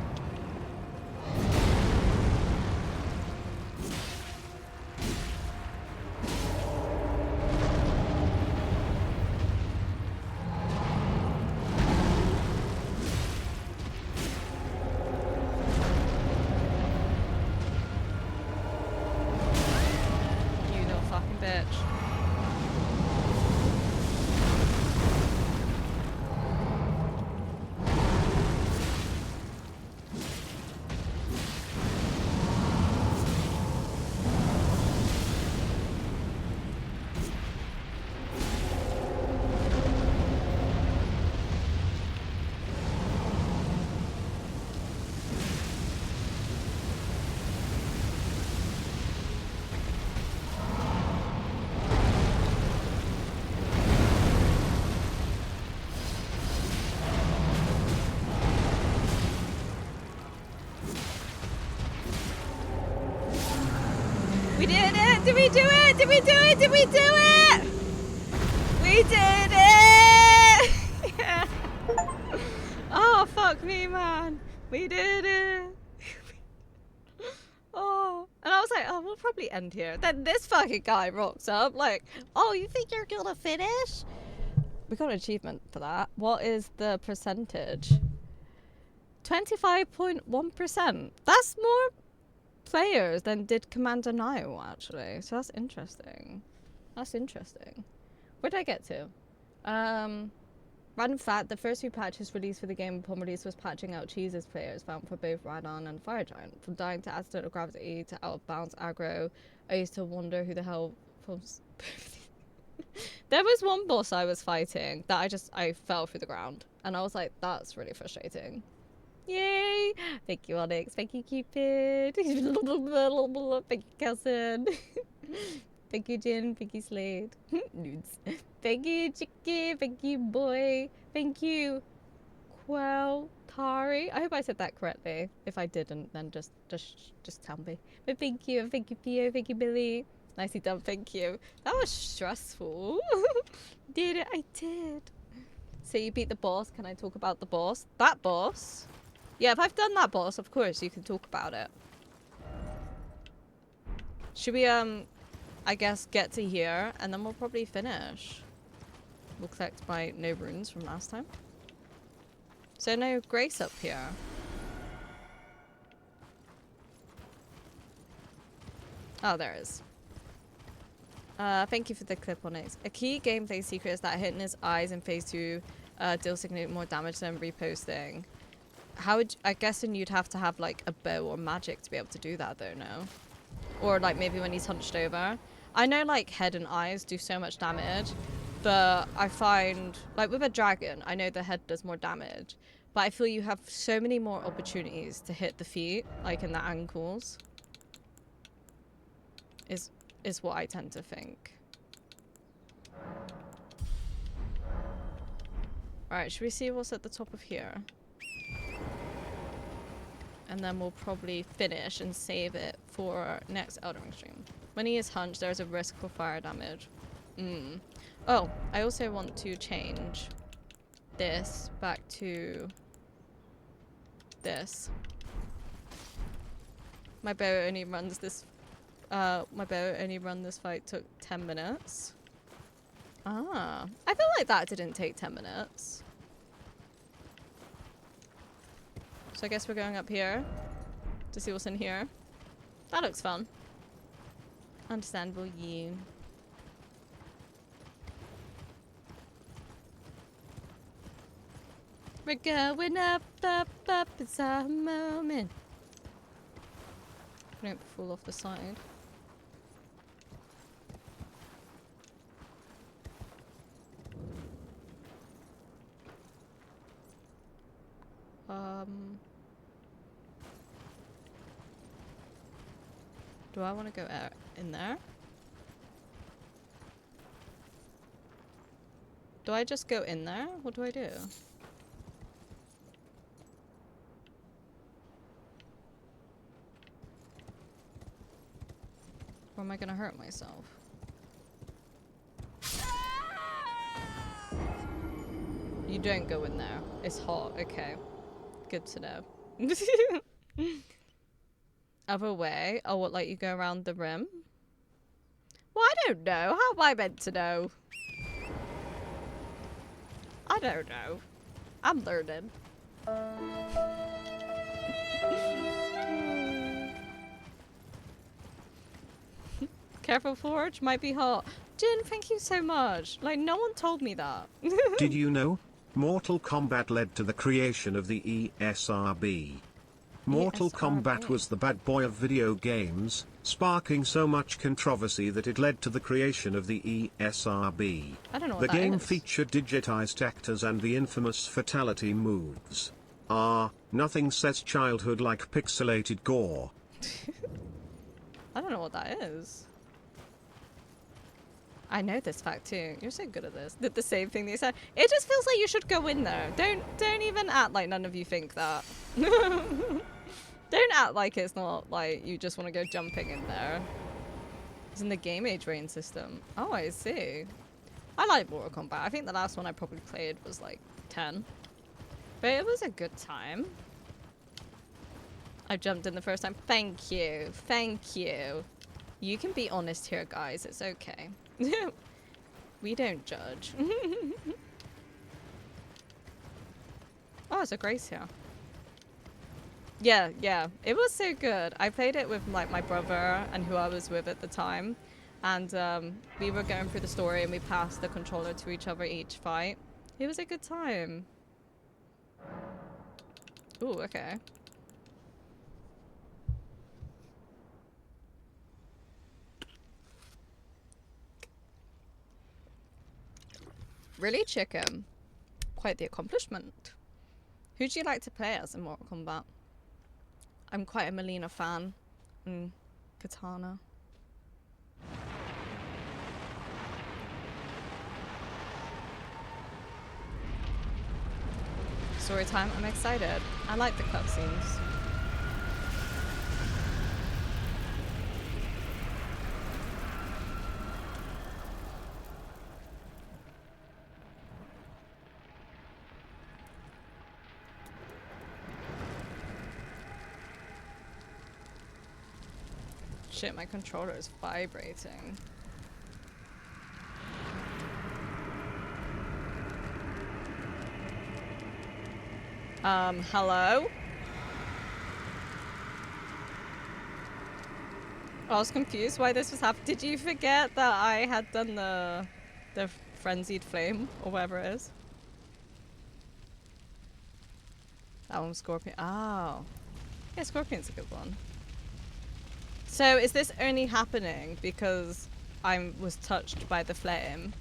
You little fucking bitch. We did it! Did we do it? Did we do it? Did we do it? We did it! Yeah. Oh, fuck me, man. We did it. Oh, and I was like, oh, we'll probably end here. Then this fucking guy rocks up like, oh, you think you're gonna finish? We got an achievement for that. What is the percentage? 25.1%. That's more players than did Commander Nio, actually. So that's interesting. That's interesting. Where did I get to? Random fact, the first few patches released for the game upon release was patching out cheeses players found for both Radon and Fire Giant. From dying to accidental gravity to out of bounds aggro, I used to wonder who the hell was... There was one boss I was fighting that I fell through the ground. And I was like, that's really frustrating. Yay! Thank you, Onyx. Thank you, Cupid. Thank you, Cousin. Thank you, Jin. Thank you, Slade. Nudes. Thank you, Chicky. Thank you, Boy. Thank you, Well, Tari, I hope I said that correctly. If I didn't, then just tell me. But thank you, Theo, thank you, Billy. Nicely done, thank you. That was stressful. Did it? I did. So you beat the boss. Can I talk about the boss? That boss? Yeah, if I've done that boss, of course you can talk about it. Should we, I guess, get to here, and then we'll probably finish. We'll collect my no runes from last time. So no grace up here. Oh, there is. Thank you for the clip on it. A key gameplay secret is that hitting his eyes in phase 2 deals significantly more damage than reposting. How would I guessing you'd have to have like a bow or magic to be able to do that though, no? Or like maybe when he's hunched over. I know like head and eyes do so much damage, but I find like with a dragon, I know the head does more damage, but I feel you have so many more opportunities to hit the feet, like in the ankles. Is what I tend to think. Alright, should we see what's at the top of here? And then we'll probably finish and save it for next Elden Ring stream. When he is hunched, there's a risk for fire damage. Oh, I also want to change this back to this. My bow only runs this fight took 10 minutes. Ah, I feel like that didn't take 10 minutes. So I guess we're going up here to see what's in here. That looks fun. Understandable, you. We're going up, up, up, it's our moment. Don't fall off the side. Do I want to go in there? Do I just go in there? What do I do? Or am I gonna hurt myself? You don't go in there. It's hot. Okay. Good to know. Other way? Oh, what, like you go around the rim? Well, I don't know. How am I meant to know? I don't know. I'm learning. Careful, Forge. Might be hot. Jin, thank you so much. Like, no one told me that. Did you know? Mortal Kombat led to the creation of the ESRB. Mortal Kombat was the bad boy of video games, sparking so much controversy that it led to the creation of the ESRB. I don't know what the that game is. featured digitized actors and the infamous fatality moves. Nothing says childhood like pixelated gore. I don't know what that is. I know this fact too. You're so good at this. Did the same thing they said. It just feels like you should go in there. Don't even act like none of you think that. Don't act like it's not like you just want to go jumping in there. It's in the game age rating system. Oh, I see. I like Mortal Kombat. I think the last one I probably played was like 10. But it was a good time. I jumped in the first time. Thank you. Thank you. You can be honest here, guys. It's okay. We don't judge. Oh, it's a grace here. Yeah. It was so good. I played it with like my brother and who I was with at the time. And we were going through the story and we passed the controller to each other each fight. It was a good time. Ooh, okay. Really, chicken? Quite the accomplishment. Who do you like to play as in Mortal Kombat? I'm quite a Melina fan. And Katana. story time. I'm excited. I like the cutscenes. Shit, my controller is vibrating. Hello? I was confused why this was happening. Did you forget that I had done the frenzied flame or whatever it is? That one was Scorpion. Oh. Yeah, Scorpion's a good one. So is this only happening because I was touched by the flame?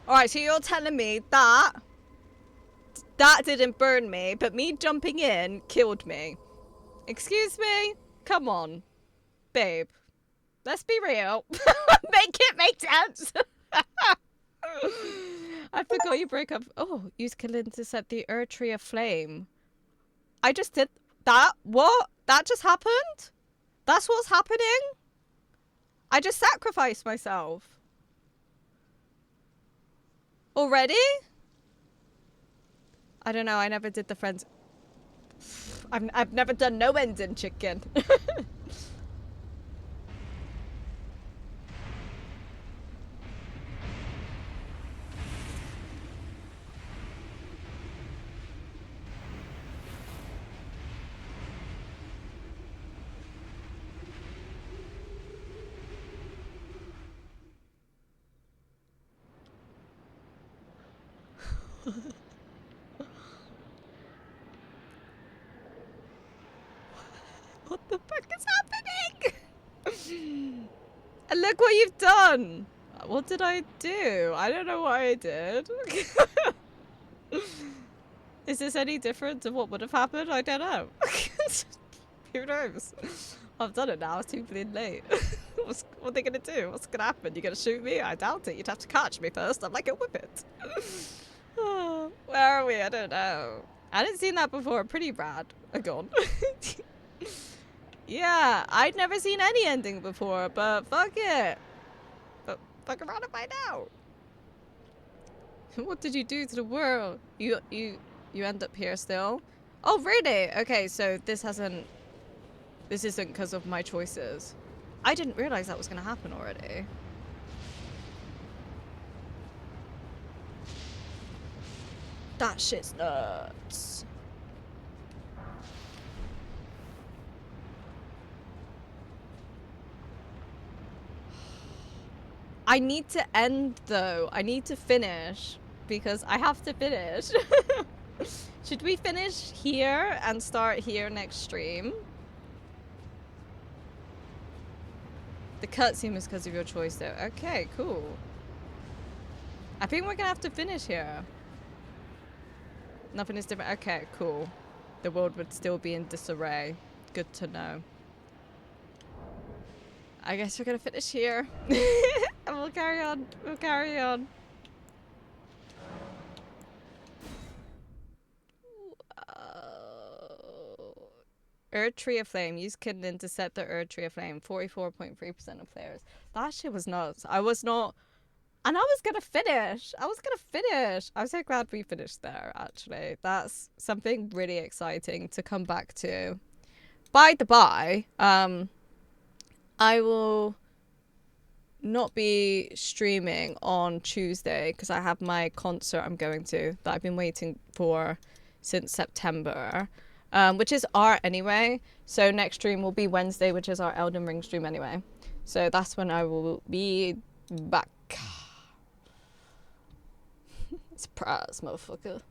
Alright, so you're telling me that didn't burn me, but me jumping in killed me. Excuse me? Come on. Babe. Let's be real. Make it make sense. I forgot you break up. Oh, use Kalin to set the tree aflame. I just did that? What? That just happened? That's what's happening? I just sacrificed myself. Already? I don't know, I never did the friends. I've never done no ending chicken. What the fuck is happening? And look what you've done. What did I do? I don't know what I did. Is this any different to what would have happened? I don't know. Who knows? I've done it now. It's too bleeding late. What are they going to do? What's going to happen? You're going to shoot me? I doubt it. You'd have to catch me first. I'm like a whippet. Oh, where are we? I don't know. I didn't seen that before. Pretty rad. Gone. Yeah, I'd never seen any ending before, but fuck it. But fuck around and find out. What did you do to the world? You end up here still? Oh, really? Okay, so this isn't because of my choices. I didn't realize that was going to happen already. That shit's nuts. I need to end though. I need to finish because I have to finish. Should we finish here and start here next stream? The cutscene was because of your choice though. Okay, cool. I think we're gonna have to finish here. Nothing is different. Okay, cool. The world would still be in disarray. Good to know. I guess we're gonna finish here. And we'll carry on. We'll carry on. Earth Tree of Flame. Use Kindling to set the Earth Tree of Flame. 44.3% of players. That shit was nuts. I was not... And I was gonna finish. I was so glad we finished there, actually. That's something really exciting to come back to. By the by, I will not be streaming on Tuesday because I have my concert I'm going to that I've been waiting for since September, which is art anyway. So next stream will be Wednesday, which is our Elden Ring stream anyway. So that's when I will be back. Surprise, motherfucker.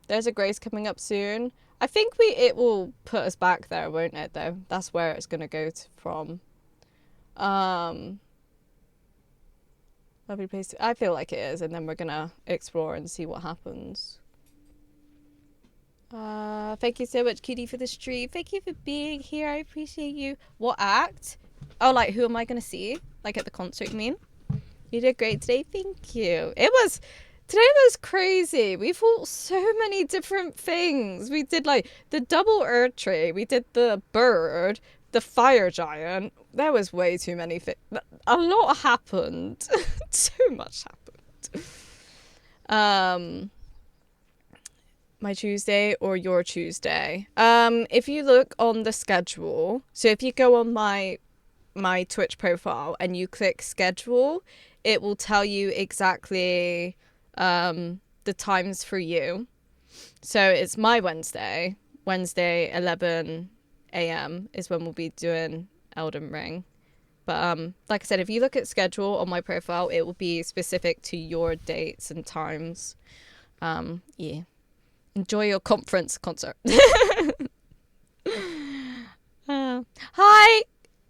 There's a Grace coming up soon. I think it will put us back there, won't it, though? That's where it's going to go from. Lovely place to... I feel like it is, and then we're going to explore and see what happens. Thank you so much, Kitty, for the stream. Thank you for being here. I appreciate you. What act? Oh, like, who am I gonna see? Like, at the concert, you mean? You did great today, thank you. Today was crazy. We fought so many different things. We did, like, the double earth tree. We did the bird, the fire giant. There was way too many things. A lot happened. Too much happened. My Tuesday or your Tuesday? If you look on the schedule, so if you go on my Twitch profile and you click schedule, it will tell you exactly the times for you. So it's my Wednesday 11 a.m. is when we'll be doing Elden Ring. But like I said, if you look at schedule on my profile, it will be specific to your dates and times. Yeah. Enjoy your concert. Hi,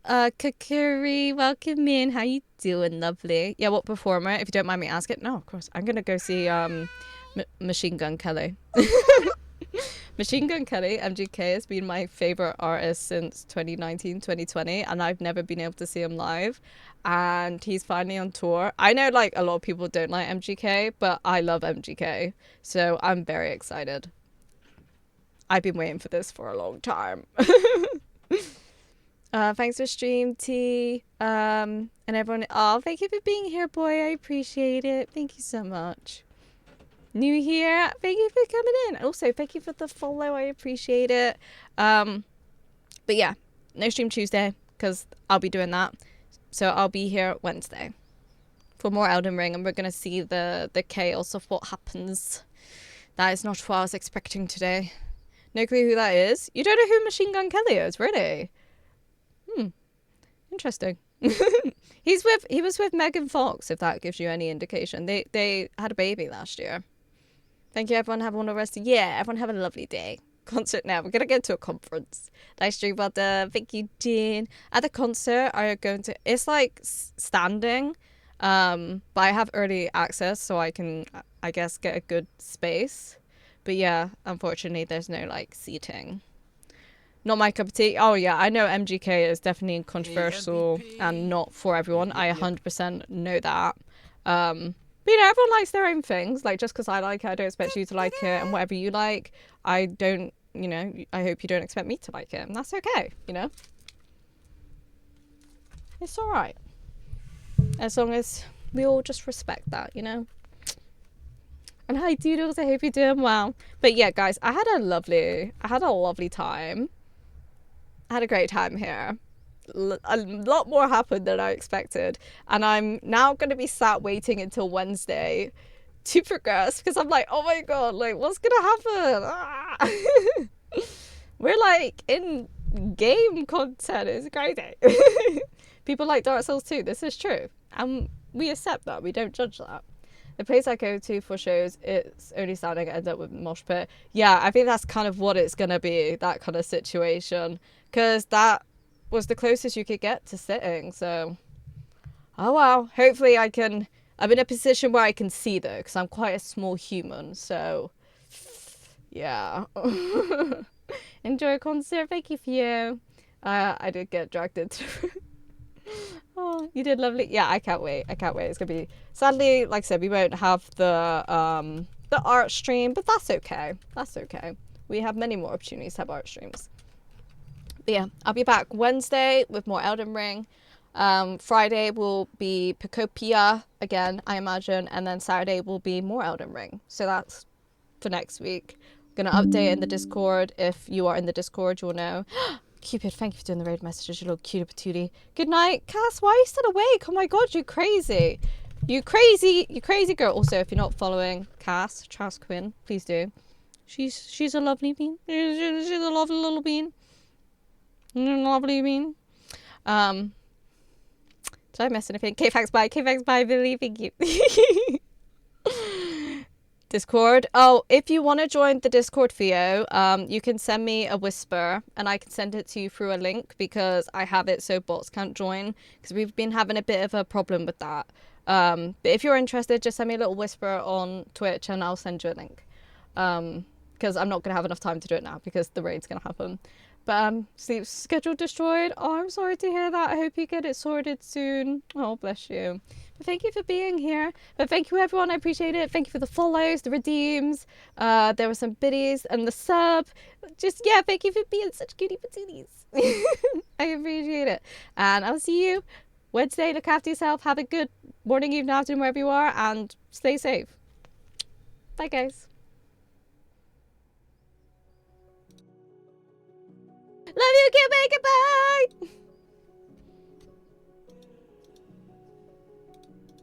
Kakuri, welcome in. How you doing, lovely? Yeah, what performer? If you don't mind me asking. No, of course. I'm gonna go see Machine Gun Kelly. Machine Gun Kelly, MGK, has been my favorite artist since 2019, 2020, and I've never been able to see him live. And he's finally on tour. I know, like, a lot of people don't like MGK, but I love MGK, so I'm very excited. I've been waiting for this for a long time. Thanks for stream, T. And everyone. Oh, thank you for being here, boy. I appreciate it. Thank you so much. New here. Thank you for coming in. Also, thank you for the follow. I appreciate it. But yeah, no stream Tuesday because I'll be doing that. So I'll be here Wednesday for more Elden Ring, and we're gonna see the chaos of what happens. That is not what I was expecting today. No clue who that is. You don't know who Machine Gun Kelly is, really? Interesting. He was with Megan Fox, if that gives you any indication. They had a baby last year. Thank you, everyone. Have a wonderful rest. Yeah, everyone have a lovely day. Concert now. We're gonna go to a conference. Nice stream, well done. Thank you, Jean. At the concert, are going to. It's like standing, but I have early access, so I can, I guess, get a good space. But yeah, unfortunately, there's no like seating. Not my cup of tea. Oh yeah, I know MGK is definitely controversial and not for everyone. I 100% know that. But you know, everyone likes their own things. Like, just because I like it, I don't expect you to like it. And whatever you like, I don't, you know, I hope you don't expect me to like it. And that's okay, you know? It's alright. As long as we all just respect that, you know? And hi, Doodles, I hope you're doing well. But yeah, guys, I had a lovely time. I had a great time here. A lot more happened than I expected, and I'm now going to be sat waiting until Wednesday to progress because I'm like, oh my god, like, what's gonna happen? We're like in game content. It's crazy. People like Dark Souls 2. This is true, and we accept that. We don't judge that. The place I go to for shows, it's only standing, I end up with mosh pit. Yeah, I think that's kind of what it's gonna be, that kind of situation, because that was the closest you could get to sitting. So, oh well, hopefully I'm in a position where I can see though, because I'm quite a small human. So yeah. Enjoy a concert. Thank you for you. I did get dragged into oh, you did lovely. Yeah, I can't wait. It's gonna be, sadly, like I said, we won't have the art stream, but that's okay. We have many more opportunities to have art streams. But yeah, I'll be back Wednesday with more Elden Ring. Friday will be Picopia again, I imagine, and then Saturday will be more Elden Ring. So that's for next week. I'm gonna update in the Discord. If you are in the Discord, you'll know. Cupid, thank you for doing the raid messages, you little cutie patootie. Good night. Cass, why are you still awake? Oh my god, you crazy. You crazy girl. Also, if you're not following Cass Quinn, please do. She's a lovely bean. She's a lovely little bean. Lovely bean. Did I miss anything? K-Fax bye, Billy, thank you. Discord. Oh, if you want to join the Discord, Theo, you can send me a whisper and I can send it to you through a link because I have it so bots can't join because we've been having a bit of a problem with that. But if you're interested, just send me a little whisper on Twitch and I'll send you a link. Because I'm not going to have enough time to do it now because the raid's going to happen. But sleep schedule destroyed. Oh, I'm sorry to hear that. I hope you get it sorted soon. Oh, bless you. But thank you for being here. But thank you, everyone. I appreciate it. Thank you for the follows, the redeems. There were some biddies and the sub. Just, yeah, thank you for being such cutie patooties. I appreciate it. And I'll see you Wednesday. Look after yourself. Have a good morning, evening, afternoon, wherever you are. And stay safe. Bye, guys. Love you, Kimmy. Goodbye.